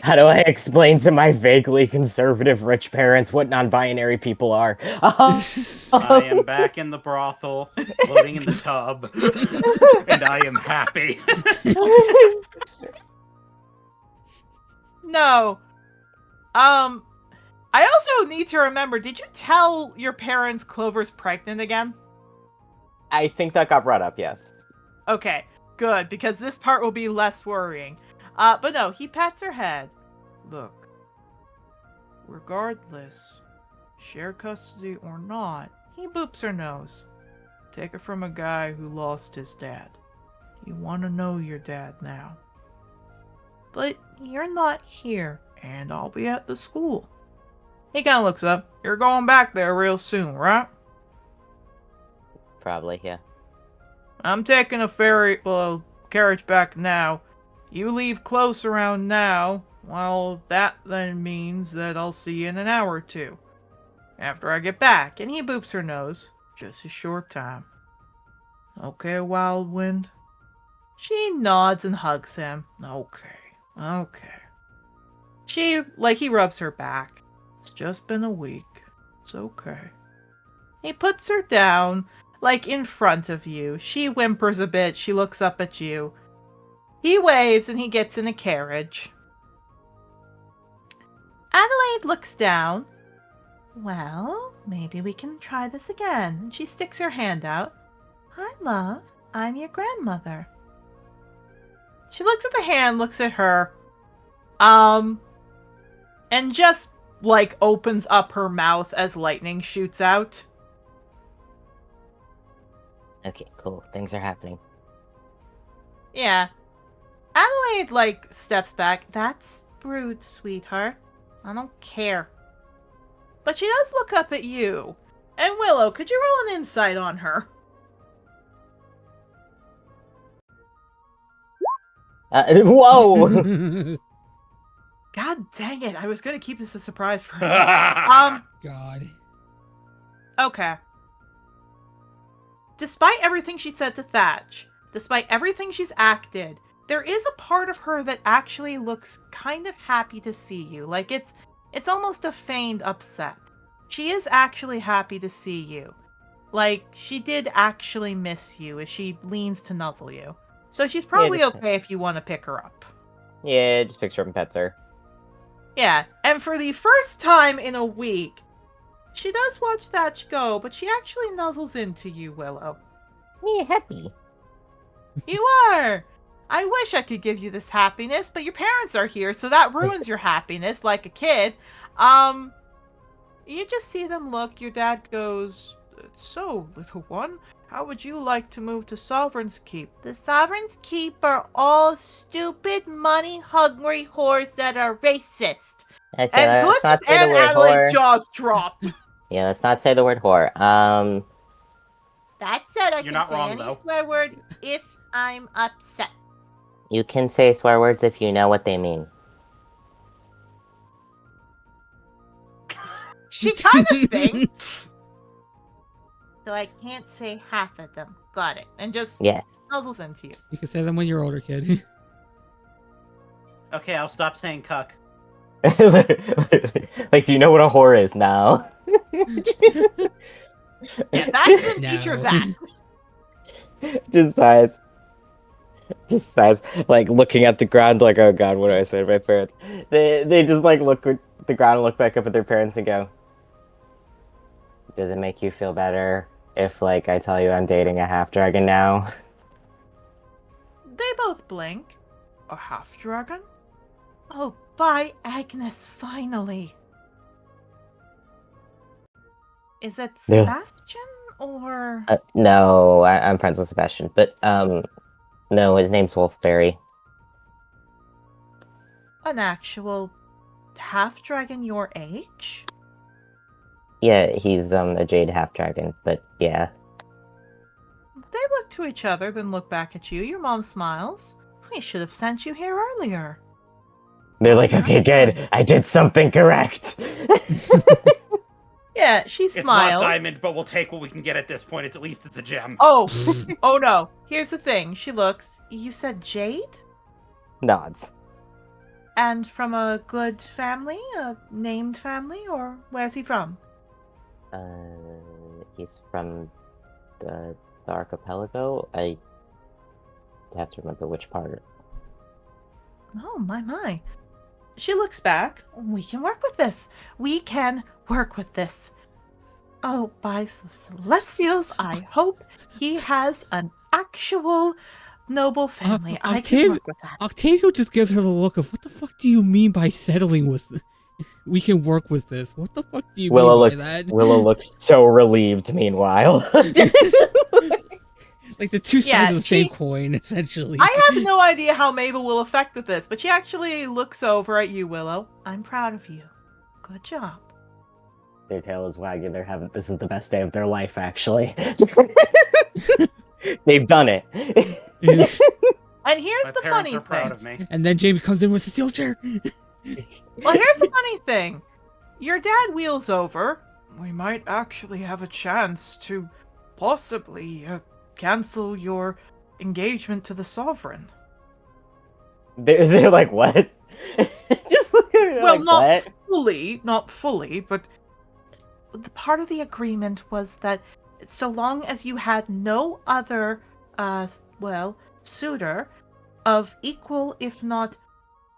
[SPEAKER 4] how do I explain to my vaguely conservative rich parents what non-binary people are?
[SPEAKER 3] I am back in the brothel, floating in the tub, and I am happy.
[SPEAKER 1] No. I also need to remember, did you tell your parents Clover's pregnant again?
[SPEAKER 4] I think that got brought up, yes.
[SPEAKER 1] Okay, good, because this part will be less worrying. But no, he pats her head. Look, regardless, share custody or not, he boops her nose. Take it from a guy who lost his dad. You want to know your dad now. But you're not here, and I'll be at the school. He kind of looks up. You're going back there real soon, right?
[SPEAKER 4] Probably, yeah.
[SPEAKER 1] I'm taking a carriage back now. You leave close around now. Well, that then means that I'll see you in an hour or two. After I get back, and he boops her nose. Just a short time. Okay, Wild Wind? She nods and hugs him. Okay. He rubs her back. It's just been a week. It's okay. He puts her down, in front of you. She whimpers a bit. She looks up at you. He waves and he gets in a carriage. Adelaide looks down. Well, maybe we can try this again. And she sticks her hand out. Hi, love. I'm your grandmother. She looks at the hand, looks at her. And just, opens up her mouth as lightning shoots out.
[SPEAKER 4] Okay, cool. Things are happening.
[SPEAKER 1] Yeah. Adelaide, steps back. That's rude, sweetheart. I don't care. But she does look up at you. And Willow, could you roll an insight on her?
[SPEAKER 4] Whoa!
[SPEAKER 1] God dang it. I was going to keep this a surprise for her.
[SPEAKER 2] God.
[SPEAKER 1] Okay. Despite everything she said to Thatch, despite everything she's acted, there is a part of her that actually looks kind of happy to see you. It's almost a feigned upset. She is actually happy to see you. She did actually miss you as she leans to nuzzle you. So she's probably okay if you want to pick her up.
[SPEAKER 4] Yeah, just picks her up and pets her.
[SPEAKER 1] Yeah, and for the first time in a week, she does watch Thatch go, but she actually nuzzles into you, Willow.
[SPEAKER 4] Yeah, happy.
[SPEAKER 1] You are! I wish I could give you this happiness, but your parents are here, so that ruins your happiness, like a kid. You just see them look, your dad goes, So, little one, How would you like to move to Sovereign's Keep? The Sovereign's Keep are all stupid, money-hungry whores that are racist.
[SPEAKER 4] Okay,
[SPEAKER 1] And
[SPEAKER 4] let's not
[SPEAKER 1] Callistus
[SPEAKER 4] say the
[SPEAKER 1] and
[SPEAKER 4] word
[SPEAKER 1] Adelaide's
[SPEAKER 4] whore.
[SPEAKER 1] jaws drop.
[SPEAKER 4] Yeah, let's not say the word whore.
[SPEAKER 1] That said, I
[SPEAKER 3] You're
[SPEAKER 1] can
[SPEAKER 3] not
[SPEAKER 1] say
[SPEAKER 3] wrong,
[SPEAKER 1] any
[SPEAKER 3] though.
[SPEAKER 1] swear word if I'm upset.
[SPEAKER 4] You can say swear words if you know what they mean.
[SPEAKER 1] She kind of thinks. So I can't say half of them. Got it. And just
[SPEAKER 4] Yes.
[SPEAKER 1] nuzzles into you.
[SPEAKER 2] You can say them when you're older, kid.
[SPEAKER 3] Okay, I'll stop saying cuck.
[SPEAKER 4] Like, do you know what a whore is now?
[SPEAKER 1] Yeah, that's the teacher
[SPEAKER 2] No.
[SPEAKER 1] that.
[SPEAKER 4] Just sighs. Just sighs, like looking at the ground, like, oh god, what do I say to my parents? They just like look at the ground and look back up at their parents and go, does it make you feel better if, like, I tell you I'm dating a half dragon now?
[SPEAKER 1] They both blink. A half dragon? Oh, bye, Agnes, finally. Is it
[SPEAKER 4] Yeah.
[SPEAKER 1] Sebastian or.
[SPEAKER 4] No, I'm friends with Sebastian, but no, his name's Wolfberry.
[SPEAKER 1] An actual half dragon your age?
[SPEAKER 4] Yeah, he's a jade half dragon, but yeah.
[SPEAKER 1] They look to each other, then look back at you. Your mom smiles. We should have sent you here earlier.
[SPEAKER 4] They're like, okay, good, I did something correct.
[SPEAKER 1] Yeah, she
[SPEAKER 3] It's not
[SPEAKER 1] smiled.
[SPEAKER 3] diamond, but we'll take what we can get at this point. At least it's a gem.
[SPEAKER 1] Oh, oh no. Here's the thing. She looks. You said Jade?
[SPEAKER 4] Nods.
[SPEAKER 1] And from a good family? A named family? Or where's he from?
[SPEAKER 4] He's from the archipelago. I have to remember which part.
[SPEAKER 1] Oh, my. She looks back. We can work with this. We can work with this. Oh, by the Celestials, I hope he has an actual noble family. I can work with that.
[SPEAKER 2] Octavio just gives her the look of, what the fuck do you mean by settling with we can work with this? What the fuck do you mean by that?
[SPEAKER 4] Willow looks so relieved, meanwhile.
[SPEAKER 2] Like the two
[SPEAKER 1] Yeah,
[SPEAKER 2] sides of the same coin, essentially.
[SPEAKER 1] I have no idea how Mabel will affect with this, but she actually looks over at you, Willow. I'm proud of you. Good job.
[SPEAKER 4] Their tail is wagging. This is the best day of their life, actually. They've done it.
[SPEAKER 1] And here's
[SPEAKER 3] My
[SPEAKER 1] the
[SPEAKER 3] parents
[SPEAKER 1] funny
[SPEAKER 3] are proud
[SPEAKER 1] thing.
[SPEAKER 3] of me.
[SPEAKER 2] And then Jamie comes in with a steel chair.
[SPEAKER 1] Well, here's the funny thing. Your dad wheels over. We might actually have a chance to possibly cancel your engagement to the Sovereign.
[SPEAKER 4] They're like, what? Just look at me,
[SPEAKER 1] Well,
[SPEAKER 4] like,
[SPEAKER 1] not
[SPEAKER 4] what?
[SPEAKER 1] fully, but the part of the agreement was that so long as you had no other, suitor of equal, if not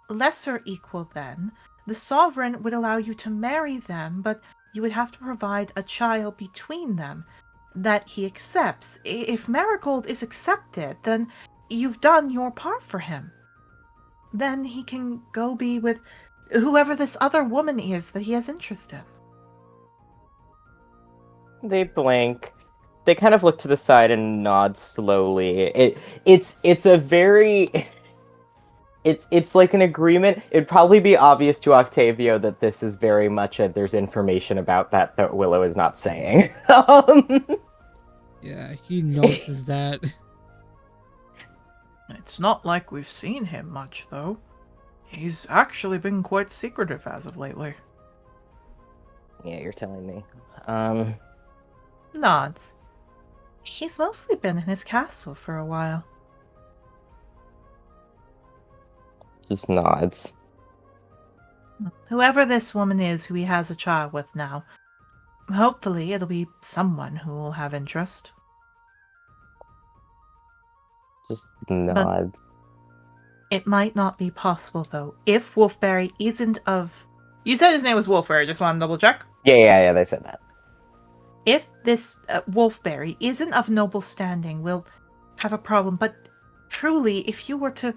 [SPEAKER 1] lesser equal than, the Sovereign would allow you to marry them, but you would have to provide a child between them that he accepts. If Marigold is accepted, then you've done your part for him. Then he can go be with whoever this other woman is that he has interest in.
[SPEAKER 4] They blink. They kind of look to the side and nod slowly. It's a very... It's like an agreement. It'd probably be obvious to Octavio that this is very much there's information about that Willow is not saying.
[SPEAKER 2] Yeah, he notices that.
[SPEAKER 1] It's not like we've seen him much, though. He's actually been quite secretive as of lately.
[SPEAKER 4] Yeah, you're telling me.
[SPEAKER 1] Nods. He's mostly been in his castle for a while.
[SPEAKER 4] Just nods.
[SPEAKER 1] Whoever this woman is who he has a child with now, hopefully it'll be someone who will have interest.
[SPEAKER 4] Just nods.
[SPEAKER 1] It might not be possible, though, if Wolfberry isn't of... You said his name was Wolfberry, just want to double check?
[SPEAKER 4] Yeah, they said that.
[SPEAKER 1] If this Wolfberry isn't of noble standing, we'll have a problem. But truly, if you were to...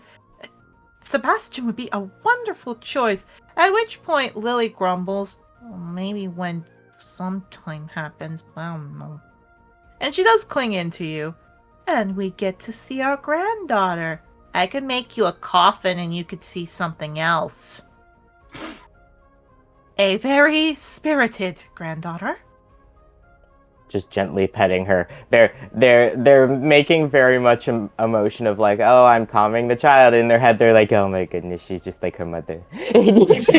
[SPEAKER 1] Sebastian would be a wonderful choice. At which point, Lily grumbles. Well, maybe when sometime happens, but I don't know. And she does cling into you. And we get to see our granddaughter. I could make you a coffin and you could see something else. A very spirited granddaughter.
[SPEAKER 4] Just gently petting her. They're making very much a motion of like, oh, I'm calming the child. In their head, they're like, oh my goodness, she's just like her mother.
[SPEAKER 1] It's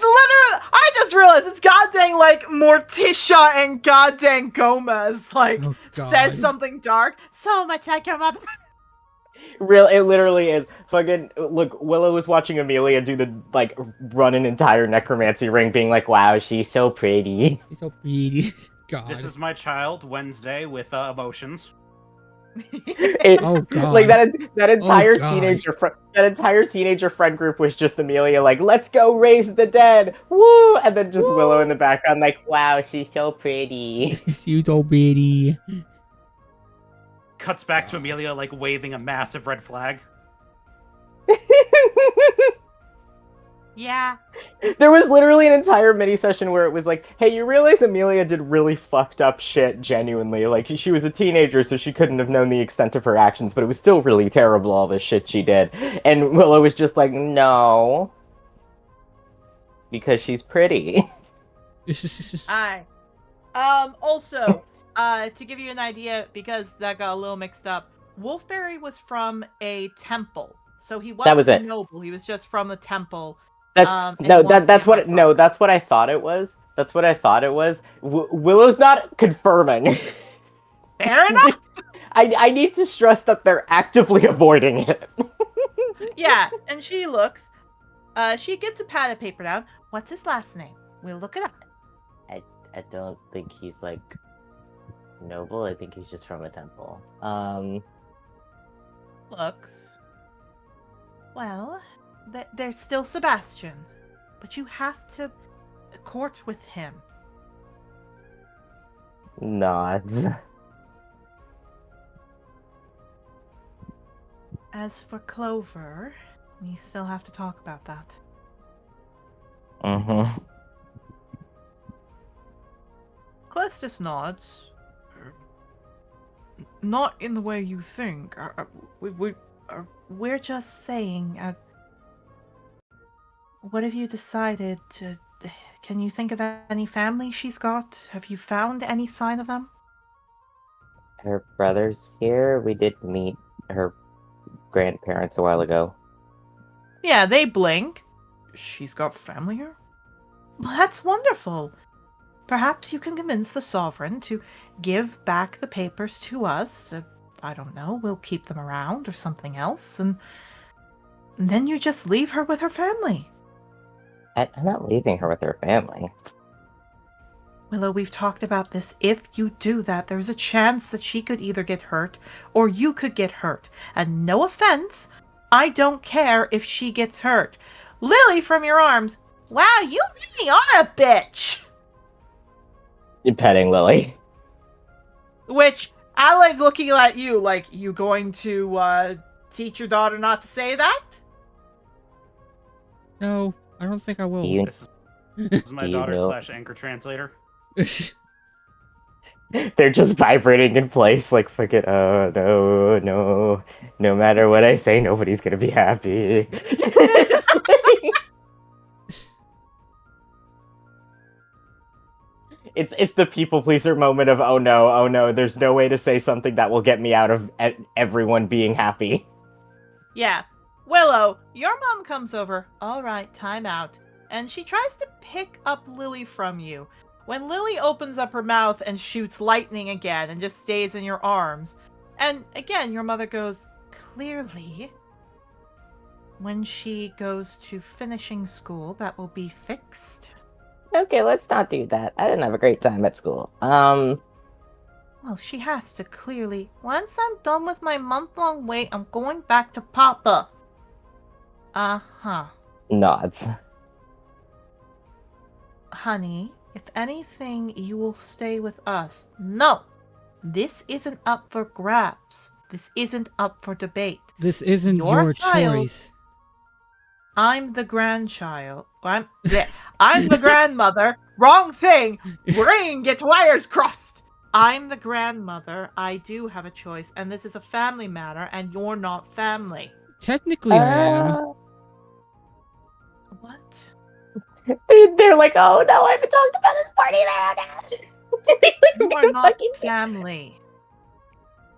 [SPEAKER 1] literally, I just realized it's goddamn like Morticia and goddamn Gomez like
[SPEAKER 2] Oh, God.
[SPEAKER 1] says something dark. So much like your mother.
[SPEAKER 4] It literally is. Fucking look, Willow was watching Amelia do the like run an entire necromancy ring, being like, wow, she's so pretty.
[SPEAKER 2] He's so pretty. God.
[SPEAKER 3] This is my child, Wednesday, with emotions.
[SPEAKER 2] Oh, God.
[SPEAKER 4] Like that entire
[SPEAKER 2] God.
[SPEAKER 4] teenager friend group was just Amelia like, let's go raise the dead, woo, and then just Willow in the background like, wow, she's so pretty.
[SPEAKER 2] She's so pretty.
[SPEAKER 3] Cuts back to Amelia, like, waving a massive red flag.
[SPEAKER 1] Yeah.
[SPEAKER 4] There was literally an entire mini session where it was like, hey, you realize Amelia did really fucked up shit, genuinely. Like, she was a teenager, so she couldn't have known the extent of her actions, but it was still really terrible, all this shit she did. And Willow was just like, no. Because she's pretty.
[SPEAKER 1] Aye. Also, to give you an idea, because that got a little mixed up, Wolfberry was from a temple. So he wasn't
[SPEAKER 4] was
[SPEAKER 1] a
[SPEAKER 4] it.
[SPEAKER 1] noble, he was just from the temple.
[SPEAKER 4] That's
[SPEAKER 1] and
[SPEAKER 4] no,
[SPEAKER 1] he wants to
[SPEAKER 4] that's
[SPEAKER 1] be
[SPEAKER 4] what
[SPEAKER 1] my
[SPEAKER 4] no,
[SPEAKER 1] father.
[SPEAKER 4] that's what I thought it was. That's what I thought it was. Willow's not confirming.
[SPEAKER 1] Fair enough.
[SPEAKER 4] I need to stress that they're actively avoiding it.
[SPEAKER 1] Yeah, and she looks. She gets a pad of paper down. What's his last name? We'll look it up.
[SPEAKER 4] I don't think he's like noble. I think he's just from a temple.
[SPEAKER 1] Looks. Well, there's still Sebastian, but you have to court with him.
[SPEAKER 4] Nods.
[SPEAKER 1] As for Clover, we still have to talk about that.
[SPEAKER 4] Mm-hmm.
[SPEAKER 1] Callistus nods. Not in the way you think. We're just saying. What have you decided to? Can you think of any family she's got? Have you found any sign of them?
[SPEAKER 4] Her brother's here. We did meet her grandparents a while ago.
[SPEAKER 1] Yeah, they blink. She's got family here? Well, that's wonderful. Perhaps you can convince the Sovereign to give back the papers to us. I don't know, we'll keep them around or something else, and then you just leave her with her family.
[SPEAKER 4] I'm not leaving her with her family.
[SPEAKER 1] Willow, we've talked about this. If you do that, there's a chance that she could either get hurt or you could get hurt. And no offense, I don't care if she gets hurt. Lily from your arms. Wow, you really are a bitch.
[SPEAKER 4] You're petting Lily.
[SPEAKER 1] Which, Adelaide's looking at you like, you going to teach your daughter not to say that?
[SPEAKER 2] No, I don't think I will.
[SPEAKER 4] Do you
[SPEAKER 3] This is my
[SPEAKER 4] Do you
[SPEAKER 3] daughter
[SPEAKER 4] know-
[SPEAKER 3] / anchor translator.
[SPEAKER 4] They're just vibrating in place like fucking, oh, no matter what I say, nobody's gonna be happy. It's the people pleaser moment of, oh no, there's no way to say something that will get me out of everyone being happy.
[SPEAKER 1] Yeah. Willow, your mom comes over. All right, time out. And she tries to pick up Lily from you. When Lily opens up her mouth and shoots lightning again and just stays in your arms. And again, your mother goes, clearly, when she goes to finishing school, that will be fixed.
[SPEAKER 4] Okay, let's not do that. I didn't have a great time at school.
[SPEAKER 1] Well, she has to, clearly. Once I'm done with my month-long wait, I'm going back to Papa. Uh-huh.
[SPEAKER 4] Nods.
[SPEAKER 1] Honey, if anything, you will stay with us. No! This isn't up for grabs. This isn't up for debate.
[SPEAKER 2] This isn't
[SPEAKER 1] Your
[SPEAKER 2] your
[SPEAKER 1] child-
[SPEAKER 2] choice.
[SPEAKER 1] I'm the grandchild. I'm the grandmother. Wrong thing. Brain gets wires crossed. I'm the grandmother. I do have a choice, and this is a family matter, and you're not family.
[SPEAKER 2] Technically, I am.
[SPEAKER 1] What?
[SPEAKER 4] They're like, oh no, I haven't talked about this party there.
[SPEAKER 1] You are not family.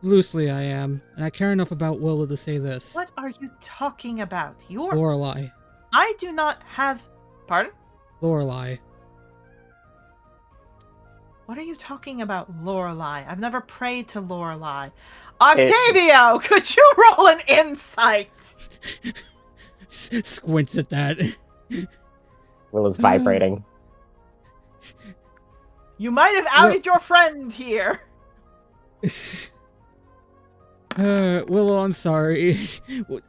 [SPEAKER 2] Loosely, I am. And I care enough about Willow to say this.
[SPEAKER 1] What are you talking about? You're.
[SPEAKER 2] Lorelai.
[SPEAKER 1] I do not have. Pardon?
[SPEAKER 2] Lorelai.
[SPEAKER 1] What are you talking about, Lorelai? I've never prayed to Lorelai. Octavio, could you roll an insight?
[SPEAKER 2] Squints at that.
[SPEAKER 4] Willow's vibrating.
[SPEAKER 1] You might have outed your friend here.
[SPEAKER 2] Willow, I'm sorry.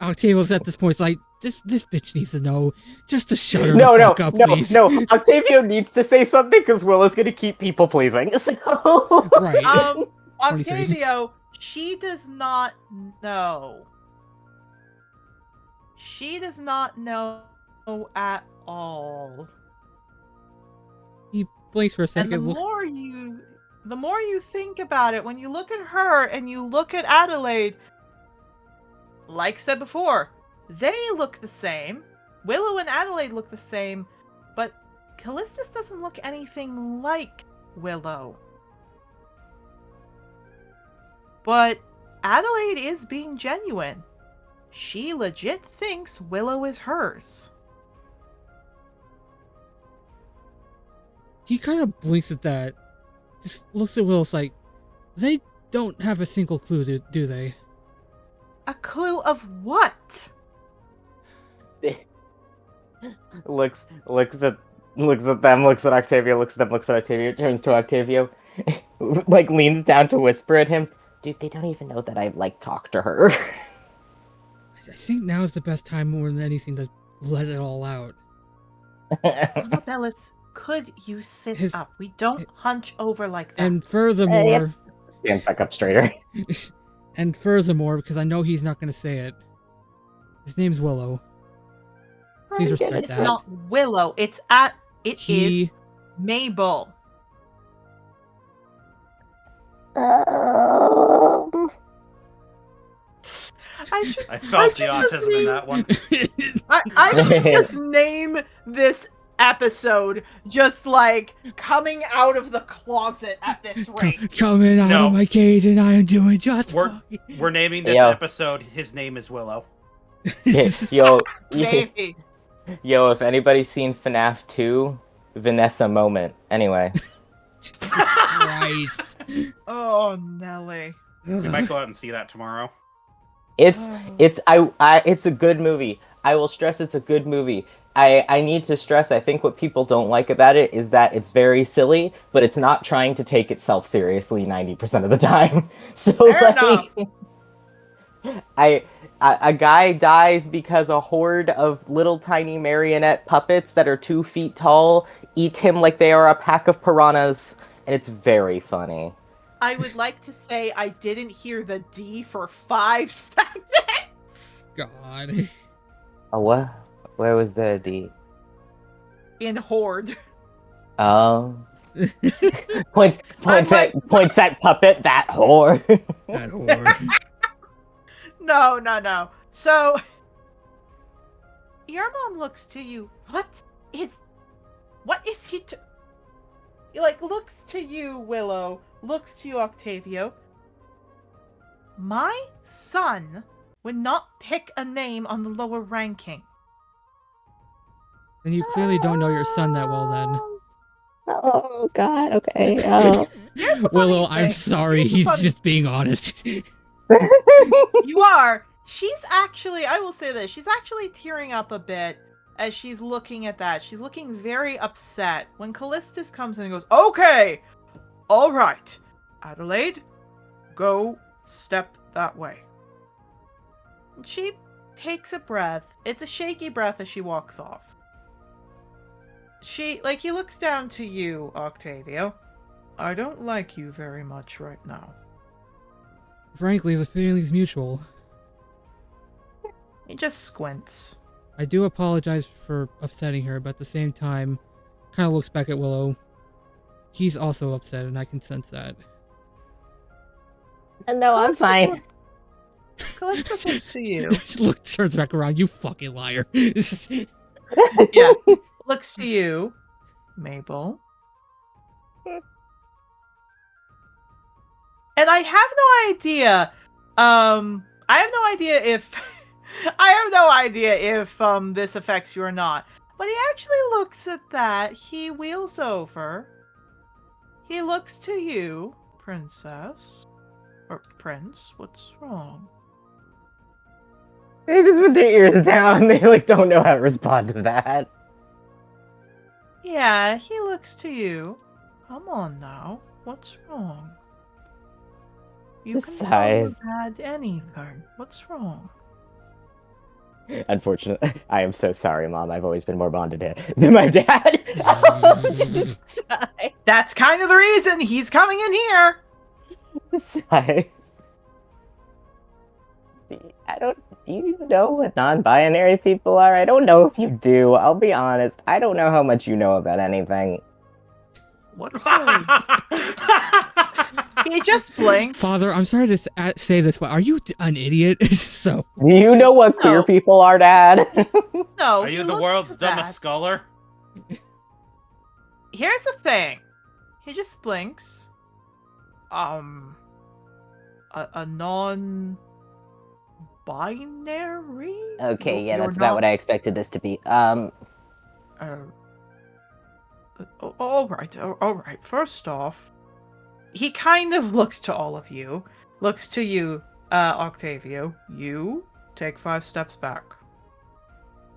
[SPEAKER 2] Octavio's at this point. It's like, this bitch needs to know. Just to shut her the fuck up, please.
[SPEAKER 4] No. Octavio needs to say something because Willow's gonna keep people pleasing. So...
[SPEAKER 2] Right.
[SPEAKER 1] Octavio, she does not know. She does not know at all.
[SPEAKER 2] He blinks for a second.
[SPEAKER 1] And the more you think about it, when you look at her and you look at Adelaide, like said before, they look the same. Willow and Adelaide look the same, but Callistus doesn't look anything like Willow. But Adelaide is being genuine. She legit thinks Willow is hers.
[SPEAKER 2] He kind of blinks at that. Just looks at Willow, like, they don't have a single clue, do they?
[SPEAKER 1] A clue of what?
[SPEAKER 4] looks at them, looks at Octavio, looks at them, looks at Octavio, turns to Octavio, like leans down to whisper at him. Dude, they don't even know that I talk to her.
[SPEAKER 2] I think now is the best time more than anything to let it all out.
[SPEAKER 1] Bellis, could you sit up? We don't hunch over like that.
[SPEAKER 2] And furthermore...
[SPEAKER 4] Stand back up straighter.
[SPEAKER 2] And furthermore, because I know he's not going to say it, his name's Willow. Please respect that.
[SPEAKER 1] It's not Willow. It is Mabel.
[SPEAKER 3] I felt the autism in that one.
[SPEAKER 1] I should just name this episode just like coming out of the closet at this rate.
[SPEAKER 2] Coming out of my cage and I am doing just fine.
[SPEAKER 3] We're naming this episode His Name is Willow.
[SPEAKER 4] Yo,
[SPEAKER 1] Maybe.
[SPEAKER 4] Yo, if anybody's seen FNAF 2, Vanessa moment. Anyway.
[SPEAKER 2] Christ.
[SPEAKER 1] Oh, Nelly.
[SPEAKER 3] We might go out and see that tomorrow.
[SPEAKER 4] It's a good movie. I will stress it's a good movie. I need to stress, I think what people don't like about it is that it's very silly, but it's not trying to take itself seriously 90% of the time. So,
[SPEAKER 1] Fair enough.
[SPEAKER 4] A guy dies because a horde of little tiny marionette puppets that are 2 feet tall eat him like they are a pack of piranhas, and it's very funny.
[SPEAKER 1] I would like to say I didn't hear the D for 5 seconds.
[SPEAKER 2] God.
[SPEAKER 4] Oh, what? Where was the D?
[SPEAKER 1] In Horde.
[SPEAKER 4] Oh. points at puppet, that whore.
[SPEAKER 2] That whore.
[SPEAKER 1] No. So, your mom looks to you. What is he looks to you, Willow. Looks to you, Octavio. My son would not pick a name on the lower ranking.
[SPEAKER 2] And you clearly don't know your son that well, then.
[SPEAKER 7] Oh, God, okay.
[SPEAKER 2] Willow, I'm sorry, he's just being honest.
[SPEAKER 1] You are. She's actually, I will say this, she's actually tearing up a bit as she's looking at that. She's looking very upset when Callistus comes in and goes, okay, all right, Adelaide, go step that way. And she takes a breath. It's a shaky breath as she walks off. He looks down to you, Octavio. I don't like you very much right now.
[SPEAKER 2] Frankly, the feeling's mutual.
[SPEAKER 1] He just squints.
[SPEAKER 2] I do apologize for upsetting her, but at the same time, kind of looks back at Willow. He's also upset, and I can sense that.
[SPEAKER 4] No, I'm fine.
[SPEAKER 1] Callista looks to you.
[SPEAKER 2] Look, turns back around. You fucking liar.
[SPEAKER 1] Yeah, looks to you, Mabel. And I have no idea. I have no idea if this affects you or not. But he actually looks at that. He wheels over. He looks to you, princess. Or prince. What's wrong?
[SPEAKER 4] They just put their ears down. They don't know how to respond to that.
[SPEAKER 1] Yeah, he looks to you. Come on now. What's wrong? You
[SPEAKER 4] Just
[SPEAKER 1] can
[SPEAKER 4] sighs.
[SPEAKER 1] tell your dad anything. What's wrong?
[SPEAKER 4] Unfortunately, I am so sorry, Mom. I've always been more bonded to my dad.
[SPEAKER 1] That's kind of the reason he's coming in here.
[SPEAKER 4] Sighs. Do you know what non-binary people are? I don't know if you do. I'll be honest. I don't know how much you know about anything.
[SPEAKER 1] What's He just blinked.
[SPEAKER 2] Father, I'm sorry to say this, but are you an idiot? So.
[SPEAKER 4] Do you know what queer people are, Dad?
[SPEAKER 1] No.
[SPEAKER 3] Are you the world's dumbest scholar?
[SPEAKER 1] Here's the thing. He just blinks. A non-binary.
[SPEAKER 4] Okay, yeah,
[SPEAKER 1] You're
[SPEAKER 4] that's about what I expected this to be.
[SPEAKER 1] All right. First off, he kind of looks to all of you. Looks to you, Octavio. You take 5 steps back.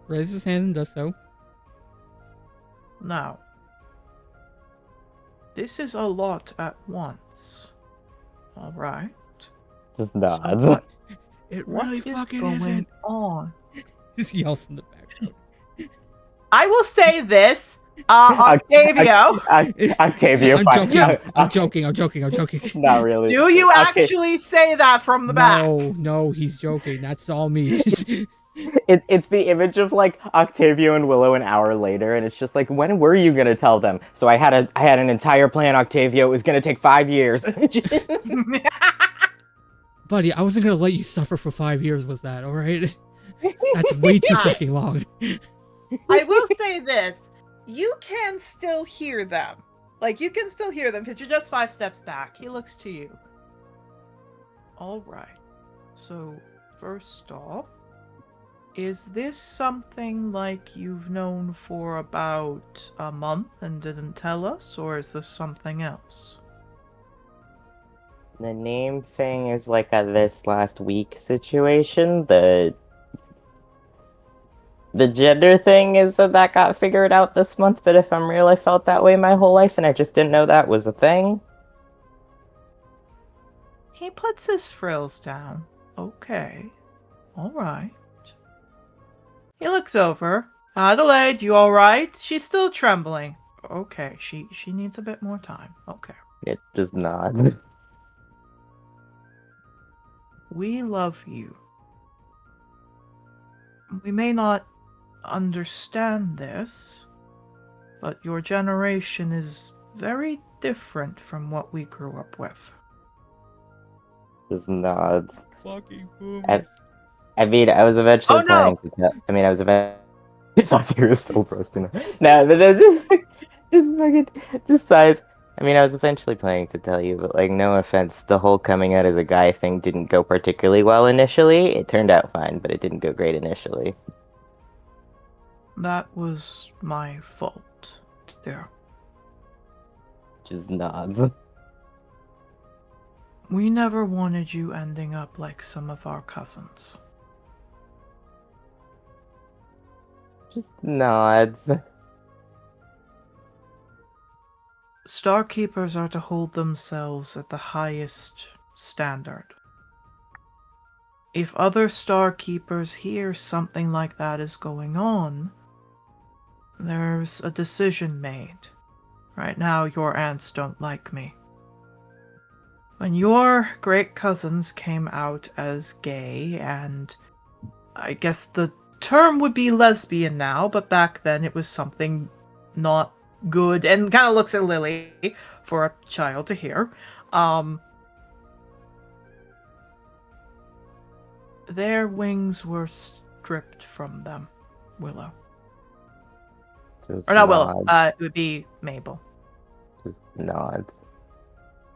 [SPEAKER 2] Raises his hand and does so.
[SPEAKER 1] Now, this is a lot at once. All right.
[SPEAKER 4] Just nods.
[SPEAKER 1] So
[SPEAKER 2] It
[SPEAKER 1] what
[SPEAKER 2] really
[SPEAKER 1] is
[SPEAKER 2] fucking
[SPEAKER 1] going
[SPEAKER 2] isn't.
[SPEAKER 1] on?
[SPEAKER 2] He yells from the background.
[SPEAKER 1] I will say this, Octavio.
[SPEAKER 4] Octavio,
[SPEAKER 2] I'm joking.
[SPEAKER 4] Not really.
[SPEAKER 1] Do you actually say that from the back?
[SPEAKER 2] No, he's joking. That's all me.
[SPEAKER 4] It's the image of Octavio and Willow an hour later, and it's just when were you gonna tell them? So I had an entire plan, Octavio. It was gonna take 5 years.
[SPEAKER 2] Buddy, I wasn't gonna let you suffer for 5 years with that, alright? That's way too fucking long.
[SPEAKER 1] I will say this. You can still hear them. You can still hear them because you're just 5 steps back. He looks to you. Alright. So, first off, is this something you've known for about a month and didn't tell us, or is this something else?
[SPEAKER 4] The name thing is a this last week situation. The gender thing is that got figured out this month, but if I'm real, I felt that way my whole life, and I just didn't know that was a thing.
[SPEAKER 1] He puts his frills down. Okay. Alright. He looks over. Adelaide, you alright? She's still trembling. Okay, she needs a bit more time. Okay.
[SPEAKER 4] It just nods.
[SPEAKER 1] We love you. We may not understand this, but your generation is very different from what we grew up with.
[SPEAKER 4] Just nods.
[SPEAKER 2] Fucking boomers.
[SPEAKER 4] I mean, I was eventually planning to tell. I mean, I was eventually. It's not he was still roasting. No, but then just sighs. I mean, I was eventually planning to tell you, but no offense, the whole coming out as a guy thing didn't go particularly well initially. It turned out fine, but it didn't go great initially.
[SPEAKER 1] That was my fault. There.
[SPEAKER 4] Just nods.
[SPEAKER 1] We never wanted you ending up like some of our cousins.
[SPEAKER 4] Just nods.
[SPEAKER 1] Starkeepers are to hold themselves at the highest standard. If other Starkeepers hear something like that is going on, there's a decision made. Right now, your aunts don't like me. When your great cousins came out as gay, and I guess the term would be lesbian now, but back then it was something not good, and kind of looks at Lily for a child to hear. Their wings were stripped from them, Willow.
[SPEAKER 4] Just
[SPEAKER 1] Or not Willow,
[SPEAKER 4] nods.
[SPEAKER 1] it would be Mabel.
[SPEAKER 4] Just nods.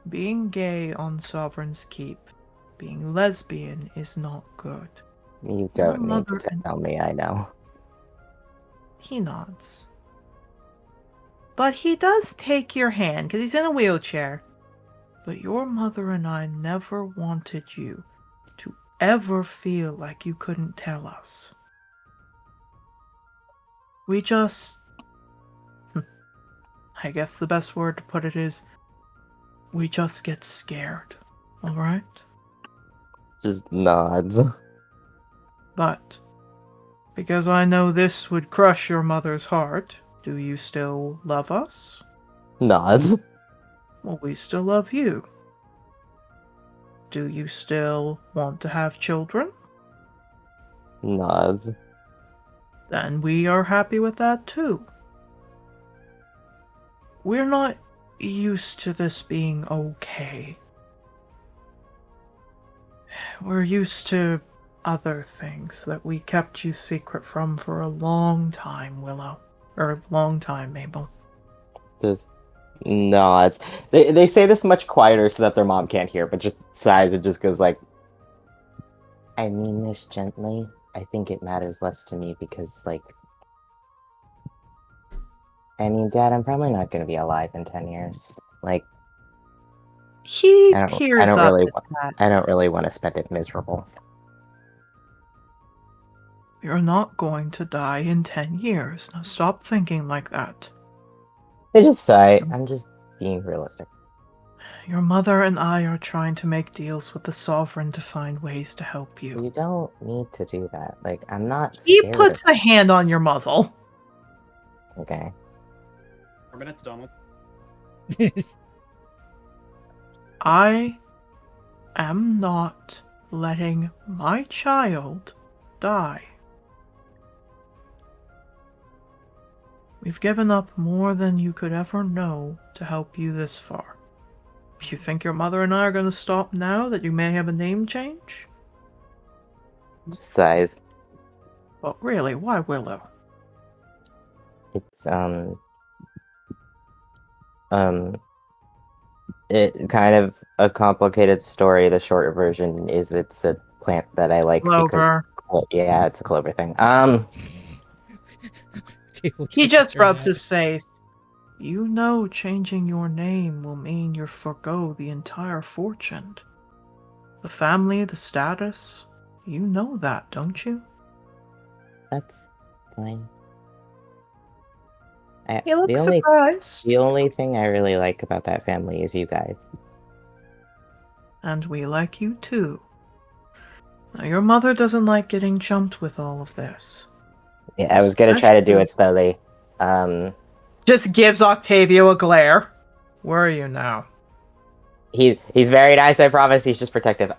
[SPEAKER 1] Being gay on Sovereign's Keep, being lesbian is not good.
[SPEAKER 4] You
[SPEAKER 1] Your
[SPEAKER 4] don't need
[SPEAKER 1] mother
[SPEAKER 4] to
[SPEAKER 1] and
[SPEAKER 4] tell me, I know.
[SPEAKER 1] he nods. But he does take your hand, because he's in a wheelchair. But your mother and I never wanted you to ever feel like you couldn't tell us. We just... I guess the best word to put it is, we just get scared, alright?
[SPEAKER 4] Just nods.
[SPEAKER 1] But, because I know this would crush your mother's heart, do you still love us?
[SPEAKER 4] Nods.
[SPEAKER 1] Well, we still love you. Do you still want to have children?
[SPEAKER 4] Nods.
[SPEAKER 1] Then we are happy with that too. We're not used to this being okay. We're used to other things that we kept you secret from for a long time, Willow. Or a long time, Mabel.
[SPEAKER 4] Just nods. They say this much quieter so that their mom can't hear, but just sighs and just goes like, I mean this gently. I think it matters less to me because, like, I mean, Dad, I'm probably not going to be alive in 10 years. Like,
[SPEAKER 1] He
[SPEAKER 4] I
[SPEAKER 1] tears
[SPEAKER 4] don't
[SPEAKER 1] up
[SPEAKER 4] really
[SPEAKER 1] at that.
[SPEAKER 4] I don't really want to spend it miserable.
[SPEAKER 1] You're not going to die in 10 years. Now stop thinking like that.
[SPEAKER 4] I just sigh. I'm just being realistic.
[SPEAKER 1] Your mother and I are trying to make deals with the Sovereign to find ways to help you.
[SPEAKER 4] You don't need to do that. Like, I'm not
[SPEAKER 1] He
[SPEAKER 4] scared
[SPEAKER 1] puts
[SPEAKER 4] of
[SPEAKER 1] a hand on your muzzle.
[SPEAKER 4] Okay.
[SPEAKER 6] 4 minutes, Donald.
[SPEAKER 1] I am not letting my child die. We've given up more than you could ever know to help you this far. You think your mother and I are going to stop now that you may have a name change?
[SPEAKER 4] Just sighs.
[SPEAKER 1] But really, why Willow?
[SPEAKER 4] It's it kind of a complicated story. The shorter version is it's a plant that I like
[SPEAKER 1] Clover.
[SPEAKER 4] because yeah, it's a clover thing.
[SPEAKER 1] He just rubs his face. You know changing your name will mean you forgo the entire fortune. The family, the status. You know that, don't you?
[SPEAKER 4] That's fine.
[SPEAKER 1] He looks surprised.
[SPEAKER 4] The only thing I really like about that family is you guys.
[SPEAKER 1] And we like you too. Now, your mother doesn't like getting jumped with all of this.
[SPEAKER 4] Yeah, I was gonna try to do it slowly.
[SPEAKER 1] Just gives Octavio a glare. Where are you now?
[SPEAKER 4] He's very nice, I promise. He's just protective.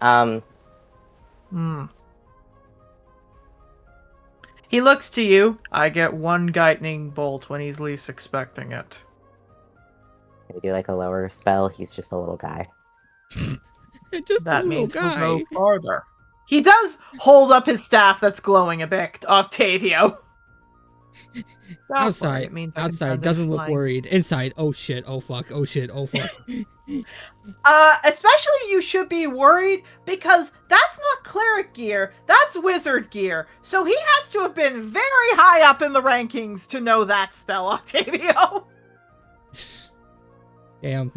[SPEAKER 1] He looks to you. I get one lightning bolt when he's least expecting it.
[SPEAKER 4] Can we do like a lower spell? He's just a little guy.
[SPEAKER 2] Just
[SPEAKER 1] That
[SPEAKER 2] a little
[SPEAKER 1] means
[SPEAKER 2] guy.
[SPEAKER 1] he'll go farther. He does hold up his staff that's glowing a bit, Octavio.
[SPEAKER 2] Outside,
[SPEAKER 1] it means I can
[SPEAKER 2] outside
[SPEAKER 1] send
[SPEAKER 2] doesn't
[SPEAKER 1] him
[SPEAKER 2] look
[SPEAKER 1] flying.
[SPEAKER 2] worried. Inside, oh shit, oh fuck, oh shit, oh fuck.
[SPEAKER 1] Especially you should be worried because that's not cleric gear, that's wizard gear. So he has to have been very high up in the rankings to know that spell, Octavio.
[SPEAKER 2] Damn.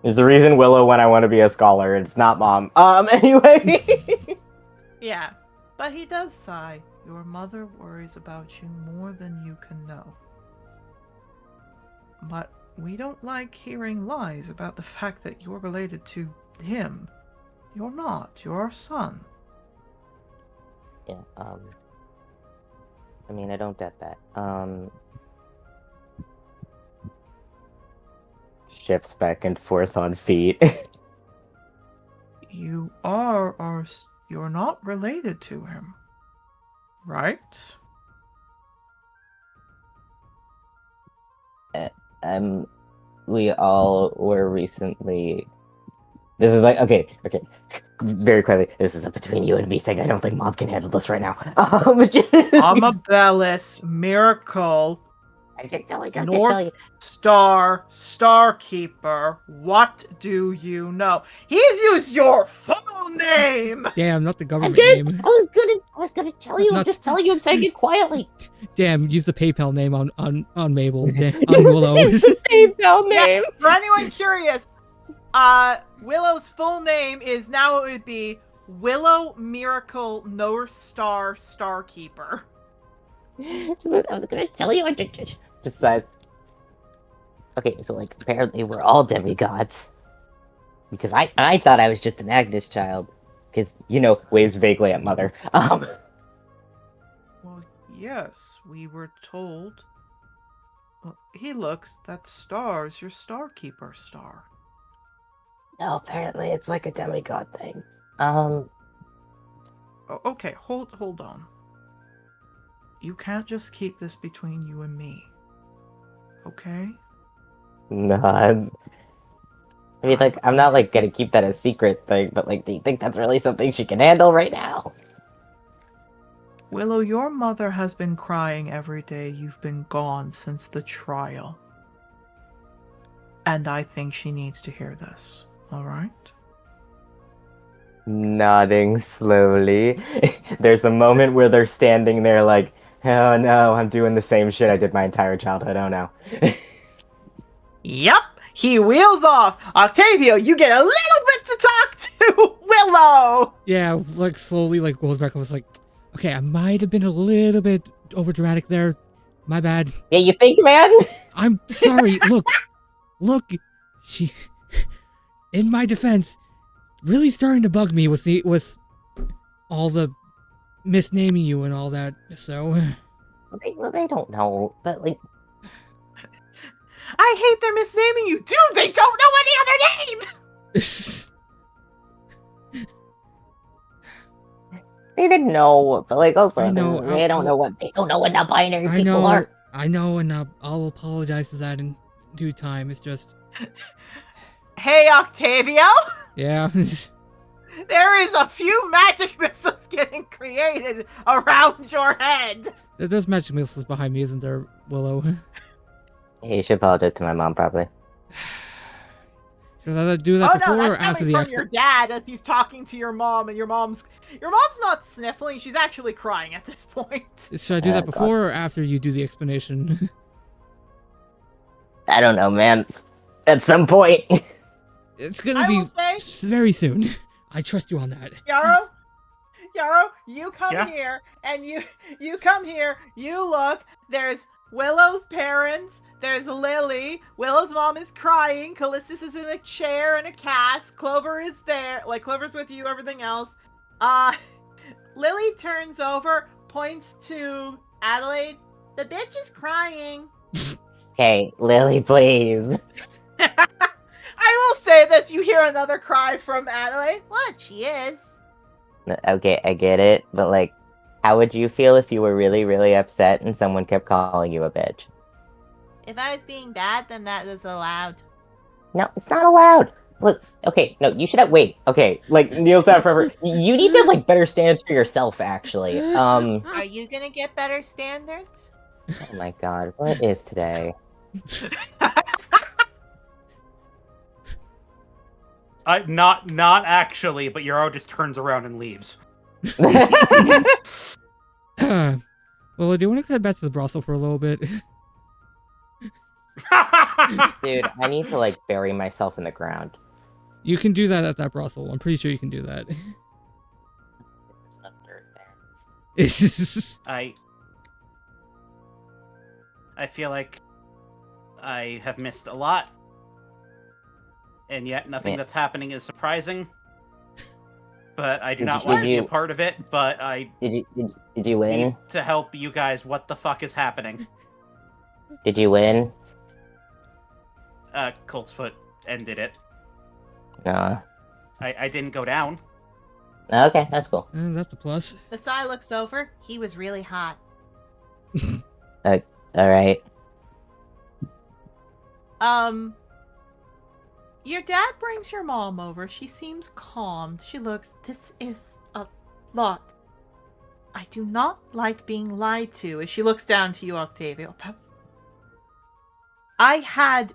[SPEAKER 4] There's a reason Willow when I want to be a scholar. It's not Mom. Anyway.
[SPEAKER 1] Yeah, but he does sigh. Your mother worries about you more than you can know. But we don't like hearing lies about the fact that you're related to him. You're not. You're our son.
[SPEAKER 4] Yeah, I mean, I don't get that. Shifts back and forth on feet.
[SPEAKER 1] You're not related to him. Right?
[SPEAKER 4] We all were recently... This is like, okay. very quickly, this is a between you and me thing. I don't think Mob can handle this right now.
[SPEAKER 1] Amabellus, Miracle,
[SPEAKER 4] I'm just telling you.
[SPEAKER 1] North Star, Starkeeper, what do you know? He's used your full name!
[SPEAKER 2] Damn, not the
[SPEAKER 7] I
[SPEAKER 2] government
[SPEAKER 7] did.
[SPEAKER 2] name.
[SPEAKER 7] I was gonna tell you. I'm
[SPEAKER 2] Not-
[SPEAKER 7] just telling you. I'm saying it quietly.
[SPEAKER 2] Damn, use the PayPal name on Mabel. On Willow.
[SPEAKER 7] PayPal name.
[SPEAKER 1] Yeah, for anyone curious, Willow's full name is now it would be Willow Miracle North Star Starkeeper.
[SPEAKER 7] I was gonna tell you.
[SPEAKER 4] Just sighs. Okay, so like apparently we're all demigods. Because I thought I was just an Agnes child. Because, waves vaguely at Mother.
[SPEAKER 1] Well, yes, we were told. Well, he looks, that star is your Starkeeper star.
[SPEAKER 4] No, apparently it's like a demigod thing.
[SPEAKER 1] Oh, okay, hold on. You can't just keep this between you and me. Okay?
[SPEAKER 4] Nods. I mean, like, I'm not, like, gonna keep that a secret thing, but, like, do you think that's really something she can handle right now?
[SPEAKER 1] Willow, your mother has been crying every day you've been gone since the trial. And I think she needs to hear this, alright?
[SPEAKER 4] Nodding slowly. There's a moment where they're standing there like, oh no, I'm doing the same shit I did my entire childhood, oh no.
[SPEAKER 1] Yep! He wheels off! Octavio, you get a little bit to talk to Willow!
[SPEAKER 2] Yeah, like slowly like goes back and was like, okay, I might have been a little bit over dramatic there. My bad.
[SPEAKER 4] Yeah, you think, man?
[SPEAKER 2] I'm sorry. Look, she in my defense, really starting to bug me with all the misnaming you and all that, so
[SPEAKER 4] Well, they don't know, but like
[SPEAKER 1] I hate they're misnaming you! Dude, they don't know any other name!
[SPEAKER 4] they didn't know, but like also
[SPEAKER 2] I know,
[SPEAKER 4] they don't know what non-binary
[SPEAKER 2] I
[SPEAKER 4] people
[SPEAKER 2] know,
[SPEAKER 4] are.
[SPEAKER 2] I know, and I'll apologize for that in due time. It's just,
[SPEAKER 1] Hey, Octavio!
[SPEAKER 2] yeah.
[SPEAKER 1] There is a few magic missiles getting created around your head!
[SPEAKER 2] There's magic missiles behind me, isn't there, Willow?
[SPEAKER 4] Hey, you should apologize to my mom, probably.
[SPEAKER 2] Should I do that
[SPEAKER 1] Oh
[SPEAKER 2] before
[SPEAKER 1] no,
[SPEAKER 2] or
[SPEAKER 1] that's
[SPEAKER 2] after
[SPEAKER 1] coming
[SPEAKER 2] the
[SPEAKER 1] from your dad as he's talking to your mom, and your mom's not sniffling, she's actually crying at this point.
[SPEAKER 2] Should I do that
[SPEAKER 4] God.
[SPEAKER 2] before or after you do the explanation?
[SPEAKER 4] I don't know, man. At some point.
[SPEAKER 2] It's gonna
[SPEAKER 1] I
[SPEAKER 2] be
[SPEAKER 1] will say-
[SPEAKER 2] very soon. I trust you on that.
[SPEAKER 1] Yarrow, you come
[SPEAKER 3] Yeah?
[SPEAKER 1] here, and you come here, you look, there's Willow's parents, there's Lily, Willow's mom is crying, Callistus is in a chair and a cast, Clover is there, like Clover's with you, everything else. Lily turns over, points to Adelaide, the bitch is crying.
[SPEAKER 4] Okay, Lily, please.
[SPEAKER 1] I will say this, you hear another cry from Adelaide. What? She is.
[SPEAKER 4] Okay, I get it, but like, how would you feel if you were really, really upset and someone kept calling you a bitch?
[SPEAKER 1] If I was being bad, then that is allowed.
[SPEAKER 4] No, it's not allowed. Look, okay, no, you should have, wait, okay, like, kneels down forever. You need to have, like, better standards for yourself, actually. Oh
[SPEAKER 1] Are you gonna get better standards?
[SPEAKER 4] my god, what is today?
[SPEAKER 3] Not actually, but Yarrow just turns around and leaves.
[SPEAKER 2] Well, do you want to head back to the brothel for a little bit?
[SPEAKER 4] Dude, I need to, like, bury myself in the ground.
[SPEAKER 2] You can do that at that brothel. I'm pretty sure you can do that.
[SPEAKER 4] There's enough dirt there.
[SPEAKER 3] I feel like I have missed a lot, and yet nothing
[SPEAKER 4] Man.
[SPEAKER 3] that's happening is surprising. But I do
[SPEAKER 4] Did
[SPEAKER 3] not
[SPEAKER 4] you-
[SPEAKER 3] want
[SPEAKER 4] did
[SPEAKER 3] to be a
[SPEAKER 4] you-
[SPEAKER 3] part of it, but I
[SPEAKER 4] Did you win?
[SPEAKER 3] need to help you guys. What the fuck is happening?
[SPEAKER 4] Did you win?
[SPEAKER 3] Colt's foot ended it.
[SPEAKER 4] No.
[SPEAKER 3] I didn't go down.
[SPEAKER 4] Okay, that's cool.
[SPEAKER 2] That's a plus.
[SPEAKER 1] Masai looks over. He was really hot.
[SPEAKER 4] Alright.
[SPEAKER 1] Your dad brings your mom over. She seems calm. She looks, this is a lot. I do not like being lied to. As she looks down to you, Octavio. I had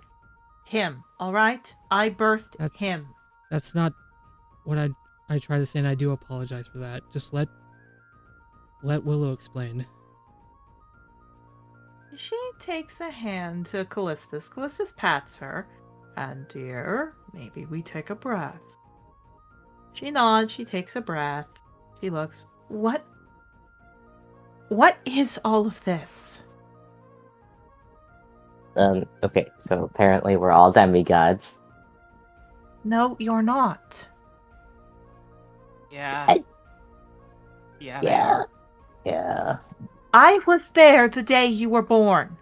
[SPEAKER 1] him, alright? I birthed him.
[SPEAKER 2] That's not what I try to say, and I do apologize for that. Just let Willow explain.
[SPEAKER 1] She takes a hand to Callistus. Callistus pats her. And dear, maybe we take a breath. She nods, she takes a breath. She looks, what is all of this?
[SPEAKER 4] Okay, so apparently we're all demigods.
[SPEAKER 1] No, you're not.
[SPEAKER 3] Yeah. Yeah. They
[SPEAKER 7] Yeah.
[SPEAKER 3] are.
[SPEAKER 7] Yeah.
[SPEAKER 1] I was there the day you were born.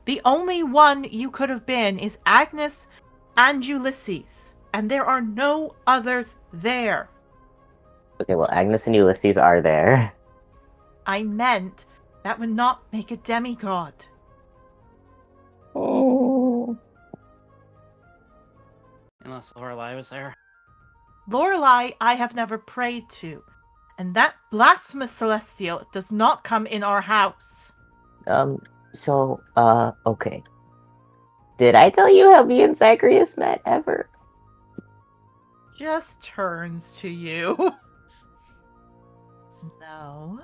[SPEAKER 1] The only one you could have been is Agnes and Ulysses, and there are no others there.
[SPEAKER 4] Okay, well, Agnes and Ulysses are there.
[SPEAKER 1] I meant that would not make a demigod.
[SPEAKER 7] Oh.
[SPEAKER 3] Unless Lorelei was there.
[SPEAKER 1] Lorelei I have never prayed to, and that blasphemous celestial does not come in our house.
[SPEAKER 4] Okay. Did I tell you how me and Zagreus met ever?
[SPEAKER 1] Just turns to you. No.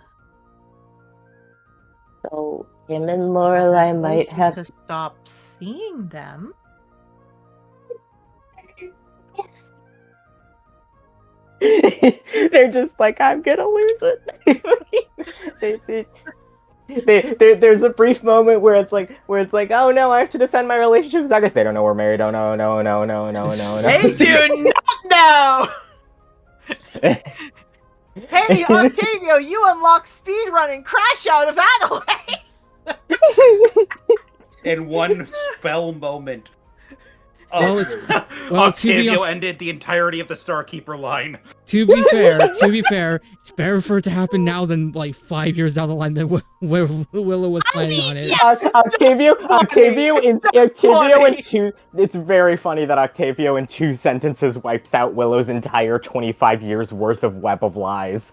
[SPEAKER 4] So, him and Lorelei might
[SPEAKER 1] Told you
[SPEAKER 4] have...
[SPEAKER 1] to stop seeing them.
[SPEAKER 4] They're just like, I'm gonna lose it. There's a brief moment where it's like, oh no, I have to defend my relationship with Zagreus. They don't know we're married. Oh no.
[SPEAKER 1] They do not know! Hey, Octavio, you unlock speedrunning Crash Out of Adelaide!
[SPEAKER 3] In one fell moment.
[SPEAKER 2] Well,
[SPEAKER 3] Octavio ended the entirety of the Starkeeper line.
[SPEAKER 2] To be fair, it's better for it to happen now than like 5 years down the line than where Willow was planning on it.
[SPEAKER 4] Octavio in two. It's very funny that Octavio in 2 sentences wipes out Willow's entire 25 years worth of web of lies.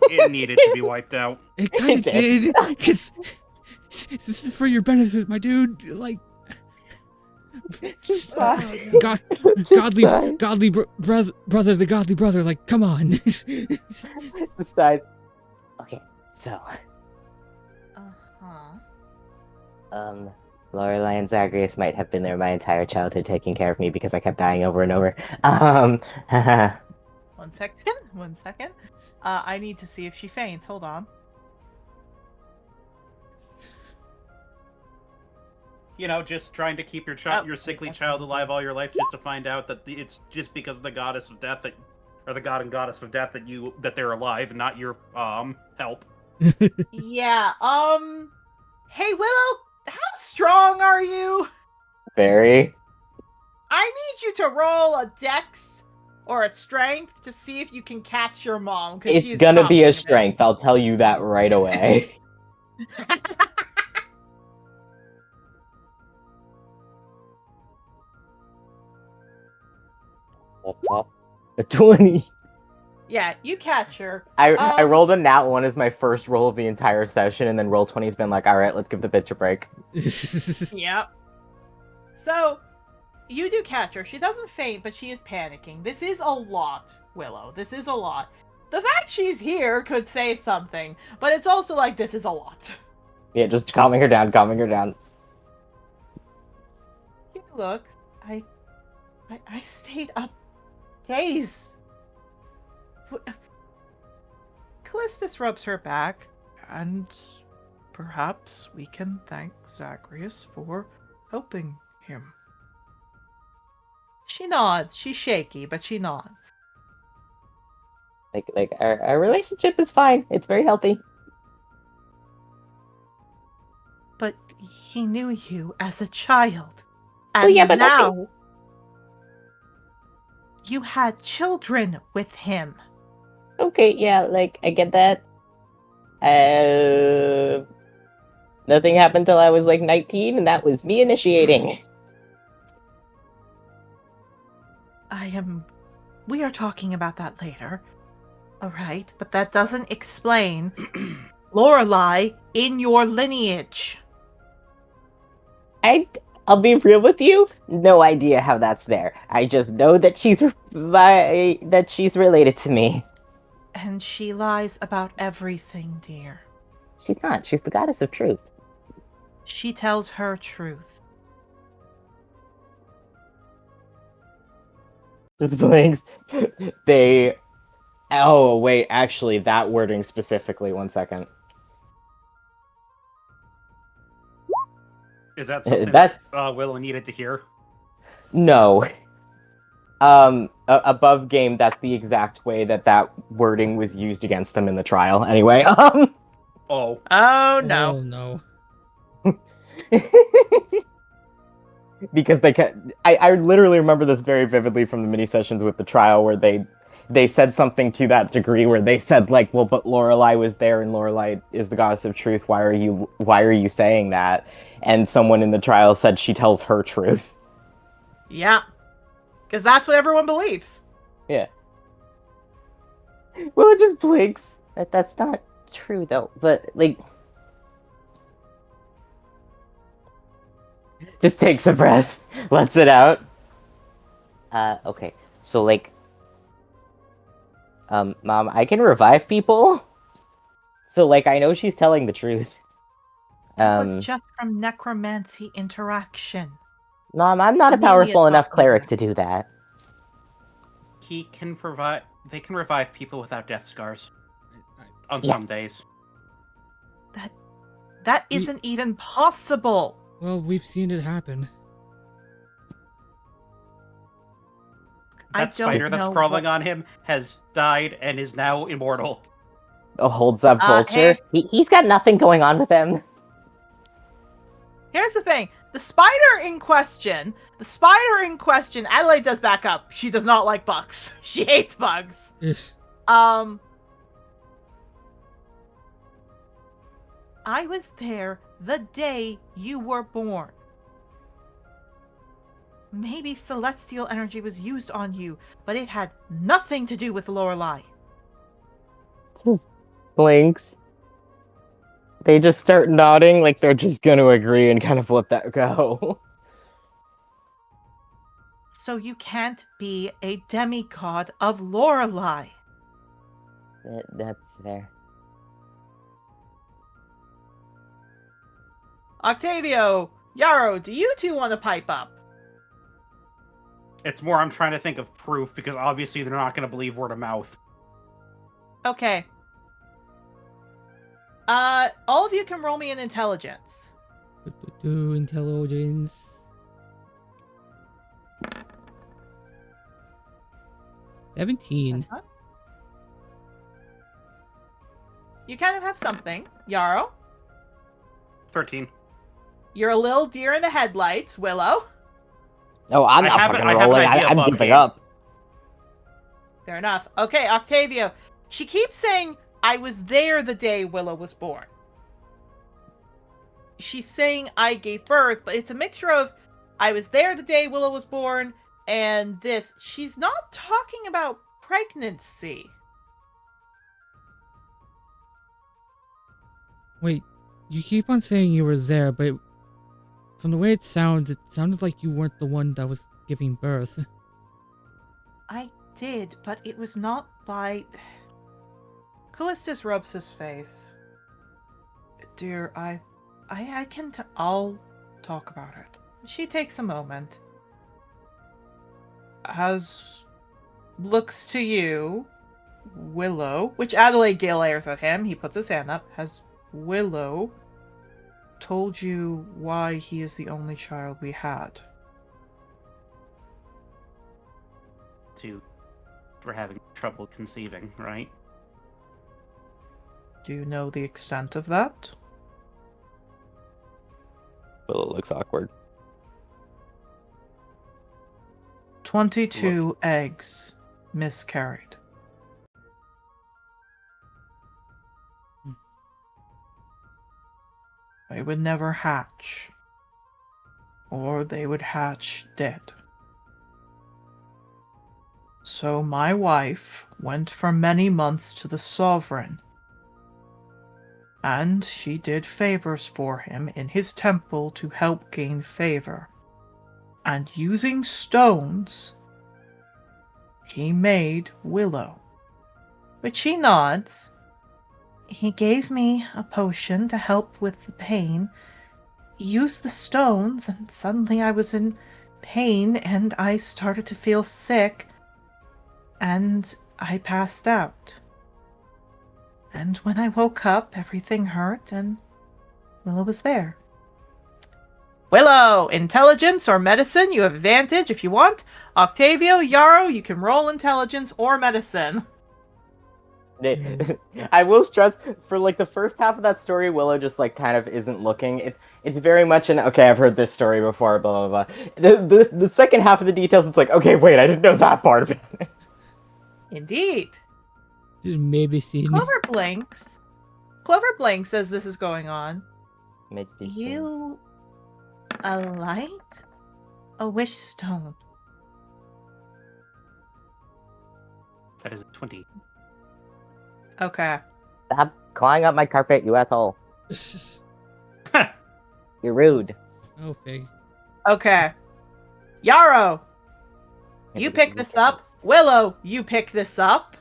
[SPEAKER 3] It needed to be wiped out.
[SPEAKER 2] It kind of did. Because this is for your benefit, my dude. Like.
[SPEAKER 4] Just die.
[SPEAKER 2] Godly brother, the godly brother. Like, come on.
[SPEAKER 4] Just dies. Okay, so. Lorelei and Zagreus might have been there my entire childhood taking care of me because I kept dying over and over.
[SPEAKER 1] 1 second. I need to see if she faints. Hold on.
[SPEAKER 3] You know, just trying to keep your sickly child alive all your life, just to find out that it's just because of the goddess of death or the god and goddess of death that they're alive, not your help.
[SPEAKER 1] Yeah. Hey Willow, how strong are you?
[SPEAKER 4] Very.
[SPEAKER 1] I need you to roll a dex or a strength to see if you can catch your mom.
[SPEAKER 4] It's gonna be a strength. I'll tell you that right away. A 20.
[SPEAKER 1] Yeah, you catch her.
[SPEAKER 4] I rolled a nat 1 as my first roll of the entire session, and then roll 20's been like, alright, let's give the bitch a break.
[SPEAKER 1] Yep. So, you do catch her. She doesn't faint, but she is panicking. This is a lot, Willow. This is a lot. The fact she's here could say something, but it's also like, this is a lot.
[SPEAKER 4] Yeah, just calming her down.
[SPEAKER 1] She looks, I stayed up days. Callistus rubs her back, and perhaps we can thank Zagreus for helping him. She nods. She's shaky, but she nods.
[SPEAKER 4] Like our relationship is fine. It's very healthy.
[SPEAKER 1] But he knew you as a child. And
[SPEAKER 7] Oh, yeah, but
[SPEAKER 1] now you had children with him.
[SPEAKER 7] Okay, yeah, like, I get that.
[SPEAKER 4] Nothing happened till I was like 19, and that was me initiating.
[SPEAKER 1] We are talking about that later. Alright, but that doesn't explain Lorelei in your lineage.
[SPEAKER 4] I'll be real with you. No idea how that's there. I just know that she's related to me.
[SPEAKER 1] And she lies about everything, dear.
[SPEAKER 4] She's not. She's the goddess of truth.
[SPEAKER 1] She tells her truth.
[SPEAKER 4] Just blinks. They. Oh wait, actually, that wording specifically. 1 second.
[SPEAKER 3] Is that something
[SPEAKER 4] That-
[SPEAKER 3] Willow needed to hear?
[SPEAKER 4] No. Above game, that's the exact way that wording was used against them in the trial. Anyway,
[SPEAKER 3] Oh.
[SPEAKER 1] Oh
[SPEAKER 2] Oh
[SPEAKER 1] no.
[SPEAKER 2] no.
[SPEAKER 4] Because I literally remember this very vividly from the mini sessions with the trial where they said something to that degree where they said like, well, but Lorelei was there and Lorelei is the goddess of truth. Why are you saying that? And someone in the trial said she tells her truth.
[SPEAKER 1] Yeah. Because that's what everyone believes.
[SPEAKER 4] Yeah. Well, it just blinks. That's not true though. But like, just takes a breath, lets it out. Okay. So like, Mom, I can revive people. So like, I know she's telling the truth.
[SPEAKER 1] It was just from necromancy interaction.
[SPEAKER 4] Mom, I'm not a
[SPEAKER 1] Amelia
[SPEAKER 4] powerful
[SPEAKER 1] taught
[SPEAKER 4] enough
[SPEAKER 1] me
[SPEAKER 4] cleric
[SPEAKER 1] that.
[SPEAKER 4] to do that.
[SPEAKER 3] They can revive people without death scars. On
[SPEAKER 4] Yeah.
[SPEAKER 3] some days.
[SPEAKER 1] That isn't even possible.
[SPEAKER 2] Well, we've seen it happen.
[SPEAKER 3] That spider that's crawling on him has died and is now immortal.
[SPEAKER 4] Holds up Vulture.
[SPEAKER 1] Hey.
[SPEAKER 4] He's got nothing going on with him.
[SPEAKER 1] Here's the thing. The spider in question, Adelaide does back up. She does not like bugs. She hates bugs.
[SPEAKER 2] Yes.
[SPEAKER 1] I was there the day you were born. Maybe celestial energy was used on you, but it had nothing to do with Lorelei.
[SPEAKER 4] Just blinks. They just start nodding like they're just gonna agree and kind of let that go.
[SPEAKER 1] So you can't be a demigod of Lorelei.
[SPEAKER 4] That's fair.
[SPEAKER 1] Octavio, Yarrow, do you two want to pipe up?
[SPEAKER 3] It's more I'm trying to think of proof because obviously they're not going to believe word of mouth.
[SPEAKER 1] Okay. All of you can roll me an intelligence.
[SPEAKER 2] Intelligence. 17.
[SPEAKER 1] That's fine. You kind of have something, Yarrow.
[SPEAKER 3] 13.
[SPEAKER 1] You're a little deer in the headlights, Willow.
[SPEAKER 4] Oh, I'm
[SPEAKER 3] I
[SPEAKER 4] not
[SPEAKER 3] have-
[SPEAKER 4] fucking
[SPEAKER 3] I have an
[SPEAKER 4] rolling.
[SPEAKER 3] idea
[SPEAKER 4] I'm
[SPEAKER 3] above
[SPEAKER 4] giving
[SPEAKER 3] game.
[SPEAKER 4] up.
[SPEAKER 1] Fair enough. Okay, Octavio. She keeps saying, I was there the day Willow was born. She's saying I gave birth, but it's a mixture of I was there the day Willow was born and this. She's not talking about pregnancy.
[SPEAKER 2] Wait, you keep on saying you were there, but from the way it sounded like you weren't the one that was giving birth.
[SPEAKER 1] I did, but it was not by... Callistus rubs his face. Dear, I'll talk about it. She takes a moment. As looks to you, Willow, which Adelaide glares at him, he puts his hand up, has Willow told you why he is the only child we had?
[SPEAKER 3] We're having trouble conceiving, right?
[SPEAKER 1] Do you know the extent of that?
[SPEAKER 4] Well, it looks awkward.
[SPEAKER 1] 22 eggs miscarried. They would never hatch. Or they would hatch dead. So my wife went for many months to the sovereign, and she did favors for him in his temple to help gain favor. And using stones, he made Willow. But she nods. He gave me a potion to help with the pain. Used the stones, and suddenly I was in pain, and I started to feel sick, and I passed out. And when I woke up, everything hurt, and Willow was there. Willow, intelligence or medicine, you have advantage if you want. Octavio, Yarrow, you can roll intelligence or medicine.
[SPEAKER 4] I will stress, for like the first half of that story, Willow just like kind of isn't looking. It's very much an okay, I've heard this story before, blah blah blah. The second half of the details, it's like, okay, wait, I didn't know that part of it.
[SPEAKER 1] Indeed.
[SPEAKER 2] Maybe seen.
[SPEAKER 1] Clover blinks. Clover blinks as this is going on.
[SPEAKER 4] Maybe seen.
[SPEAKER 1] You... a light? A wish stone.
[SPEAKER 3] That is a 20.
[SPEAKER 1] Okay.
[SPEAKER 4] Stop clawing up my carpet, you asshole. You're rude.
[SPEAKER 2] Oh, Fig.
[SPEAKER 1] Okay. Yarrow, you pick this up. Willow, you pick this up.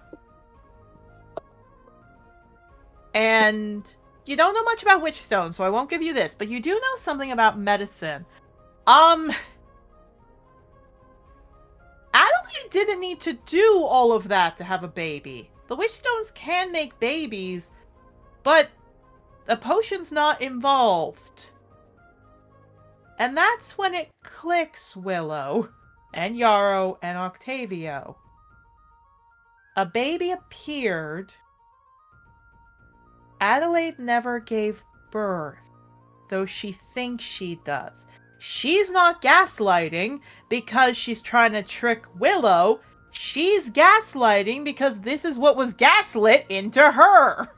[SPEAKER 1] And you don't know much about Witchstone, so I won't give you this, but you do know something about medicine. Adelaide didn't need to do all of that to have a baby. The Witchstones can make babies, but the potion's not involved. And that's when it clicks, Willow, and Yarrow, and Octavio. A baby appeared. Adelaide never gave birth, though she thinks she does. She's not gaslighting because she's trying to trick Willow. She's gaslighting because this is what was gaslit into her.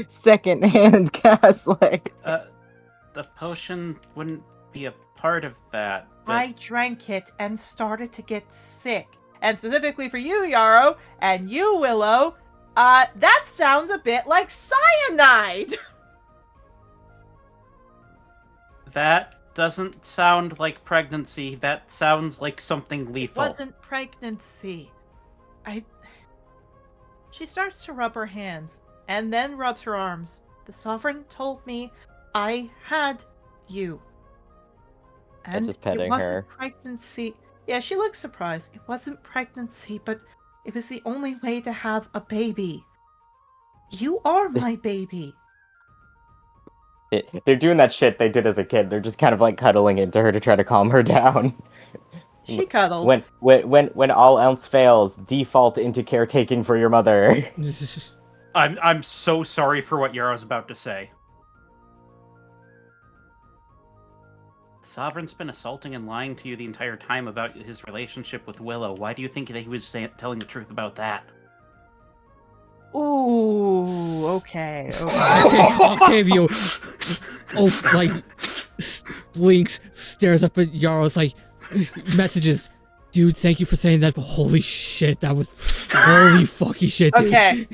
[SPEAKER 4] Second-hand gaslight.
[SPEAKER 3] The potion wouldn't be a part of that.
[SPEAKER 1] I drank it and started to get sick. And specifically for you, Yarrow, and you, Willow, that sounds a bit like cyanide.
[SPEAKER 3] That doesn't sound like pregnancy. That sounds like something lethal.
[SPEAKER 1] It wasn't pregnancy. She starts to rub her hands and then rubs her arms. The sovereign told me I had you. And
[SPEAKER 4] just petting
[SPEAKER 1] it wasn't
[SPEAKER 4] her.
[SPEAKER 1] pregnancy. Yeah, she looks surprised. It wasn't pregnancy, but it was the only way to have a baby. You are my baby.
[SPEAKER 4] They're doing that shit they did as a kid. They're just kind of like cuddling into her to try to calm her down.
[SPEAKER 1] She cuddles.
[SPEAKER 4] When all else fails, default into caretaking for your mother.
[SPEAKER 3] I'm so sorry for what Yarrow's about to say. The Sovereign's been assaulting and lying to you the entire time about his relationship with Willow. Why do you think that he was telling the truth about that?
[SPEAKER 1] Ooh, okay.
[SPEAKER 2] Octavio, blinks, stares up at Yarrow's, messages. Dude, thank you for saying that, but holy shit, that was holy fucking shit, dude.
[SPEAKER 1] Okay.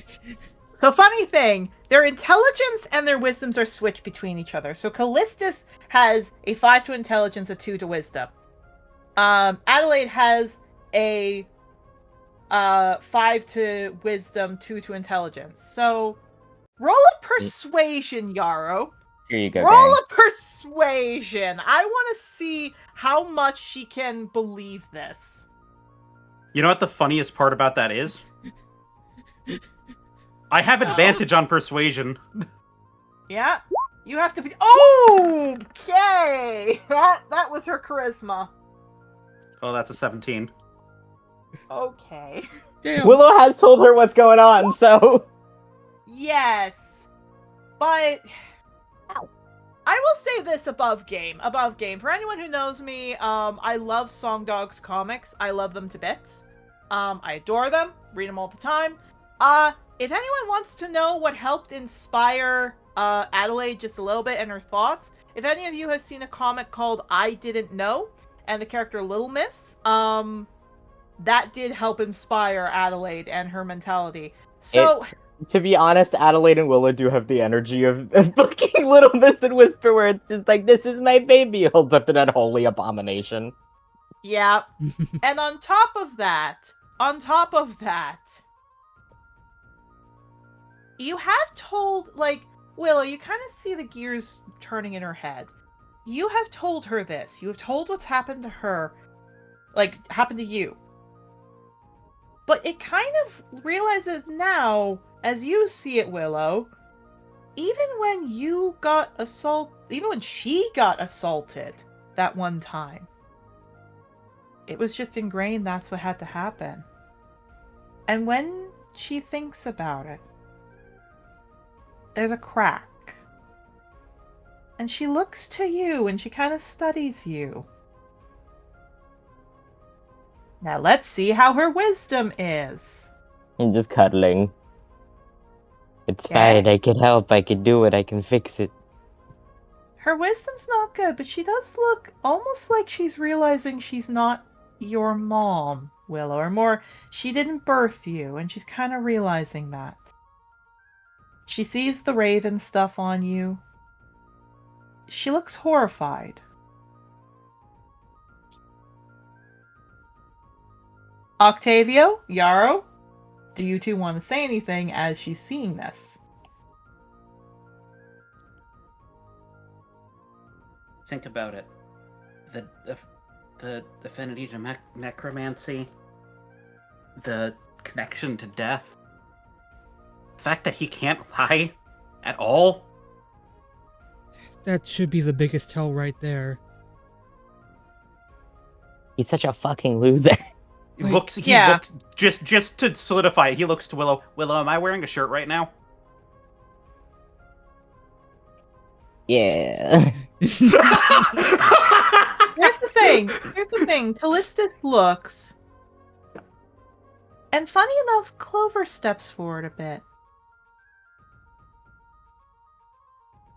[SPEAKER 1] So funny thing, their intelligence and their wisdoms are switched between each other. So Callistus has a 5 to intelligence, a 2 to wisdom. Adelaide has a 5 to wisdom, 2 to intelligence. So roll a persuasion, Yarrow.
[SPEAKER 4] Here you go,
[SPEAKER 1] Roll
[SPEAKER 4] gang.
[SPEAKER 1] a persuasion. I want to see how much she can believe this.
[SPEAKER 3] You know what the funniest part about that is? I have advantage on persuasion.
[SPEAKER 1] Yeah, you have to be. Oh, okay. That was her charisma.
[SPEAKER 3] Oh, that's a 17.
[SPEAKER 1] Okay.
[SPEAKER 2] Damn.
[SPEAKER 4] Willow has told her what's going on, so...
[SPEAKER 1] Yes, but I will say this above game. For anyone who knows me, I love Song Dogs comics. I love them to bits. I adore them. Read them all the time. If anyone wants to know what helped inspire Adelaide just a little bit and her thoughts, if any of you have seen a comic called I Didn't Know, and the character Little Miss, that did help inspire Adelaide and her mentality. So,
[SPEAKER 4] To be honest, Adelaide and Willow do have the energy of fucking Little Miss and Whisper, where it's just like, this is my baby, holds up an unholy abomination.
[SPEAKER 1] yeah. And on top of that, you have told, like, Willow, you kind of see the gears turning in her head. You have told her this. You have told what's happened to her, like, happened to you. But it kind of realizes now, as you see it, Willow, even when you got even when she got assaulted that one time, it was just ingrained that's what had to happen. And when she thinks about it, there's a crack. And she looks to you and she kind of studies you. Now let's see how her wisdom is.
[SPEAKER 4] I'm just cuddling. It's
[SPEAKER 1] Okay.
[SPEAKER 4] fine, I can help, I can do it, I can fix it.
[SPEAKER 1] Her wisdom's not good, but she does look almost like she's realizing she's not your mom, Willow. Or more, she didn't birth you, and she's kind of realizing that. She sees the raven stuff on you. She looks horrified. Octavio, Yarrow, do you two want to say anything as she's seeing this?
[SPEAKER 3] Think about it. The affinity to necromancy, the connection to death, the fact that he can't lie at all.
[SPEAKER 2] That should be the biggest tell right there.
[SPEAKER 4] He's such a fucking loser.
[SPEAKER 3] He
[SPEAKER 2] Like-
[SPEAKER 3] looks just to solidify it, he looks to Willow. Willow, am I wearing a shirt right now?
[SPEAKER 4] Yeah.
[SPEAKER 1] Here's the thing. Callistus looks. And funny enough, Clover steps forward a bit.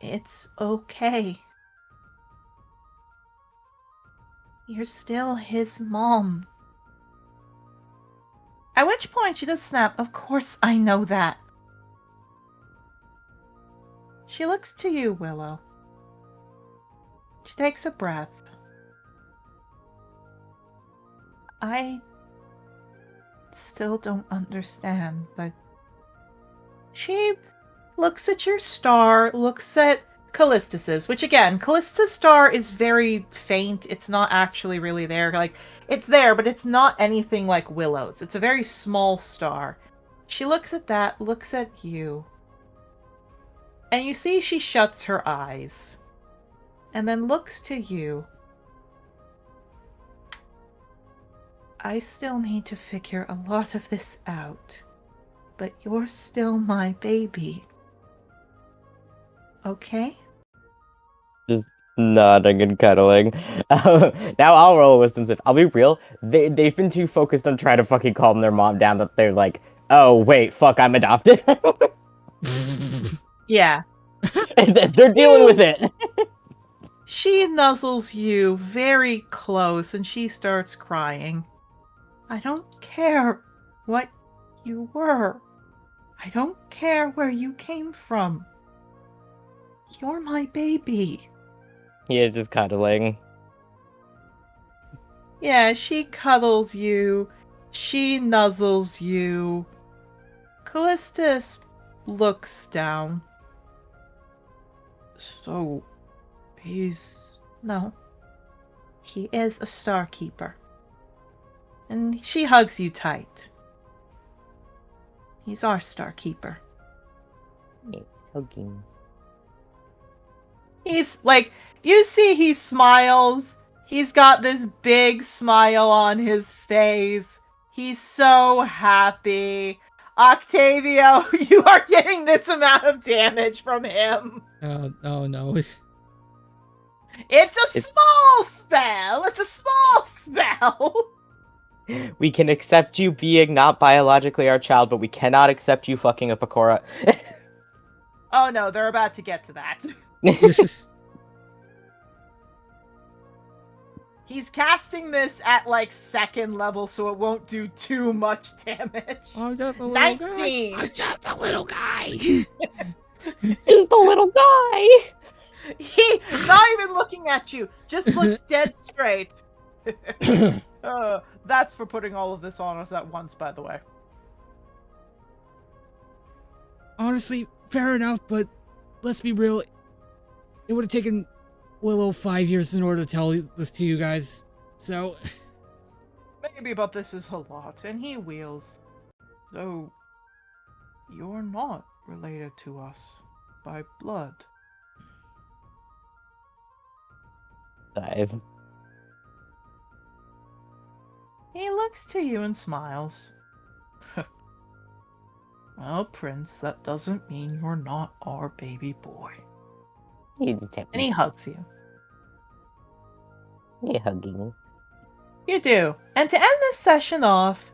[SPEAKER 1] It's okay. You're still his mom. At which point she does snap, of course I know that. She looks to you, Willow. She takes a breath. I still don't understand, but she looks at your star, looks at Callistus's, which again, Callistus' star is very faint. It's not actually really there. Like, it's there, but it's not anything like Willow's. It's a very small star. She looks at that, looks at you. And you see she shuts her eyes. And then looks to you. I still need to figure a lot of this out. But you're still my baby. Okay?
[SPEAKER 4] Just nodding and cuddling. Now I'll roll a wisdom save. I'll be real. They've been too focused on trying to fucking calm their mom down that they're like, oh wait, fuck, I'm adopted.
[SPEAKER 1] Yeah.
[SPEAKER 4] They're dealing with it.
[SPEAKER 1] She nuzzles you very close and she starts crying. I don't care what you were. I don't care where you came from. You're my baby.
[SPEAKER 4] Yeah, just cuddling.
[SPEAKER 1] Yeah, she cuddles you. She nuzzles you. Callistus looks down. So, no. He is a star keeper. And she hugs you tight. He's our star keeper.
[SPEAKER 4] Yeah, just hugging.
[SPEAKER 1] He's like, you see he smiles. He's got this big smile on his face. He's so happy. Octavio, you are getting this amount of damage from him.
[SPEAKER 2] Oh no.
[SPEAKER 1] It's a small spell. It's a small spell.
[SPEAKER 4] We can accept you being not biologically our child, but we cannot accept you fucking a Pecora.
[SPEAKER 1] Oh no, they're about to get to that. He's casting this at like 2nd level, so it won't do too much damage.
[SPEAKER 2] I'm just a little
[SPEAKER 1] 19.
[SPEAKER 2] guy. I'm just a little guy.
[SPEAKER 7] Just a little guy.
[SPEAKER 1] He not even looking at you, just looks dead straight. That's for putting all of this on us at once, by the way.
[SPEAKER 2] Honestly, fair enough, but let's be real. It would have taken Willow 5 years in order to tell this to you guys. So,
[SPEAKER 1] Maybe, but this is a lot, and he wheels. Though, you're not related to us by blood.
[SPEAKER 4] Dive.
[SPEAKER 1] He looks to you and smiles. Well, Prince, that doesn't mean you're not our baby boy. And he hugs you.
[SPEAKER 4] Yeah, hugging.
[SPEAKER 1] You do. And to end this session off,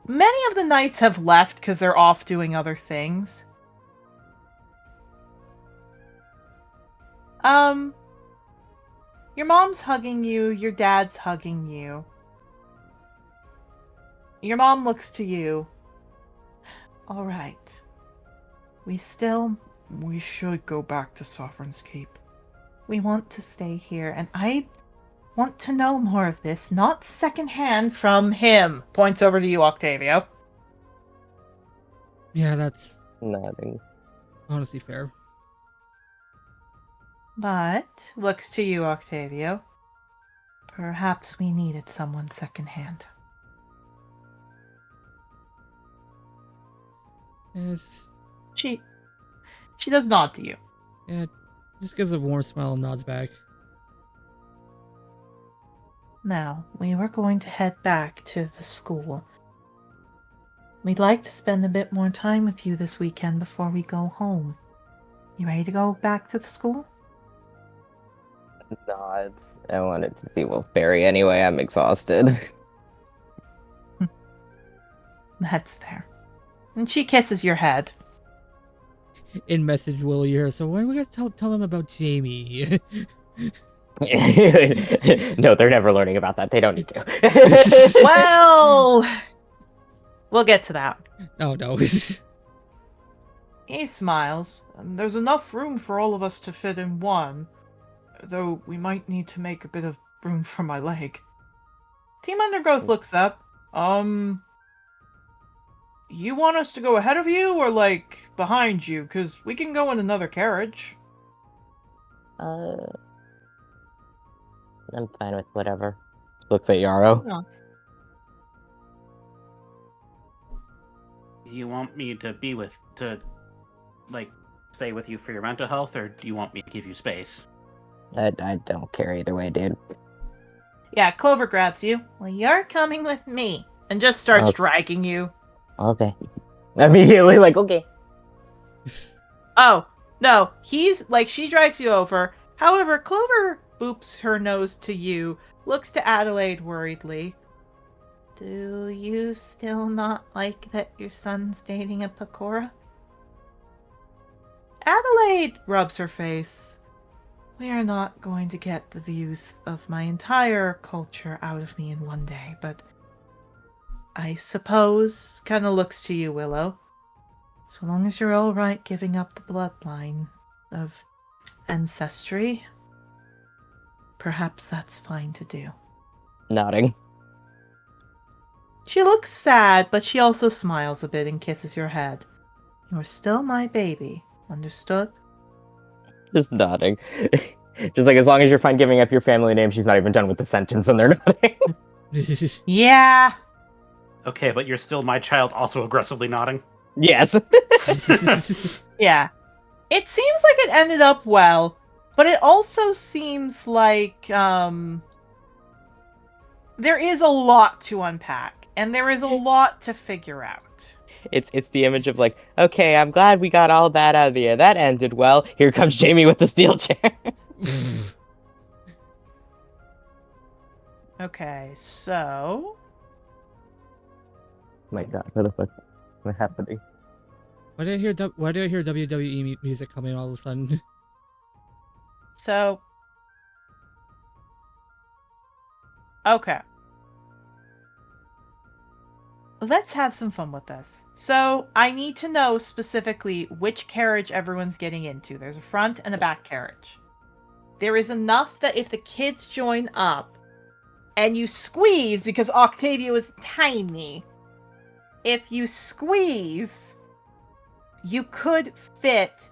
[SPEAKER 1] many of the knights have left because they're off doing other things. Your mom's hugging you, your dad's hugging you. Your mom looks to you. All right. We should go back to Sovereign's Keep. We want to stay here, and I want to know more of this, not secondhand from him. Points over to you, Octavio.
[SPEAKER 2] yeah, that's
[SPEAKER 4] Nothing.
[SPEAKER 2] honestly fair.
[SPEAKER 1] But, looks to you, Octavio. Perhaps we needed someone secondhand.
[SPEAKER 2] Yeah, it's just,
[SPEAKER 1] She does nod to you.
[SPEAKER 2] yeah, just gives a warm smile and nods back.
[SPEAKER 1] Now, we were going to head back to the school. We'd like to spend a bit more time with you this weekend before we go home. You ready to go back to the school?
[SPEAKER 4] Nods. I wanted to see Wolfberry anyway. I'm exhausted.
[SPEAKER 1] That's fair. And she kisses your head.
[SPEAKER 2] In message Willow, you hear, so when are we gonna tell them about Jamie?
[SPEAKER 4] No, they're never learning about that. They don't need to.
[SPEAKER 1] Well, we'll get to that.
[SPEAKER 2] Oh no.
[SPEAKER 1] He smiles. There's enough room for all of us to fit in one, though we might need to make a bit of room for my leg. Team Undergrowth looks up. You want us to go ahead of you or, like, behind you? Because we can go in another carriage.
[SPEAKER 4] I'm fine with whatever. Looks at Yarrow.
[SPEAKER 1] No.
[SPEAKER 3] Do you want me to stay with you for your mental health, or do you want me to give you space?
[SPEAKER 4] I don't care either way, dude.
[SPEAKER 1] Yeah, Clover grabs you. Well, you're coming with me. And just starts
[SPEAKER 4] Okay.
[SPEAKER 1] dragging you.
[SPEAKER 4] Okay. Immediately, like, okay.
[SPEAKER 1] Oh, no. She drags you over. However, Clover boops her nose to you, looks to Adelaide worriedly. Do you still not like that your son's dating a Pecora? Adelaide rubs her face. We are not going to get the views of my entire culture out of me in one day, but I suppose, kind of looks to you, Willow. So long as you're alright giving up the bloodline of ancestry, perhaps that's fine to do.
[SPEAKER 4] Nodding.
[SPEAKER 1] She looks sad, but she also smiles a bit and kisses your head. You're still my baby, understood?
[SPEAKER 4] Just nodding. Just like, as long as you're fine giving up your family name, she's not even done with the sentence and they're nodding.
[SPEAKER 1] Yeah.
[SPEAKER 3] Okay, but you're still my child, also aggressively nodding.
[SPEAKER 4] Yes.
[SPEAKER 1] Yeah. It seems like it ended up well, but it also seems like there is a lot to unpack, and there is a lot to figure out.
[SPEAKER 4] It's the image of like, okay, I'm glad we got all that out of the air. That ended well. Here comes Jamie with the steel chair.
[SPEAKER 1] Okay, so
[SPEAKER 4] My God, what the fuck is happening?
[SPEAKER 2] Why do I hear WWE music coming all of a sudden?
[SPEAKER 1] So Okay. Let's have some fun with this. So, I need to know specifically which carriage everyone's getting into. There's a front and a back carriage. There is enough that if the kids join up and you squeeze, because Octavio is tiny, if you squeeze, you could fit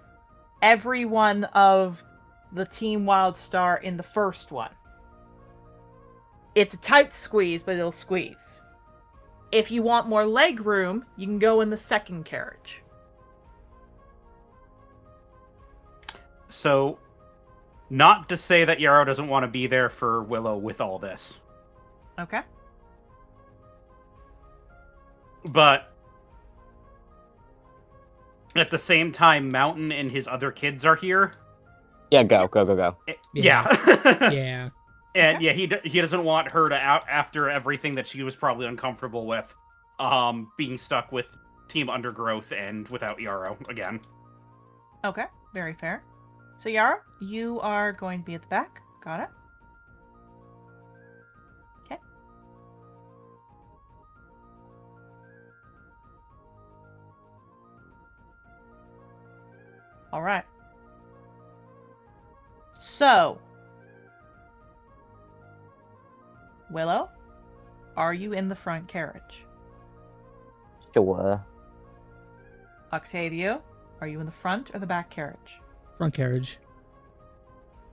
[SPEAKER 1] every one of the Team Wildstar in the first one. It's a tight squeeze, but it'll squeeze. If you want more leg room, you can go in the second carriage.
[SPEAKER 3] So, not to say that Yarrow doesn't want to be there for Willow with all this.
[SPEAKER 1] Okay.
[SPEAKER 3] But at the same time, Mountain and his other kids are here.
[SPEAKER 4] Yeah, go.
[SPEAKER 3] Yeah.
[SPEAKER 2] Yeah.
[SPEAKER 3] And yeah, he doesn't want her to, after everything that she was probably uncomfortable with, being stuck with Team Undergrowth and without Yarrow again.
[SPEAKER 1] Okay, very fair. So Yarrow, you are going to be at the back. Got it. Okay. All right. So, Willow, are you in the front carriage?
[SPEAKER 4] Sure.
[SPEAKER 1] Octavio, are you in the front or the back carriage?
[SPEAKER 2] Front carriage.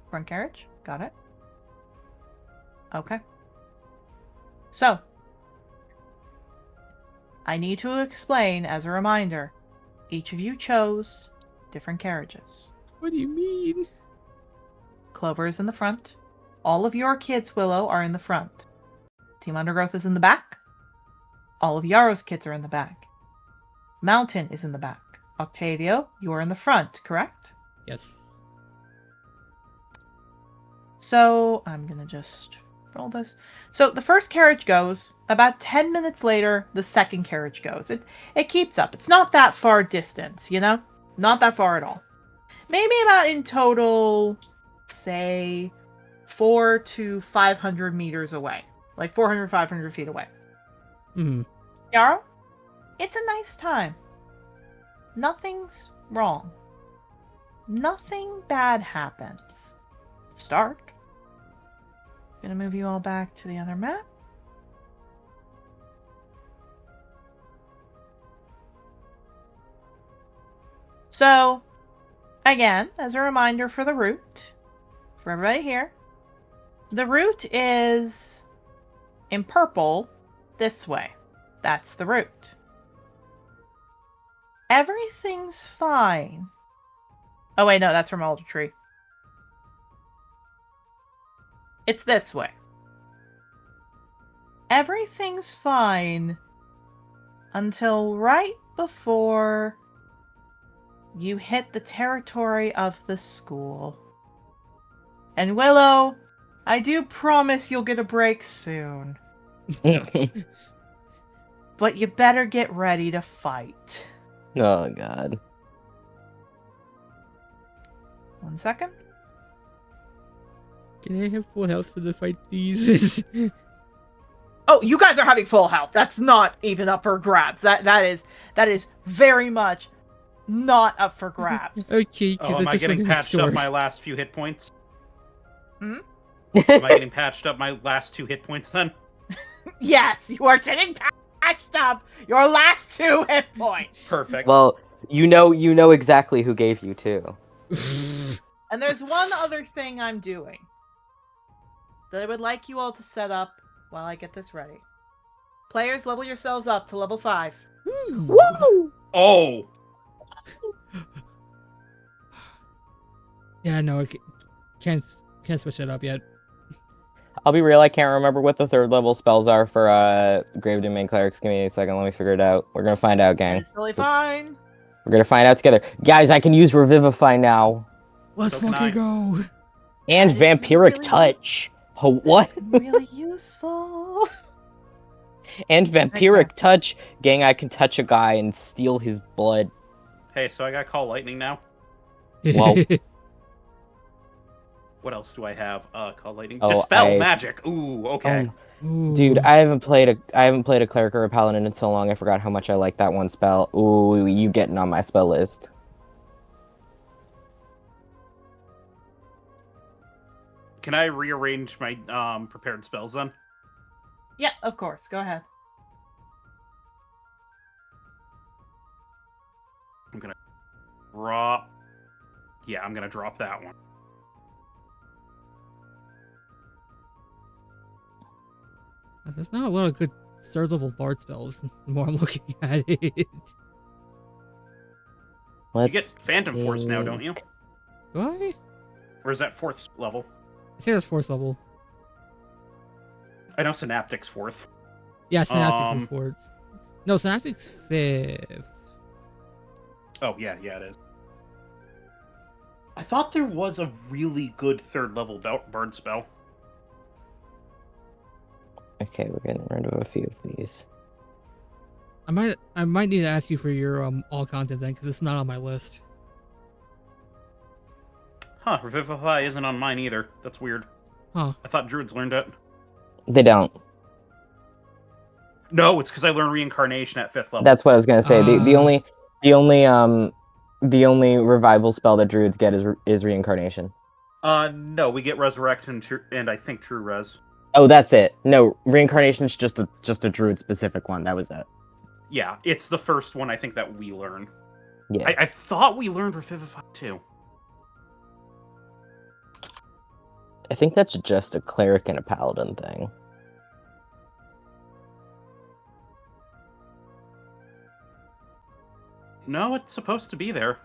[SPEAKER 1] Front carriage? Got it. Okay. So, I need to explain as a reminder, each of you chose different carriages.
[SPEAKER 2] What do you mean?
[SPEAKER 1] Clover is in the front. All of your kids, Willow, are in the front. Team Undergrowth is in the back. All of Yarrow's kids are in the back. Mountain is in the back. Octavio, you are in the front, correct?
[SPEAKER 2] Yes.
[SPEAKER 1] So, I'm gonna just roll this. So, the first carriage goes. About 10 minutes later, the second carriage goes. It keeps up. It's not that far distance, you know? Not that far at all. Maybe about in total, say, 400 to 500 meters away. Like 400, 500 feet away.
[SPEAKER 2] Mm-hmm.
[SPEAKER 1] Yarrow, it's a nice time. Nothing's wrong. Nothing bad happens. Start. Gonna move you all back to the other map. So, again, as a reminder for the route, for everybody here, the route is in purple this way. That's the route. Everything's fine. Oh wait, no, that's from Alder Tree. It's this way. Everything's fine until right before you hit the territory of the school. And Willow, I do promise you'll get a break soon. But you better get ready to fight.
[SPEAKER 4] Oh, God.
[SPEAKER 1] 1 second.
[SPEAKER 2] Can I have full health for the fight, please?
[SPEAKER 1] Oh, you guys are having full health. That's not even up for grabs. That is very much not up for grabs.
[SPEAKER 2] Okay,
[SPEAKER 3] Oh, am I getting patched up my last few hit points?
[SPEAKER 1] Hmm?
[SPEAKER 3] Am I getting patched up my last 2 hit points then?
[SPEAKER 1] Yes, you are getting patched up your last 2 hit points.
[SPEAKER 3] Perfect.
[SPEAKER 4] Well, you know exactly who gave you 2.
[SPEAKER 1] And there's one other thing I'm doing that I would like you all to set up while I get this ready. Players, level yourselves up to level 5.
[SPEAKER 4] Woo!
[SPEAKER 3] Oh!
[SPEAKER 2] Yeah, no, I can't switch it up yet.
[SPEAKER 4] I'll be real, I can't remember what the 3rd level spells are for Grave Domain Clerics. Give me a second, let me figure it out. We're gonna find out, gang.
[SPEAKER 1] It's totally fine.
[SPEAKER 4] We're gonna find out together. Guys, I can use Revivify now.
[SPEAKER 2] Let's
[SPEAKER 3] So can
[SPEAKER 2] fucking
[SPEAKER 3] I.
[SPEAKER 2] go.
[SPEAKER 4] And
[SPEAKER 1] That is
[SPEAKER 4] Vampiric
[SPEAKER 1] really-
[SPEAKER 4] Touch. What?
[SPEAKER 1] Really useful.
[SPEAKER 4] And Vampiric Touch. Gang, I can touch a guy and steal his blood.
[SPEAKER 3] Hey, so I got Call Lightning now.
[SPEAKER 4] Whoa.
[SPEAKER 3] What else do I have? Call Lightning.
[SPEAKER 4] Oh,
[SPEAKER 3] Dispel Magic. Ooh, okay.
[SPEAKER 4] Dude,
[SPEAKER 2] Ooh.
[SPEAKER 4] I haven't played a cleric or a paladin in so long. I forgot how much I like that one spell. Ooh, you getting on my spell list?
[SPEAKER 3] Can I rearrange my prepared spells then?
[SPEAKER 1] Yeah, of course. Go ahead.
[SPEAKER 3] I'm gonna drop. Yeah, I'm gonna drop that one.
[SPEAKER 2] There's not a lot of good third level bard spells. The more I'm looking at it.
[SPEAKER 3] You get Phantom Force now, don't you?
[SPEAKER 2] Do I?
[SPEAKER 3] Or is that 4th level?
[SPEAKER 2] I think that's 4th level.
[SPEAKER 3] I know Synaptic's 4th.
[SPEAKER 2] Yeah, Synaptics is 4th. No, Synaptics 5th.
[SPEAKER 3] Oh, yeah, it is. I thought there was a really good 3rd level bard spell.
[SPEAKER 4] Okay, we're getting rid of a few of these.
[SPEAKER 2] I might need to ask you for your all content then, because it's not on my list.
[SPEAKER 3] Huh, Revivify isn't on mine either. That's weird.
[SPEAKER 2] Huh.
[SPEAKER 3] I thought druids learned it.
[SPEAKER 4] They don't.
[SPEAKER 3] No, it's because I learned Reincarnation at 5th level.
[SPEAKER 4] That's what I was gonna say. The only revival spell that druids get is reincarnation.
[SPEAKER 3] No, we get Resurrect and I think True Res.
[SPEAKER 4] Oh, that's it. No, reincarnation's just a druid specific one. That was it.
[SPEAKER 3] Yeah, it's the first one I think that we learn.
[SPEAKER 4] Yeah.
[SPEAKER 3] I thought we learned Revivify too.
[SPEAKER 4] I think that's just a cleric and a paladin thing.
[SPEAKER 3] No, it's supposed to be there.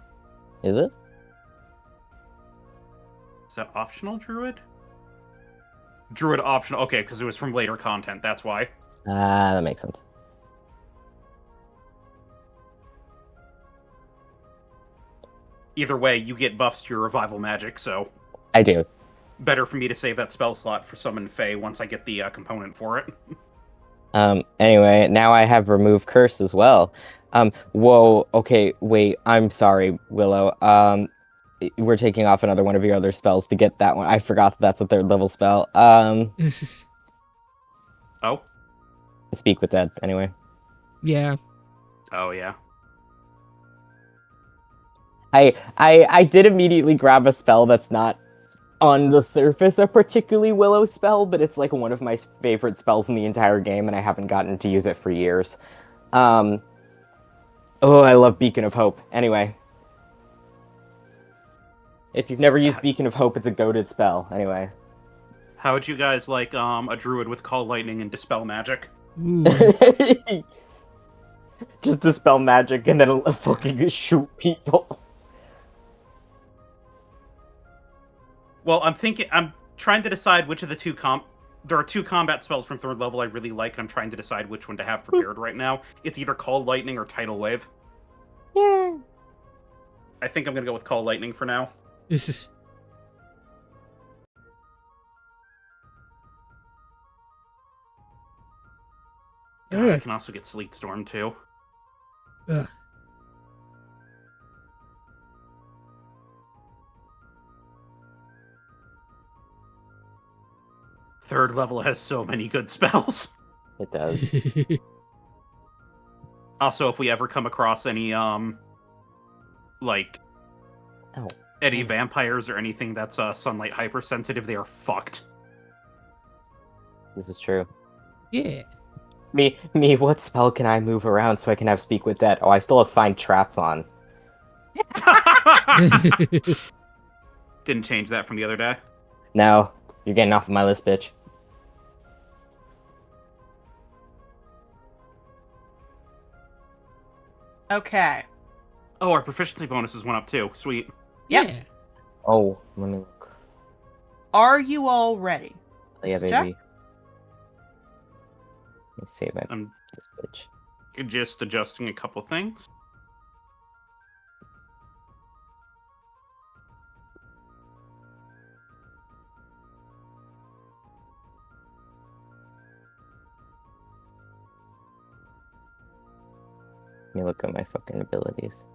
[SPEAKER 4] Is it?
[SPEAKER 3] Is that optional druid? Druid optional. Okay, because it was from later content. That's why.
[SPEAKER 4] Ah, that makes sense.
[SPEAKER 3] Either way, you get buffs to your revival magic, so
[SPEAKER 4] I do.
[SPEAKER 3] better for me to save that spell slot for summon Fae once I get the component for it.
[SPEAKER 4] Anyway, now I have remove curse as well. Whoa, okay, wait, I'm sorry, Willow. We're taking off another one of your other spells to get that one. I forgot that's a 3rd level spell.
[SPEAKER 3] Oh?
[SPEAKER 4] Speak with Dead, anyway.
[SPEAKER 2] Yeah.
[SPEAKER 3] Oh, yeah.
[SPEAKER 4] I did immediately grab a spell that's not on the surface a particularly Willow spell, but it's like one of my favorite spells in the entire game, and I haven't gotten to use it for years. Oh, I love Beacon of Hope. Anyway. If you've never used Beacon of Hope, it's a goated spell. Anyway.
[SPEAKER 3] How would you guys like a druid with Call Lightning and Dispel Magic?
[SPEAKER 2] Ooh.
[SPEAKER 4] Just dispel magic and then fucking shoot people.
[SPEAKER 3] Well, I'm trying to decide which of the two there are 2 combat spells from 3rd level I really like, and I'm trying to decide which one to have prepared right now. It's either Call Lightning or Tidal Wave.
[SPEAKER 7] Yeah.
[SPEAKER 3] I think I'm gonna go with Call Lightning for now.
[SPEAKER 2] This is.
[SPEAKER 3] I can also get Sleet Storm too.
[SPEAKER 2] Ugh.
[SPEAKER 3] Third level has so many good spells.
[SPEAKER 4] It does.
[SPEAKER 3] Also, if we ever come across any like any vampires or anything that's sunlight hypersensitive, they are fucked.
[SPEAKER 4] This is true.
[SPEAKER 2] Yeah.
[SPEAKER 4] Me, what spell can I move around so I can have Speak with Dead? Oh, I still have Find Traps on.
[SPEAKER 3] Didn't change that from the other day.
[SPEAKER 4] No, you're getting off of my list, bitch.
[SPEAKER 1] Okay.
[SPEAKER 3] Oh, our proficiency bonuses went up too. Sweet.
[SPEAKER 1] Yep.
[SPEAKER 2] Yeah.
[SPEAKER 4] Oh, let me look.
[SPEAKER 1] Are you all ready?
[SPEAKER 4] Yeah,
[SPEAKER 1] Mr.
[SPEAKER 4] baby.
[SPEAKER 1] Jack?
[SPEAKER 4] Let me save it.
[SPEAKER 3] I'm
[SPEAKER 4] This bitch.
[SPEAKER 3] just adjusting a couple things.
[SPEAKER 4] Let me look at my fucking abilities.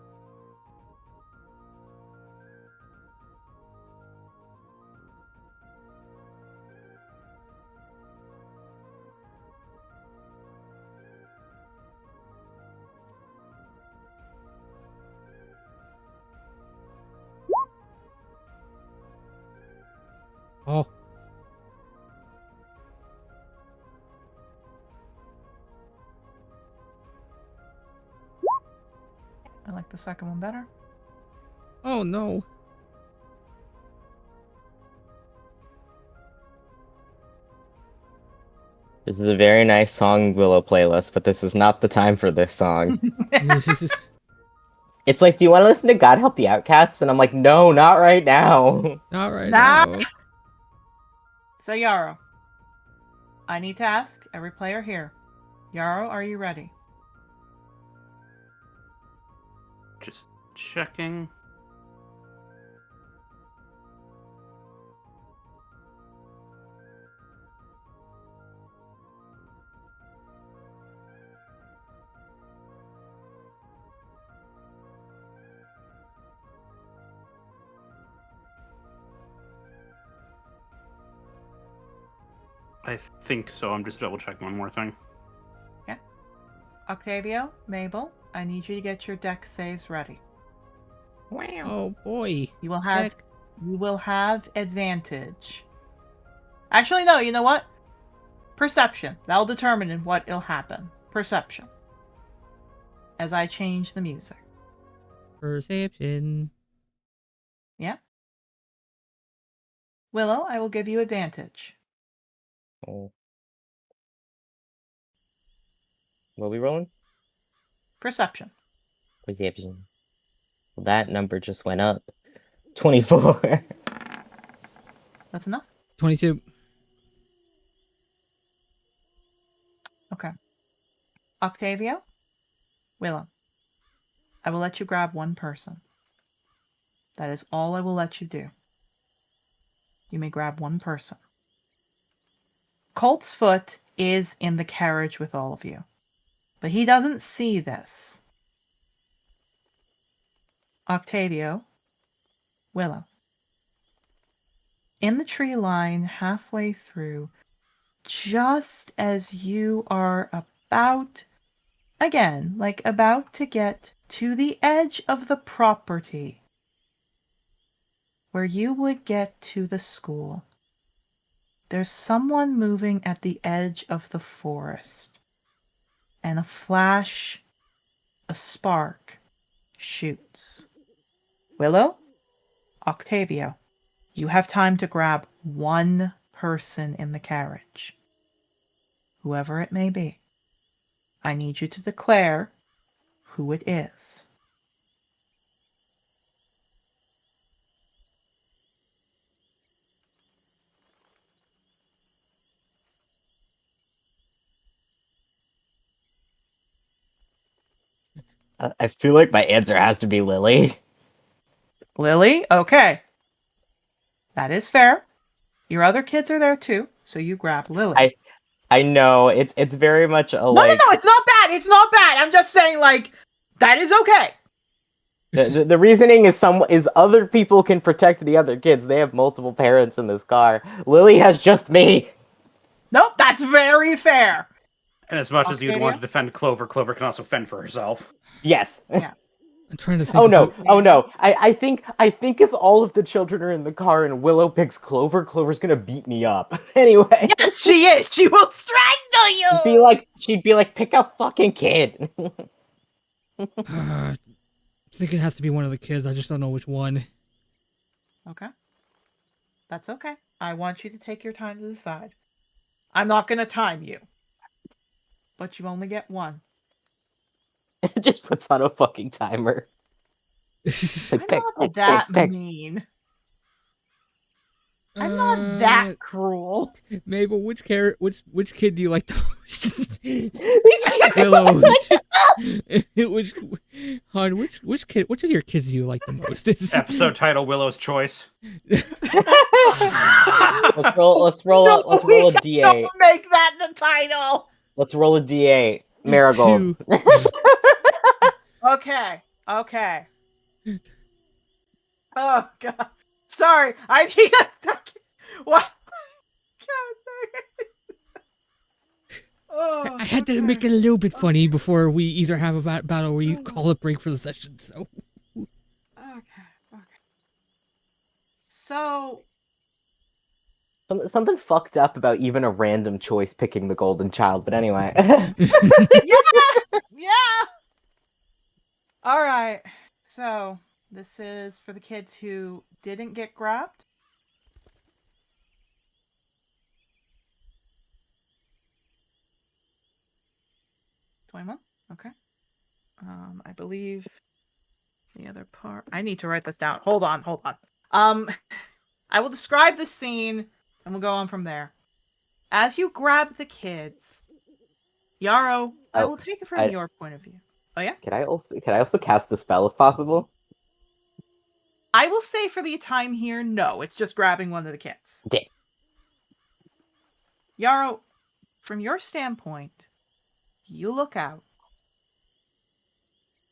[SPEAKER 2] Oh,
[SPEAKER 1] I like the second one better.
[SPEAKER 2] oh no.
[SPEAKER 4] This is a very nice song Willow playlist, but this is not the time for this song. It's like, do you want to listen to God Help the Outcasts? And I'm like, no, not right now.
[SPEAKER 2] Not right
[SPEAKER 1] Nah.
[SPEAKER 2] now.
[SPEAKER 1] So Yarrow, I need to ask every player here. Yarrow, are you ready?
[SPEAKER 3] Just checking. I think so. I'm just double checking one more thing.
[SPEAKER 1] Yeah. Octavio, Mabel, I need you to get your deck saves ready.
[SPEAKER 2] Oh boy.
[SPEAKER 1] You will have
[SPEAKER 2] Heck.
[SPEAKER 1] advantage. Actually, no, you know what? Perception. That'll determine what'll happen. Perception. As I change the music.
[SPEAKER 2] Perception.
[SPEAKER 1] Yeah. Willow, I will give you advantage.
[SPEAKER 4] Oh. What are we rolling?
[SPEAKER 1] Perception.
[SPEAKER 4] Perception. Well, that number just went up. 24.
[SPEAKER 1] That's enough?
[SPEAKER 2] 22.
[SPEAKER 1] Okay. Octavio, Willow, I will let you grab one person. That is all I will let you do. You may grab one person. Colt's foot is in the carriage with all of you, but he doesn't see this. Octavio, Willow. In the tree line halfway through, just as you are about to get to the edge of the property where you would get to the school, there's someone moving at the edge of the forest, and a flash, a spark shoots. Willow, Octavio, you have time to grab one person in the carriage. Whoever it may be. I need you to declare who it is.
[SPEAKER 4] I feel like my answer has to be Lily.
[SPEAKER 1] Lily? Okay. That is fair. Your other kids are there too, so you grab Lily.
[SPEAKER 4] I know, it's very much a
[SPEAKER 1] No, it's not bad. It's not bad. I'm just saying, like, that is okay.
[SPEAKER 4] The reasoning is other people can protect the other kids. They have multiple parents in this car. Lily has just me.
[SPEAKER 1] Nope, that's very fair.
[SPEAKER 3] And as much as you'd
[SPEAKER 1] Octavia?
[SPEAKER 3] want to defend Clover, Clover can also fend for herself.
[SPEAKER 4] Yes.
[SPEAKER 1] Yeah.
[SPEAKER 2] I'm trying to think.
[SPEAKER 4] Oh
[SPEAKER 2] of
[SPEAKER 4] no!
[SPEAKER 2] who-
[SPEAKER 4] Oh no! I think if all of the children are in the car and Willow picks Clover, Clover's gonna beat me up. Anyway.
[SPEAKER 1] Yes, she is. She will strangle you.
[SPEAKER 4] She'd be like, pick a fucking kid.
[SPEAKER 2] I think it has to be one of the kids. I just don't know which one.
[SPEAKER 1] Okay. That's okay. I want you to take your time to decide. I'm not going to time you. But you only get one.
[SPEAKER 4] It just puts on a fucking timer.
[SPEAKER 1] I'm not that mean. I'm not that cruel.
[SPEAKER 2] Mabel, which kid do you like the most? Which of your kids do you like the most?
[SPEAKER 3] Episode title: Willow's Choice.
[SPEAKER 4] Let's roll a D8.
[SPEAKER 1] Don't make that the title.
[SPEAKER 4] Let's roll a D8. Marigold.
[SPEAKER 1] Okay. Oh god. Sorry, I need a what? Oh,
[SPEAKER 2] I had to make it a little bit funny before we either have a battle or you call a break for the session. So.
[SPEAKER 1] Okay. So,
[SPEAKER 4] Something fucked up about even a random choice picking the golden child, but anyway.
[SPEAKER 1] Yeah. All right. So this is for the kids who didn't get grabbed. $21. Okay. I believe the other part. I need to write this down. Hold on. I will describe the scene, and we'll go on from there. As you grab the kids, Yarrow, I will take it from your point of view. Oh yeah.
[SPEAKER 4] Could I also cast a spell if possible?
[SPEAKER 1] I will say for the time here, no. It's just grabbing one of the kids.
[SPEAKER 4] Okay.
[SPEAKER 1] Yarrow, from your standpoint, you look out,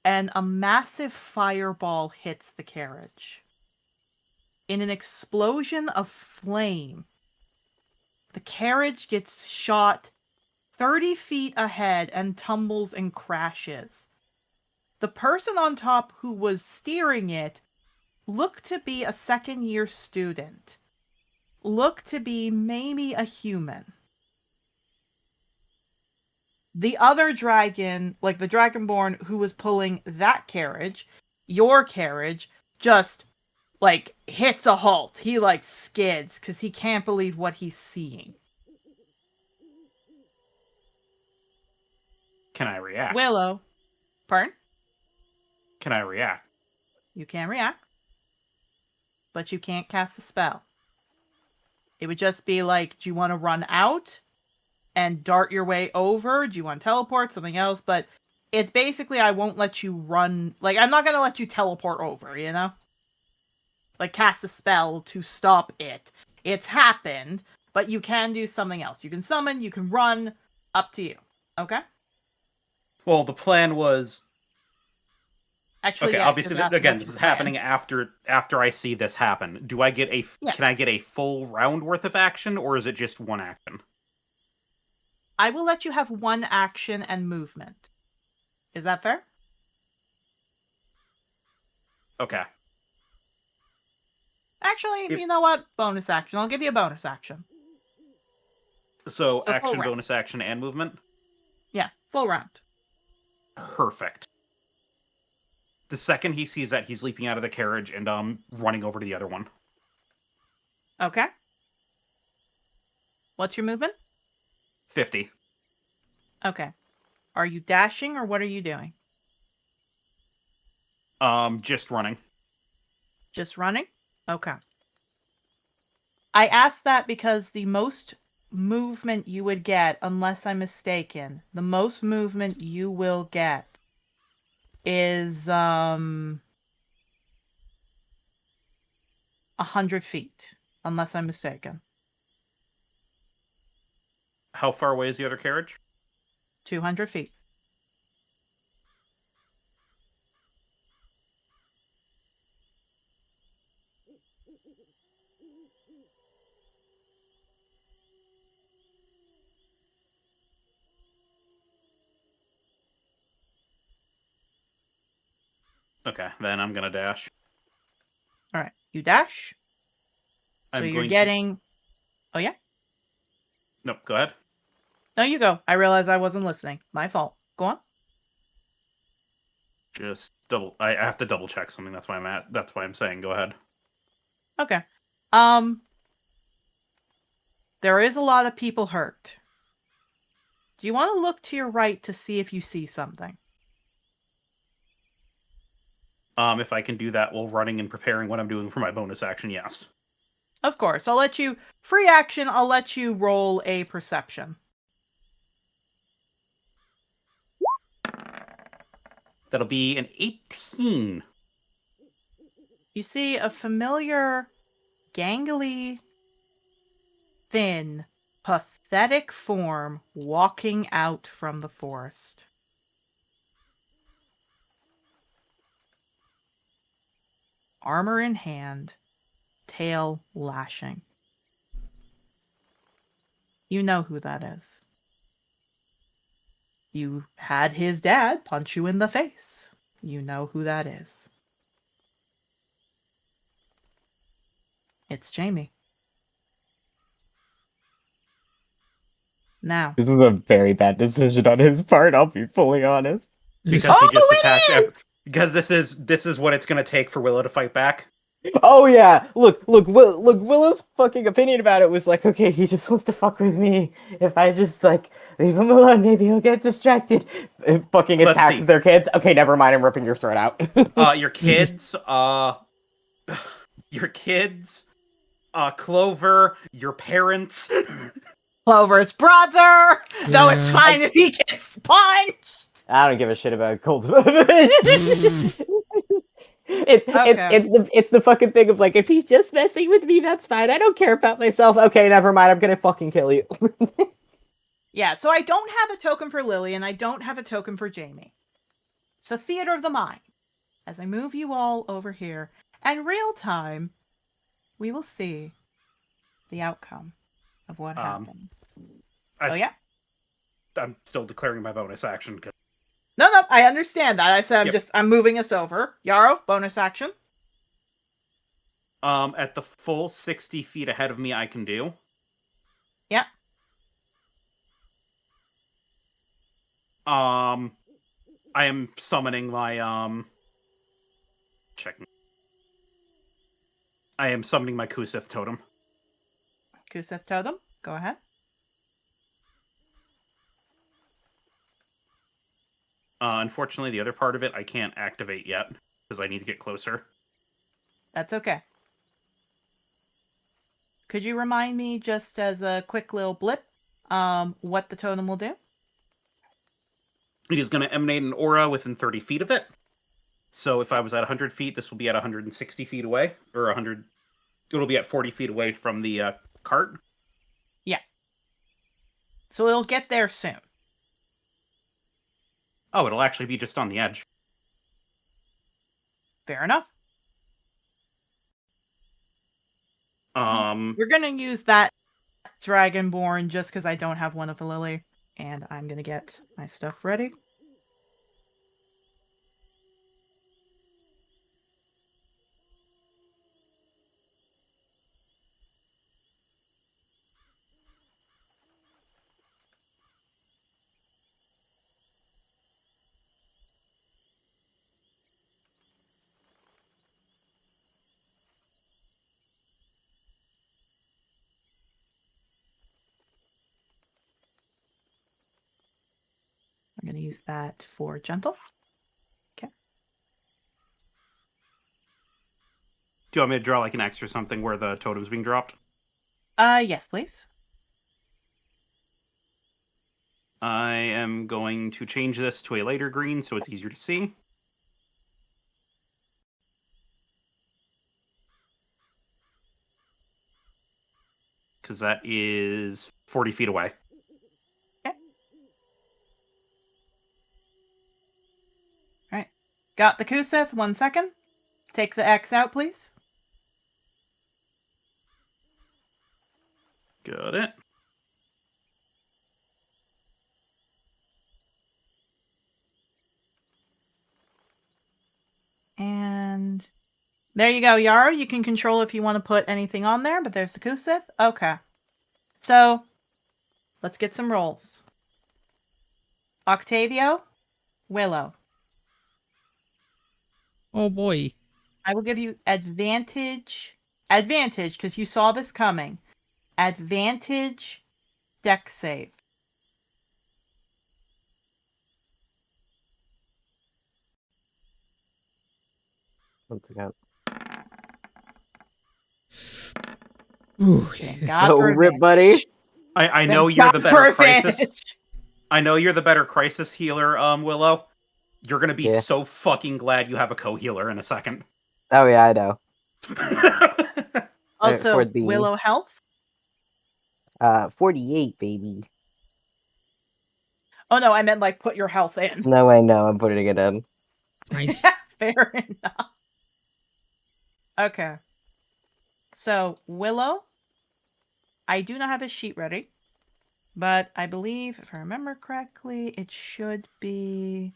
[SPEAKER 1] and a massive fireball hits the carriage. In an explosion of flame, the carriage gets shot 30 feet ahead and tumbles and crashes. The person on top who was steering it looked to be a second-year student. Looked to be maybe a human. The other dragon, like the Dragonborn who was pulling that carriage, your carriage, just, like, hits a halt. He, like, skids because he can't believe what he's seeing.
[SPEAKER 3] Can I react?
[SPEAKER 1] Willow. Pardon?
[SPEAKER 3] Can I react?
[SPEAKER 1] You can react. But you can't cast a spell. It would just be like, do you want to run out and dart your way over? Do you want to teleport? Something else? But it's basically, I won't let you run. Like, I'm not going to let you teleport over, you know? Like, cast a spell to stop it. It's happened, but you can do something else. You can summon, you can run, up to you. Okay?
[SPEAKER 3] Well, the plan was...
[SPEAKER 1] Actually,
[SPEAKER 3] okay,
[SPEAKER 1] yeah,
[SPEAKER 3] obviously,
[SPEAKER 1] because
[SPEAKER 3] again, this is happening after I see this happen. Do I get a...
[SPEAKER 1] Yeah.
[SPEAKER 3] Can I get a full round worth of action, or is it just one action?
[SPEAKER 1] I will let you have one action and movement. Is that fair?
[SPEAKER 3] Okay.
[SPEAKER 1] Actually, you know what? Bonus action. I'll give you a bonus action.
[SPEAKER 3] So action,
[SPEAKER 1] full round.
[SPEAKER 3] bonus action, and movement?
[SPEAKER 1] Yeah, full round.
[SPEAKER 3] Perfect. The second he sees that, he's leaping out of the carriage and running over to the other one.
[SPEAKER 1] Okay. What's your movement?
[SPEAKER 3] 50.
[SPEAKER 1] Okay. Are you dashing or what are you doing?
[SPEAKER 3] Just running.
[SPEAKER 1] Just running? Okay. I asked that because the most movement you would get, unless I'm mistaken, the most movement you will get is 100 feet, unless I'm mistaken.
[SPEAKER 3] How far away is the other carriage?
[SPEAKER 1] 200 feet.
[SPEAKER 3] Okay, then I'm gonna dash.
[SPEAKER 1] All right, you dash. So
[SPEAKER 3] I'm
[SPEAKER 1] you're
[SPEAKER 3] going
[SPEAKER 1] getting... Oh, yeah?
[SPEAKER 3] No, go ahead.
[SPEAKER 1] No, you go. I realized I wasn't listening. My fault. Go on.
[SPEAKER 3] Just double... I have to double check something. That's why I'm saying go ahead.
[SPEAKER 1] Okay. There is a lot of people hurt. Do you want to look to your right to see if you see something?
[SPEAKER 3] If I can do that while running and preparing what I'm doing for my bonus action, yes.
[SPEAKER 1] Of course. I'll let you... Free action, I'll let you roll a perception.
[SPEAKER 3] That'll be an 18.
[SPEAKER 1] You see a familiar, gangly, thin, pathetic form walking out from the forest. Armor in hand, tail lashing. You know who that is. You had his dad punch you in the face. You know who that is. It's Jamie. Now.
[SPEAKER 4] This was a very bad decision on his part, I'll be fully honest.
[SPEAKER 3] Because he just attacked.
[SPEAKER 1] it
[SPEAKER 3] Because this is what it's gonna take for Willow to fight back.
[SPEAKER 4] Oh yeah, look, Willow's fucking opinion about it was like, okay, he just wants to fuck with me. If I just like leave him alone, maybe he'll get distracted. It fucking
[SPEAKER 3] Let's
[SPEAKER 4] attacks
[SPEAKER 3] see.
[SPEAKER 4] their kids. Okay, never mind, I'm ripping your throat out.
[SPEAKER 3] Your kids, your kids, Clover, your parents.
[SPEAKER 1] Clover's brother. Though it's
[SPEAKER 2] Yeah.
[SPEAKER 1] fine if he gets punched.
[SPEAKER 4] I don't give a shit about Colt. It's the fucking thing of like, if he's just messing with me, that's fine. I don't care about myself. Okay, never mind. I'm gonna fucking kill you.
[SPEAKER 1] Yeah, so I don't have a token for Lily, and I don't have a token for Jamie. So theater of the mind. As I move you all over here, and real time, we will see the outcome of what happens. Oh yeah?
[SPEAKER 3] I'm still declaring my bonus action.
[SPEAKER 1] No, I understand that. I said I'm moving us over. Yarrow, bonus action.
[SPEAKER 3] At the full 60 feet ahead of me, I can do.
[SPEAKER 1] Yep.
[SPEAKER 3] I am summoning my checking. I am summoning my Kusith totem.
[SPEAKER 1] Kusith totem, go ahead.
[SPEAKER 3] Unfortunately, the other part of it I can't activate yet because I need to get closer.
[SPEAKER 1] That's okay. Could you remind me, just as a quick little blip, what the totem will do?
[SPEAKER 3] It is going to emanate an aura within 30 feet of it. So if I was at 100 feet, this will be at 160 feet away, or 100. It'll be at 40 feet away from the cart.
[SPEAKER 1] Yeah. So it'll get there soon.
[SPEAKER 3] Oh, it'll actually be just on the edge.
[SPEAKER 1] Fair enough. We're gonna use that Dragonborn just because I don't have one of Lily, and I'm gonna get my stuff ready. I'm gonna use that for gentle. Okay.
[SPEAKER 3] Do you want me to draw like an X or something where the totem's being dropped?
[SPEAKER 1] Yes, please.
[SPEAKER 3] I am going to change this to a lighter green so it's easier to see. Because that is 40 feet away.
[SPEAKER 1] Okay. All right. Got the Kusith. 1 second. Take the X out, please.
[SPEAKER 3] Got it.
[SPEAKER 1] And there you go, Yarrow. You can control if you want to put anything on there, but there's the Kusith. Okay. So, let's get some rolls. Octavio, Willow.
[SPEAKER 2] Oh boy.
[SPEAKER 1] I will give you advantage, because you saw this coming. Advantage, deck save.
[SPEAKER 4] Once again.
[SPEAKER 2] Ooh,
[SPEAKER 1] Thank God
[SPEAKER 4] Oh,
[SPEAKER 1] for
[SPEAKER 4] rip,
[SPEAKER 1] advantage.
[SPEAKER 4] buddy.
[SPEAKER 3] I know
[SPEAKER 1] Thank
[SPEAKER 3] you're
[SPEAKER 1] God
[SPEAKER 3] the
[SPEAKER 1] for
[SPEAKER 3] better crisis.
[SPEAKER 1] advantage.
[SPEAKER 3] I know you're the better crisis healer, Willow. You're gonna be
[SPEAKER 4] Yeah.
[SPEAKER 3] so fucking glad you have a co-healer in a second.
[SPEAKER 4] Oh yeah, I know.
[SPEAKER 1] Also,
[SPEAKER 4] for the-
[SPEAKER 1] Willow health.
[SPEAKER 4] 48, baby.
[SPEAKER 1] Oh no, I meant like put your health in.
[SPEAKER 4] No, I know. I'm putting it in.
[SPEAKER 2] nice.
[SPEAKER 1] Fair enough. Okay. So, Willow, I do not have a sheet ready, but I believe, if I remember correctly, it should be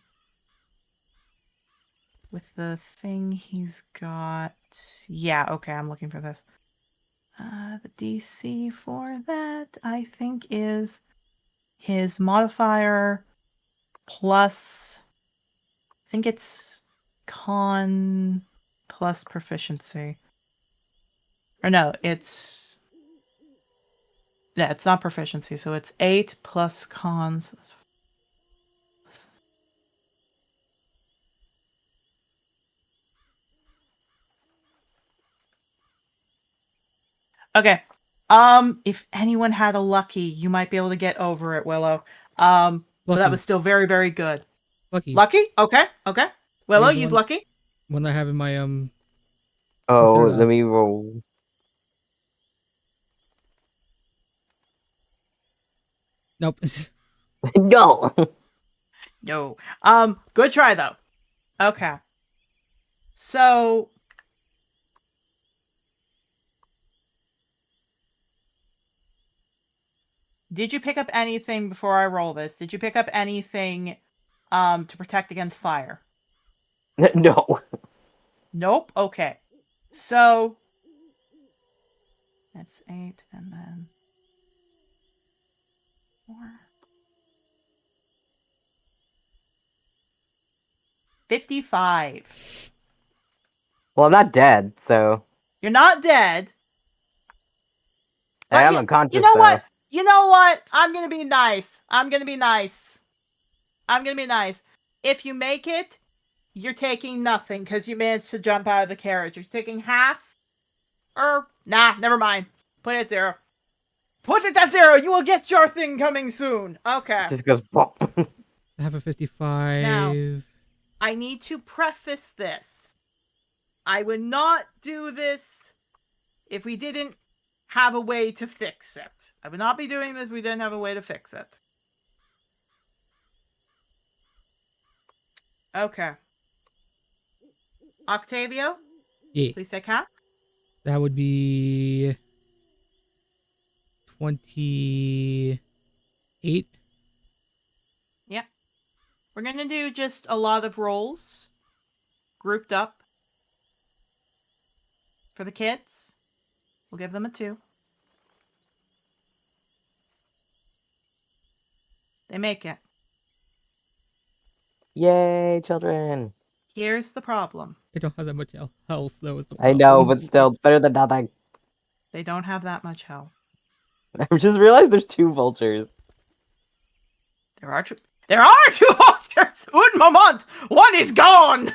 [SPEAKER 1] with the thing he's got. Yeah, okay, I'm looking for this. The DC for that, I think, is his modifier plus, I think it's con plus proficiency. Or no, it's not proficiency, so it's 8 plus cons. Okay. If anyone had a lucky, you might be able to get over it, Willow. But that
[SPEAKER 2] Lucky.
[SPEAKER 1] was still very, very good.
[SPEAKER 2] Lucky.
[SPEAKER 1] Lucky? Okay. Willow,
[SPEAKER 2] Here's
[SPEAKER 1] use
[SPEAKER 2] one.
[SPEAKER 1] lucky.
[SPEAKER 2] One I have in my
[SPEAKER 4] Oh,
[SPEAKER 2] Lacerda.
[SPEAKER 4] let me roll.
[SPEAKER 2] Nope.
[SPEAKER 4] No.
[SPEAKER 1] No. Good try though. Okay. So did you pick up anything before I roll this? Did you pick up anything to protect against fire?
[SPEAKER 4] No.
[SPEAKER 1] Nope. Okay. So that's 8 and then 4. 55.
[SPEAKER 4] Well, I'm not dead, so
[SPEAKER 1] You're not dead.
[SPEAKER 4] I
[SPEAKER 1] But
[SPEAKER 4] am unconscious.
[SPEAKER 1] You know
[SPEAKER 4] though.
[SPEAKER 1] what? You know what? I'm gonna be nice. If you make it, you're taking nothing because you managed to jump out of the carriage. You're taking half. Nah, never mind. Put it at 0. Put it at 0. You will get your thing coming soon. Okay.
[SPEAKER 4] It just goes. Bop.
[SPEAKER 2] I have a 55.
[SPEAKER 1] Now, I need to preface this. I would not do this if we didn't have a way to fix it. I would not be doing this if we didn't have a way to fix it. Okay. Octavio,
[SPEAKER 2] Yeah.
[SPEAKER 1] please say cap.
[SPEAKER 2] That would be 28.
[SPEAKER 1] Yeah. We're going to do just a lot of rolls grouped up for the kids. We'll give them a 2. They make it.
[SPEAKER 4] Yay, children!
[SPEAKER 1] Here's the problem.
[SPEAKER 2] I don't have that much health, though, is the
[SPEAKER 4] I
[SPEAKER 2] problem.
[SPEAKER 4] know, but still, it's better than nothing.
[SPEAKER 1] They don't have that much health.
[SPEAKER 4] I just realized there's 2 vultures.
[SPEAKER 1] There are 2 vultures! Un moment! One is gone!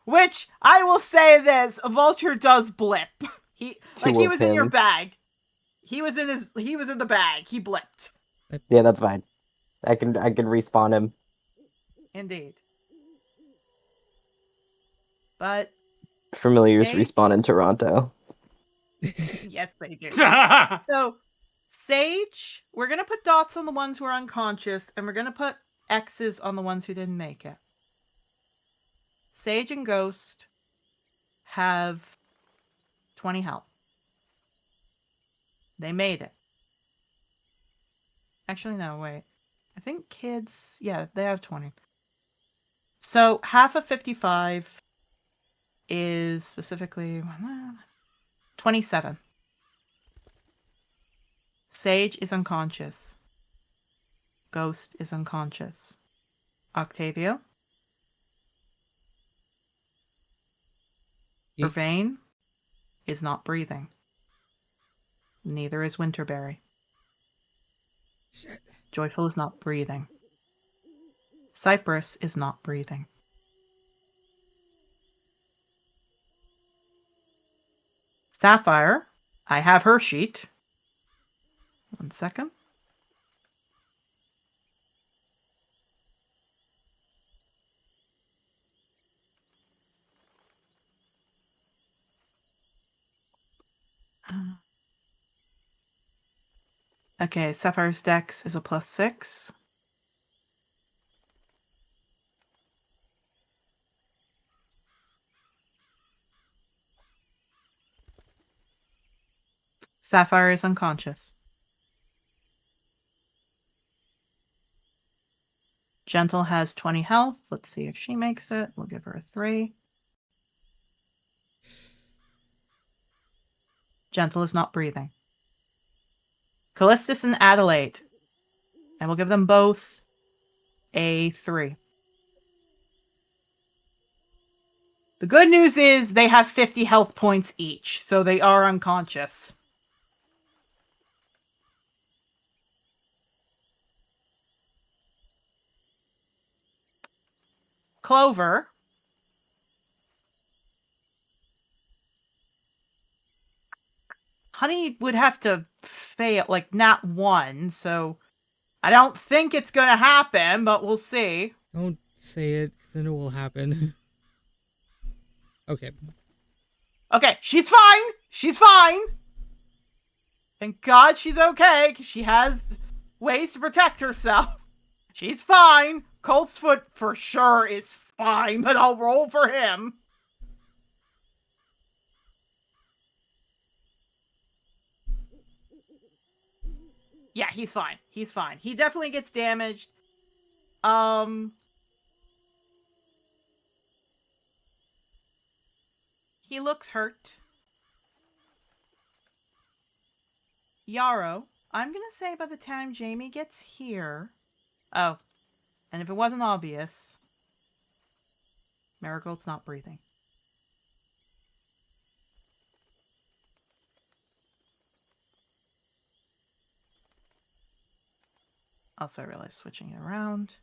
[SPEAKER 1] Which, I will say this, a vulture does blip. He
[SPEAKER 4] Two
[SPEAKER 1] was
[SPEAKER 4] of
[SPEAKER 1] in your
[SPEAKER 4] him.
[SPEAKER 1] bag. He was in the bag. He blipped.
[SPEAKER 4] Yeah, that's fine. I can respawn him.
[SPEAKER 1] Indeed. But
[SPEAKER 4] Familiars
[SPEAKER 1] Okay.
[SPEAKER 4] respawn in Toronto.
[SPEAKER 1] yes, they do. So, Sage, we're going to put dots on the ones who are unconscious, and we're going to put X's on the ones who didn't make it. Sage and Ghost have 20 health. They made it. Actually, no, wait. I think kids, yeah, they have 20. So, half of 55 is specifically 27. Sage is unconscious. Ghost is unconscious. Octavio?
[SPEAKER 2] Ye-
[SPEAKER 1] Vervain is not breathing. Neither is Winterberry.
[SPEAKER 2] Shit.
[SPEAKER 1] Joyful is not breathing. Cypress is not breathing. Sapphire, I have her sheet. 1 second. Okay, Sapphire's dex is a +6. Sapphire is unconscious. Gentle has 20 health. Let's see if she makes it. We'll give her a 3. Gentle is not breathing. Callistus and Adelaide. And we'll give them both a 3. The good news is they have 50 health points each, so they are unconscious. Clover. Honey would have to fail, like, not 1, so I don't think it's going to happen, but we'll see.
[SPEAKER 2] Don't say it, because then it will happen. Okay.
[SPEAKER 1] Okay, she's fine. She's fine. Thank God she's okay, because she has ways to protect herself. She's fine. Colt's foot for sure is fine, but I'll roll for him. Yeah, he's fine. He's fine. He definitely gets damaged. He looks hurt. Yarrow, I'm gonna say by the time Jamie gets here... Oh, and if it wasn't obvious, Marigold's not breathing. Also, I realized switching it around.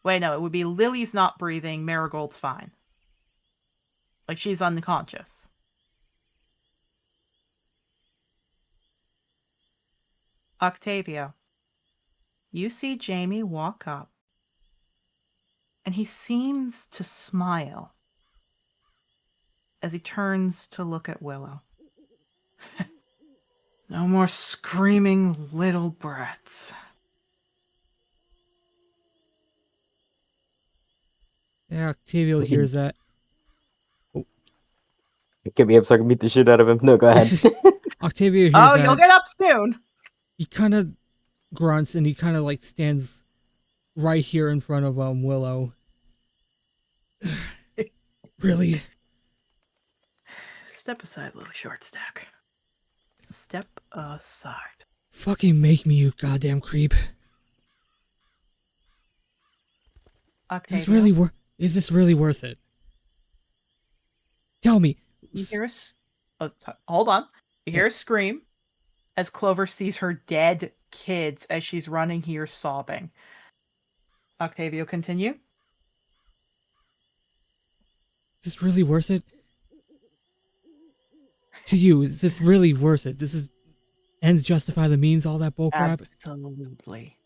[SPEAKER 1] Wait, no, it would be Lily's not breathing, Marigold's fine. Like, she's unconscious. Octavio, you see Jamie walk up, and he seems to smile as he turns to look at Willow. No more screaming little brats.
[SPEAKER 2] Yeah, Octavio hears that.
[SPEAKER 4] Get me up so I can beat the shit out of him. No, go ahead.
[SPEAKER 2] Octavio hears
[SPEAKER 1] Oh,
[SPEAKER 2] that.
[SPEAKER 1] you'll get up soon.
[SPEAKER 2] He kind of grunts and he kind of like stands right here in front of Willow. Really?
[SPEAKER 1] Step aside, little short stack. Step aside.
[SPEAKER 2] Fucking make me, you goddamn creep.
[SPEAKER 1] Octavio,
[SPEAKER 2] Is this really worth it? Tell me.
[SPEAKER 1] you hear hold on. You hear a scream as Clover sees her dead kids as she's running here sobbing. Octavio, continue.
[SPEAKER 2] Is this really worth it? To you, is this really worth it? This is ends justify the means, all that bullcrap?
[SPEAKER 1] Absolutely.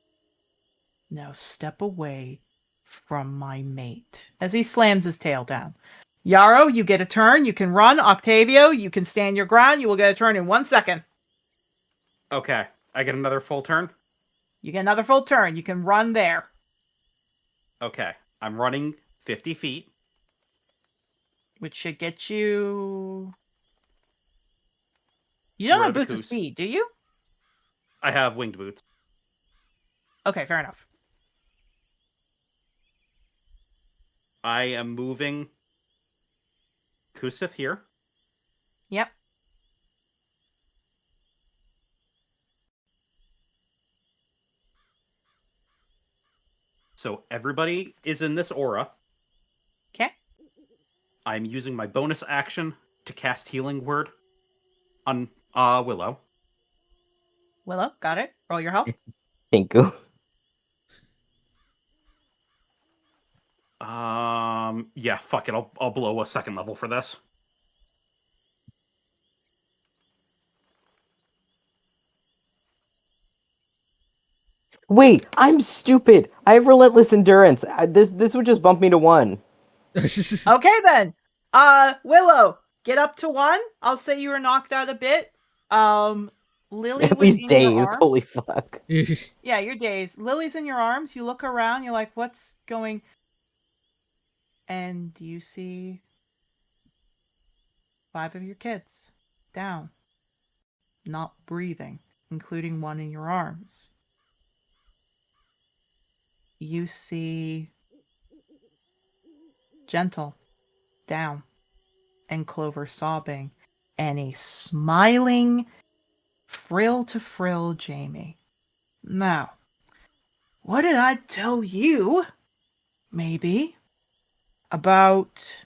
[SPEAKER 1] Now step away from my mate. As he slams his tail down. Yarrow, you get a turn. You can run. Octavio, you can stand your ground. You will get a turn in 1 second.
[SPEAKER 3] Okay, I get another full turn?
[SPEAKER 1] You get another full turn. You can run there.
[SPEAKER 3] Okay, I'm running 50 feet.
[SPEAKER 1] Which should get you... You don't
[SPEAKER 3] Where
[SPEAKER 1] have
[SPEAKER 3] are the
[SPEAKER 1] boots of
[SPEAKER 3] coos?
[SPEAKER 1] speed, do you?
[SPEAKER 3] I have winged boots.
[SPEAKER 1] Okay, fair enough.
[SPEAKER 3] I am moving Kusith here.
[SPEAKER 1] Yep.
[SPEAKER 3] So everybody is in this aura.
[SPEAKER 1] Okay.
[SPEAKER 3] I'm using my bonus action to cast Healing Word on Willow.
[SPEAKER 1] Willow, got it. Roll your health.
[SPEAKER 4] Thank you.
[SPEAKER 3] Yeah, fuck it. I'll blow a second level for this.
[SPEAKER 4] Wait, I'm stupid. I have relentless endurance. This would just bump me to 1.
[SPEAKER 1] Okay, then. Willow, get up to 1. I'll say you were knocked out a bit. Lily
[SPEAKER 4] At
[SPEAKER 1] was
[SPEAKER 4] least
[SPEAKER 1] in your
[SPEAKER 4] dazed.
[SPEAKER 1] arms.
[SPEAKER 4] Holy fuck.
[SPEAKER 1] Yeah, you're dazed. Lily's in your arms. You look around. You're like, what's going... And you see 5 of your kids down, not breathing, including one in your arms. You see Gentle down and Clover sobbing and a smiling Frill to frill, Jamie. Now, what did I tell you, maybe, about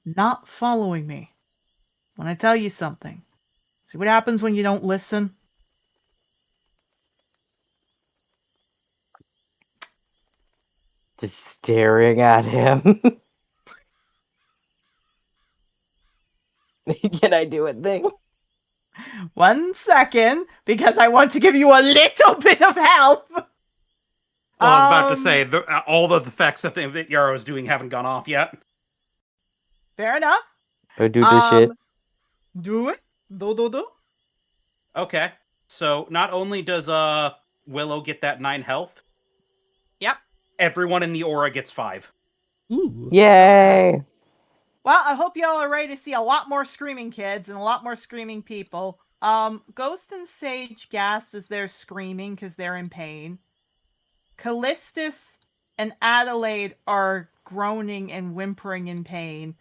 [SPEAKER 1] not following me when I tell you something? See what happens when you don't listen?
[SPEAKER 4] Just staring at him. Can I do a thing?
[SPEAKER 1] 1 second, because I want to give you a little bit of health.
[SPEAKER 3] Well, I was about to say, all the effects of things that Yarrow's doing haven't gone off yet.
[SPEAKER 1] Fair enough.
[SPEAKER 4] Go do the shit.
[SPEAKER 1] Do it. Do.
[SPEAKER 3] Okay, so not only does Willow get that 9 health,
[SPEAKER 1] Yep.
[SPEAKER 3] everyone in the aura gets 5.
[SPEAKER 2] Ooh.
[SPEAKER 4] Yay!
[SPEAKER 1] Well, I hope y'all are ready to see a lot more screaming kids and a lot more screaming people. Ghost and Sage gasp as they're screaming because they're in pain. Callistus and Adelaide are groaning and whimpering in pain.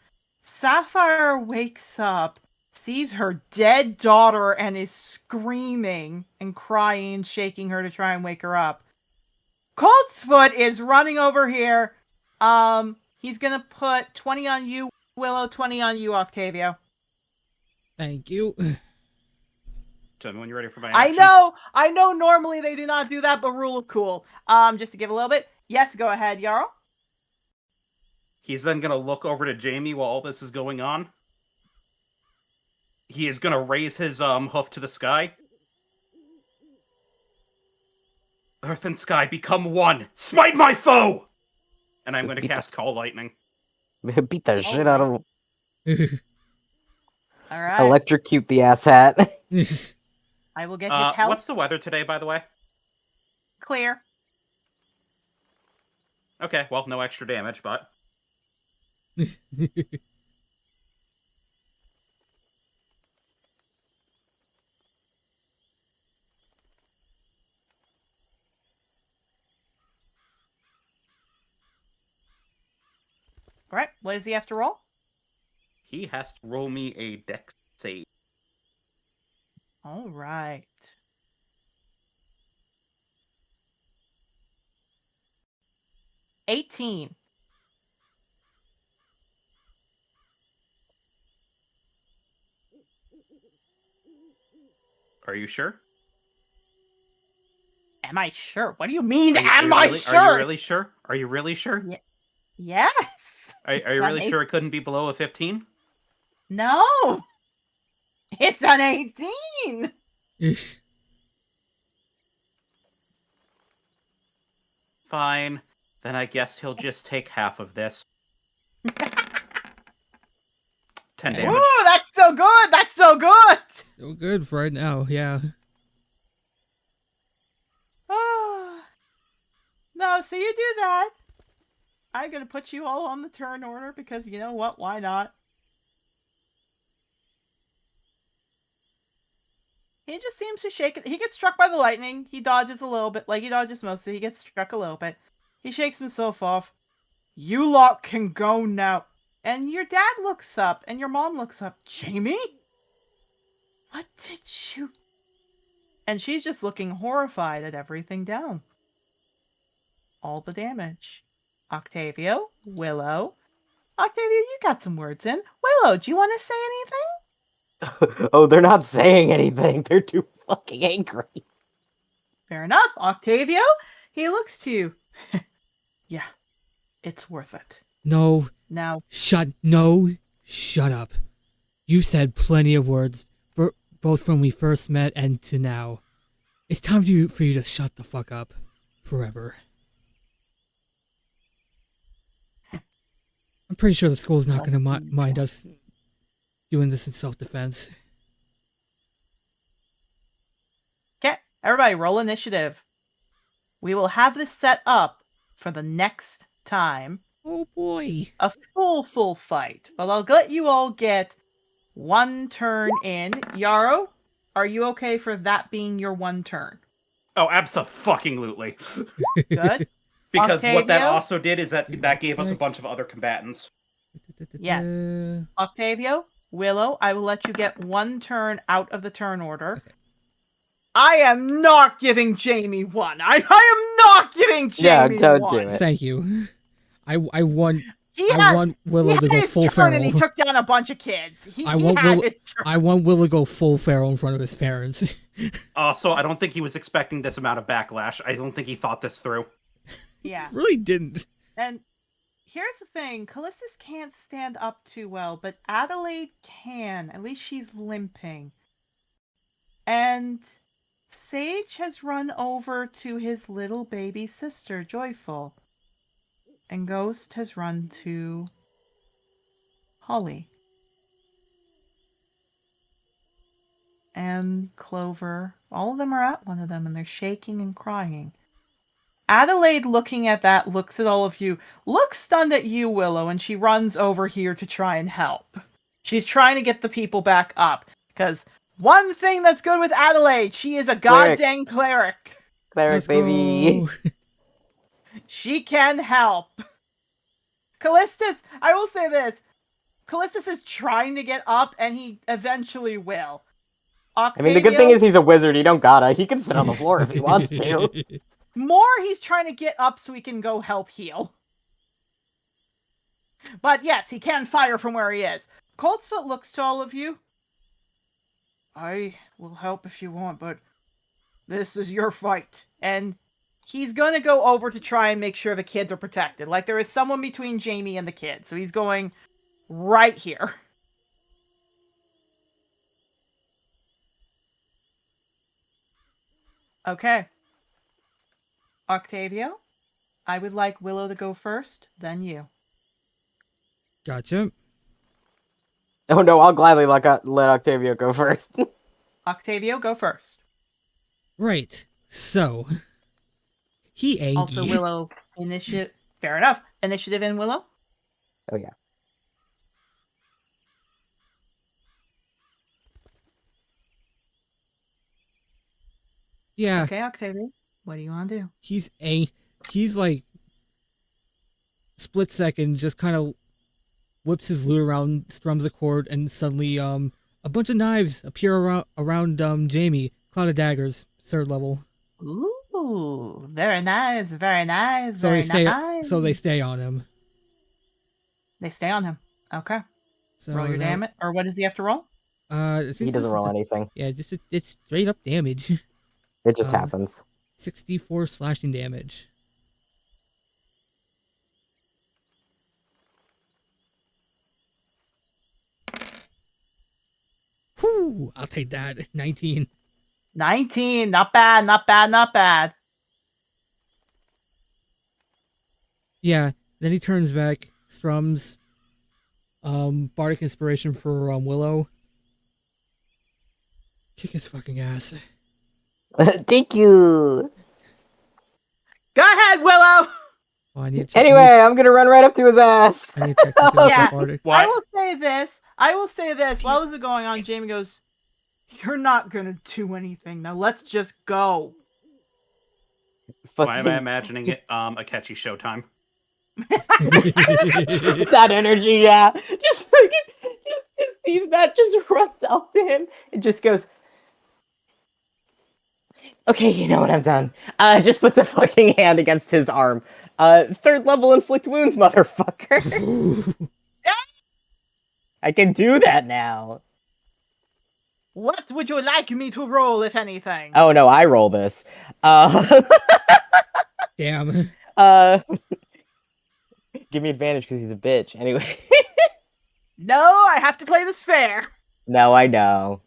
[SPEAKER 1] Sapphire wakes up, sees her dead daughter, and is screaming and crying, shaking her to try and wake her up. Coltsfoot is running over here. He's gonna put 20 on you, Willow, 20 on you, Octavio.
[SPEAKER 2] Thank you.
[SPEAKER 3] Tell me when you're ready for my
[SPEAKER 1] I
[SPEAKER 3] action.
[SPEAKER 1] know normally they do not do that, but rule of cool. Just to give a little bit. Yes, go ahead, Jarl.
[SPEAKER 3] He's then going to look over to Jamie while all this is going on. He is going to raise his hoof to the sky. Earth and sky become one. Smite my foe! And I'm going to cast Call Lightning.
[SPEAKER 4] Beat the shit out of him.
[SPEAKER 1] All right.
[SPEAKER 4] Electrocute the asshat.
[SPEAKER 1] I will get his help.
[SPEAKER 3] What's the weather today, by the way?
[SPEAKER 1] Clear.
[SPEAKER 3] Okay, well, no extra damage, but...
[SPEAKER 1] All right. What does he have to roll?
[SPEAKER 3] He has to roll me a dex save.
[SPEAKER 1] All right. $18.
[SPEAKER 3] Are you sure?
[SPEAKER 1] Am I sure? What do you mean,
[SPEAKER 3] Are you
[SPEAKER 1] sure?
[SPEAKER 3] Are you really sure? Are you really sure?
[SPEAKER 1] Yes.
[SPEAKER 3] Are you really sure it couldn't be below a 15?
[SPEAKER 1] No. It's an 18.
[SPEAKER 3] Fine. Then I guess he'll just take half of this. 10 damage.
[SPEAKER 1] Ooh, that's so good. That's so good.
[SPEAKER 2] So good for right now, yeah.
[SPEAKER 1] No, so you do that. I'm going to put you all on the turn order because you know what? Why not? He just seems to shake it. He gets struck by the lightning. He dodges a little bit. Like, he dodges mostly. He gets struck a little bit. He shakes himself off. You lot can go now. And your dad looks up, and your mom looks up. Jamie? What did you... And she's just looking horrified at everything down. All the damage. Octavio, Willow. Octavio, you got some words in. Willow, do you want to say anything?
[SPEAKER 4] Oh, they're not saying anything. They're too fucking angry.
[SPEAKER 1] Fair enough. Octavio, he looks to you. Yeah, it's worth it.
[SPEAKER 2] No.
[SPEAKER 1] Now.
[SPEAKER 2] Shut up. You said plenty of words, both when we first met and to now. It's time for you to shut the fuck up. Forever. I'm pretty sure the school's not going to mind us doing this in self-defense.
[SPEAKER 1] Okay, everybody roll initiative. We will have this set up for the next time.
[SPEAKER 2] Oh boy.
[SPEAKER 1] A full fight. But I'll let you all get one turn in. Yarrow, are you okay for that being your one turn?
[SPEAKER 3] Oh, abso-fucking-lutely.
[SPEAKER 1] Good.
[SPEAKER 3] Because what that
[SPEAKER 1] Octavio?
[SPEAKER 3] also did is that gave us a bunch of other combatants.
[SPEAKER 1] Yes. Octavio, Willow, I will let you get 1 turn out of the turn order. I am not giving Jamie 1. I am not giving Jamie
[SPEAKER 4] don't
[SPEAKER 1] 1.
[SPEAKER 4] do it.
[SPEAKER 2] Thank you. I want
[SPEAKER 1] He
[SPEAKER 2] I
[SPEAKER 1] had,
[SPEAKER 2] want Willow
[SPEAKER 1] he
[SPEAKER 2] to
[SPEAKER 1] had
[SPEAKER 2] go
[SPEAKER 1] his
[SPEAKER 2] full
[SPEAKER 1] turn and he
[SPEAKER 2] feral.
[SPEAKER 1] took down a bunch of kids. He
[SPEAKER 2] I want
[SPEAKER 1] had
[SPEAKER 2] Willow.
[SPEAKER 1] his turn.
[SPEAKER 2] I want Willow to go full feral in front of his parents.
[SPEAKER 3] Also, I don't think he was expecting this amount of backlash. I don't think he thought this through.
[SPEAKER 1] Yeah.
[SPEAKER 2] Really didn't.
[SPEAKER 1] And here's the thing. Callistus can't stand up too well, but Adelaide can. At least she's limping. And Sage has run over to his little baby sister, Joyful. And Ghost has run to Holly. And Clover. All of them are at one of them, and they're shaking and crying. Adelaide, looking at that, looks at all of you, looks stunned at you, Willow, and she runs over here to try and help. She's trying to get the people back up, because one thing that's good with Adelaide, she is a goddamn cleric.
[SPEAKER 4] Cleric,
[SPEAKER 2] Let's
[SPEAKER 4] baby.
[SPEAKER 2] go.
[SPEAKER 1] She can help. Callistus, I will say this. Callistus is trying to get up, and he eventually will.
[SPEAKER 4] I mean, the good thing is he's a wizard. He don't gotta. He can sit on the floor if he wants to.
[SPEAKER 1] More, he's trying to get up so he can go help heal. But yes, he can fire from where he is. Coltsfoot looks to all of you. I will help if you want, but this is your fight. And he's going to go over to try and make sure the kids are protected. Like, there is someone between Jamie and the kids. So he's going right here. Okay. Octavio, I would like Willow to go first, then you.
[SPEAKER 2] Gotcha.
[SPEAKER 4] Oh no, I'll gladly let Octavio go first.
[SPEAKER 1] Octavio, go first.
[SPEAKER 2] Right. So he angry.
[SPEAKER 1] Also, Willow, initiative. Fair enough. Initiative in Willow.
[SPEAKER 4] Oh yeah.
[SPEAKER 2] Yeah.
[SPEAKER 1] Okay, Octavio. What do you want to do?
[SPEAKER 2] He's like split second, just kind of whips his lute around, strums a chord, and suddenly a bunch of knives appear around Jamie. Cloud of daggers, 3rd level.
[SPEAKER 1] Ooh, very nice, very nice,
[SPEAKER 2] So
[SPEAKER 1] very
[SPEAKER 2] they stay.
[SPEAKER 1] nice.
[SPEAKER 2] So they stay on him.
[SPEAKER 1] They stay on him. Okay.
[SPEAKER 2] So
[SPEAKER 1] Roll your
[SPEAKER 2] that-
[SPEAKER 1] damage. Or what does he have to roll?
[SPEAKER 2] I think
[SPEAKER 4] He
[SPEAKER 2] this
[SPEAKER 4] doesn't
[SPEAKER 2] is
[SPEAKER 4] roll
[SPEAKER 2] just-
[SPEAKER 4] anything.
[SPEAKER 2] Yeah, it's straight up damage.
[SPEAKER 4] It just happens.
[SPEAKER 2] 64 slashing damage. Whew, I'll take that. 19.
[SPEAKER 1] 19. Not bad, not bad, not bad.
[SPEAKER 2] Yeah, then he turns back, strums Bardic Inspiration for Willow. Kick his fucking ass.
[SPEAKER 4] Thank you.
[SPEAKER 1] Go ahead, Willow!
[SPEAKER 2] Oh, I need to check.
[SPEAKER 4] Anyway, I'm gonna run right up to his ass.
[SPEAKER 2] I need to check something with
[SPEAKER 1] Yeah.
[SPEAKER 2] Bardic.
[SPEAKER 3] What?
[SPEAKER 1] I will say this. While this is going on, Jamie goes, "You're not gonna do anything. Now let's just go."
[SPEAKER 3] Why am I imagining it a catchy Showtime?
[SPEAKER 4] That energy, yeah. Just sees that, just runs up to him and just goes, "Okay, you know what, I'm done." Just puts a fucking hand against his arm. 3rd level inflict wounds, motherfucker. I can do that now.
[SPEAKER 1] What would you like me to roll, if anything?
[SPEAKER 4] Oh no, I roll this.
[SPEAKER 2] Damn.
[SPEAKER 4] Give me advantage because he's a bitch. Anyway.
[SPEAKER 1] No, I have to play this fair.
[SPEAKER 4] No, I know.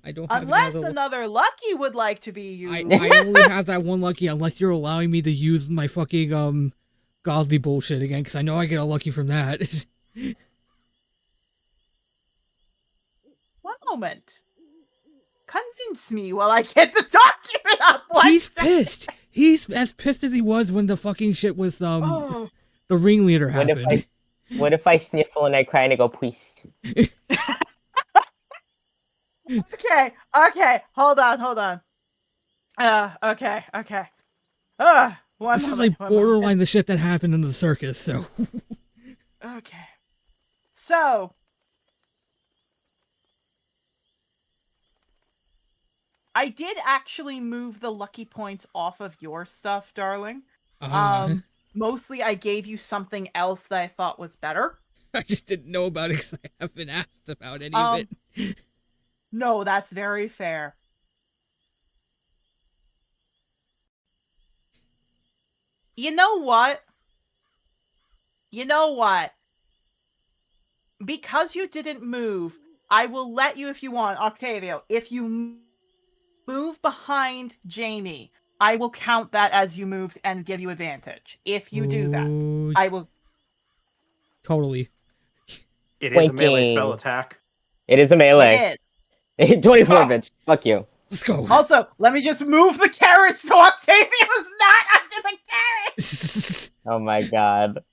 [SPEAKER 2] I don't have
[SPEAKER 1] Unless
[SPEAKER 2] another...
[SPEAKER 1] another lucky would like to be used.
[SPEAKER 2] I only have that one lucky unless you're allowing me to use my fucking godly bullshit again, because I know I get a lucky from that.
[SPEAKER 1] One moment. Convince me while I get the document up.
[SPEAKER 2] He's pissed. He's as pissed as he was when the fucking shit with
[SPEAKER 1] Oh,
[SPEAKER 2] the ringleader happened.
[SPEAKER 4] What if I sniffle and I cry and I go, please?
[SPEAKER 1] okay. Hold on. Okay. One
[SPEAKER 2] This is
[SPEAKER 1] moment,
[SPEAKER 2] like
[SPEAKER 1] one
[SPEAKER 2] borderline the shit that happened in the circus, so.
[SPEAKER 1] moment. Okay. So, I did actually move the lucky points off of your stuff, darling. Mostly I gave you something else that I thought was better.
[SPEAKER 2] I just didn't know about it because I haven't been asked about any of it.
[SPEAKER 1] No, that's very fair. You know what? Because you didn't move, I will let you, if you want, Octavio, if you move behind Jamie, I will count that as you moved and give you advantage. If you do that, I will...
[SPEAKER 2] Totally.
[SPEAKER 3] It is a melee
[SPEAKER 4] Winking.
[SPEAKER 3] spell attack.
[SPEAKER 4] It is a melee.
[SPEAKER 1] It is.
[SPEAKER 4] 24, bitch. Fuck you.
[SPEAKER 2] Let's go.
[SPEAKER 1] Also, let me just move the carriage so Octavio's not under the carriage!
[SPEAKER 4] Oh my god.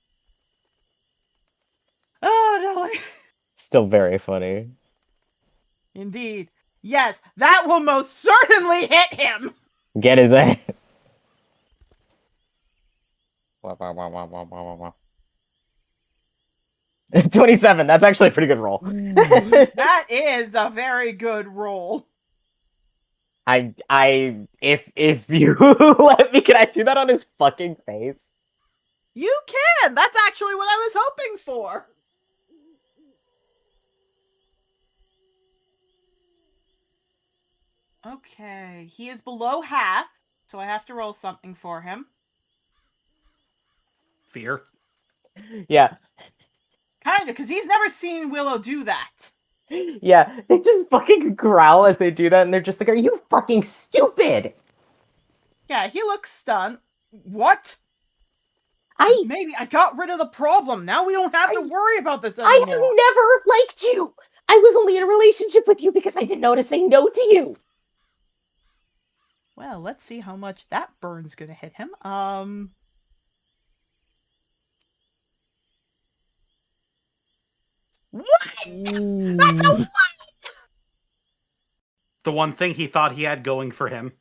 [SPEAKER 1] Oh, no.
[SPEAKER 4] Still very funny.
[SPEAKER 1] Indeed. Yes, that will most certainly hit him!
[SPEAKER 4] Get his ass. 27. That's actually a pretty good roll.
[SPEAKER 1] That is a very good roll.
[SPEAKER 4] If you let me, can I do that on his fucking face?
[SPEAKER 1] You can! That's actually what I was hoping for. Okay, he is below half, so I have to roll something for him.
[SPEAKER 3] Fear.
[SPEAKER 4] Yeah.
[SPEAKER 1] Kinda, because he's never seen Willow do that.
[SPEAKER 4] Yeah, they just fucking growl as they do that, and they're just like, are you fucking stupid?
[SPEAKER 1] Yeah, he looks stunned. What?
[SPEAKER 7] I
[SPEAKER 1] Maybe I got rid of the problem. Now we don't have to worry about this
[SPEAKER 7] I
[SPEAKER 1] anymore.
[SPEAKER 7] have never liked you. I was only in a relationship with you because I didn't know to say no to you.
[SPEAKER 1] Well, let's see how much that burn's gonna hit him. What? That's a what?
[SPEAKER 3] The one thing he thought he had going for him.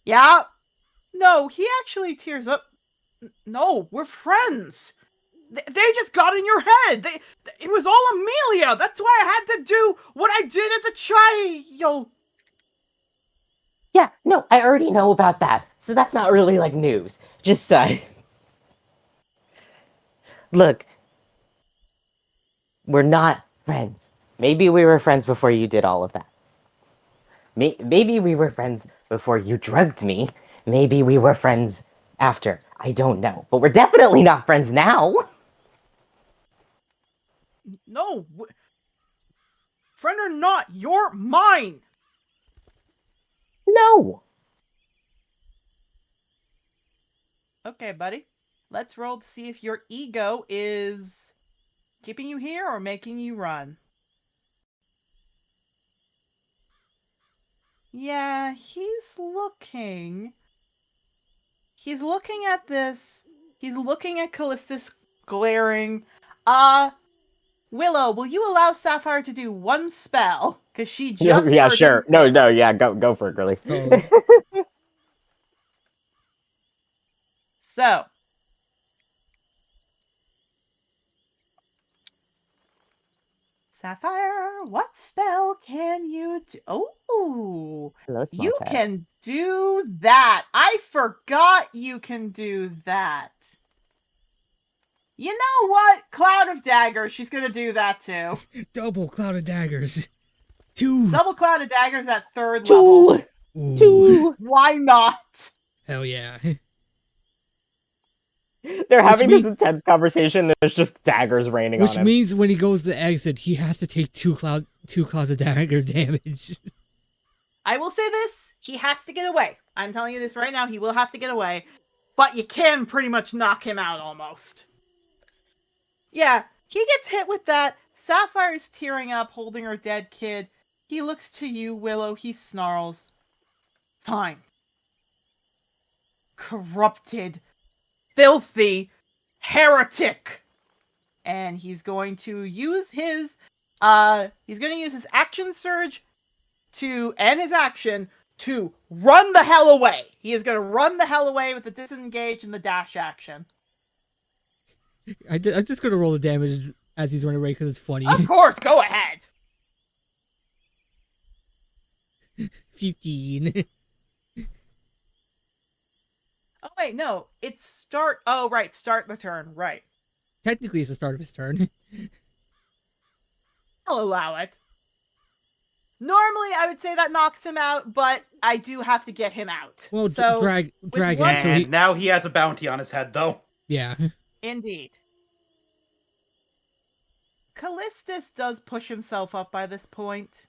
[SPEAKER 1] Yeah. No, he actually tears up. No, we're friends. They just got in your head. It was all Amelia. That's why I had to do what I did at the trial.
[SPEAKER 7] Yeah, no, I already know about that. So that's not really like news.
[SPEAKER 4] Just look, we're not friends. Maybe we were friends before you did all of that. Maybe we were friends before you drugged me. Maybe we were friends after. I don't know. But we're definitely not friends now.
[SPEAKER 1] No. Friend or not, you're mine.
[SPEAKER 7] No.
[SPEAKER 1] Okay, buddy. Let's roll to see if your ego is keeping you here or making you run. Yeah, he's looking. He's looking at this. He's looking at Callistus glaring. Willow, will you allow Sapphire to do one spell? Because she just
[SPEAKER 4] Yeah,
[SPEAKER 1] heard
[SPEAKER 4] sure.
[SPEAKER 1] him say-
[SPEAKER 4] No, yeah, go for it, girly.
[SPEAKER 1] So. Sapphire, what spell can you do? Oh,
[SPEAKER 4] Hello, small
[SPEAKER 1] you
[SPEAKER 4] cat.
[SPEAKER 1] can do that. I forgot you can do that. You know what? Cloud of Daggers. She's going to do that too.
[SPEAKER 2] Double cloud of daggers. 2.
[SPEAKER 1] Double Cloud of Daggers at 3rd level.
[SPEAKER 2] Ooh.
[SPEAKER 7] 2.
[SPEAKER 1] Why not?
[SPEAKER 2] Hell yeah.
[SPEAKER 4] They're having
[SPEAKER 2] mean-
[SPEAKER 4] this intense conversation. There's just daggers raining
[SPEAKER 2] Which
[SPEAKER 4] on him.
[SPEAKER 2] means when he goes to exit, he has to take 2 clouds of dagger damage.
[SPEAKER 1] I will say this. He has to get away. I'm telling you this right now. He will have to get away. But you can pretty much knock him out almost. Yeah, he gets hit with that. Sapphire's tearing up, holding her dead kid. He looks to you, Willow. He snarls. Fine. Corrupted. Filthy. Heretic. And he's going to use his action surge and his action to run the hell away. He is going to run the hell away with the disengage and the dash action.
[SPEAKER 2] I'm just gonna roll the damage as he's running away because it's funny.
[SPEAKER 1] Of course, go ahead.
[SPEAKER 2] 15.
[SPEAKER 1] Oh wait, no, it's start. Oh right, start the turn. Right,
[SPEAKER 2] Technically, it's the start of his turn.
[SPEAKER 1] I'll allow it. Normally, I would say that knocks him out, but I do have to get him out.
[SPEAKER 2] Well,
[SPEAKER 1] so
[SPEAKER 2] dragon.
[SPEAKER 1] one-
[SPEAKER 2] So
[SPEAKER 3] And now he has a bounty on his head, though.
[SPEAKER 2] yeah.
[SPEAKER 1] indeed, Callistus does push himself up by this point.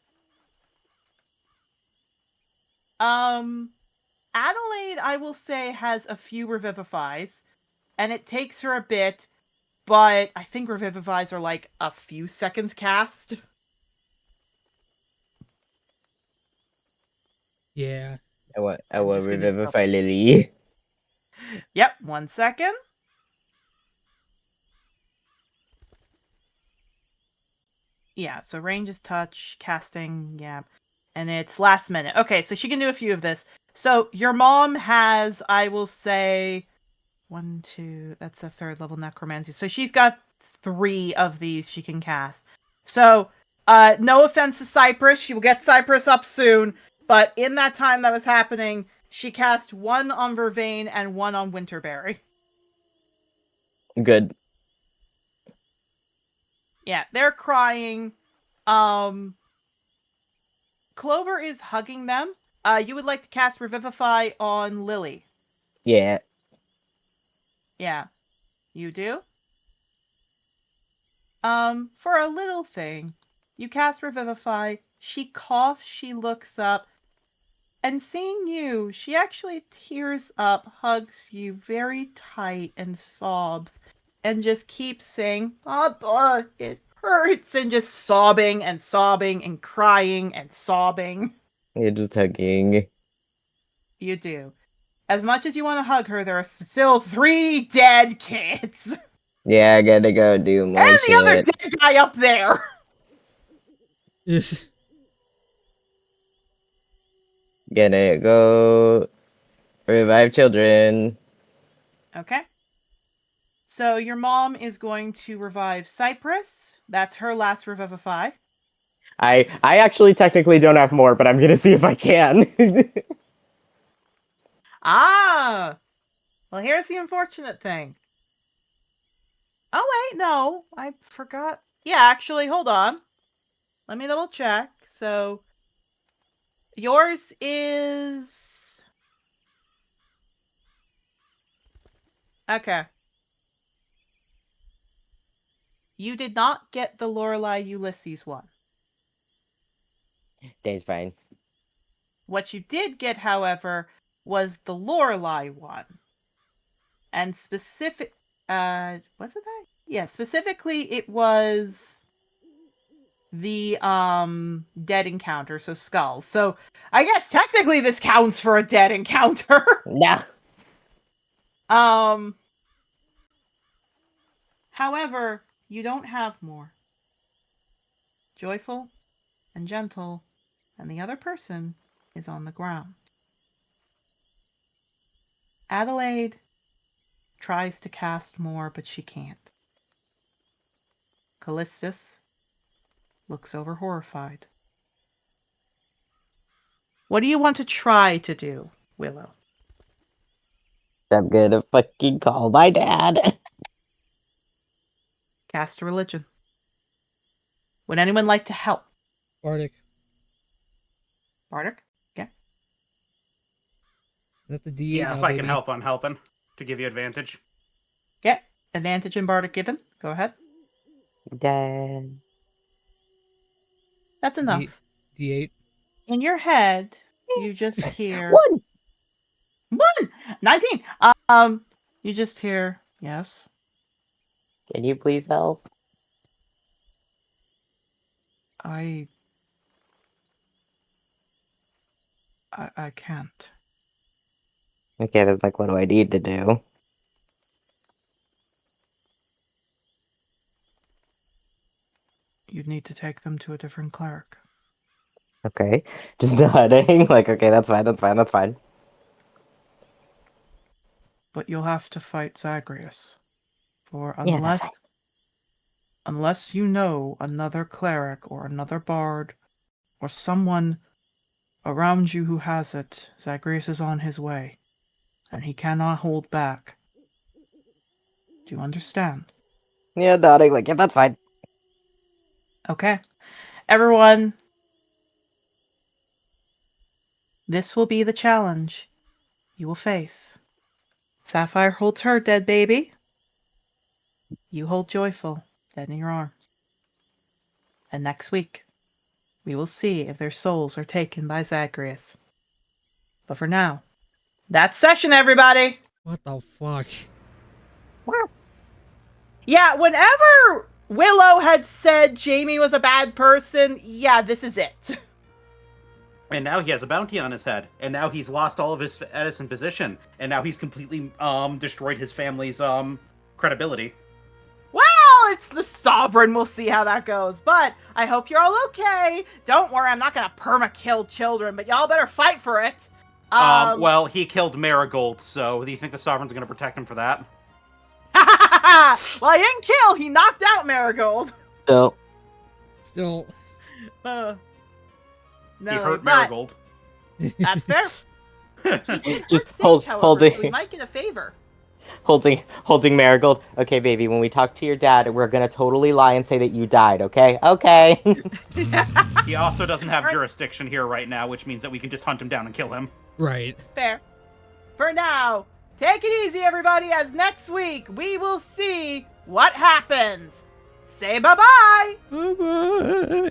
[SPEAKER 1] Adelaide, I will say, has a few revivifies, and it takes her a bit, but I think revivifies are like a few seconds cast.
[SPEAKER 2] Yeah.
[SPEAKER 4] I want
[SPEAKER 1] just gonna
[SPEAKER 4] Revivify Lily.
[SPEAKER 1] Yep, 1 second. Yeah, so range is touch, casting, yeah. And it's last minute. Okay, so she can do a few of this. So your mom has, I will say, 1, 2, that's a 3rd level necromancy. So she's got 3 of these she can cast. So, no offense to Cypress, she will get Cypress up soon. But in that time that was happening, she cast 1 on Vervain and 1 on Winterberry.
[SPEAKER 4] Good.
[SPEAKER 1] Yeah, they're crying. Clover is hugging them. You would like to cast Revivify on Lily.
[SPEAKER 4] Yeah.
[SPEAKER 1] Yeah. You do? For a little thing, you cast Revivify, she coughs, she looks up, and seeing you, she actually tears up, hugs you very tight, and sobs, and just keeps saying, it hurts, and just sobbing and sobbing and crying and sobbing.
[SPEAKER 4] You're just hugging.
[SPEAKER 1] You do. As much as you want to hug her, there are still 3 dead kids.
[SPEAKER 4] Yeah, I gotta go do more
[SPEAKER 1] And
[SPEAKER 4] shit.
[SPEAKER 1] the other dead guy up there.
[SPEAKER 4] Gonna go revive children.
[SPEAKER 1] Okay. So your mom is going to revive Cypress. That's her last revivify.
[SPEAKER 4] I actually technically don't have more, but I'm gonna see if I can.
[SPEAKER 1] Ah! Well, here's the unfortunate thing. Oh, wait, no. I forgot. Yeah, actually, hold on. Let me double check. So, yours is... Okay. You did not get the Lorelei Ulysses one.
[SPEAKER 4] That's fine.
[SPEAKER 1] What you did get, however, was the Lorelei one. And specific... was it that? Yeah, specifically it was the dead encounter, so skulls. So I guess technically this counts for a dead encounter.
[SPEAKER 4] Nah.
[SPEAKER 1] However, you don't have more. Joyful and gentle, and the other person is on the ground. Adelaide tries to cast more, but she can't. Callistus looks over horrified. What do you want to try to do, Willow?
[SPEAKER 4] I'm gonna fucking call my dad.
[SPEAKER 1] Cast a religion. Would anyone like to help?
[SPEAKER 2] Bardic.
[SPEAKER 1] Bardic? Okay.
[SPEAKER 2] Is that the D8
[SPEAKER 3] Yeah,
[SPEAKER 2] now,
[SPEAKER 3] if I
[SPEAKER 2] baby?
[SPEAKER 3] can help, I'm helping. To give you advantage.
[SPEAKER 1] Okay. Advantage in Bardic given. Go ahead.
[SPEAKER 4] Dad.
[SPEAKER 1] That's enough.
[SPEAKER 2] D8.
[SPEAKER 1] In your head, you just hear...
[SPEAKER 4] 1!
[SPEAKER 1] 19! You just hear, yes.
[SPEAKER 4] Can you please help?
[SPEAKER 1] I can't.
[SPEAKER 4] Okay, then like what do I need to do?
[SPEAKER 1] You'd need to take them to a different cleric.
[SPEAKER 4] Okay. Just nodding. Like, okay, that's fine, that's fine, that's fine.
[SPEAKER 1] But you'll have to fight Zagreus. For
[SPEAKER 4] Yeah, that's fine.
[SPEAKER 1] unless you know another cleric or another bard or someone Around you who has it, Zagreus is on his way, and he cannot hold back. Do you understand?
[SPEAKER 4] Yeah, nodding, like, yeah, that's fine.
[SPEAKER 1] Okay. Everyone, this will be the challenge you will face. Sapphire holds her dead baby. You hold Joyful, dead in your arms. And next week, we will see if their souls are taken by Zagreus. But for now, that's session, everybody!
[SPEAKER 2] What the fuck?
[SPEAKER 1] Yeah, whenever Willow had said Jamie was a bad person, yeah, this is it.
[SPEAKER 3] And now he has a bounty on his head, and now he's lost all of his Edison position, and now he's completely destroyed his family's credibility.
[SPEAKER 1] Well, it's the Sovereign. We'll see how that goes. But I hope you're all okay. Don't worry, I'm not gonna perma-kill children, but y'all better fight for it.
[SPEAKER 3] Well, he killed Marigold, so do you think the Sovereign's gonna protect him for that?
[SPEAKER 1] Well, he didn't kill. He knocked out Marigold.
[SPEAKER 2] Still.
[SPEAKER 1] No,
[SPEAKER 3] He hurt
[SPEAKER 1] but
[SPEAKER 3] Marigold.
[SPEAKER 1] That's fair.
[SPEAKER 4] Just
[SPEAKER 1] holding.
[SPEAKER 4] holding.
[SPEAKER 1] So we might get a favor.
[SPEAKER 4] Holding Marigold. Okay, baby, when we talk to your dad, we're gonna totally lie and say that you died, okay? Okay.
[SPEAKER 3] He also doesn't have jurisdiction here right now, which means that we can just hunt him down and kill him.
[SPEAKER 2] Right.
[SPEAKER 1] Fair. For now, take it easy, everybody, as next week we will see what happens. Say bye-bye!
[SPEAKER 2] Bye-bye.